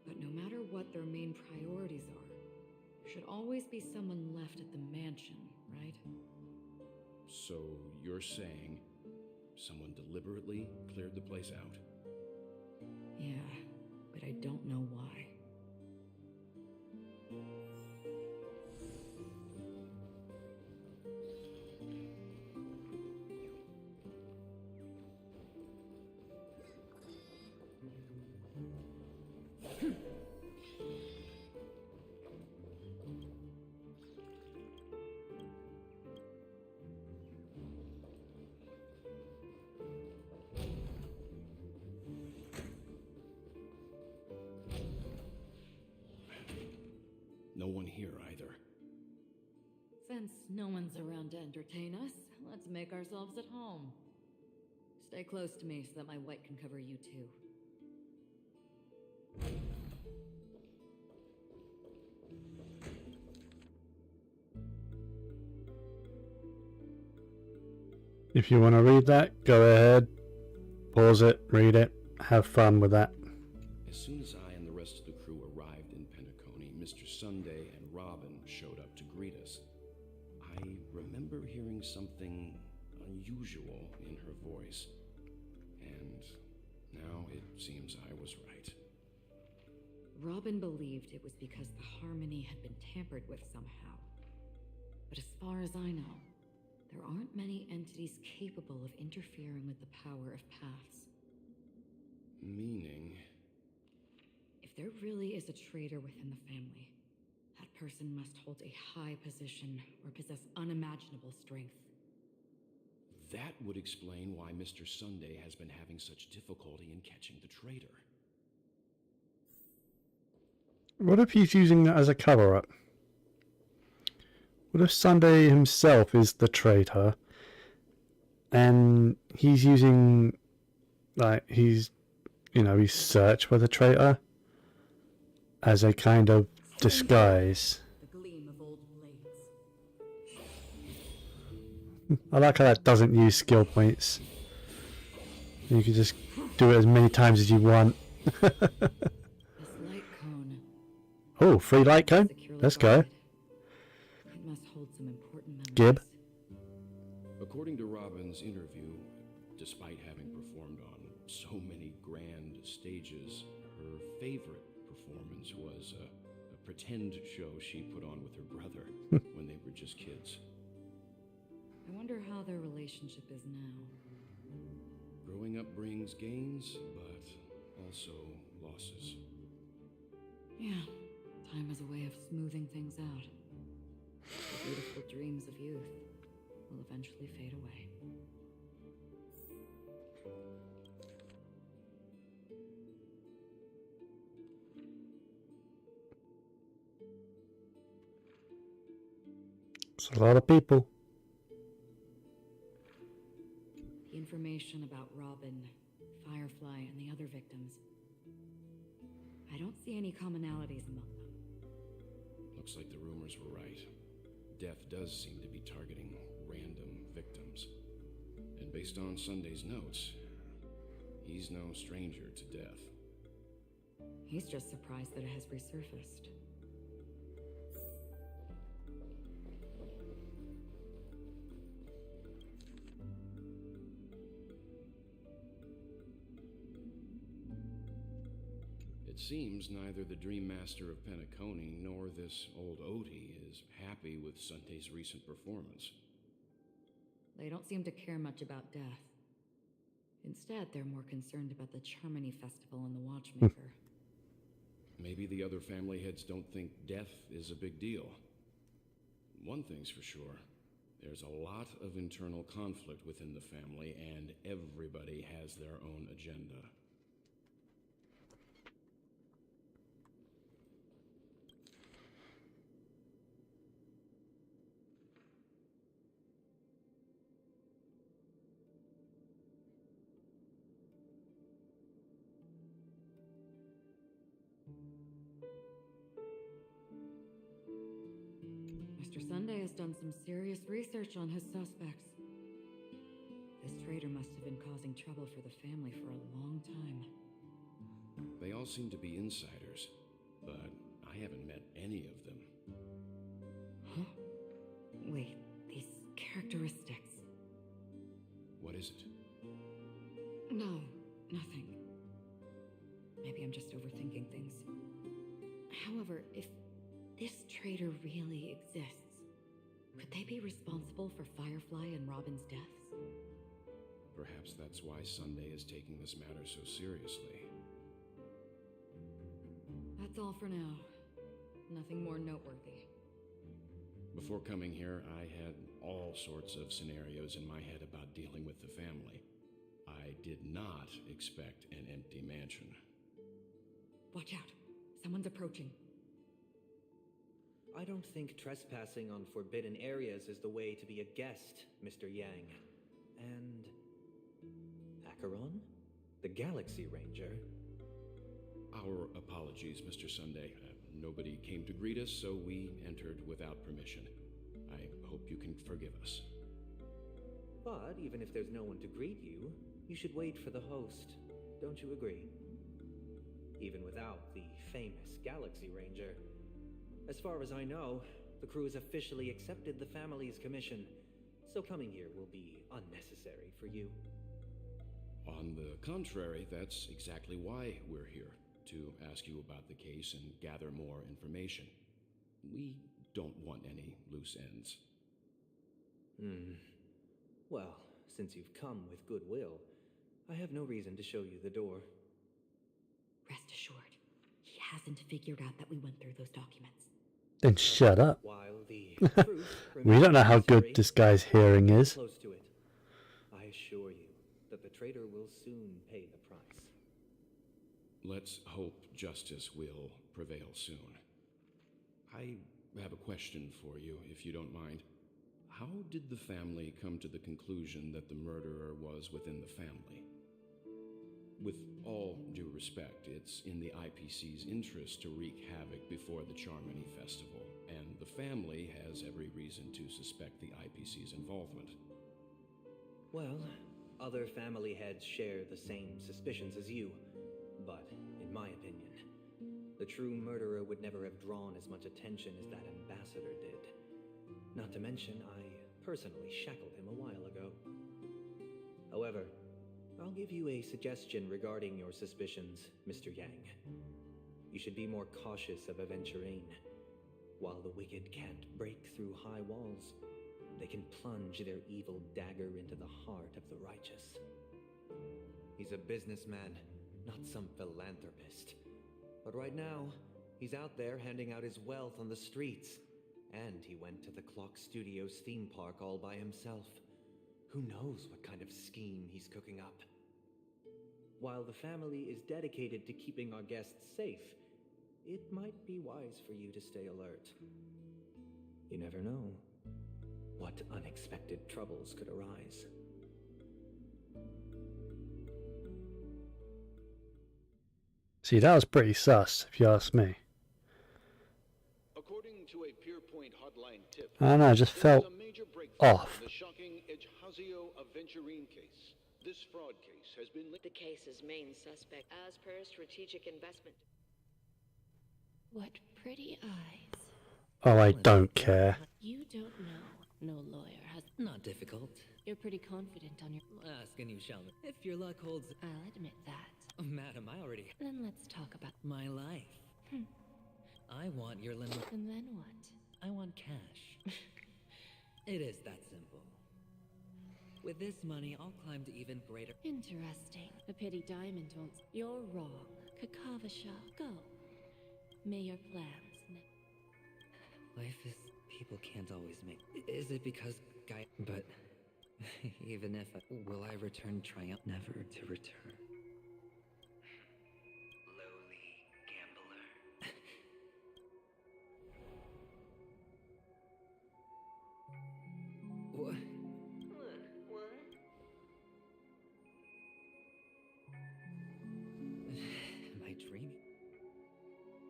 But no matter what their main priorities are, there should always be someone left at the mansion, right? So you're saying someone deliberately cleared the place out? Yeah, but I don't know why. No one here either. Since no one's around to entertain us, let's make ourselves at home. Stay close to me so that my white can cover you too. If you want to read that, go ahead. Pause it, read it, have fun with that. As soon as I and the rest of the crew arrived in Penacony, Mr. Sunday and Robin showed up to greet us. I remember hearing something unusual in her voice, and now it seems I was right. Robin believed it was because the harmony had been tampered with somehow. But as far as I know, there aren't many entities capable of interfering with the power of paths. Meaning? If there really is a traitor within the family, that person must hold a high position or possess unimaginable strength. That would explain why Mr. Sunday has been having such difficulty in catching the traitor. What if he's using that as a cover-up? What if Sunday himself is the traitor and he's using, like, he's search for the traitor as a kind of disguise? The gleam of old blades. I like how that doesn't use skill points. You can just do it as many times as you want. This light cone. Oh, free light cone? Let's go. It must hold some important memories. Gib. According to Robin's interview, despite having performed on so many grand stages, her favorite performance was a pretend show she put on with her brother when they were just kids. I wonder how their relationship is now. Growing up brings gains, but also losses. Yeah, time is a way of smoothing things out. The beautiful dreams of youth will eventually fade away. It's a lot of people. The information about Robin, Firefly, and the other victims. I don't see any commonalities among them. Looks like the rumors were right. Death does seem to be targeting random victims. And based on Sunday's notes, he's no stranger to death. He's just surprised that it has resurfaced. It seems neither the Dream Master of Penacony nor this old Odie is happy with Sunday's recent performance. They don't seem to care much about death. Instead, they're more concerned about the Charmony Festival and the Watchmaker. Maybe the other family heads don't think death is a big deal. One thing's for sure, there's a lot of internal conflict within the family, and everybody has their own agenda. has done some serious research on his suspects. This traitor must have been causing trouble for the family for a long time. They all seem to be insiders, but I haven't met any of them. Huh? Wait, these characteristics. What is it? No, nothing. Maybe I'm just overthinking things. However, if this traitor really exists, could they be responsible for Firefly and Robin's deaths? Perhaps that's why Sunday is taking this matter so seriously. That's all for now. Nothing more noteworthy. Before coming here, I had all sorts of scenarios in my head about dealing with the family. I did not expect an empty mansion. Watch out. Someone's approaching. I don't think trespassing on forbidden areas is the way to be a guest, Mr. Yang. And... Acheron? The Galaxy Ranger? Our apologies, Mr. Sunday. Nobody came to greet us, so we entered without permission. I hope you can forgive us. But even if there's no one to greet you, you should wait for the host. Don't you agree? Even without the famous Galaxy Ranger. As far as I know, the crew has officially accepted the family's commission, so coming here will be unnecessary for you. On the contrary, that's exactly why we're here, to ask you about the case and gather more information. We don't want any loose ends. Well, since you've come with goodwill, I have no reason to show you the door. Rest assured, he hasn't figured out that we went through those documents. Then shut up. While the We don't know how good this guy's hearing is. Close to it. I assure you that the traitor will soon pay the price. Let's hope justice will prevail soon. I have a question for you, if you don't mind. How did the family come to the conclusion that the murderer was within the family? With all due respect, it's in the IPC's interest to wreak havoc before the Charmony Festival, and the family has every reason to suspect the IPC's involvement. Well, other family heads share the same suspicions as you, but in my opinion, the true murderer would never have drawn as much attention as that ambassador did. Not to mention, I personally shackled him a while ago. However, I'll give you a suggestion regarding your suspicions, Mr. Yang. You should be more cautious of Aventurine. While the wicked can't break through high walls, they can plunge their evil dagger into the heart of the righteous. He's a businessman, not some philanthropist. But right now, he's out there handing out his wealth on the streets. And he went to the Clock Studios theme park all by himself. Who knows what kind of scheme he's cooking up? While the family is dedicated to keeping our guests safe, it might be wise for you to stay alert. You never know what unexpected troubles could arise. See, that was pretty sus, if you ask me. According to a Pierpoint hotline tip, I don't know, I just felt off. the shocking Ejhazio Aventurine case. This fraud case has been The case's main suspect, as per strategic investment. What pretty eyes. Oh, I don't care. You don't know. No lawyer has. Not difficult. You're pretty confident on your. Ask and you shall. If your luck holds. I'll admit that. Oh, madam, I already. Then let's talk about My life. I want your limit. And then what? I want cash. It is that simple. With this money, I'll climb to even greater. Interesting. A pity Diamond won't. You're wrong. Kakavasha, go. May your plans. Life is. People can't always make. Is it because Guy. But. Even if. Will I return triumph? Never to return. What? What? Am I dreaming?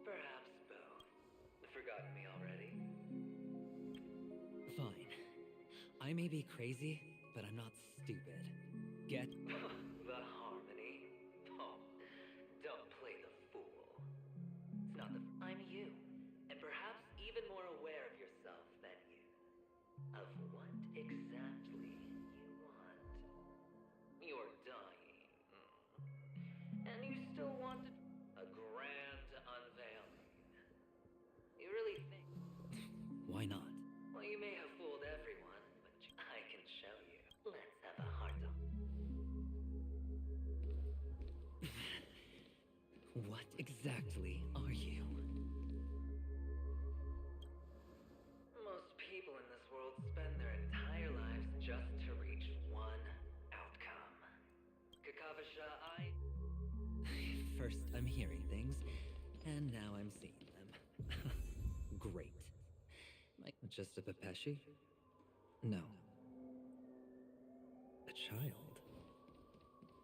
Perhaps both. Forgotten me already? I may be crazy, but I'm not stupid. Get The harmony? Oh, don't play the fool. It's not the. I'm you, and perhaps even more aware of yourself than you. Of what exactly you want. You're dying. And you still want a grand unveiling. You really think? Why not? Well, you may have fooled everyone, but I can show you. Let's have a heart to. What exactly are you? Most people in this world spend their entire lives just to reach one outcome. Kakavasha, First, I'm hearing things, and now I'm seeing them. Great. Like just a Pepeshi? No. A child.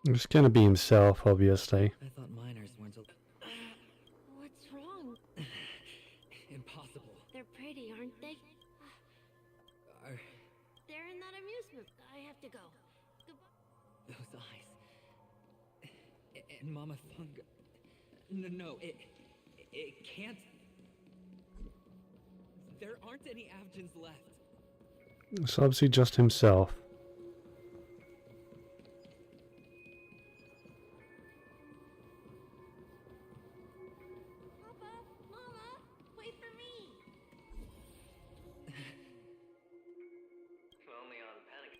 Just gonna be himself, obviously. I thought minors weren't What's wrong? impossible. They're pretty, aren't they? Are They're in that amusement. I have to go. those eyes? And Mama Funga. No, it can't. There aren't any Avgens left. It's obviously just himself. Mama, wait for me. only on panic.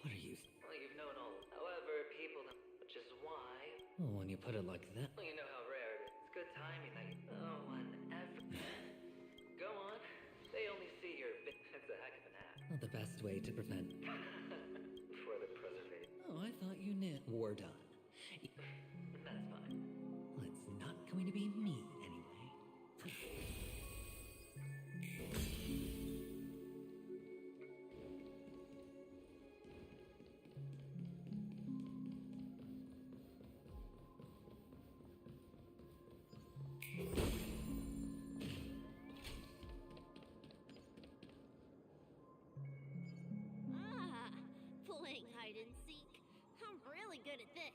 What are you? Well, you've known all. However, people don't. Which is why. Well, when you put it like that. Well, you know how rare it is. It's good timing that you. Oh, whenever. Go on. They only see your. It's a heck of an act. Well, the best way to prevent. For the preservation. Oh, I thought you knew. We're done. That's fine. Well, it's not going to be me anyway. Ah, playing hide and seek. I'm really good at this.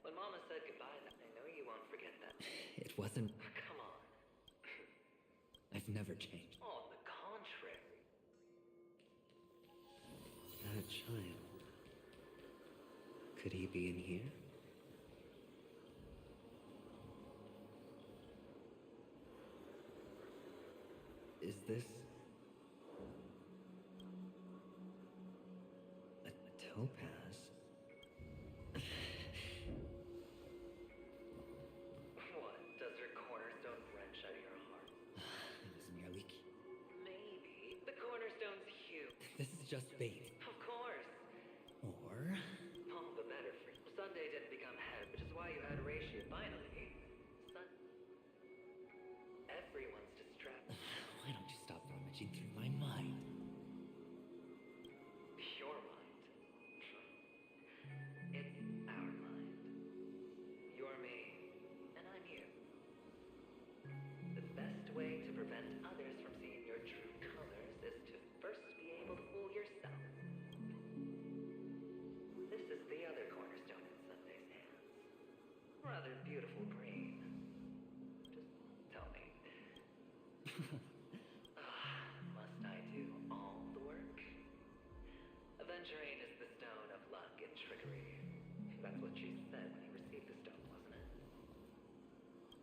When Mama said goodbye, I know you won't forget that. It wasn't. Come on. I've never changed. On the contrary. That child. Could he be in here? Is this a topaz? What? Does her cornerstone wrench at your heart? It was merely. Maybe. The cornerstone's huge. This is just bait. Of course. Or. All the better for you. Sunday didn't become head, which is why you had Ratio finally. Everyone's distracted. Why don't you stop rummaging through my mind? Your mind. It's our mind. You're me, and I'm you. The best way to prevent others from seeing your true colors is to first be able to fool yourself. This is the other cornerstone in Sunday's hands. Rather beautiful green. Just tell me. Must I do all the work? Aventurine is the stone of luck and trickery. That's what she said when you received the stone, wasn't it?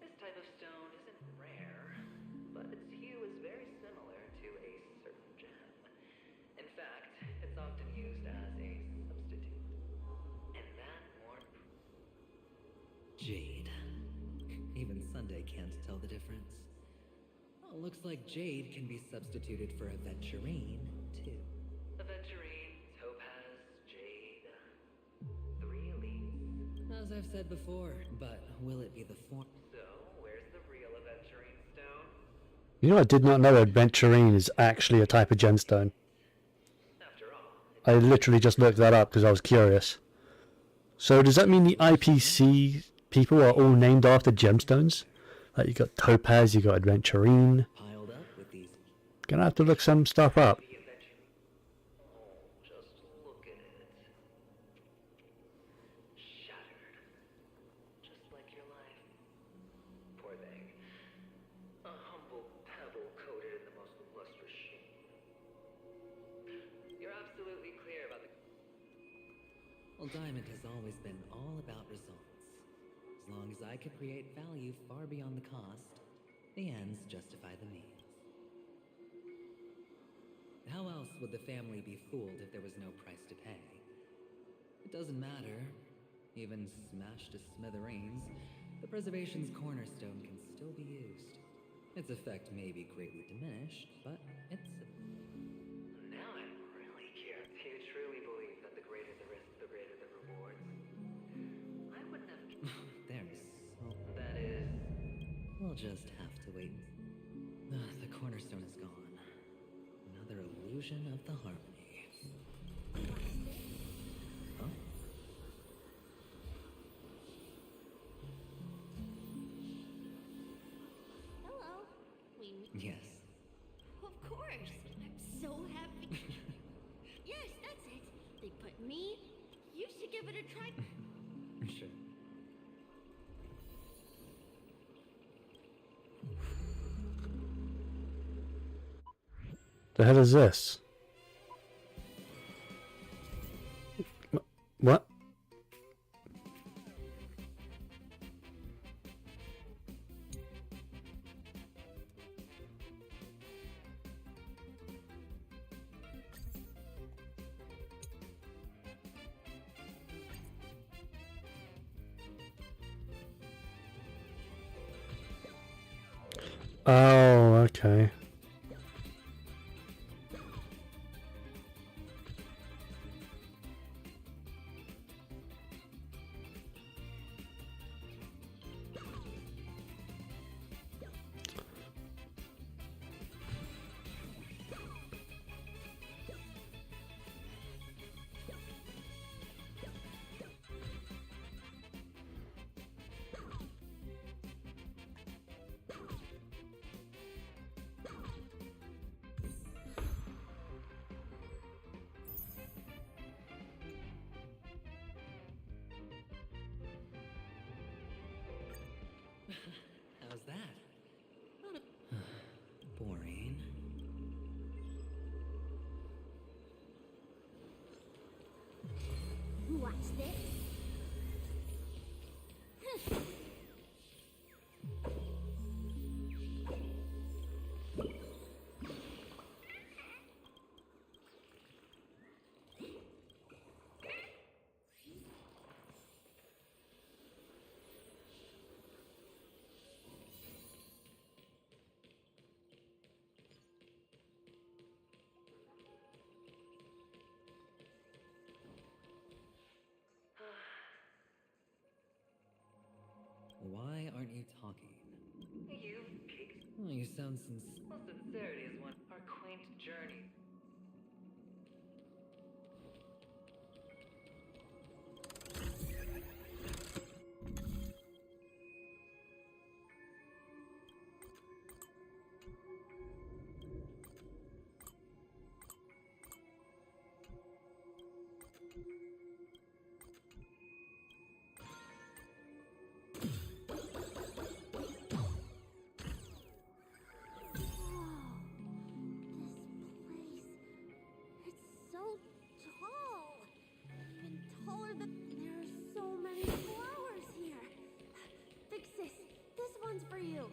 This type of stone isn't rare, but its hue is very similar to a certain gem. In fact, it's often used as a substitute. And that more. Jade. Even Sunday can't tell the difference. Looks like Jade can be substituted for Aventurine, too. Aventurine, Topaz, Jade. 3 elites. As I've said before, but will it be the form? So, where's the real Aventurine stone? You know, I did not know Adventurine is actually a type of gemstone. I literally just looked that up because I was curious. So does that mean the IPC people are all named after gemstones? Like you got Topaz, you got Adventurine. Gonna have to look some stuff up. Well, Diamond has always been all about results. As long as I could create value far beyond the cost, the ends justify the means. How else would the family be fooled if there was no price to pay? It doesn't matter. Even smashed to smithereens, the preservation's cornerstone can still be used. Its effect may be greatly diminished, but it's... Now I'm really curious. Do you truly believe that the greater the risk, the greater the reward? I wouldn't have... There's so... That is... We'll just have to wait. The cornerstone is gone. Another illusion of the harmony. Huh? Hello. Yes. Of course. I'm so happy. Yes, that's it. They put me. You should give it a try. Sure. The hell is this? What? Oh, okay. How's that? Boring. Watch this. Why aren't you talking? Oh, you sound sincere. Well, sincerity is one our quaint journey. So tall. Even taller than... There are so many flowers here. Vixis, this one's for you.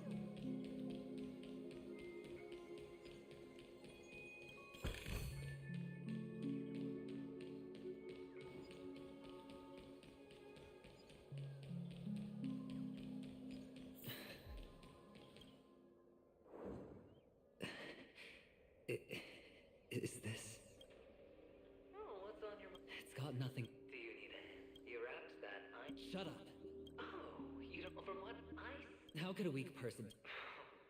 Shut up. Oh, you don't. From what I. How could a weak person.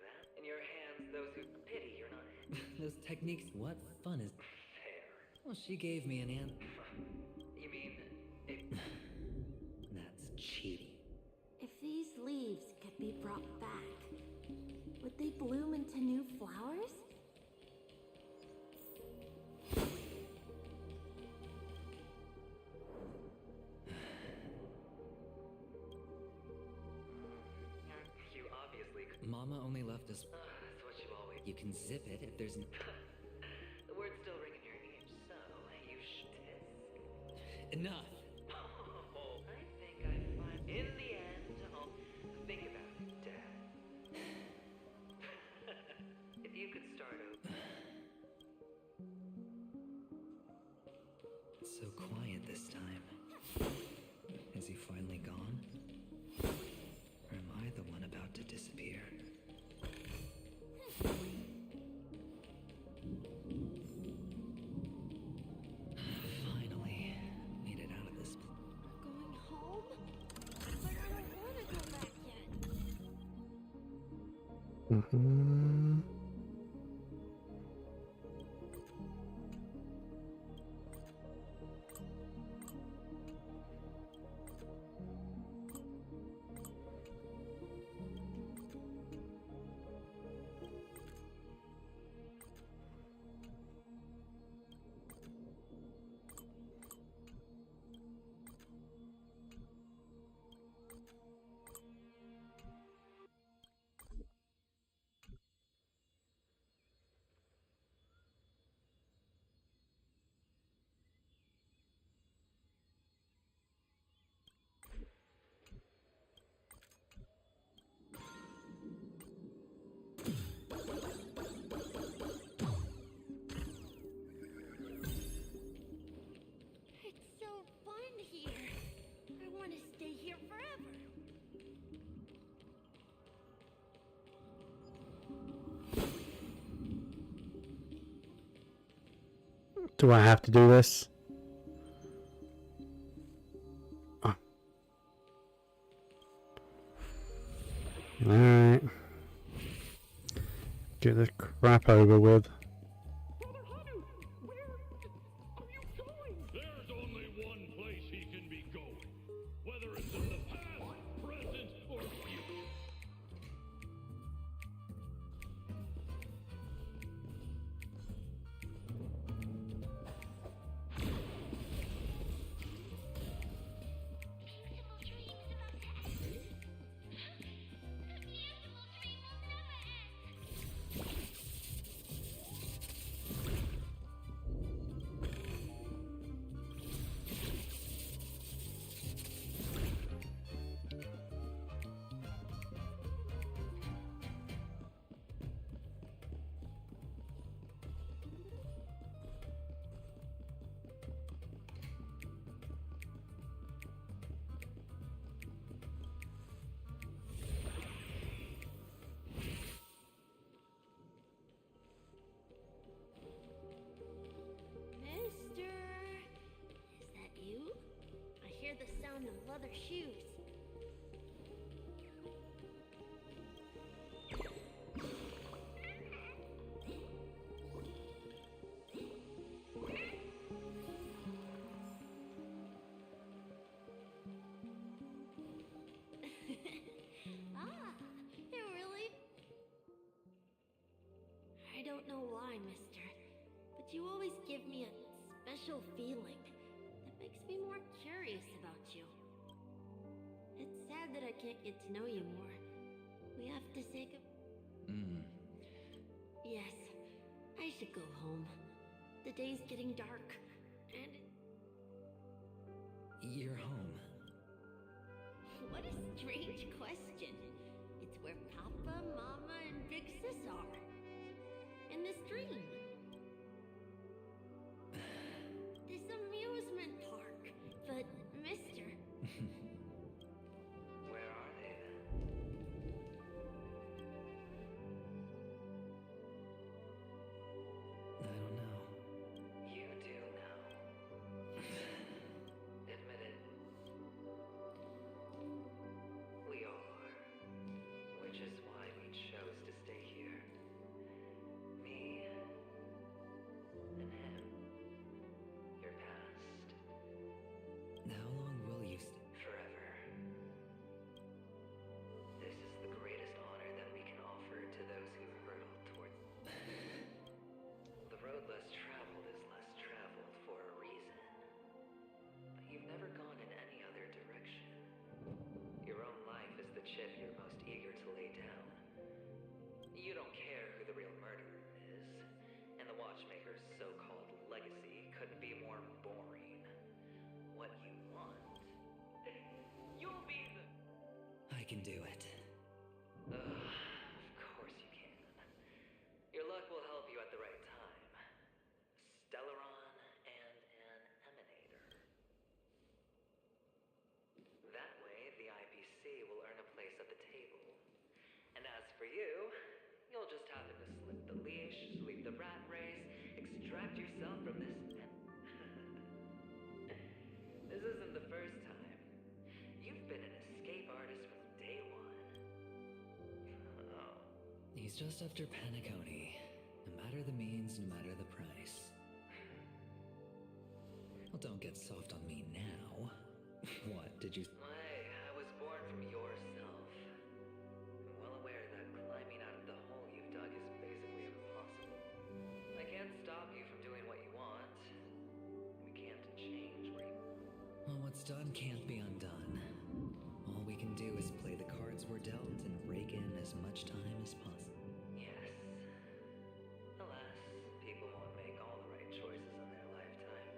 That in your hands, those who. Pity you're not. Those techniques. What fun is. Fair. Well, she gave me an answer. You mean. That's cheating. If these leaves could be brought back, would they bloom into new flowers? You obviously. Mama only left us. That's what you always. You can zip it if there's. The words still ring in your ears, so you should. Enough. Oh, I think I find. In the end, I'll think about it, Dad. If you could start over. It's so quiet this time. Is he finally gone? Or am I the one about to disappear? Finally, made it out of this. Going home? But I don't want to go back yet. Mm-hmm. It's so fun here. I want to stay here forever. Do I have to do this? Oh. Alright. Get this crap over with. There's only one place he can be going, whether it's in the past, present, or future. Mister, is that you? I hear the sound of leather shoes. Ah, it really. I don't know why, mister, but you always give me a special feeling that makes me more curious about you. It's sad that I can't get to know you more. We have to say goodbye. Yes, I should go home. The day's getting dark, and You're home. what a strange question. It's where Papa, Mama, and Big Sis are. In this dream. This amusement park. But, mister, Where are they then? I don't know. You do know. Admit it. chip you're most eager to lay down. You don't care who the real murderer is, and the watchmaker's so-called legacy couldn't be more boring. What you want, you'll be the... I can do it. Of course you can. Your luck will help you at the right time. Stellaron and an emanator. That way, the IPC will earn a place at the table. And as for you, you'll just happen to slip the leash, sweep the rat race, extract yourself from this... This isn't the first time. You've been an escape artist from day one. Oh. He's just after Paniconi. No matter the means, no matter the price. Well, don't get soft on me now. What, did you... Hey, I was born from yourself. I'm well aware that climbing out of the hole you've dug is basically impossible. I can't stop you from doing what you want. We can't change where you... Well, what's done can't be undone. All we can do is play the cards we're dealt and rake in as much time as possible. Yes. Alas, people won't make all the right choices in their lifetime.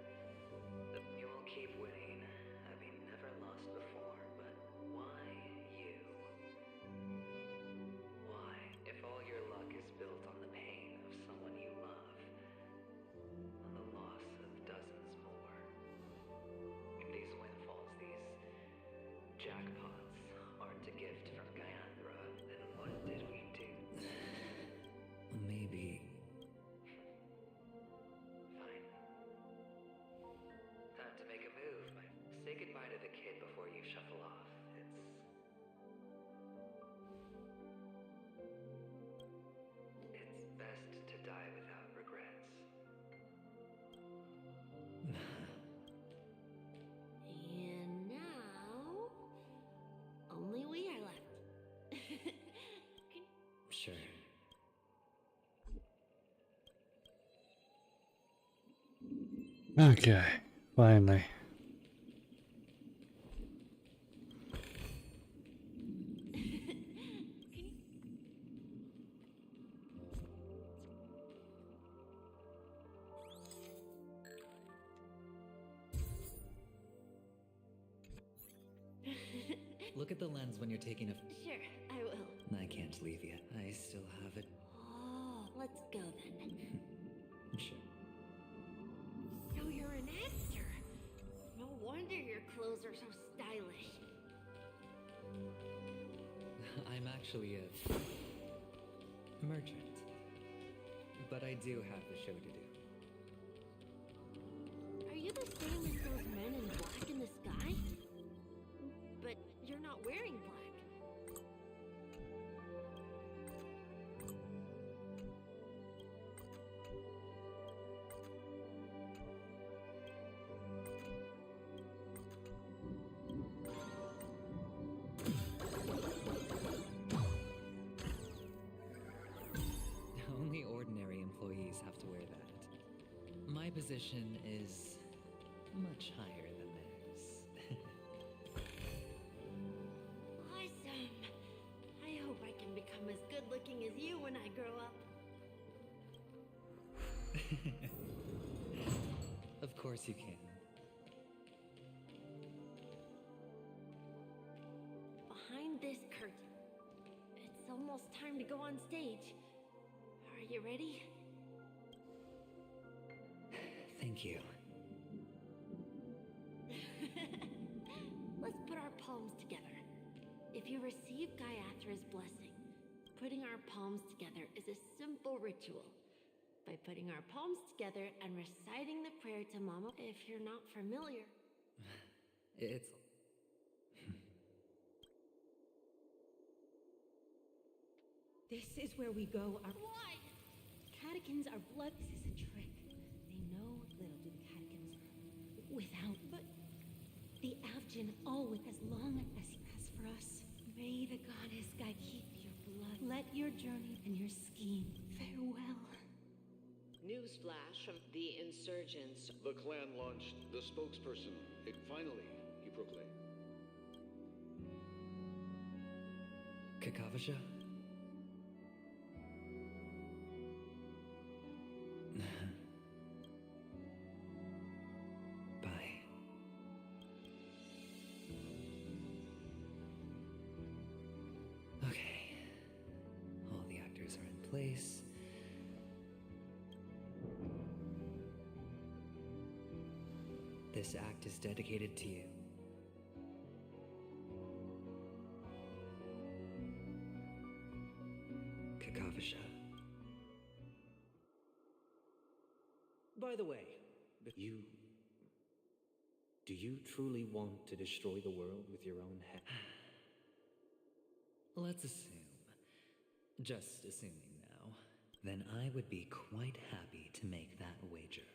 You will keep winning, having never lost before, but why you? Why, if all your luck is built on the pain of someone you love, on the loss of dozens more? These windfalls, these jackpots, aren't a gift from Gaiandra, then what did we do? Maybe... Fine. Time to make a move, but say goodbye to the kid before you shuffle off. It's best to die without regrets. And now, only we are left. Sure. Okay, finally. Look at the lens when you're taking a... Sure, I will. I can't leave yet. I still have it. Oh, let's go then. Sure. So you're an actor. No wonder your clothes are so stylish. I'm actually a merchant. But I do have a show to do. Are you the same as those men in black in the sky? But you're not wearing black. Only ordinary employees have to wear that. My position is much higher than theirs. Awesome. I hope I can become as good looking as you when I grow up. Of course you can. Behind this curtain. It's almost time to go on stage. Are you ready? Thank you. Let's put our palms together. If you receive Gaiathra's blessing, putting our palms together is a simple ritual. By putting our palms together and reciting the prayer to Mama, if you're not familiar. It's... This is where we go. Why? Catechins are blood. This is a trick. They know little do the catechins without, but the Avgin always, as long as for us. May the goddess guide keep your blood. Let your journey and your scheme farewell. Newsflash from the insurgents. The clan launched the spokesperson. Finally, he proclaimed. Kakavasha? Bye. Okay. All the actors are in place. This act is dedicated to you. Kakavasha. By the way, do you truly want to destroy the world with your own head? Let's assume, just assuming now, then I would be quite happy to make that wager.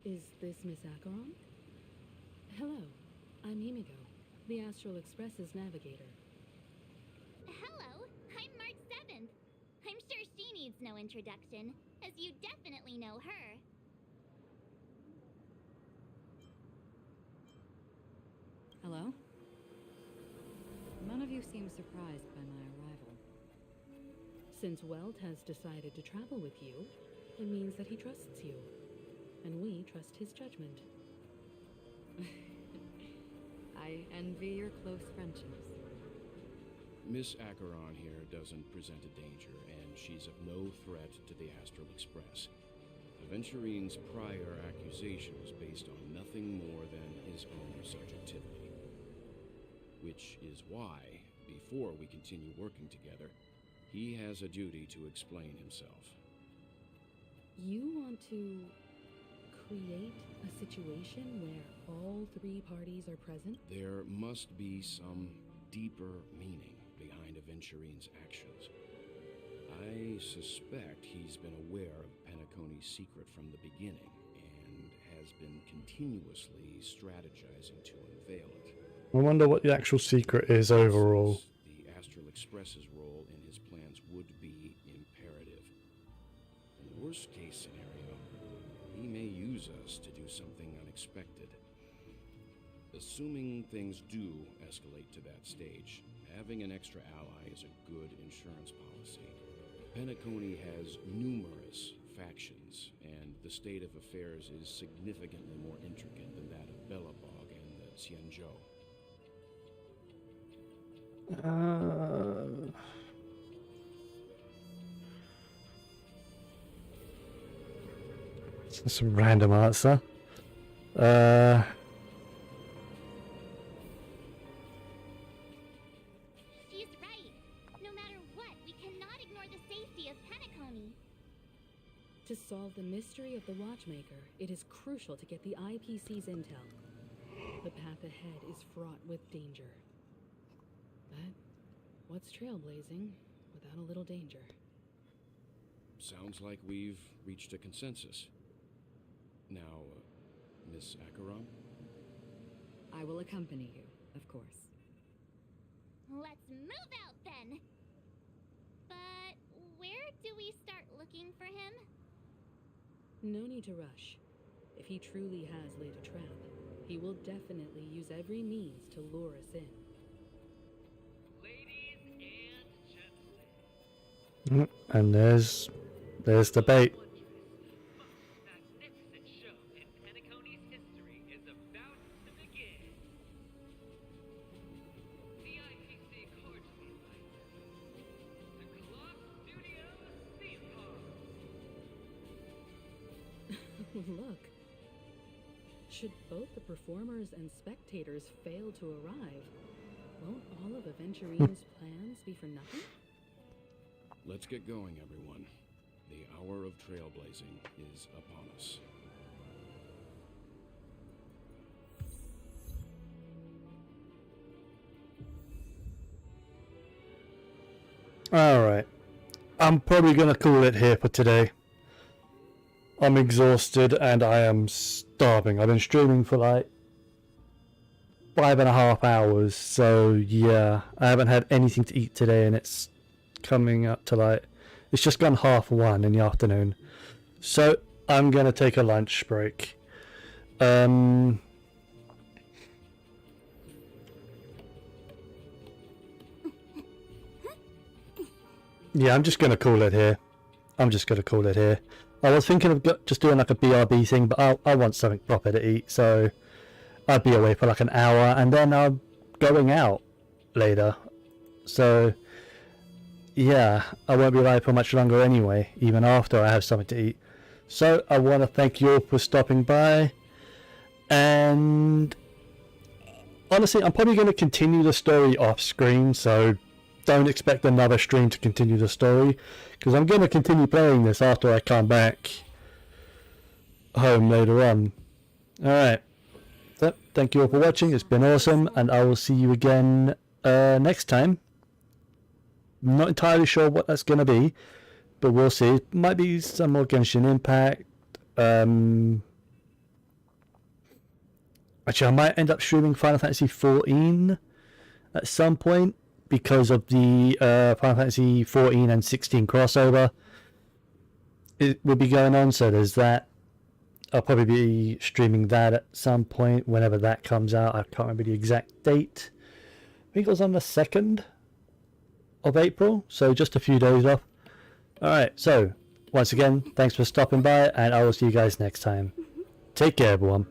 Is this Miss Acheron? Hello, I'm Himiko, the Astral Express's navigator. Hello, I'm March 7th. I'm sure she needs no introduction, as you definitely know her. Hello? None of you seem surprised by my arrival. Since Welt has decided to travel with you, it means that he trusts you. And we trust his judgment. I envy your close friendships. Miss Acheron here doesn't present a danger, and she's of no threat to the Astral Express. Aventurine's prior accusation was based on nothing more than his own subjectivity. Which is why, before we continue working together, he has a duty to explain himself. You want to create a situation where all three parties are present? There must be some deeper meaning behind Aventurine's actions. I suspect he's been aware of Penacony's secret from the beginning and has been continuously strategizing to unveil it. I wonder what the actual secret is overall. The Astral Express's role in his plans would be imperative. In the worst case scenario, he may use us to do something unexpected. Assuming things do escalate to that stage, having an extra ally is a good insurance policy. Penacony has numerous factions, and the state of affairs is significantly more intricate than that of Belobog and the Xianzhou. Some random answer. She's right. No matter what, we cannot ignore the safety of Penacony. To solve the mystery of the Watchmaker, it is crucial to get the IPC's intel. The path ahead is fraught with danger. But what's trailblazing without a little danger? Sounds like we've reached a consensus. Now, Miss Acheron? I will accompany you, of course. Let's move out then. But where do we start looking for him? No need to rush. If he truly has laid a trap, he will definitely use every means to lure us in. And there's the bait. Look. Should both the performers and spectators fail to arrive, won't all of Aventurine's plans be for nothing? Let's get going, everyone. The hour of trailblazing is upon us. Alright. I'm probably going to call it here for today. I'm exhausted and I am starving. I've been streaming for like 5.5 hours, so yeah, I haven't had anything to eat today and it's coming up to like, it's just gone 1:30 in the afternoon. So I'm going to take a lunch break. Yeah, I'm just gonna call it here. I was thinking of just doing like a BRB thing, but I want something proper to eat, so I'll be away for like an hour, and then I'm going out later. So yeah, I won't be alive for much longer anyway, even after I have something to eat. So I want to thank you all for stopping by, and honestly, I'm probably going to continue the story off screen, so don't expect another stream to continue the story, because I'm going to continue playing this after I come back home later on. Alright, so thank you all for watching, it's been awesome, and I will see you again next time. I'm not entirely sure what that's going to be, but we'll see. It might be some more Genshin Impact. Actually, I might end up streaming Final Fantasy XIV at some point, because of the Final Fantasy 14 and 16 crossover it will be going on, so there's that. I'll probably be streaming that at some point whenever that comes out. I can't remember the exact date. I think it was on the 2nd of April, so just a few days off. Alright, so once again, thanks for stopping by, and I will see you guys next time. Take care, everyone.